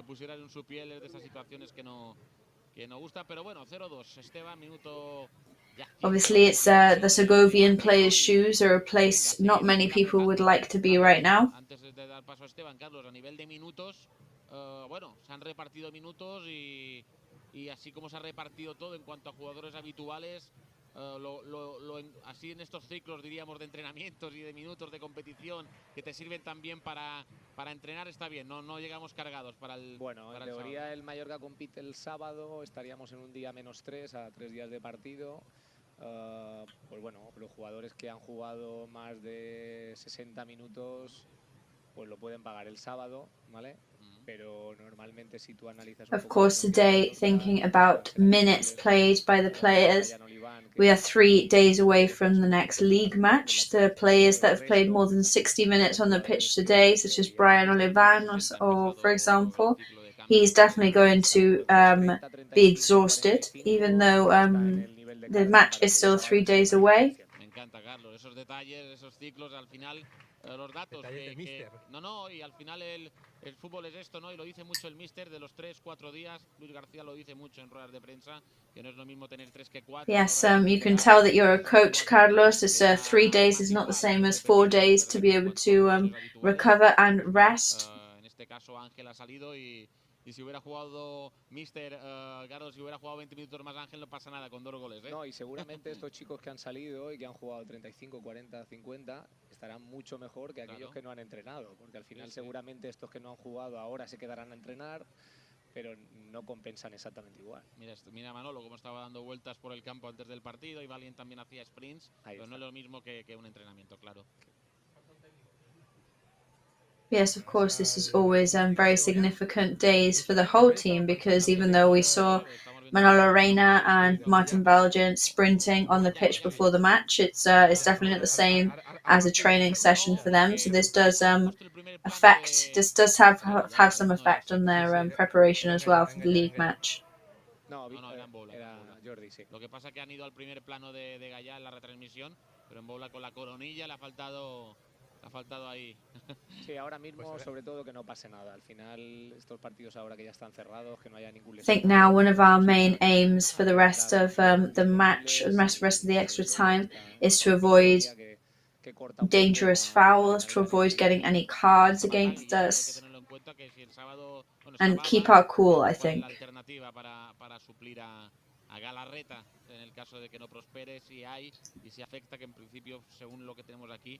Obviously, it's the Segovian players' shoes are a place not many people would like to be right now. Bueno, se han repartido minutos y así como se ha repartido todo en cuanto a jugadores habituales, así en estos ciclos, diríamos, de entrenamientos y de minutos de competición que te sirven también para entrenar, está bien, no llegamos cargados para el... Bueno, en teoría el Mallorca compite el sábado, estaríamos en un día -3 a 3 días de partido. Pues bueno, los jugadores que han jugado más de 60 minutos pues lo pueden pagar el sábado, ¿vale? Pero normalmente si tú analizas... Of course, today, thinking about minutes played by the players, we are 3 days away from the next league match. The players that have played more than 60 minutes on the pitch today, such as Brian Olivan, or for example, he's definitely going to be exhausted, even though the match is still 3 days away. Me encanta, Carlos, esos detalles, esos ciclos, al final... los datos y al final el fútbol es esto, ¿no? Y lo dice mucho el míster, de los 3-4 días. Luis García lo dice mucho en ruedas de prensa, que no es lo mismo tener 3 que 4. Yes, you can tell that you're a coach, Carlos. It's 3 days is not the same as 4 days to be able to recover and rest. En este caso Ángel ha salido y si hubiera jugado Carlos, si hubiera jugado 20 minutos más Ángel, no pasa nada con 2 goles, ¿eh? No, y seguramente estos chicos que han salido y que han jugado 35, 40, 50 estarán mucho mejor que aquellos que no han entrenado, porque al final seguramente estos que no han jugado ahora se quedarán a entrenar, pero no compensan exactamente igual. Mira Manolo cómo estaba dando vueltas por el campo antes del partido, y Valien también hacía sprints, pero no es lo mismo que un entrenamiento, claro. Yes, of course, this is always very significant days for the whole team, because even though we saw Manolo Reina and Martin Valgent sprinting on the pitch before the match, it's definitely not the same as a training session for them. So this does have some effect on their preparation as well for the league match. No, era Jordi, sí. Lo que pasa que han ido al primer plano de Gallá en la retransmisión, pero en Boula con la coronilla le ha faltado ahí. Sí, ahora mismo sobre todo que no pase nada. Al final estos partidos ahora que ya están cerrados, que no haya ningún I think now one of our main aims for the rest of the match, the rest of the extra time, is to avoid dangerous fouls, to avoid getting any cards against us, and keep our cool, I think. Para suplir a Galarreta en el caso de que no prospere, si hay y si afecta, que en principio, según lo que tenemos aquí,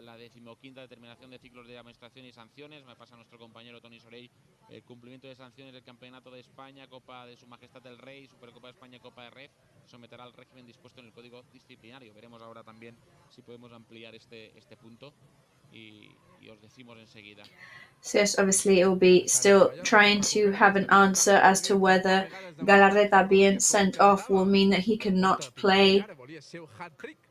la 15ª determinación de ciclos de amonestación y sanciones, me pasa a nuestro compañero Toni Sorey, el cumplimiento de sanciones del Campeonato de España, Copa de Su Majestad el Rey, Supercopa de España y Copa de Ref, someterá al régimen dispuesto en el Código Disciplinario. Veremos ahora también si podemos ampliar este punto y os decimos enseguida. So yes, obviously it will be still trying to have an answer as to whether Galarreta being sent off will mean that he cannot play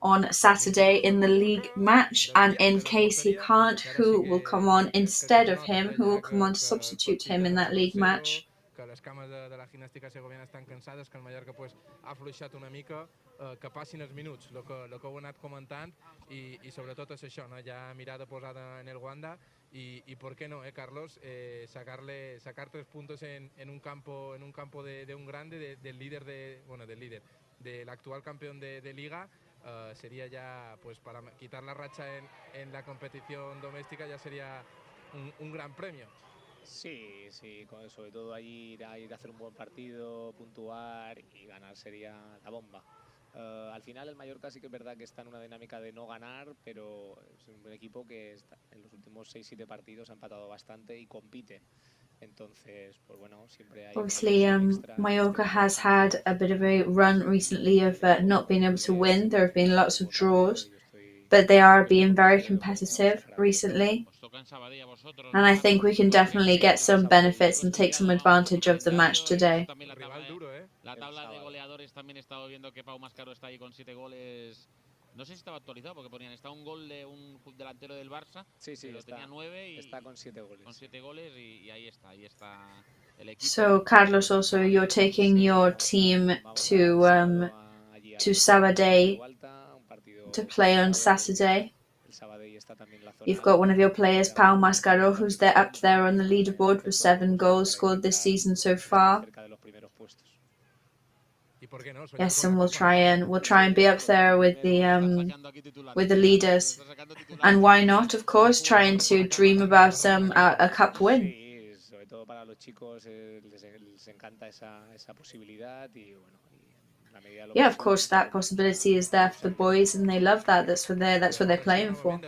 on Saturday in the league match, and in case he can't, who will come on instead of him, who will come on to substitute him in that league match. Que les cames de la Gimnàstica Segoviana estan cansades, que el Mallorca pues, ha afluixat una mica, que passin els minuts, el que heu anat comentant, i sobretot és això, no? Ja mirada posada en el Wanda, y por qué no, Carlos, sacar 3 puntos en un campo de un grande, del líder del actual campeón de liga, sería ya, pues para quitar la racha en la competición doméstica, ya sería un gran premio. Sí, sobre todo ir a hacer un buen partido, puntuar y ganar sería la bomba. Al final el Mallorca sí que es verdad que está en una dinámica de no ganar, pero es un equipo que está, en los últimos 6-7 partidos ha empatado bastante y compite. Entonces, pues bueno, siempre hay... Obviously, Mallorca has had a bit of a run recently of not being able to win. There have been lots of draws, but they are being very competitive recently. And I think we can definitely get some benefits and take some advantage of the match today. La tabla de goleadores también he estado viendo que Pau Mascaro está ahí con 7 goles. No sé si estaba actualizado porque ponían, está un gol de un delantero del Barça, pero tenía 9 y está con 7 goles. Con 7 goles y ahí está el equipo. So Carlos, also you're taking your team to Sabadell to play on Saturday. You've got one of your players, Pau Mascaro, who's up there on the leaderboard with 7 goals scored this season so far. Yes, and we'll try and be up there with the leaders, and why not? Of course, trying to dream about a cup win. Sobre todo para los chicos les encanta esa posibilidad y bueno. Yeah, of course, that possibility is there for the boys, and they love that. That's what they're playing for.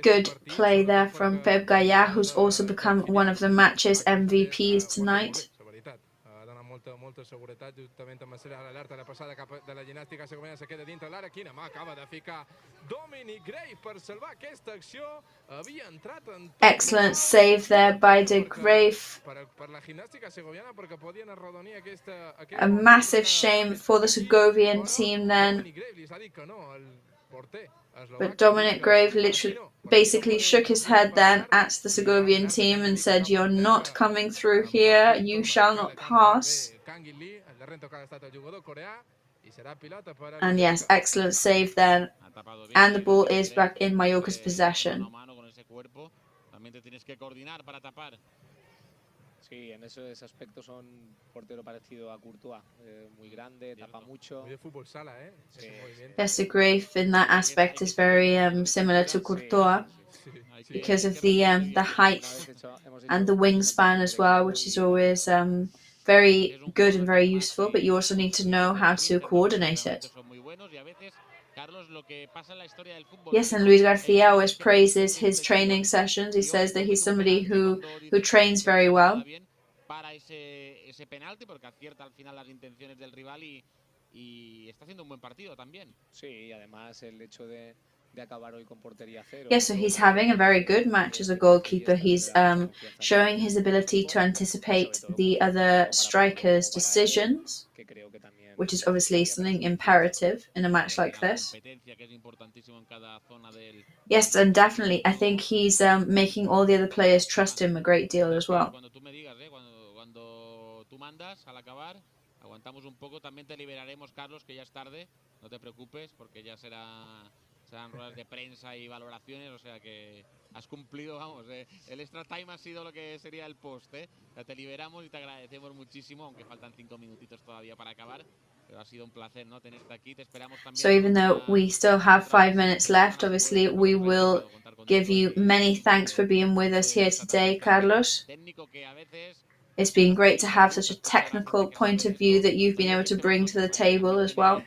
Good play there from Pep Gallà, who's also become one of the match's MVPs tonight. Molta seguretat, justament amb l'alerta de passada cap de la Gimnàstica Segoviana, se queda dintre l'àrea. Quina mà acaba de ficar Dominic Grave per salvar aquesta acció. Havia entrat en... Excellent save there by De Graaf. Per la Gimnàstica Segoviana, perquè podien arrodonir aquesta... A massive shame for the Segovian team then. But Dominic Grave literally basically shook his head then at the Segovian team and said, "You're not coming through here, you shall not pass." And yes, excellent save then. And the ball is back in Mallorca's possession. Sí, en ese aspecto son portero parecido a Courtois, muy grande, tapa mucho. Yes, De Graaf in that aspect is very similar to Courtois because of the height and the wingspan as well, which is always very good and very useful, but you also need to know how to coordinate it. Yes, and Luis Garcia always praises his training sessions. He says that he's somebody who trains very well. Para ese penalti porque acierta al final las intenciones del rival y está haciendo un buen partido también. Sí, además el hecho de acabar hoy con portería cero. Yeah, so he's having a very good match as a goalkeeper. He's showing his ability to anticipate the other strikers' decisions, which is obviously something imperative in a match like this. Yes, and definitely, I think he's making all the other players trust him a great deal as well. Cuando tú mandas al acabar, aguantamos un poco, también te liberaremos, Carlos, que ya es tarde, no te preocupes, porque ya serán ruedas de prensa y valoraciones, o sea que has cumplido, vamos, el extra time ha sido lo que sería el post, te liberamos y te agradecemos muchísimo, aunque faltan 5 minutitos todavía para acabar, pero ha sido un placer, ¿no?, tenerte aquí, te esperamos también. So even though we still have 5 minutes left, obviously we will give you many thanks for being with us here today, Carlos. It's been great to have such a technical point of view that you've been able to bring to the table as well.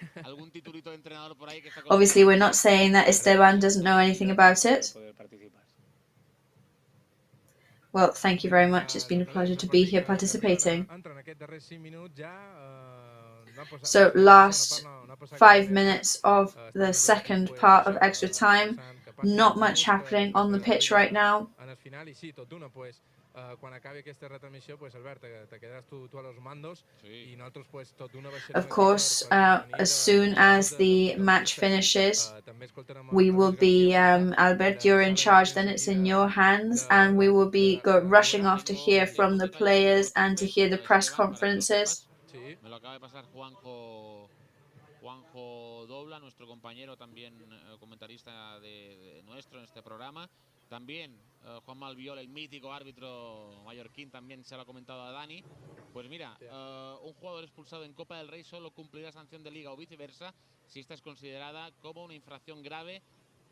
Obviously, we're not saying that Esteban doesn't know anything about it. Well, thank you very much. It's been a pleasure to be here participating. So, last 5 minutes of the second part of extra time. Not much happening on the pitch right now. Of course, as soon as the match finishes, we will be, Albert, you're in charge, then it's in your hands, and we will be rushing off to hear from the players and to hear the press conferences. Me lo acaba de pasar Juanjo Dobla, nuestro compañero también comentarista nuestro en este programa. También Juan Malviol, el mítico árbitro mallorquín, también se lo ha comentado a Dani. Pues mira, un jugador expulsado en Copa del Rey solo cumplirá sanción de liga o viceversa si esta es considerada como una infracción grave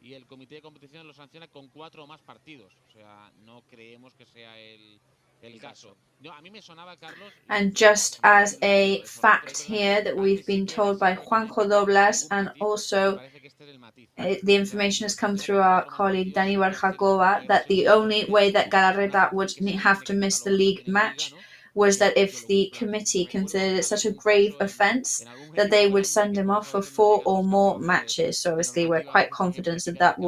y el comité de competición lo sanciona con 4 o más partidos. O sea, no creemos que sea el caso. No, a mí me sonaba, Carlos. And just as a fact here that we've been told by Juanjo Doblas, and also the information has come through our colleague Dani Barjacova, that the only way that Galarreta would have to miss the league match was that if the committee considered it such a grave offence that they would send him off for 4 or more matches. So obviously we're quite confident that that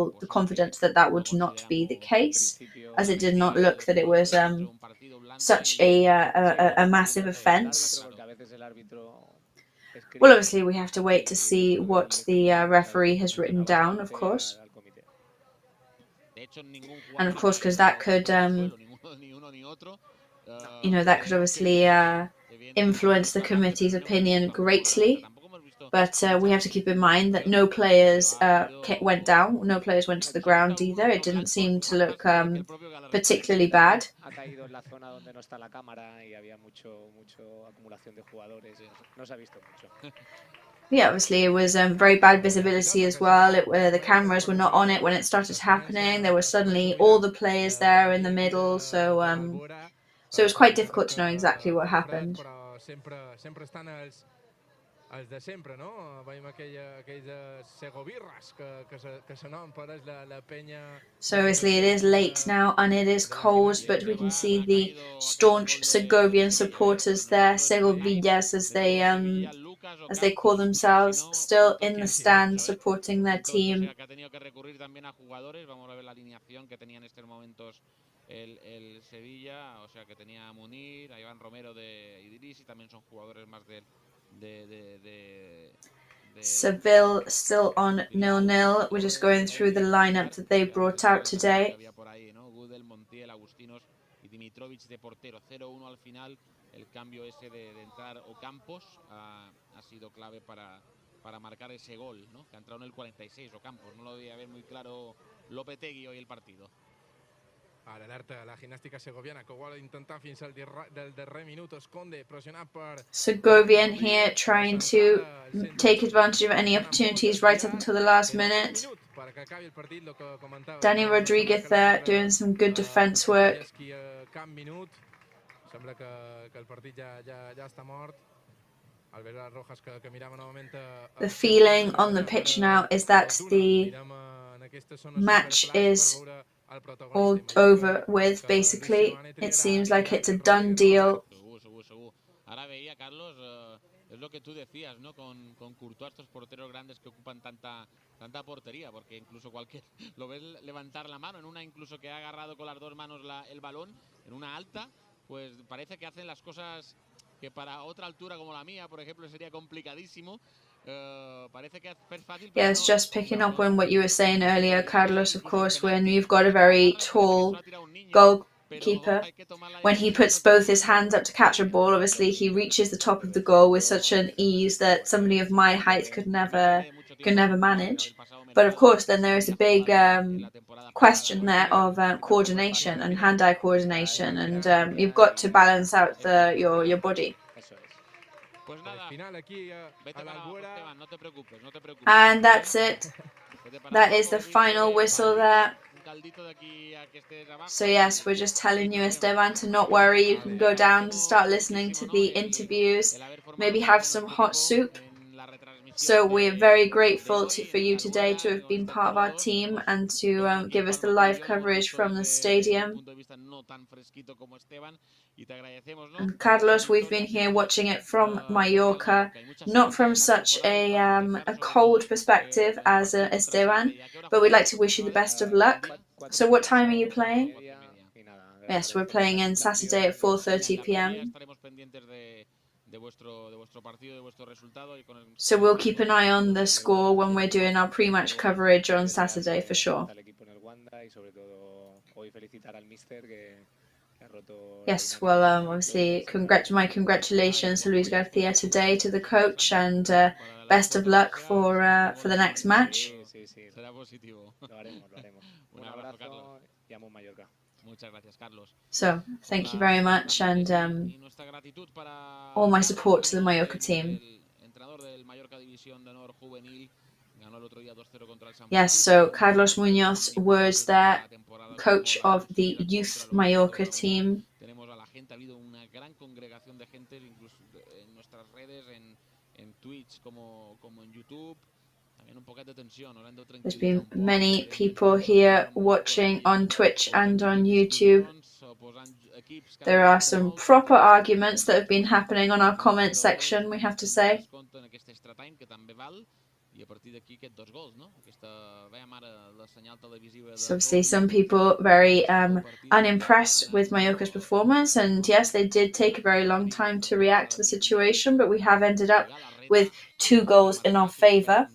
would not be the case, as it did not look that it was such a massive offence. Well, obviously we have to wait to see what the referee has written down, of course. And of course, because that could that could obviously influence the committee's opinion greatly. But we have to keep in mind that no players went down, no players went to the ground either. It didn't seem to look particularly bad. Yeah, obviously it was very bad visibility as well. The cameras were not on it when it started happening. There were suddenly all the players there in the middle, so it was quite difficult to know exactly what happened. Els de sempre, no? Veiem aquells segovirras que sonaven per la penya. So obviously it is late now and it is cold, but we can see the staunch Segovian supporters there, Segovillas as they call themselves, still in the stand supporting their team. Que ha tenido que recurrir también a jugadores. Vamos a ver la alineación que tenía en estos momentos el Sevilla, o sea que tenía a Munir, a Iván Romero de Idris y también son jugadores más de Seville still on 0-0. We're just going through the lineup that they brought out today. Gudel, Montiel, Agustinos y Dimitrovic de portero. 0-1 al final. El cambio ese de entrar Ocampos ha sido clave para marcar ese gol, ¿no? Que ha entrado en el 46 Ocampos. No lo debía ver muy claro Lopetegui hoy el partido. L'alerta, la Gimnàstica Segoviana, que ho vol intentar fins al darrer minut. Esconde, pressionat per... Segovian here trying to take advantage of any opportunities right up until the last minute. Dani Rodriguez there doing some good defense work. Cap minut. Sembla que el partit ja està mort. The feeling on the pitch now is that the match is all over with, basically. It seems like it's a done deal. Ahora veía, Carlos, es lo que tú decías, ¿no? Con Courtois, estos porteros grandes que ocupan tanta portería, porque incluso cualquier lo ves levantar la mano, en una incluso que ha agarrado con las dos manos el balón, en una alta, pues parece que hacen las cosas que para otra altura como la mía, por ejemplo, sería complicadísimo. Parece que es fácil. Yes, just picking up on what you were saying earlier, Carlos, of course, when you've got a very tall goalkeeper, when he puts both his hands up to catch a ball, obviously he reaches the top of the goal with such an ease that somebody of my height could never manage. But of course, then there is a big question there of coordination and hand-eye coordination, and you've got to balance out your body. And that's it. That is the final whistle there. So yes, we're just telling you, Esteban, to not worry. You can go down to start listening to the interviews, maybe have some hot soup. So we're very grateful for you today to have been part of our team and to give us the live coverage from the stadium. And Carlos, we've been here watching it from Mallorca, not from such a cold perspective as Esteban, but we'd like to wish you the best of luck. So what time are you playing? Yes, we're playing on Saturday at 4:30 p.m. So we'll keep an eye on the score when we're doing our pre-match coverage on Saturday for sure. Yes, well, obviously, my congratulations to Luis Garcia today, to the coach, and best of luck for the next match. So, thank you very much, and all my support to the Mallorca team. Yes, so Carlos Muñoz words there, coach of the youth Mallorca team. There's been many people here watching on Twitch and on YouTube. There are some proper arguments that have been happening on our comment section, we have to say. So obviously some people very unimpressed with Mallorca's performance, and yes, they did take a very long time to react to the situation, but we have ended up with 2 goals in our favour.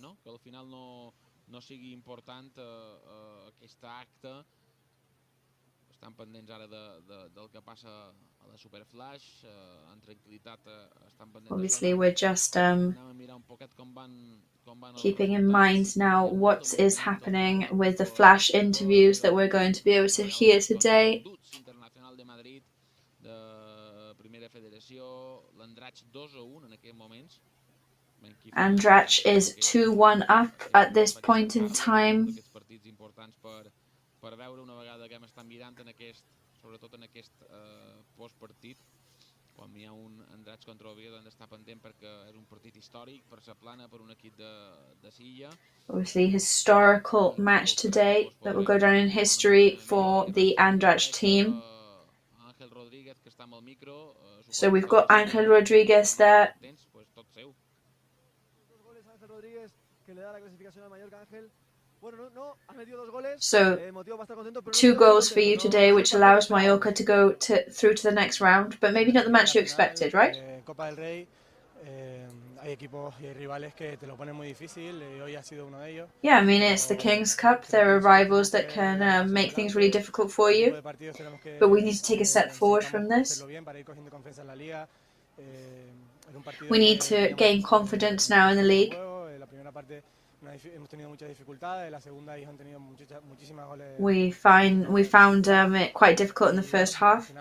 Obviously, we're just keeping in mind now what is happening with the flash interviews that we're going to be able to hear today. Andrach is 2-1 up at this point in time. Obviously, historical match today that will go down in history for the Andrach team. So we've got Ángel Rodríguez there. So 2 goals for you today, which allows Mallorca to go through to the next round, but maybe not the match you expected, right? Yeah, I mean, it's the King's Cup. There are rivals that can make things really difficult for you, but we need to take a step forward from this. We need to gain confidence now in the league. We found it quite difficult in the first half.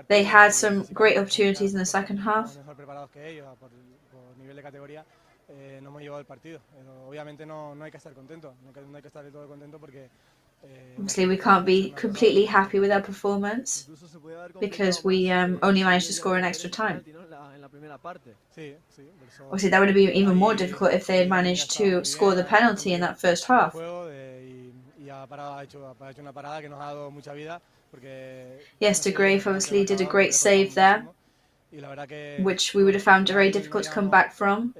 They had some great opportunities in the second half. Obviously, we can't be completely happy with our performance because we only managed to score in extra time. Obviously, that would have been even more difficult if they had managed to score the penalty in that first half. Yes, De Graaf obviously did a great save there, which we would have found very difficult to come back from.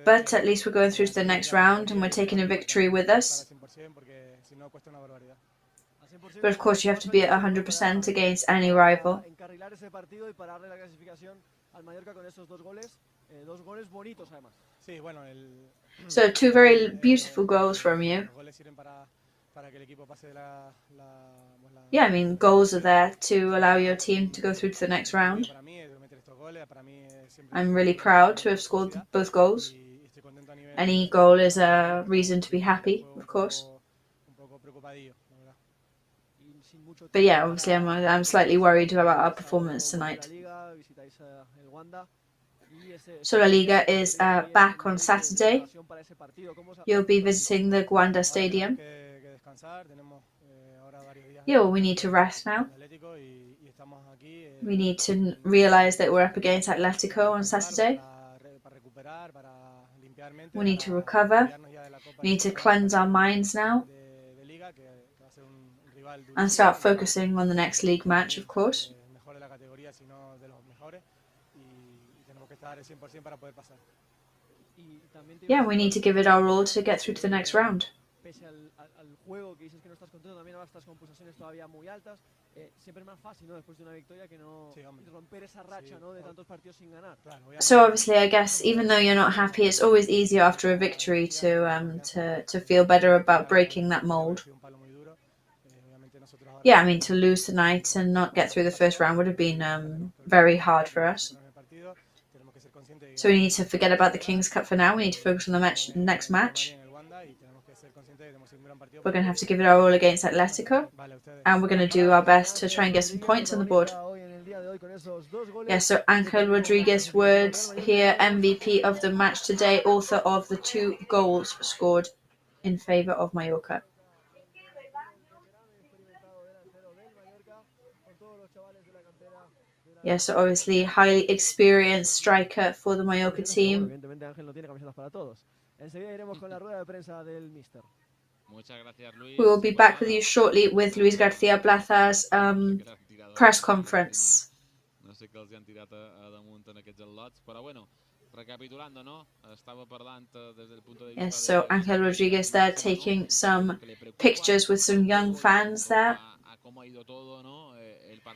But at least we're going through to the next round and we're taking a victory with us. But of course you have to be at 100% against any rival. So 2 very beautiful goals from you. Yeah, I mean, goals are there to allow your team to go through to the next round. I'm really proud to have scored both goals. Any goal is a reason to be happy, of course. But yeah, obviously I'm slightly worried about our performance tonight. So La Liga is back on Saturday. You'll be visiting the Wanda Stadium. Yeah, well, we need to rest now. We need to realise that we're up against Atletico on Saturday. We need to recover. We need to cleanse our minds now. And start focusing on the next league match, of course. Yeah, we need to give it our all to get through to the next round. So obviously, I guess even though you're not happy, it's always easier after a victory to feel better about breaking that mold. Yeah, I mean, to lose tonight and not get through the first round would have been very hard for us. So we need to forget about the King's Cup for now. We need to focus on the next match. We're going to have to give it our all against Atletico. And we're going to do our best to try and get some points on the board. Yeah, so Ángel Rodríguez words here, MVP of the match today, author of the 2 goals scored in favour of Mallorca. Yeah, so obviously highly experienced striker for the Mallorca team. We will be back with you shortly with Luis García Plaza's press conference. Yes, so Ángel Rodríguez there taking some pictures with some young fans there.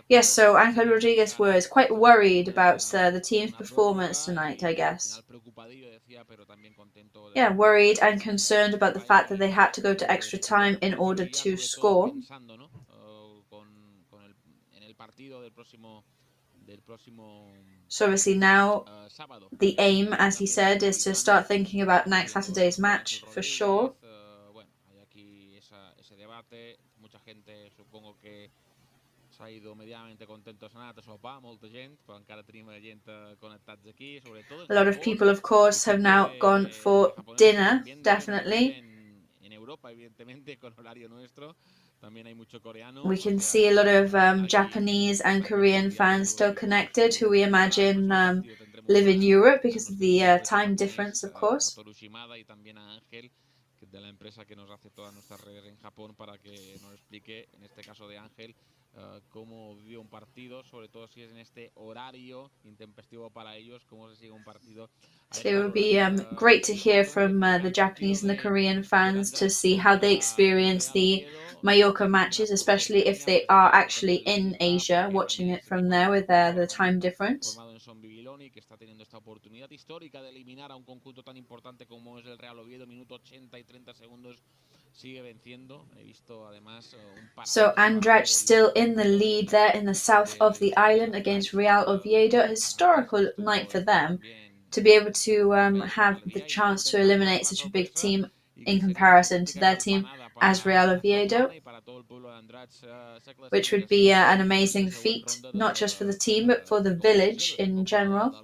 Yes, so Ángel Rodríguez was quite worried about the team's performance tonight, I guess. Yeah, worried and concerned about the fact that they had to go to extra time in order to score. So obviously now the aim, as he said, is to start thinking about next Saturday's match for sure. A lot of people, of course, have now gone for dinner, definitely. We can see a lot of Japanese and Korean fans still connected, who we imagine live in Europe because of the time difference, of course. De la empresa que nos hace todas nuestras redes en Japón para que nos explique, en este caso de Ángel, cómo vive un partido, sobre todo si es en este horario intempestivo para ellos, cómo se sigue un partido. So it would be great to hear from the Japanese and the Korean fans to see how they experience the Mallorca matches, especially if they are actually in Asia, watching it from there with the time difference. Que está teniendo esta oportunidad histórica de eliminar a un conjunto tan importante como es el Real Oviedo, minuto 80 y 30 segundos, sigue venciendo. He visto además un So Andrach still in the lead there in the south of the island against Real Oviedo. A historical night for them to be able to have the chance to eliminate such a big team in comparison to their team as Real Oviedo, which would be an amazing feat, not just for the team, but for the village in general.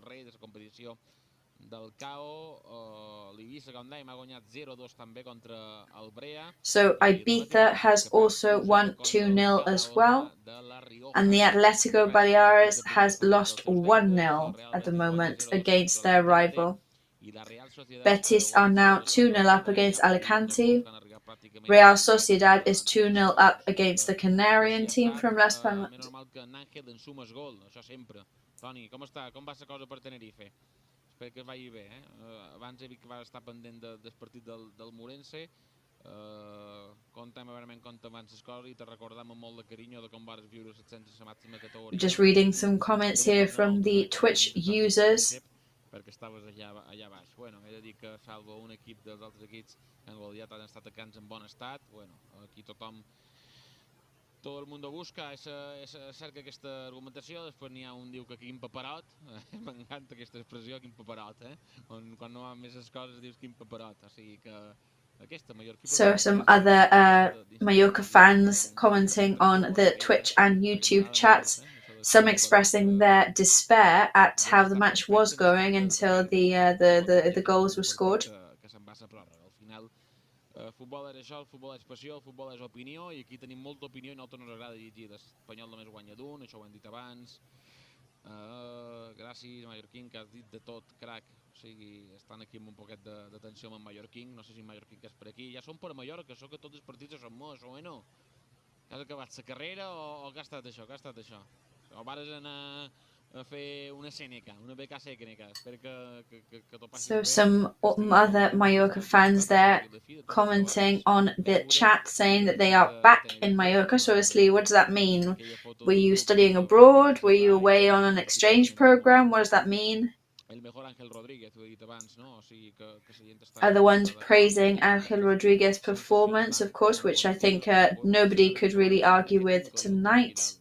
So Ibiza has also won 2-0 as well. And the Atletico Baleares has lost 1-0 at the moment against their rival. Betis are now 2-0 up against Alicante. Real Sociedad is 2-0 up against the Canarian team from Las Palmas. Toni, com està? Com va la cosa per Tenerife? Espero que es vagi bé, Abans he vist que va estar pendent del partit del Morense. Contem verament com van les coses i te recordam amb molt de carinyo de com vas viure sense la màxima categoria. Just reading some comments here from the Twitch users. Perquè estaves allà baix. Bueno, he de dir que salvo un equip dels altres equips que han guanyat han estat atacants en bon estat. Bueno, aquí tothom... Todo el mundo busca, cerca aquesta argumentació, després n'hi ha un diu que quin paperot, m'encanta aquesta expressió, quin paperot, quan no van més les coses dius quin paperot, o sigui que aquesta Mallorca... So some other Mallorca fans commenting on the Twitch and YouTube chats, some expressing their despair at how the match was going until the goals were scored. Futbol és això, el futbol és passió, el futbol és opinió, i aquí tenim molta opinió i a nosaltres no ens agrada llegir. L'Espanyol només guanya d'un, això ho hem dit abans. Gràcies, Mallorquín, que has dit de tot, crac. O sigui, estan aquí amb un poquet de tensió amb en Mallorquín, no sé si en Mallorquín que és per aquí. Ja som per a Mallorca, això que tots els partits són meus, o no? Que has acabat la carrera o què ha estat això? Què ha estat això? O vares anar a fer una Sèneca, una beca Sèneca. Espero que t'ho passis bé. So some other Mallorca fans there commenting on the chat saying that they are back in Mallorca. So obviously, what does that mean? Were you studying abroad? Were you away on an exchange program? What does that mean? Are the ones praising Ángel Rodríguez's performance, of course, which I think nobody could really argue with tonight.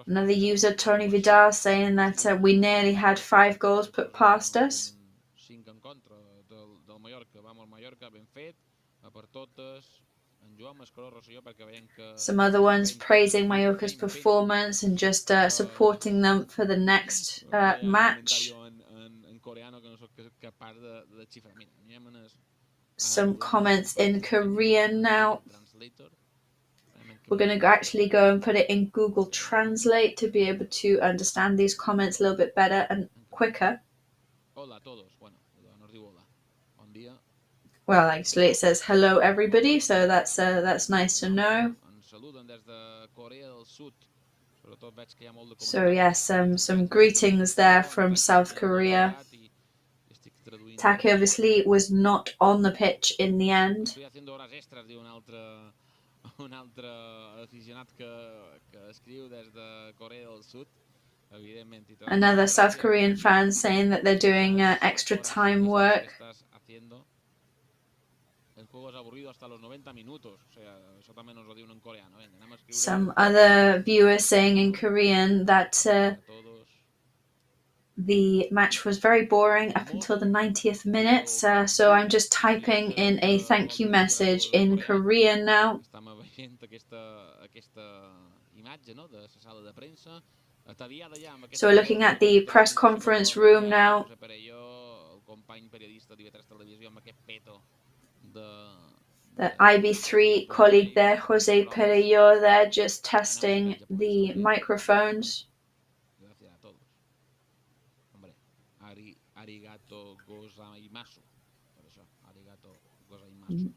Another user, Tony Vidal, saying that we nearly had 5 goals put past us. Some other ones praising Mallorca's performance and just supporting them for the next match. Some comments in Korean now. We're going to actually go and put it in Google Translate to be able to understand these comments a little bit better and quicker. Well, actually it says hello everybody, so that's nice to know. So yes, some greetings there from South Korea. Taki obviously was not on the pitch in the end. Un altre aficionat que escriu des de Corea del Sud, evidentment. Another South Korean fan saying that they're doing extra time work. Some other viewers saying in Korean that the match was very boring up until the 90th minute. So I'm just typing in a thank you message in Korean now. So we're looking at the press conference room now. The IB3 colleague there, Jose Perello, there just testing the microphones.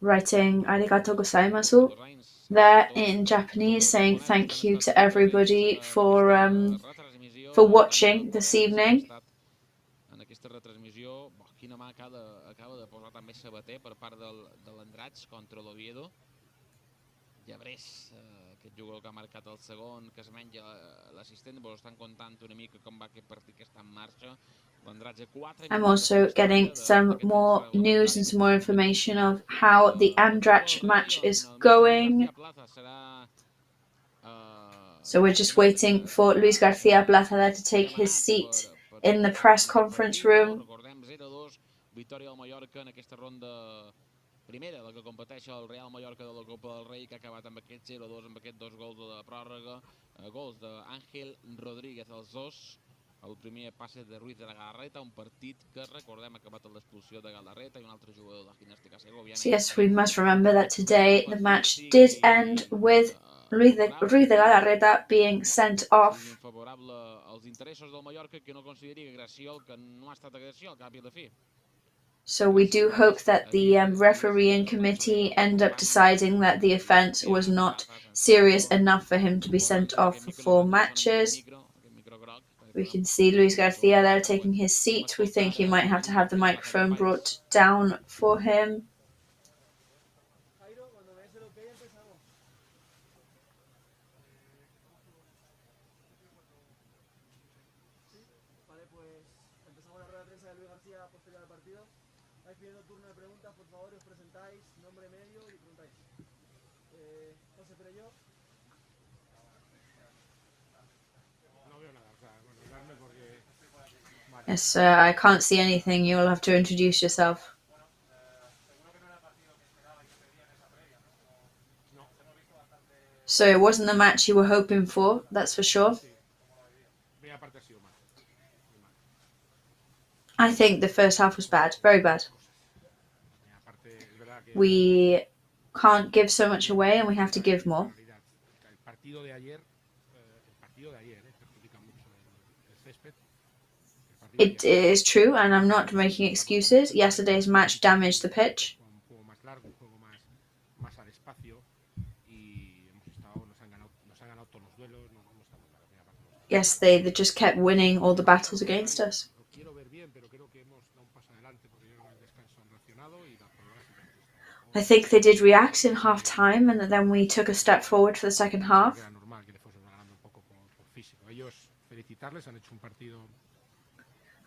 Writing arigato gozaimasu there in Japanese, saying thank you to everybody for watching this evening. Aquest jugador que ha marcat el segon, que es menja l'assistent, però estan contant una mica com va aquest partit que està en marxa. I'm also getting some more news and some more information of how the Andrach match is going. So we're just waiting for Luis García Plaza there to take his seat in the press conference room. Primera, la que competeix el Real Mallorca de la Copa del Rei, que ha acabat amb aquest 0-2, amb aquests 2 gols de pròrroga, gols d'Àngel Rodríguez, els dos, el primer passe de Ruiz de la Galarreta, un partit que recordem ha acabat amb l'expulsió de Galarreta i un altre jugador de Gimnàstica Segoviana. So yes, we must remember that today the match did end with Ruiz de Galarreta being sent off. Favorable als interessos del Mallorca, que no consideri agressió, que no ha estat agressió al cap i a la fi. So we do hope that the refereeing committee end up deciding that the offence was not serious enough for him to be sent off for 4 matches. We can see Luis Garcia there taking his seat. We think he might have to have the microphone brought down for him. Yes, I can't see anything. You'll have to introduce yourself. So it wasn't the match you were hoping for, that's for sure. I think the first half was bad, very bad. We can't give so much away and we have to give more. It is true, and I'm not making excuses. Yesterday's match damaged the pitch. Yes, they just kept winning all the battles against us. I think they did react in half time, and then we took a step forward for the second half.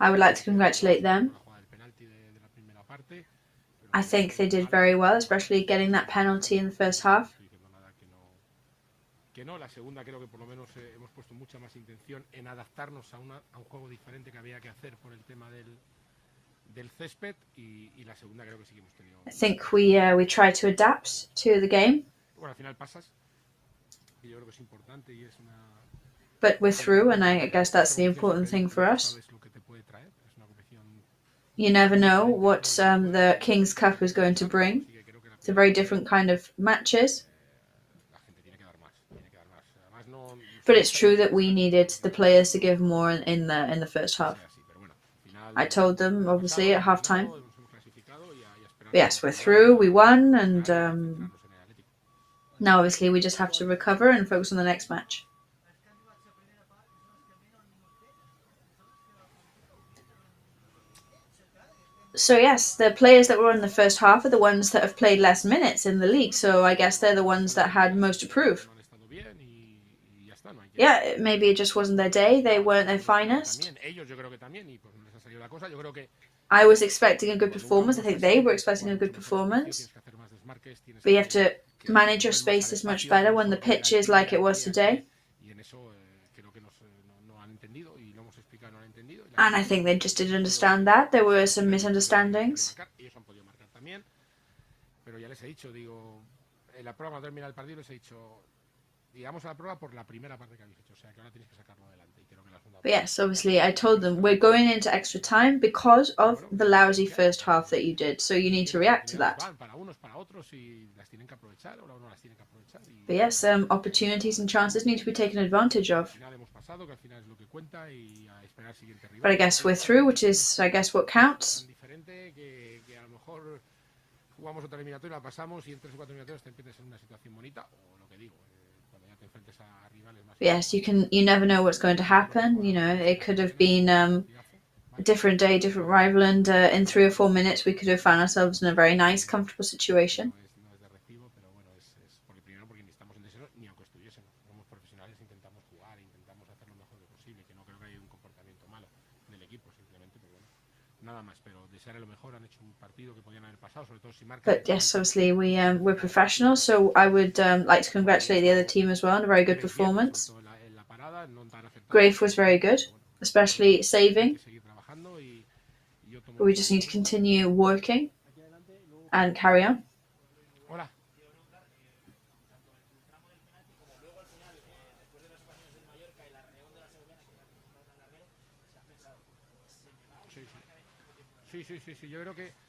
I would like to congratulate them. I think they did very well, especially getting that penalty in the first half. La segunda creo que por lo menos hemos puesto mucha más intención en adaptarnos a un juego diferente que había que hacer por el tema del césped y la segunda creo que sí que hemos tenido. I think we tried to adapt to the game. Bueno, al final pasas. Y yo creo que es importante y es una. But we're through, and I guess that's the important thing for us. You never know what the King's Cup is going to bring. It's a very different kind of matches. But it's true that we needed the players to give more in the first half. I told them, obviously, at halftime. But yes, we're through, we won, and now obviously we just have to recover and focus on the next match. So yes, the players that were in the first half are the ones that have played less minutes in the league, so I guess they're the ones that had most to prove. Yeah, maybe it just wasn't their day, they weren't their finest. I was expecting a good performance, I think they were expecting a good performance. But you have to manage your spaces much better when the pitch is like it was today. And I think they just didn't understand that. There were some misunderstandings. But yes, obviously I told them we're going into extra time because of the lousy first half that you did, so you need to react to that. But yes, opportunities and chances need to be taken advantage of. But I guess we're through, which is, I guess, what counts. Yes, you never know what's going to happen. You know, it could have been a different day, different rival, and in 3 or 4 minutes we could have found ourselves in a very nice, comfortable situation. But yes, obviously we're professionals, so I would like to congratulate the other team as well on a very good performance. Grave was very good, especially saving. But we just need to continue working and carry on.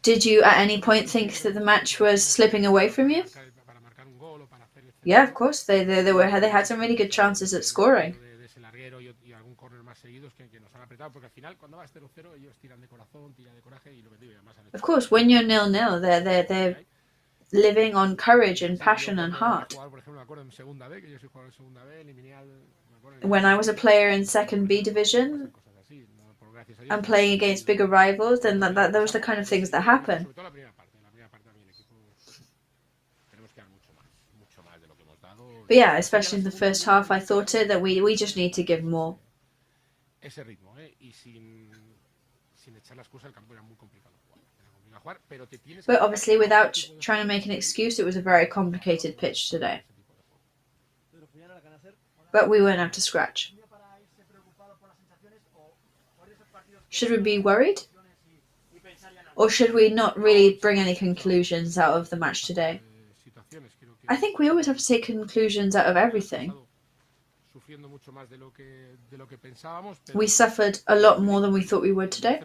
Did you at any point think that the match was slipping away from you? Yeah, of course. They had some really good chances at scoring. Of course, when you're 0-0, they're living on courage and passion and heart. When I was a player in second B division and playing against bigger rivals, then those are the kind of things that happen. But yeah, especially in the first half, I thought that we just need to give more. But obviously, without trying to make an excuse, it was a very complicated pitch today. But we weren't up to scratch. Should we be worried? Or should we not really bring any conclusions out of the match today? I think we always have to take conclusions out of everything. We suffered a lot more than we thought we would today.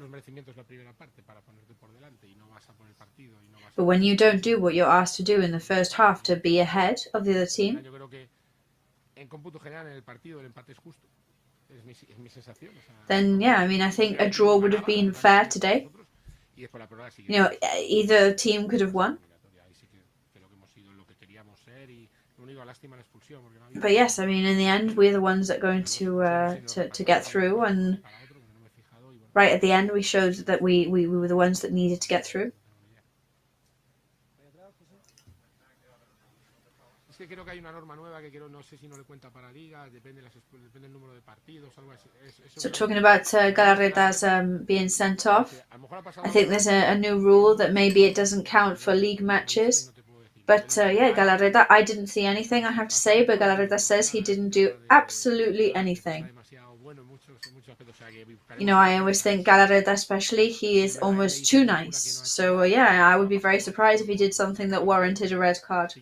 But when you don't do what you're asked to do in the first half to be ahead of the other team, then yeah, I mean, I think a draw would have been fair today. You know, either team could have won. But yes, I mean, in the end, we're the ones that are going to get through, and right at the end, we showed that we were the ones that needed to get through. So talking about Galarreta's being sent off, I think there's a new rule that maybe it doesn't count for league matches. But yeah, Galarreta, I didn't see anything, I have to say, but Galarreta says he didn't do absolutely anything. You know, I always think Galarreta especially, he is almost too nice. So yeah, I would be very surprised if he did something that warranted a red card.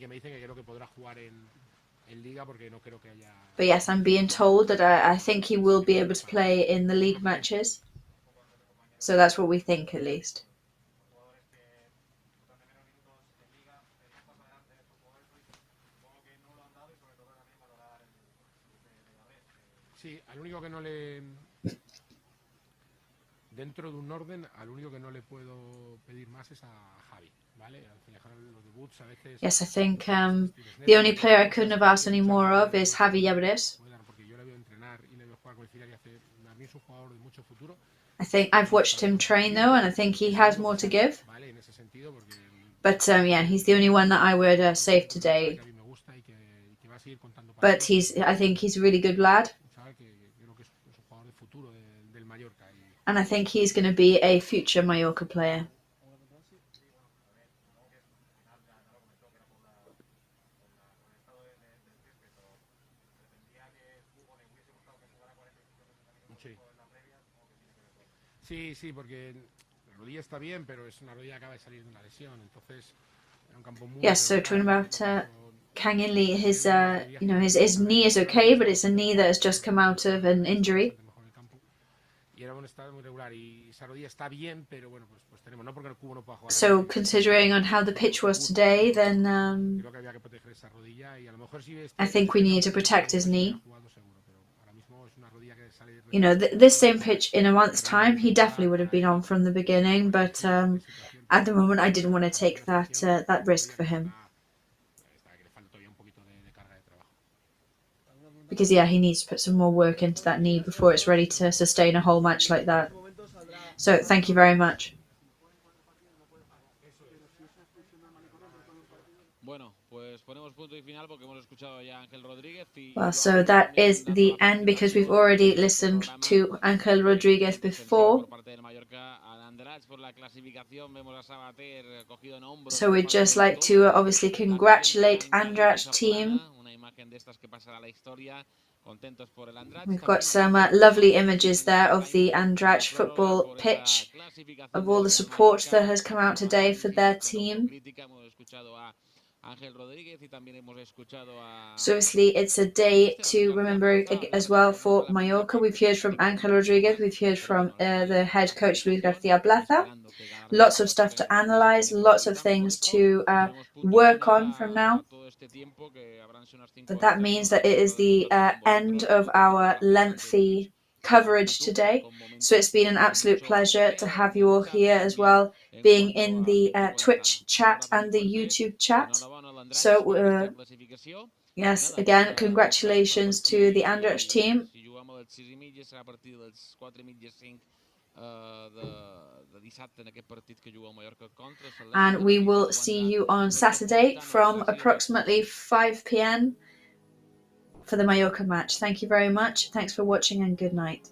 But yes, I'm being told that I think he will be able to play in the league matches. So that's what we think, at least. Dentro de un orden, al único que no le puedo pedir más es a Javi, ¿vale? Yes, I think the only player I couldn't have asked any more of is Javi Llabres. I think I've watched him train though, and I think he has more to give. But yeah, he's the only one that I would save today. But I think he's a really good lad. And I think he's going to be a future Mallorca player. Sí, porque la rodilla está bien, pero es una rodilla que acaba de salir de una lesión, entonces es un campo muy. Yes, so talking about Kang In Lee, his you know, his knee is okay, but it's a knee that has just come out of an injury. So considering on how the pitch was today, then I think we need to protect his knee. You know, this same pitch in a month's time, he definitely would have been on from the beginning, but at the moment I didn't want to take that risk for him. Because yeah, he needs to put some more work into that knee before it's ready to sustain a whole match like that. So thank you very much. Well, so that is the end because we've already listened to Ángel Rodríguez before. So we'd just like to obviously congratulate Andrat's team. We've got some lovely images there of the Andratx football pitch, of all the support that has come out today for their team. So obviously it's a day to remember as well for Mallorca. We've heard from Ángel Rodríguez, we've heard from the head coach Luis García Plaza. Lots of stuff to analyze, lots of things to work on from now. But that means that it is the end of our lengthy coverage today. So it's been an absolute pleasure to have you all here as well, being in the Twitch chat and the YouTube chat. So yes, again, congratulations to the Anderlecht team. And we will see you on Saturday from approximately 5 p.m. for the Mallorca match. Thank you very much. Thanks for watching and good night.